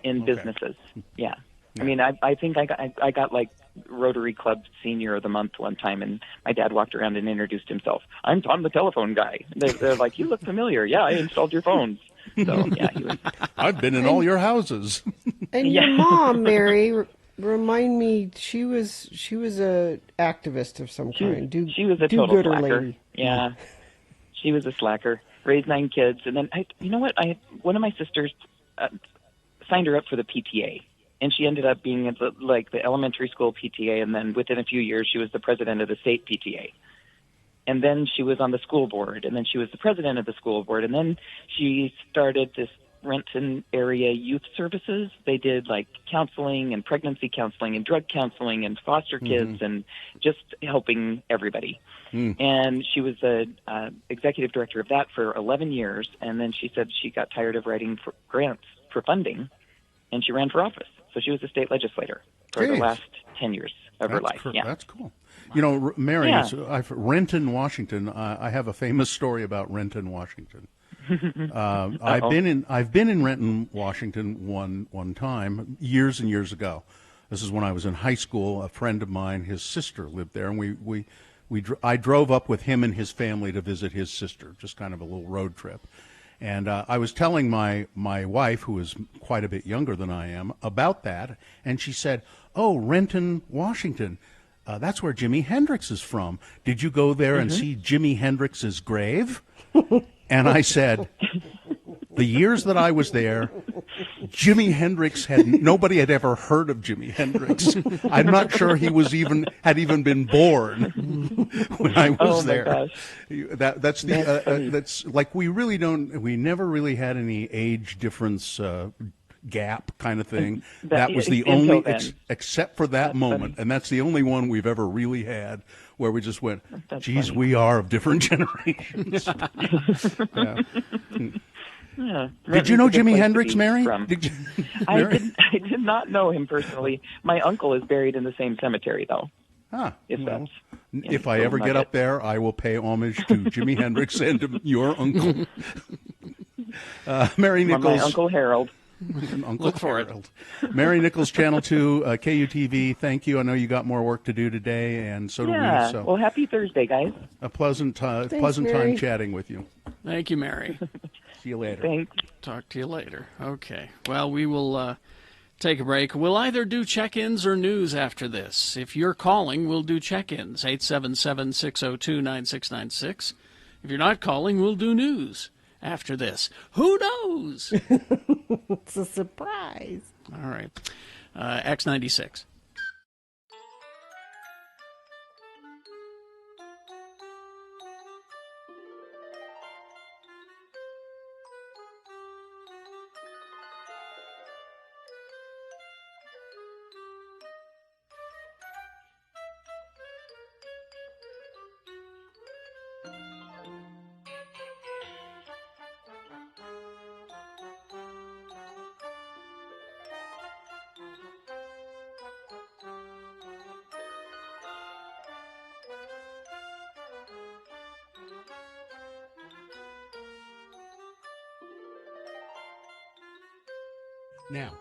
S15: in businesses. Yeah. I mean, I think I got like Rotary Club Senior of the Month one time, and my dad walked around and introduced himself. I'm Tom the telephone guy. They're like, you look familiar. Yeah, I installed your phones. So, yeah, he was.
S4: I've been in all your houses.
S3: And your mom, Mary, remind me, she was a activist of some kind.
S15: She was a total slacker. Lady. Yeah. She was a slacker. Raised 9 kids, and then one of my sisters signed her up for the PTA, and she ended up being at the elementary school PTA, and then within a few years she was the president of the state PTA, and then she was on the school board, and then she was the president of the school board, and then she started this Renton area youth services. They did like counseling and pregnancy counseling and drug counseling and foster kids and just helping everybody. And she was the executive director of that for 11 years. And then she said she got tired of writing for grants for funding, and she ran for office. So she was a state legislator for the last 10 years of her life. Yeah.
S4: That's cool. Mary, Renton, Washington. I have a famous story about Renton, Washington. I've been in Renton, Washington one time years and years ago. This is when I was in high school. A friend of mine, his sister lived there, and I drove up with him and his family to visit his sister, just kind of a little road trip. And I was telling my wife, who is quite a bit younger than I am, about that, and she said, "Oh, Renton, Washington. That's where Jimi Hendrix is from. Did you go there and see Jimi Hendrix's grave?" And I said, the years that I was there, Jimi Hendrix nobody had ever heard of Jimi Hendrix. I'm not sure he had even been born when I was there.
S15: Gosh.
S4: That's like we never really had any age difference gap kind of thing. That was the only, except for that moment, and that's the only one we've ever really had where we just went, geez, we are of different generations.
S15: Yeah.
S4: Did you know Jimi Hendrix, Mary?
S15: I did not know him personally. My uncle is buried in the same cemetery, though.
S4: If I ever get up there, I will pay homage to Jimi Hendrix and to your uncle. Mary Nichols.
S15: My Uncle Harold.
S4: Look for it. Mary Nichols, Channel 2, KUTV, thank you. I know you got more work to do today, and so do we. So.
S15: Well, happy Thursday, guys.
S4: A pleasant time chatting with you.
S2: Thank you, Mary.
S4: See you later.
S15: Thanks.
S2: Talk to you later. Okay. Well, we will take a break. We'll either do check-ins or news after this. If you're calling, we'll do check-ins, 877-602-9696. If you're not calling, we'll do news after this. Who knows?
S3: It's a surprise.
S2: All right. X96.
S4: Now,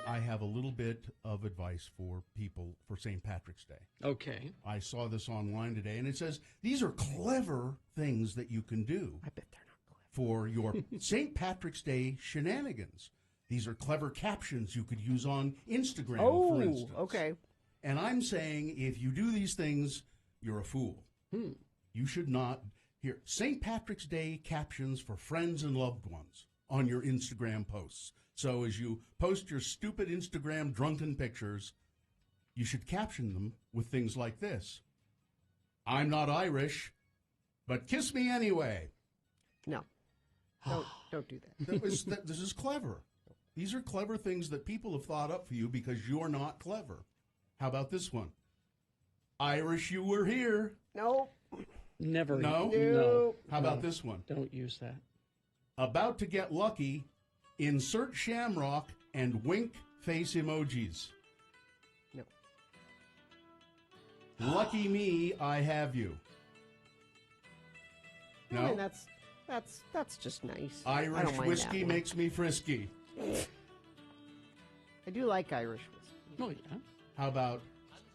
S4: I have a little bit of advice for people for St. Patrick's Day.
S2: Okay.
S4: I saw this online today, and it says these are clever things that you can do.
S3: I bet they're not clever.
S4: For your St. Patrick's Day shenanigans. These are clever captions you could use on Instagram, for instance.
S3: Okay.
S4: And I'm saying if you do these things, you're a fool. You should not. Here, St. Patrick's Day captions for friends and loved ones on your Instagram posts. So as you post your stupid Instagram drunken pictures, you should caption them with things like this. I'm not Irish, but kiss me anyway.
S3: No. Don't do that.
S4: This is clever. These are clever things that people have thought up for you because you're not clever. How about this one? Irish, you were here.
S3: No.
S2: Never.
S4: No? How about this one?
S2: Don't use that.
S4: About to get lucky, insert shamrock and wink face emojis.
S3: No.
S4: Lucky me, I have you. No?
S3: I mean, that's just nice. I
S4: Irish
S3: don't mind
S4: whiskey
S3: that one.
S4: makes me frisky.
S3: I do like Irish whiskey.
S2: Oh, yeah.
S4: How about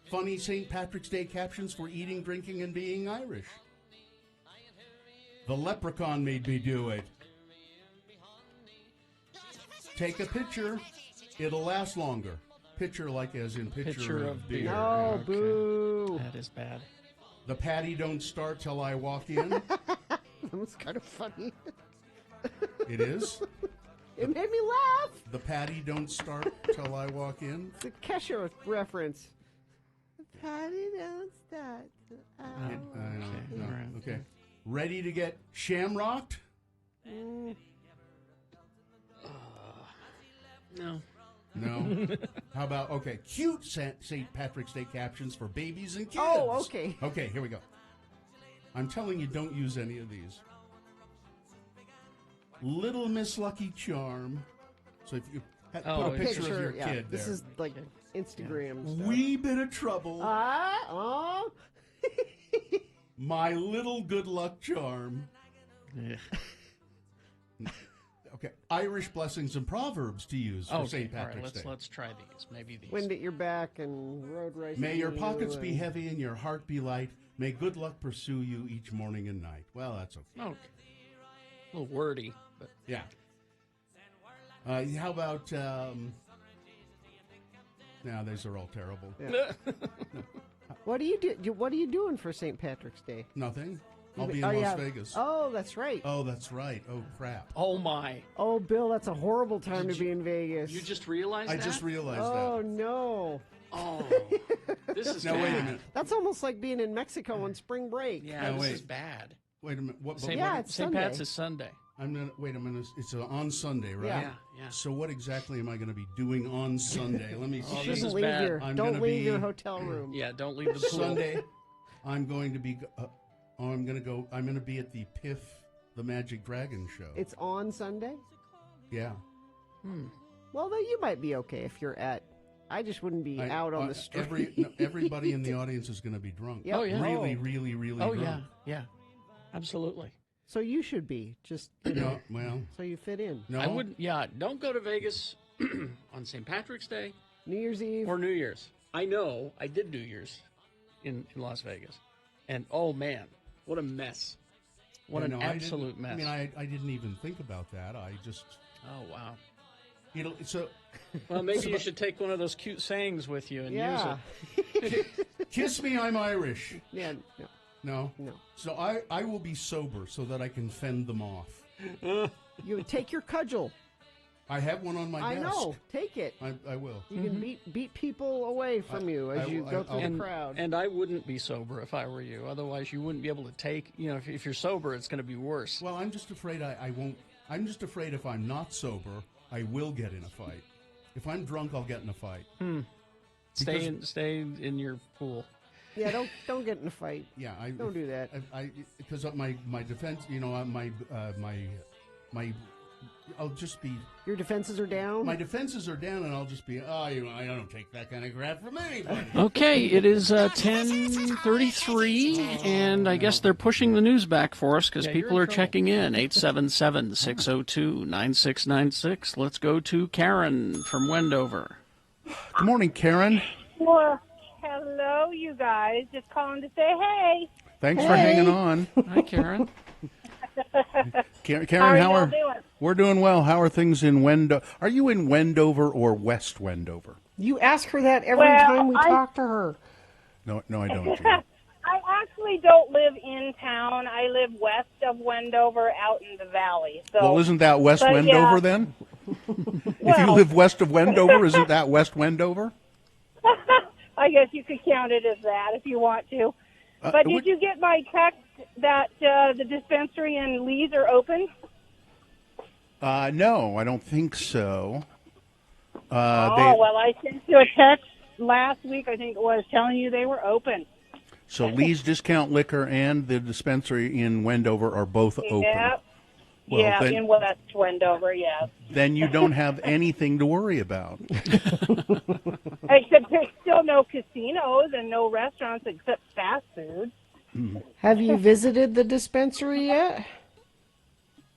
S4: funny St. Patrick's Day captions for eating, drinking, and being Irish? The leprechaun made me do it. Take a picture. It'll last longer. Picture like as in picture of beer.
S3: No,
S2: Okay.
S3: boo.
S2: That is bad.
S4: The patty don't start till I walk in.
S3: That was kind of funny.
S4: It is.
S3: It made me laugh.
S4: The patty don't start till I walk in.
S3: It's a Kesha reference. The patty don't start.
S4: Okay. Ready to get shamrocked?
S2: No.
S4: No. How about, cute St. Patrick's Day captions for babies and kids.
S3: Oh, okay.
S4: Okay, here we go. I'm telling you, don't use any of these. Little Miss Lucky Charm. So if you put a picture of your kid
S3: This
S4: there.
S3: is like Instagram stuff.
S4: Wee bit of trouble.
S3: Oh.
S4: My little good luck charm.
S2: Yeah.
S4: Okay, Irish blessings and proverbs to use for St. Patrick's Day.
S2: Let's try these. Maybe these.
S3: Wind at your back and road racing.
S4: May your pockets be heavy and your heart be light. May good luck pursue you each morning and night. Well, that's okay.
S2: Okay. A little wordy, but
S4: yeah. How about? Now these are all terrible.
S3: Yeah. What do you do? What are you doing for St. Patrick's Day?
S4: Nothing. I'll be in Las Vegas.
S3: Oh, that's right.
S4: Oh, that's right. Oh, crap.
S2: Oh, my.
S3: Oh, Bill, that's a horrible time to be in Vegas.
S2: You just realized that?
S4: I just realized that.
S3: Oh, no.
S2: Oh, this is
S4: now,
S2: bad.
S4: wait a minute.
S3: That's almost like being in Mexico on spring break.
S2: Yeah,
S4: now,
S2: this is bad.
S4: Wait a minute. What?
S2: St.
S3: Sunday.
S2: Pat's is Sunday.
S4: Wait a minute. It's on Sunday, right?
S2: Yeah.
S4: So what exactly am I going to be doing on Sunday? Let me see.
S2: Oh, this is bad.
S3: Don't leave your hotel room.
S2: Yeah, don't leave the pool.
S4: Sunday, I'm going to be. I'm going to be at the Piff the Magic Dragon show.
S3: It's on Sunday?
S4: Yeah.
S3: Well, then you might be okay if you're at. I just wouldn't be out on the street.
S4: Everybody in the audience is going to be drunk.
S3: Yep.
S2: Oh, yeah.
S4: Really, really, really
S2: Oh,
S4: drunk.
S2: yeah. Absolutely.
S3: So you should be just
S4: No, well,
S3: so you fit in.
S4: no.
S2: I wouldn't. Yeah, don't go to Vegas on St. Patrick's Day
S3: New Year's Eve.
S2: or New Year's. I know I did New Year's in Las Vegas, and oh man, what a mess! What an absolute mess.
S17: I mean, I didn't even think about that. I just...
S2: Oh, wow.
S17: So...
S2: Well, maybe you should take one of those cute sayings with you and use
S17: it. Kiss me, I'm Irish.
S3: Yeah,
S17: no.
S3: No.
S17: So I will be sober so that I can fend them off.
S3: You would take your cudgel.
S17: I have one on my desk.
S3: I know. Take it.
S17: I will.
S3: You can beat people away from you as you go through the crowd.
S2: And I wouldn't be sober if I were you. Otherwise, you wouldn't be able to take. If you're sober, it's going to be worse.
S17: Well, I'm just afraid I won't. I'm just afraid if I'm not sober, I will get in a fight. If I'm drunk, I'll get in a fight.
S2: Stay in your pool.
S3: Yeah, don't get in a fight.
S17: Yeah,
S3: don't do that.
S17: Because my defense, I'll just be.
S3: Your defenses are down?
S17: My defenses are down, and I'll just be, I don't take that kind of crap from anybody.
S2: Okay, it is 10:33, and I guess they're pushing the news back for us because people are checking in. 877-602-9696. Let's go to Karen from Wendover.
S17: Good morning, Karen.
S13: Well, hello, you guys. Just calling to say hey.
S17: Thanks for hanging on.
S2: Hi, Karen.
S13: Karen,
S17: how
S13: are you doing?
S17: We're doing well. How are things in Wendover? Are you in Wendover or West Wendover?
S3: You ask her that every time we talk to her.
S17: No, I don't.
S13: I actually don't live in town. I live west of Wendover, out in the valley. So,
S17: well, isn't that West Wendover then? If you live west of Wendover, isn't that West Wendover?
S13: I guess you could count it as that if you want to. But did you get my text that the dispensary and Lee's are open?
S17: No, I don't think so.
S13: Well, I sent you a text last week, I think it was, telling you they were open.
S17: So Lee's Discount Liquor and the dispensary in Wendover are both open.
S13: Yep.
S17: Well,
S13: yeah, in West Wendover, yes.
S17: Then you don't have anything to worry about.
S13: Except there's still no casinos and no restaurants except fast food.
S3: Have you visited the dispensary yet?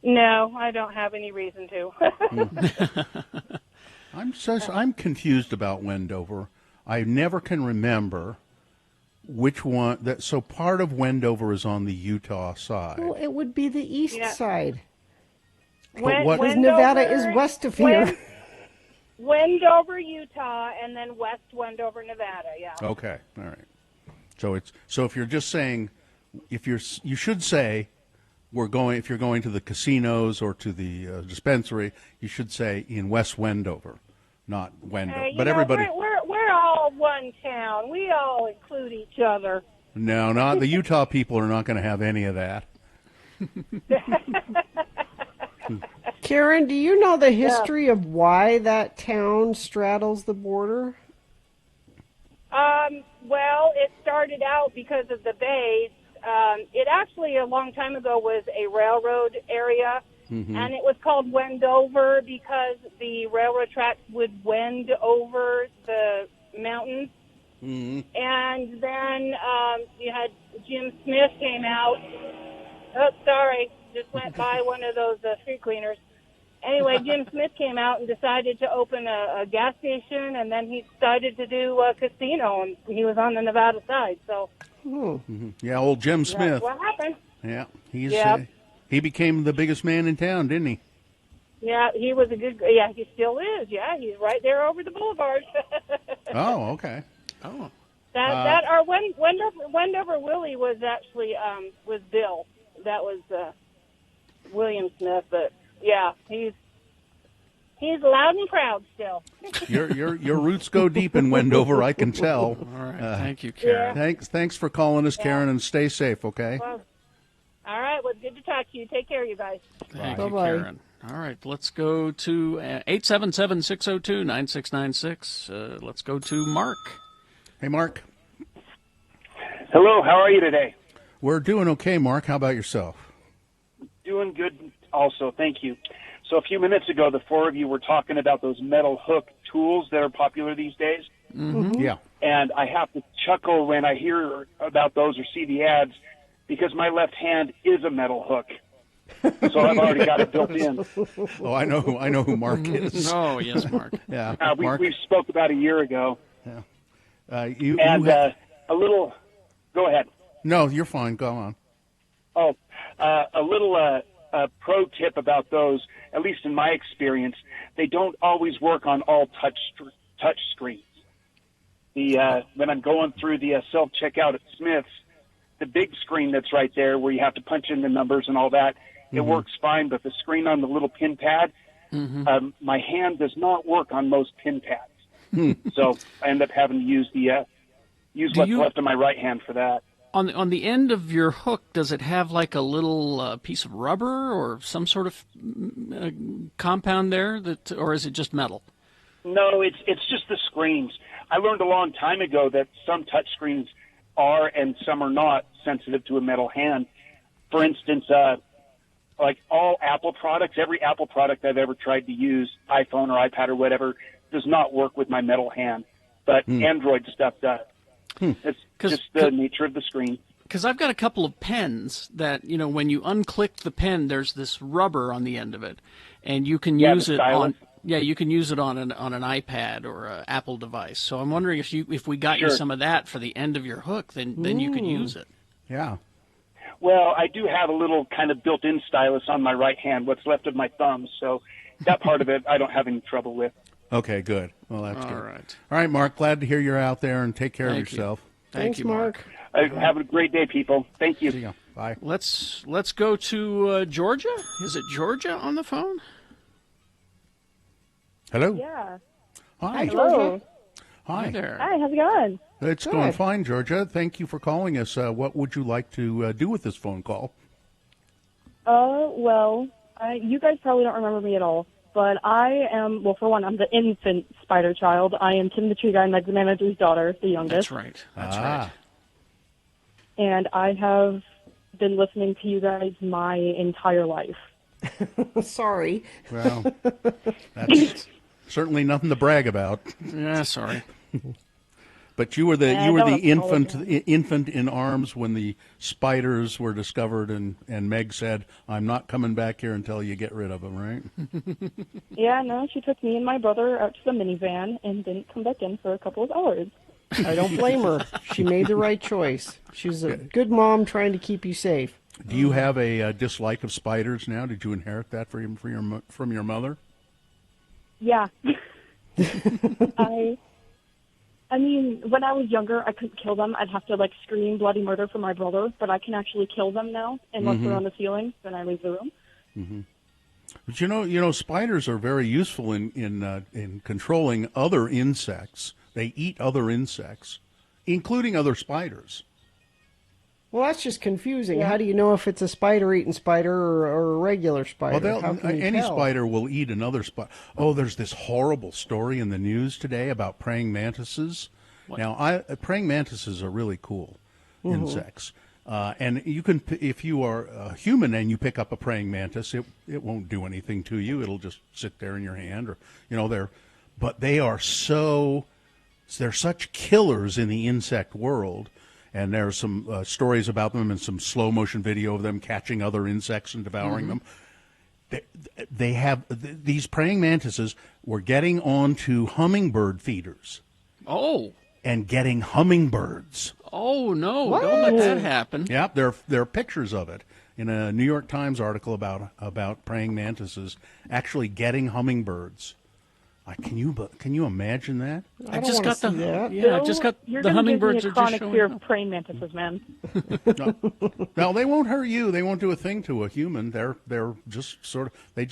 S13: No, I don't have any reason to.
S17: I'm confused about Wendover. I never can remember which one. So part of Wendover is on the Utah side.
S3: Well, it would be the east side.
S13: Because
S3: Nevada is west of here.
S13: Wendover, Utah, and then West Wendover, Nevada. Yeah.
S17: Okay. All right. So if you're just saying, you should say if you're going to the casinos or to the dispensary, you should say in West Wendover, not Wendover. But everybody,
S13: we're all one town. We all include each other.
S17: No, not the Utah people are not going to have any of that.
S3: Karen, do you know the history of why that town straddles the border?
S13: Well, it started out because of the base. It actually, a long time ago, was a railroad area, and it was called Wendover because the railroad tracks would wend over the mountains. And then you had Jim Smith came out. Oh, sorry, just went by one of those street cleaners. Anyway, Jim Smith came out and decided to open a gas station, and then he decided to do a casino, and he was on the Nevada side. So,
S17: yeah, old Jim Smith.
S13: That's what happened.
S17: Yeah, he became the biggest man in town, didn't he?
S13: Yeah, he was a good. Yeah, he still is. Yeah, he's right there over the boulevard.
S17: Oh, okay.
S2: Oh,
S13: our Wendover Willie was actually was Bill. That was William Smith, but. Yeah, he's loud and proud still.
S17: Your roots go deep in Wendover, I can tell.
S2: All right, thank you, Karen.
S17: Thanks for calling us, Karen, and stay safe, okay?
S13: Well, all right, well, good to talk to you. Take care, you guys.
S2: Thank you, Karen. All right, let's go to 877-602-9696. Let's go to Mark.
S17: Hey, Mark.
S16: Hello, how are you today?
S17: We're doing okay, Mark. How about yourself?
S16: Doing good also, thank you. So a few minutes ago, the four of you were talking about those metal hook tools that are popular these days.
S17: Yeah.
S16: And I have to chuckle when I hear about those or see the ads because my left hand is a metal hook. So I've already got it built in.
S17: Oh, I know who Mark is.
S2: Oh, yes, Mark.
S17: Yeah.
S16: We spoke about a year ago.
S17: Yeah.
S16: A little. Go ahead.
S17: No, you're fine. Go on.
S16: A little pro tip about those, at least in my experience, they don't always work on all touch screens. When I'm going through the self-checkout at Smith's, the big screen that's right there where you have to punch in the numbers and all that, it works fine, but the screen on the little pin pad, my hand does not work on most pin pads. So I end up having to use what's left of my right hand for that.
S2: On the end of your hook, does it have like a little piece of rubber or some sort of compound there, or is it just metal?
S16: No, it's just the screens. I learned a long time ago that some touch screens are and some are not sensitive to a metal hand. For instance, like all Apple products, every Apple product I've ever tried to use, iPhone or iPad or whatever, does not work with my metal hand. But Android stuff does. It's just the nature of the screen.
S2: Because I've got a couple of pens that, when you unclick the pen, there's this rubber on the end of it, and you can use it on. Yeah, you can use it on an iPad or an Apple device. So I'm wondering if we got you some of that for the end of your hook, then you could use it.
S4: Yeah.
S16: Well, I do have a little kind of built-in stylus on my right hand, what's left of my thumb, so that part of it I don't have any trouble with.
S4: Okay, good. Well, that's good.
S2: All right.
S4: All right, Mark, glad to hear you're out there, and take care of
S2: Thank you.
S4: yourself.
S2: Thanks, Mark.
S16: Have a great day, people. Thank you.
S4: See ya. Bye.
S2: Let's go to Georgia. Is it Georgia on the phone?
S4: Hello.
S18: Yeah.
S4: Hi.
S18: Hello.
S4: Hi.
S2: there.
S18: Hi, how's it going?
S4: It's going fine, Georgia. Thank you for calling us. What would you like to do with this phone call?
S18: Well, you guys probably don't remember me at all, but I am, well, for one, I'm the infant spider child. I am Tim the Tree Guy, Meg the Manager's daughter, the youngest.
S2: That's right. That's right.
S18: And I have been listening to you guys my entire life.
S3: Sorry.
S4: Well, that's certainly nothing to brag about.
S2: Yeah, sorry.
S4: But you were the infant in arms when the spiders were discovered, and Meg said, "I'm not coming back here until you get rid of them." Right?
S18: Yeah, no, she took me and my brother out to the minivan and didn't come back in for a couple of hours.
S3: I don't blame her. She made the right choice. She's a good mom trying to keep you safe.
S4: Do you have a dislike of spiders now? Did you inherit that from your mother?
S18: Yeah. I mean, when I was younger, I couldn't kill them. I'd have to, scream bloody murder for my brother, but I can actually kill them now, unless they're on the ceiling, then I leave the room.
S4: Mm-hmm. But you know, spiders are very useful in controlling other insects. They eat other insects, including other spiders.
S3: Well, that's just confusing. Yeah. How do you know if it's a spider-eating spider or a regular spider?
S4: Well, any spider will eat another spider. Oh, there's this horrible story in the news today about praying mantises. What? Now, praying mantises are really cool insects. And you can, if you are a human and you pick up a praying mantis, it won't do anything to you. It'll just sit there in your hand, or but they are they're such killers in the insect world. And there's some stories about them and some slow motion video of them catching other insects and devouring them. They have these praying mantises were getting onto hummingbird feeders.
S2: Oh.
S4: And getting hummingbirds.
S2: Oh no! What? Don't let that happen.
S4: Yeah, there are pictures of it in a New York Times article about praying mantises actually getting hummingbirds. Can you imagine that?
S2: I just got the
S18: the
S2: hummingbirds
S18: are just chronic fear of praying mantises, man.
S4: No, they won't hurt you. They won't do a thing to a human. They're just they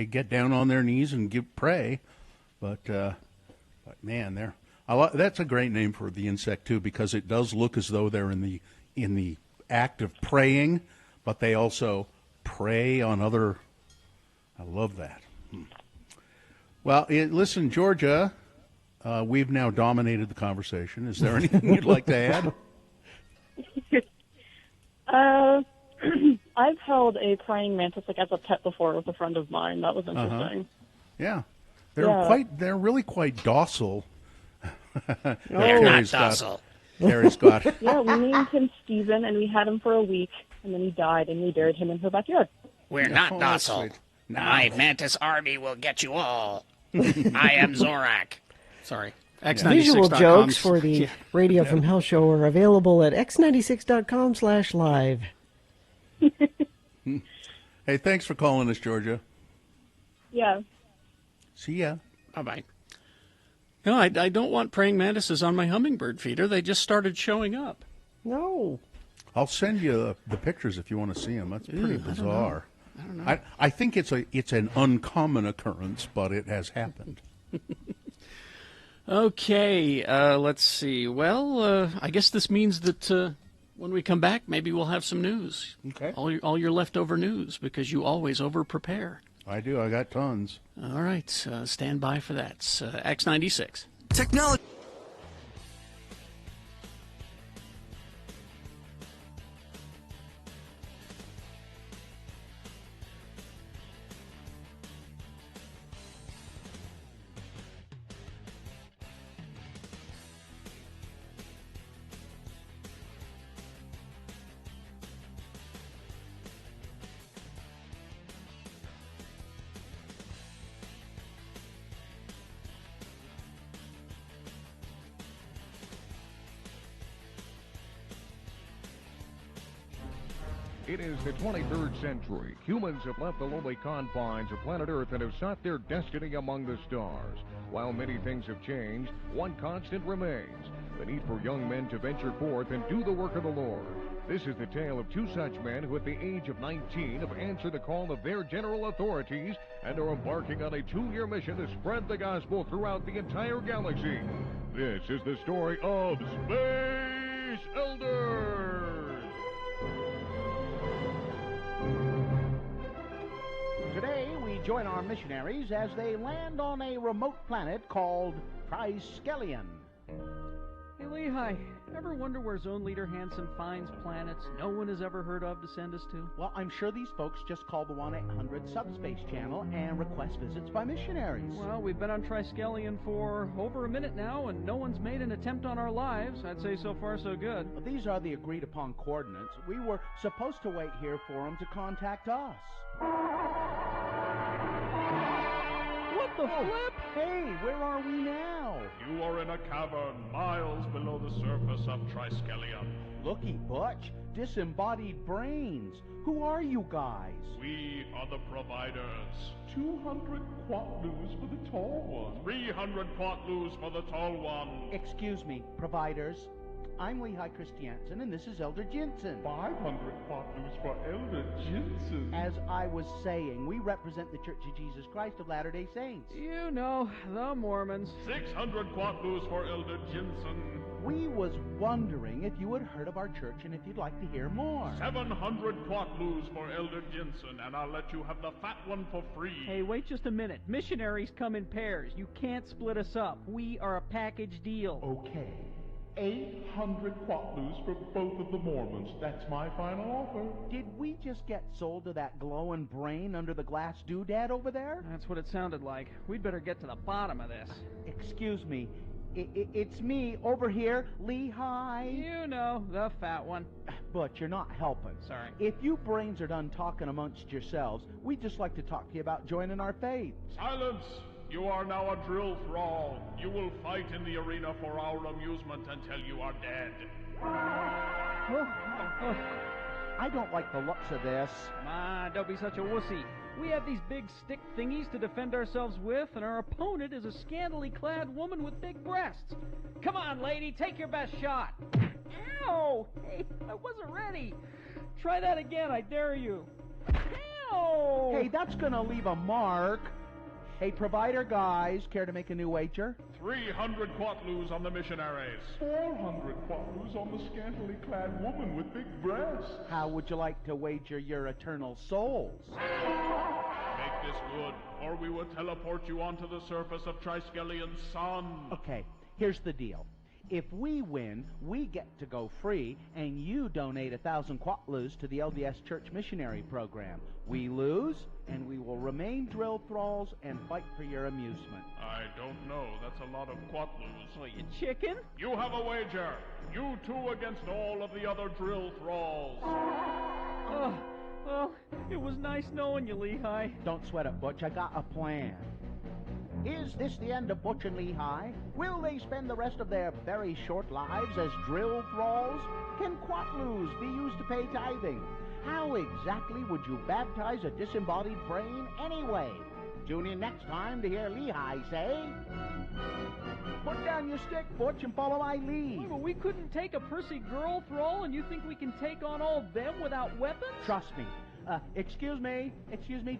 S4: get down on their knees and give prey. But man, that's a great name for the insect too, because it does look as though they're in the act of preying, but they also prey on other. I love that. Well, listen, Georgia, we've now dominated the conversation. Is there anything you'd like to add?
S18: I've held a praying mantis as a pet before with a friend of mine. That was interesting.
S4: Yeah, they're really quite docile.
S2: They're not docile.
S4: Carrie Scott.
S18: Yeah, we named him Steven, and we had him for a week, and then he died, and we buried him in her backyard.
S19: We're not docile. My mantis army will get you all. I am Zorak.
S2: Sorry.
S3: Visual jokes for the Radio from Hell show are available at x96.com/live.
S4: Hey, thanks for calling us, Georgia.
S18: Yeah.
S4: See ya.
S2: Bye-bye. No, I don't want praying mantises on my hummingbird feeder. They just started showing up.
S3: No.
S4: I'll send you the pictures if you want to see them. That's pretty bizarre.
S2: I don't know.
S4: I think it's an uncommon occurrence, but it has happened.
S2: Okay, let's see. Well, I guess this means that when we come back, maybe we'll have some news.
S4: Okay.
S2: All your leftover news, because you always over-prepare.
S4: I do. I got tons.
S2: All right. Stand by for that. X96.
S7: Technology.
S21: It is the 23rd century. Humans have left the lowly confines of planet Earth and have sought their destiny among the stars. While many things have changed, one constant remains: the need for young men to venture forth and do the work of the Lord. This is the tale of two such men who at the age of 19 have answered the call of their general authorities and are embarking on a 2-year mission to spread the gospel throughout the entire galaxy. This is the story of Space Elders!
S1: Today, we join our missionaries as they land on a remote planet called Triskelion.
S6: Hey, Lehi, ever wonder where Zone Leader Hansen finds planets no one has ever heard of to send us to?
S1: Well, I'm sure these folks just call the 1-800 Subspace Channel and request visits by missionaries.
S6: Well, we've been on Triskelion for over a minute now, and no one's made an attempt on our lives. I'd say so far so good.
S1: But these are the agreed-upon coordinates. We were supposed to wait here for them to contact us.
S6: What the flip?
S1: Hey, where are we now?
S22: You are in a cavern miles below the surface of Triskelion.
S1: Looky, Butch, disembodied brains. Who are you guys?
S22: We are the providers.
S23: 200 quatlus for the tall one.
S22: 300 quatlus for the tall one.
S1: Excuse me, providers. I'm Lehi Christiansen, and this is Elder Jensen.
S23: 500 quatlus for Elder Jensen.
S1: As I was saying, we represent the Church of Jesus Christ of Latter-day Saints.
S6: You know, the Mormons.
S22: 600 quatlus for Elder Jensen.
S1: We was wondering if you had heard of our church and if you'd like to hear more.
S22: 700 quatlus for Elder Jensen, and I'll let you have the fat one for free.
S6: Hey, wait just a minute. Missionaries come in pairs. You can't split us up. We are a package deal.
S23: Okay. 800 quatlus for both of the Mormons. That's my final offer.
S1: Did we just get sold to that glowing brain under the glass doodad over there?
S6: That's what it sounded like. We'd better get to the bottom of this.
S1: Excuse me. It's me over here, Lehi.
S6: You know, the fat one.
S1: But you're not helping.
S6: Sorry.
S1: If you brains are done talking amongst yourselves, we'd just like to talk to you about joining our faith.
S22: Silence! You are now a drill thrall. You will fight in the arena for our amusement until you are dead.
S1: I don't like the looks of this.
S6: Come on, don't be such a wussy. We have these big stick thingies to defend ourselves with, and our opponent is a scantily clad woman with big breasts. Come on, lady, take your best shot. Ow! Hey, I wasn't ready. Try that again, I dare you. Ow!
S1: Hey, that's gonna leave a mark. Hey, provider guys, care to make a new wager?
S22: 300 quatlus on the missionaries.
S23: 400 quatlus on the scantily clad woman with big breasts.
S1: How would you like to wager your eternal souls?
S22: Make this good, or we will teleport you onto the surface of Triskellion's sun.
S1: Okay, here's the deal. If we win, we get to go free, and you donate 1,000 quatlus to the LDS Church Missionary Program. We lose, and we will remain drill thralls and fight for your amusement.
S22: I don't know. That's a lot of quatlus.
S6: Oh, you chicken?
S22: You have a wager. You two against all of the other drill thralls.
S6: Oh, well, it was nice knowing you, Lehi.
S1: Don't sweat it, Butch. I got a plan. Is this the end of Butch and Lehi? Will they spend the rest of their very short lives as drill thralls? Can quatlus be used to pay tithing? How exactly would you baptize a disembodied brain anyway? Tune in next time to hear Lehigh say, "Put down your stick, Butch, and follow my lead."
S6: But we couldn't take a Percy girl thrall, and you think we can take on all them without weapons?
S1: Trust me. Excuse me,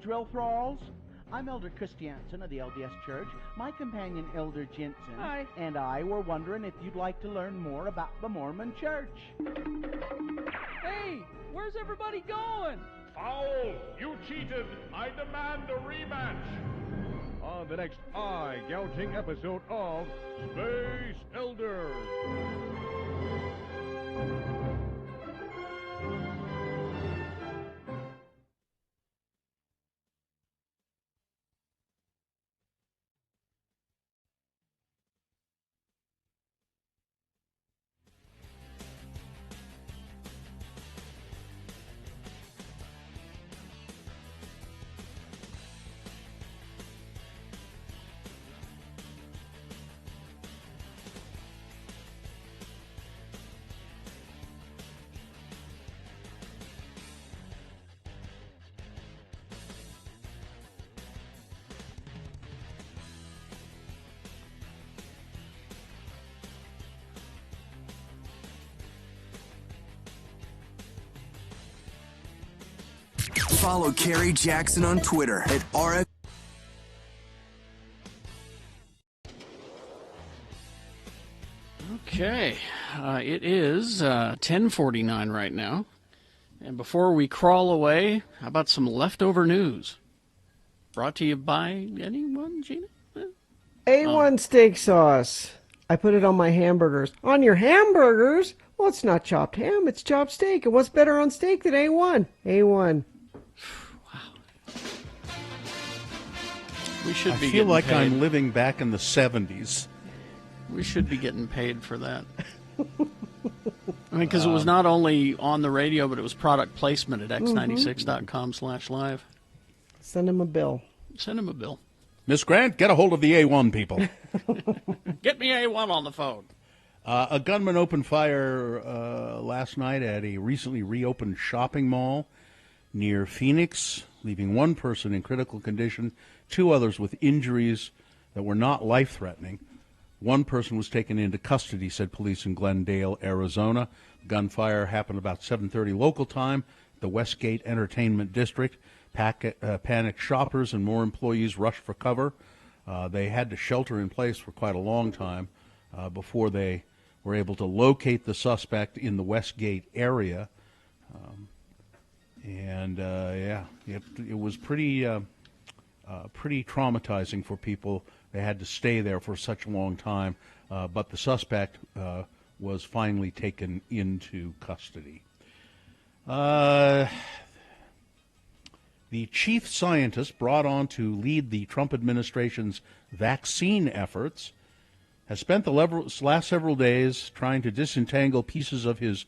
S1: drill thralls. I'm Elder Christiansen of the LDS Church. My companion, Elder Jensen, and I were wondering if you'd like to learn more about the Mormon Church.
S6: Hey, where's everybody going?
S22: Foul! You cheated! I demand a rematch!
S21: On the next eye-gouging episode of Space Elders.
S7: Follow Kerry Jackson on Twitter at RF.
S2: Okay, it is 10:49 right now. And before we crawl away, how about some leftover news? Brought to you by anyone, Gina?
S3: A1 steak sauce. I put it on my hamburgers. On your hamburgers? Well, it's not chopped ham, it's chopped steak. And what's better on steak than A1? A1.
S2: We should
S4: I
S2: be
S4: feel
S2: getting
S4: like
S2: paid.
S4: I'm living back in the 70s.
S2: We should be getting paid for that. I mean, because it was not only on the radio, but it was product placement at x96.com/live.
S3: Send him a bill.
S2: Send him a bill.
S4: Miss Grant, get a hold of the A1 people.
S2: Get me A1 on the phone.
S4: A gunman opened fire last night at a recently reopened shopping mall near Phoenix, leaving one person in critical condition, 2 others with injuries that were not life-threatening. One person was taken into custody, said police in Glendale, Arizona. Gunfire happened about 7:30 local time, the Westgate Entertainment District. Panicked shoppers and more employees rushed for cover. They had to shelter in place for quite a long time before they were able to locate the suspect in the Westgate area. It was pretty traumatizing for people. They had to stay there for such a long time, but the suspect was finally taken into custody. The chief scientist brought on to lead the Trump administration's vaccine efforts has spent the last several days trying to disentangle pieces of his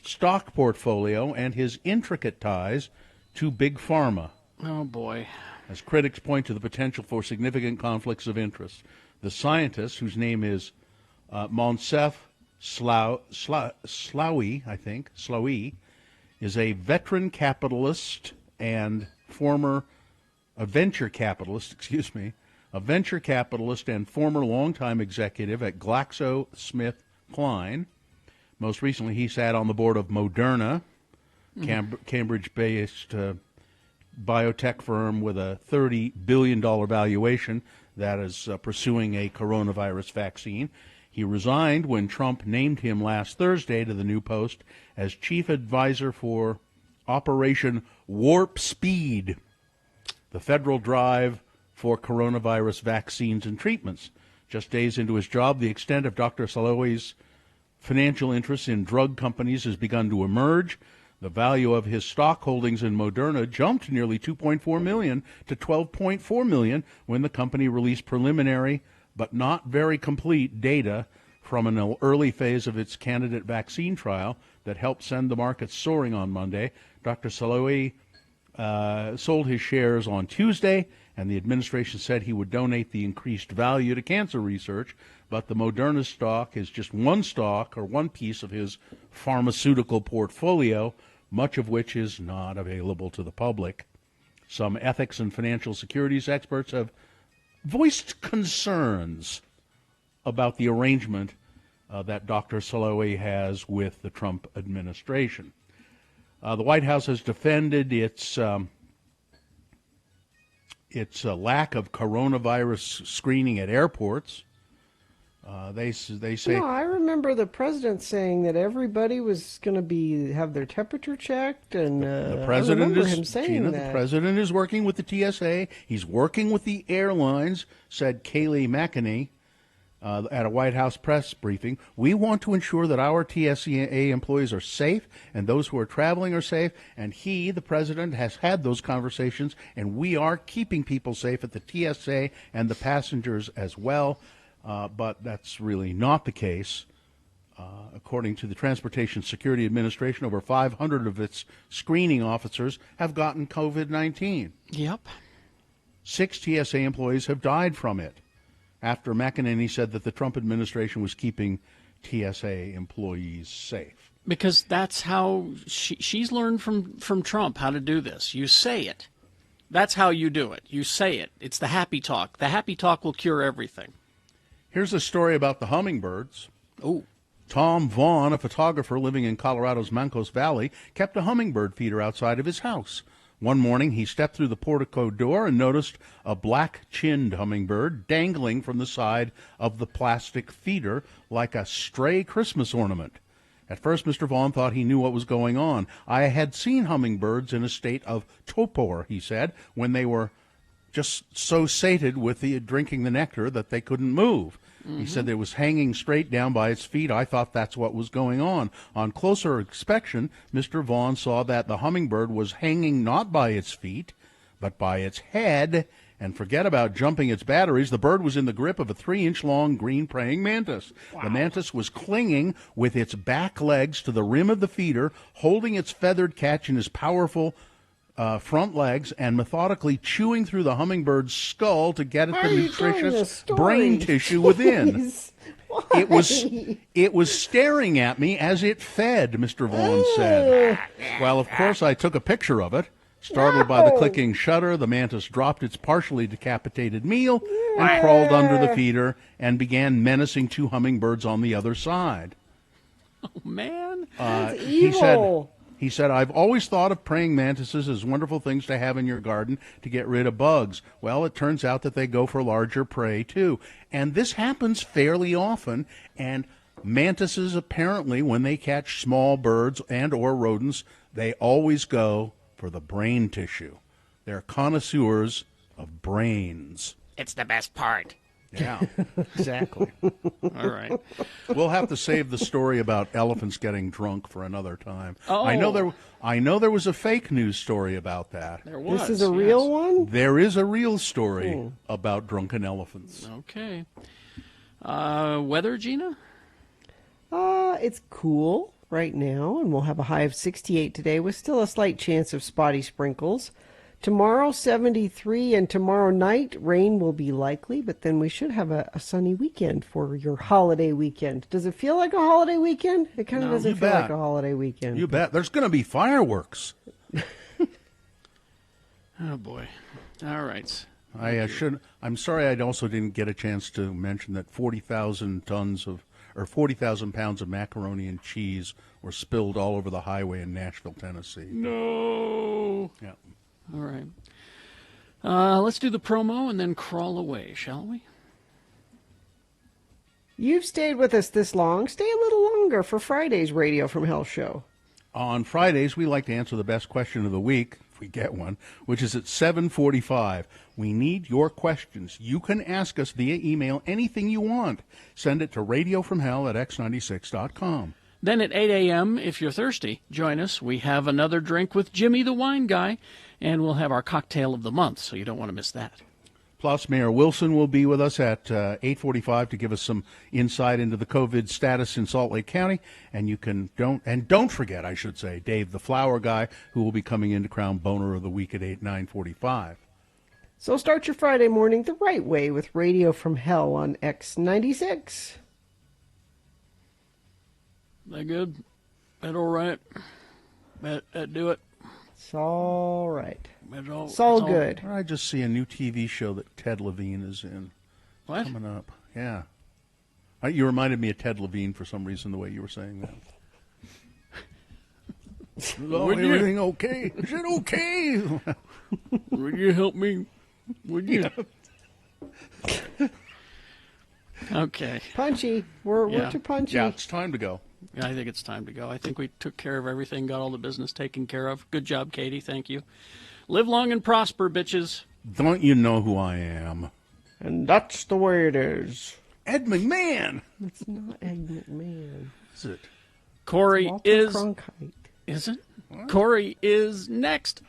S4: stock portfolio and his intricate ties to Big Pharma.
S2: Oh, boy.
S4: As critics point to the potential for significant conflicts of interest. The scientist, whose name is Moncef Slaoui, is a veteran capitalist and a venture capitalist and former longtime executive at GlaxoSmithKline. Most recently, he sat on the board of Moderna, Cambridge-based biotech firm with a $30 billion valuation that is pursuing a coronavirus vaccine. He resigned when Trump named him last Thursday to the new post as chief advisor for Operation Warp Speed, the federal drive for coronavirus vaccines and treatments. Just days into his job, the extent of Dr. Slaoui's financial interests in drug companies has begun to emerge. The value of his stock holdings in Moderna jumped nearly $2.4 million to $12.4 million when the company released preliminary but not very complete data from an early phase of its candidate vaccine trial that helped send the market soaring on Monday. Dr. Slaoui sold his shares on Tuesday, and the administration said he would donate the increased value to cancer research, but the Moderna stock is just one stock or one piece of his pharmaceutical portfolio. much of which is not available to the public. Some ethics and financial securities experts have voiced concerns about the arrangement that Dr. Saloy has with the Trump administration. The White House has defended its lack of coronavirus screening at airports. They say.
S3: No, I remember the president saying that everybody was going to have their temperature checked, and
S4: the president
S3: I remember him saying that.
S4: The president is working with the TSA. He's working with the airlines, said Kayleigh McEnany at a White House press briefing. We want to ensure that our TSA employees are safe and those who are traveling are safe. And he, the president, has had those conversations, and we are keeping people safe at the TSA and the passengers as well. But that's really not the case. According to the Transportation Security Administration, over 500 of its screening officers have gotten COVID-19.
S2: Yep.
S4: 6 TSA employees have died from it, after McEnany said that the Trump administration was keeping TSA employees safe.
S2: Because that's how she's learned from Trump how to do this. You say it. That's how you do it. You say it. It's the happy talk. The happy talk will cure everything.
S4: Here's a story about the hummingbirds.
S2: Oh.
S4: Tom Vaughn, a photographer living in Colorado's Mancos Valley, kept a hummingbird feeder outside of his house. One morning, he stepped through the portico door and noticed a black-chinned hummingbird dangling from the side of the plastic feeder like a stray Christmas ornament. At first, Mr. Vaughn thought he knew what was going on. I had seen hummingbirds in a state of torpor, he said, when they were just so sated with drinking the nectar that they couldn't move. Mm-hmm. He said it was hanging straight down by its feet. I thought that's what was going on. On closer inspection, Mr. Vaughn saw that the hummingbird was hanging not by its feet, but by its head. And forget about jumping its batteries. The bird was in the grip of a 3-inch-long green praying mantis. Wow. The mantis was clinging with its back legs to the rim of the feeder, holding its feathered catch in his powerful front legs and methodically chewing through the hummingbird's skull to get at the nutritious brain tissue within. It was staring at me as it fed, Mr. Vaughn said. Well, of course, I took a picture of it. Startled by the clicking shutter, the mantis dropped its partially decapitated meal and crawled under the feeder and began menacing 2 hummingbirds on the other side.
S2: Oh, man.
S3: That's evil.
S4: He said, I've always thought of praying mantises as wonderful things to have in your garden to get rid of bugs. Well, it turns out that they go for larger prey, too. And this happens fairly often, and mantises apparently, when they catch small birds and or rodents, they always go for the brain tissue. They're connoisseurs of brains.
S19: It's the best part.
S4: Yeah, exactly.
S2: All right.
S4: We'll have to save the story about elephants getting drunk for another time.
S2: Oh.
S4: I know there was a fake news story about that.
S2: There was.
S3: This is a real one?
S4: There is a real story about drunken elephants.
S2: Okay. Weather, Gina?
S3: It's cool right now, and we'll have a high of 68 today with still a slight chance of spotty sprinkles. Tomorrow, 73, and tomorrow night, rain will be likely, but then we should have a sunny weekend for your holiday weekend. Does it feel like a holiday weekend? It kind of doesn't feel like a holiday weekend.
S4: You bet. There's going to be fireworks.
S2: Oh, boy. All right.
S4: I'm sorry I also didn't get a chance to mention that 40,000 pounds of macaroni and cheese were spilled all over the highway in Nashville, Tennessee.
S2: No.
S4: Yeah.
S2: All right. Let's do the promo and then crawl away, shall we?
S3: You've stayed with us this long. Stay a little longer for Friday's Radio from Hell show.
S4: On Fridays, we like to answer the best question of the week, if we get one, which is at 7:45. We need your questions. You can ask us via email anything you want. Send it to radiofromhell@x96.com.
S2: Then at 8 a.m., if you're thirsty, join us. We have another drink with Jimmy the Wine Guy, and we'll have our cocktail of the month, so you don't want to miss that.
S4: Plus, Mayor Wilson will be with us at 8:45 to give us some insight into the COVID status in Salt Lake County. And don't forget, I should say, Dave the Flower Guy, who will be coming in to crown Boner of the Week at 9:45.
S3: So start your Friday morning the right way with Radio from Hell on X96.
S2: That good? That all right? Do it.
S3: It's all right.
S2: It's
S3: all good.
S4: I just see a new TV show that Ted Levine is in.
S2: What?
S4: Coming up. Yeah. You reminded me of Ted Levine for some reason, the way you were saying that. Everything okay? Is it okay?
S2: Would you help me? Would you? Okay.
S3: Punchy. We're too punchy.
S4: Yeah, it's time to go.
S2: Yeah, I think it's time to go. I think we took care of everything, got all the business taken care of. Good job, Katie. Thank you. Live long and prosper, bitches.
S4: Don't you know who I am?
S3: And that's the way it is.
S4: Ed McMahon.
S3: It's not Ed McMahon.
S4: Is it?
S2: Corey
S3: Walter
S2: is.
S3: Cronkite.
S2: Is it? What? Corey is next.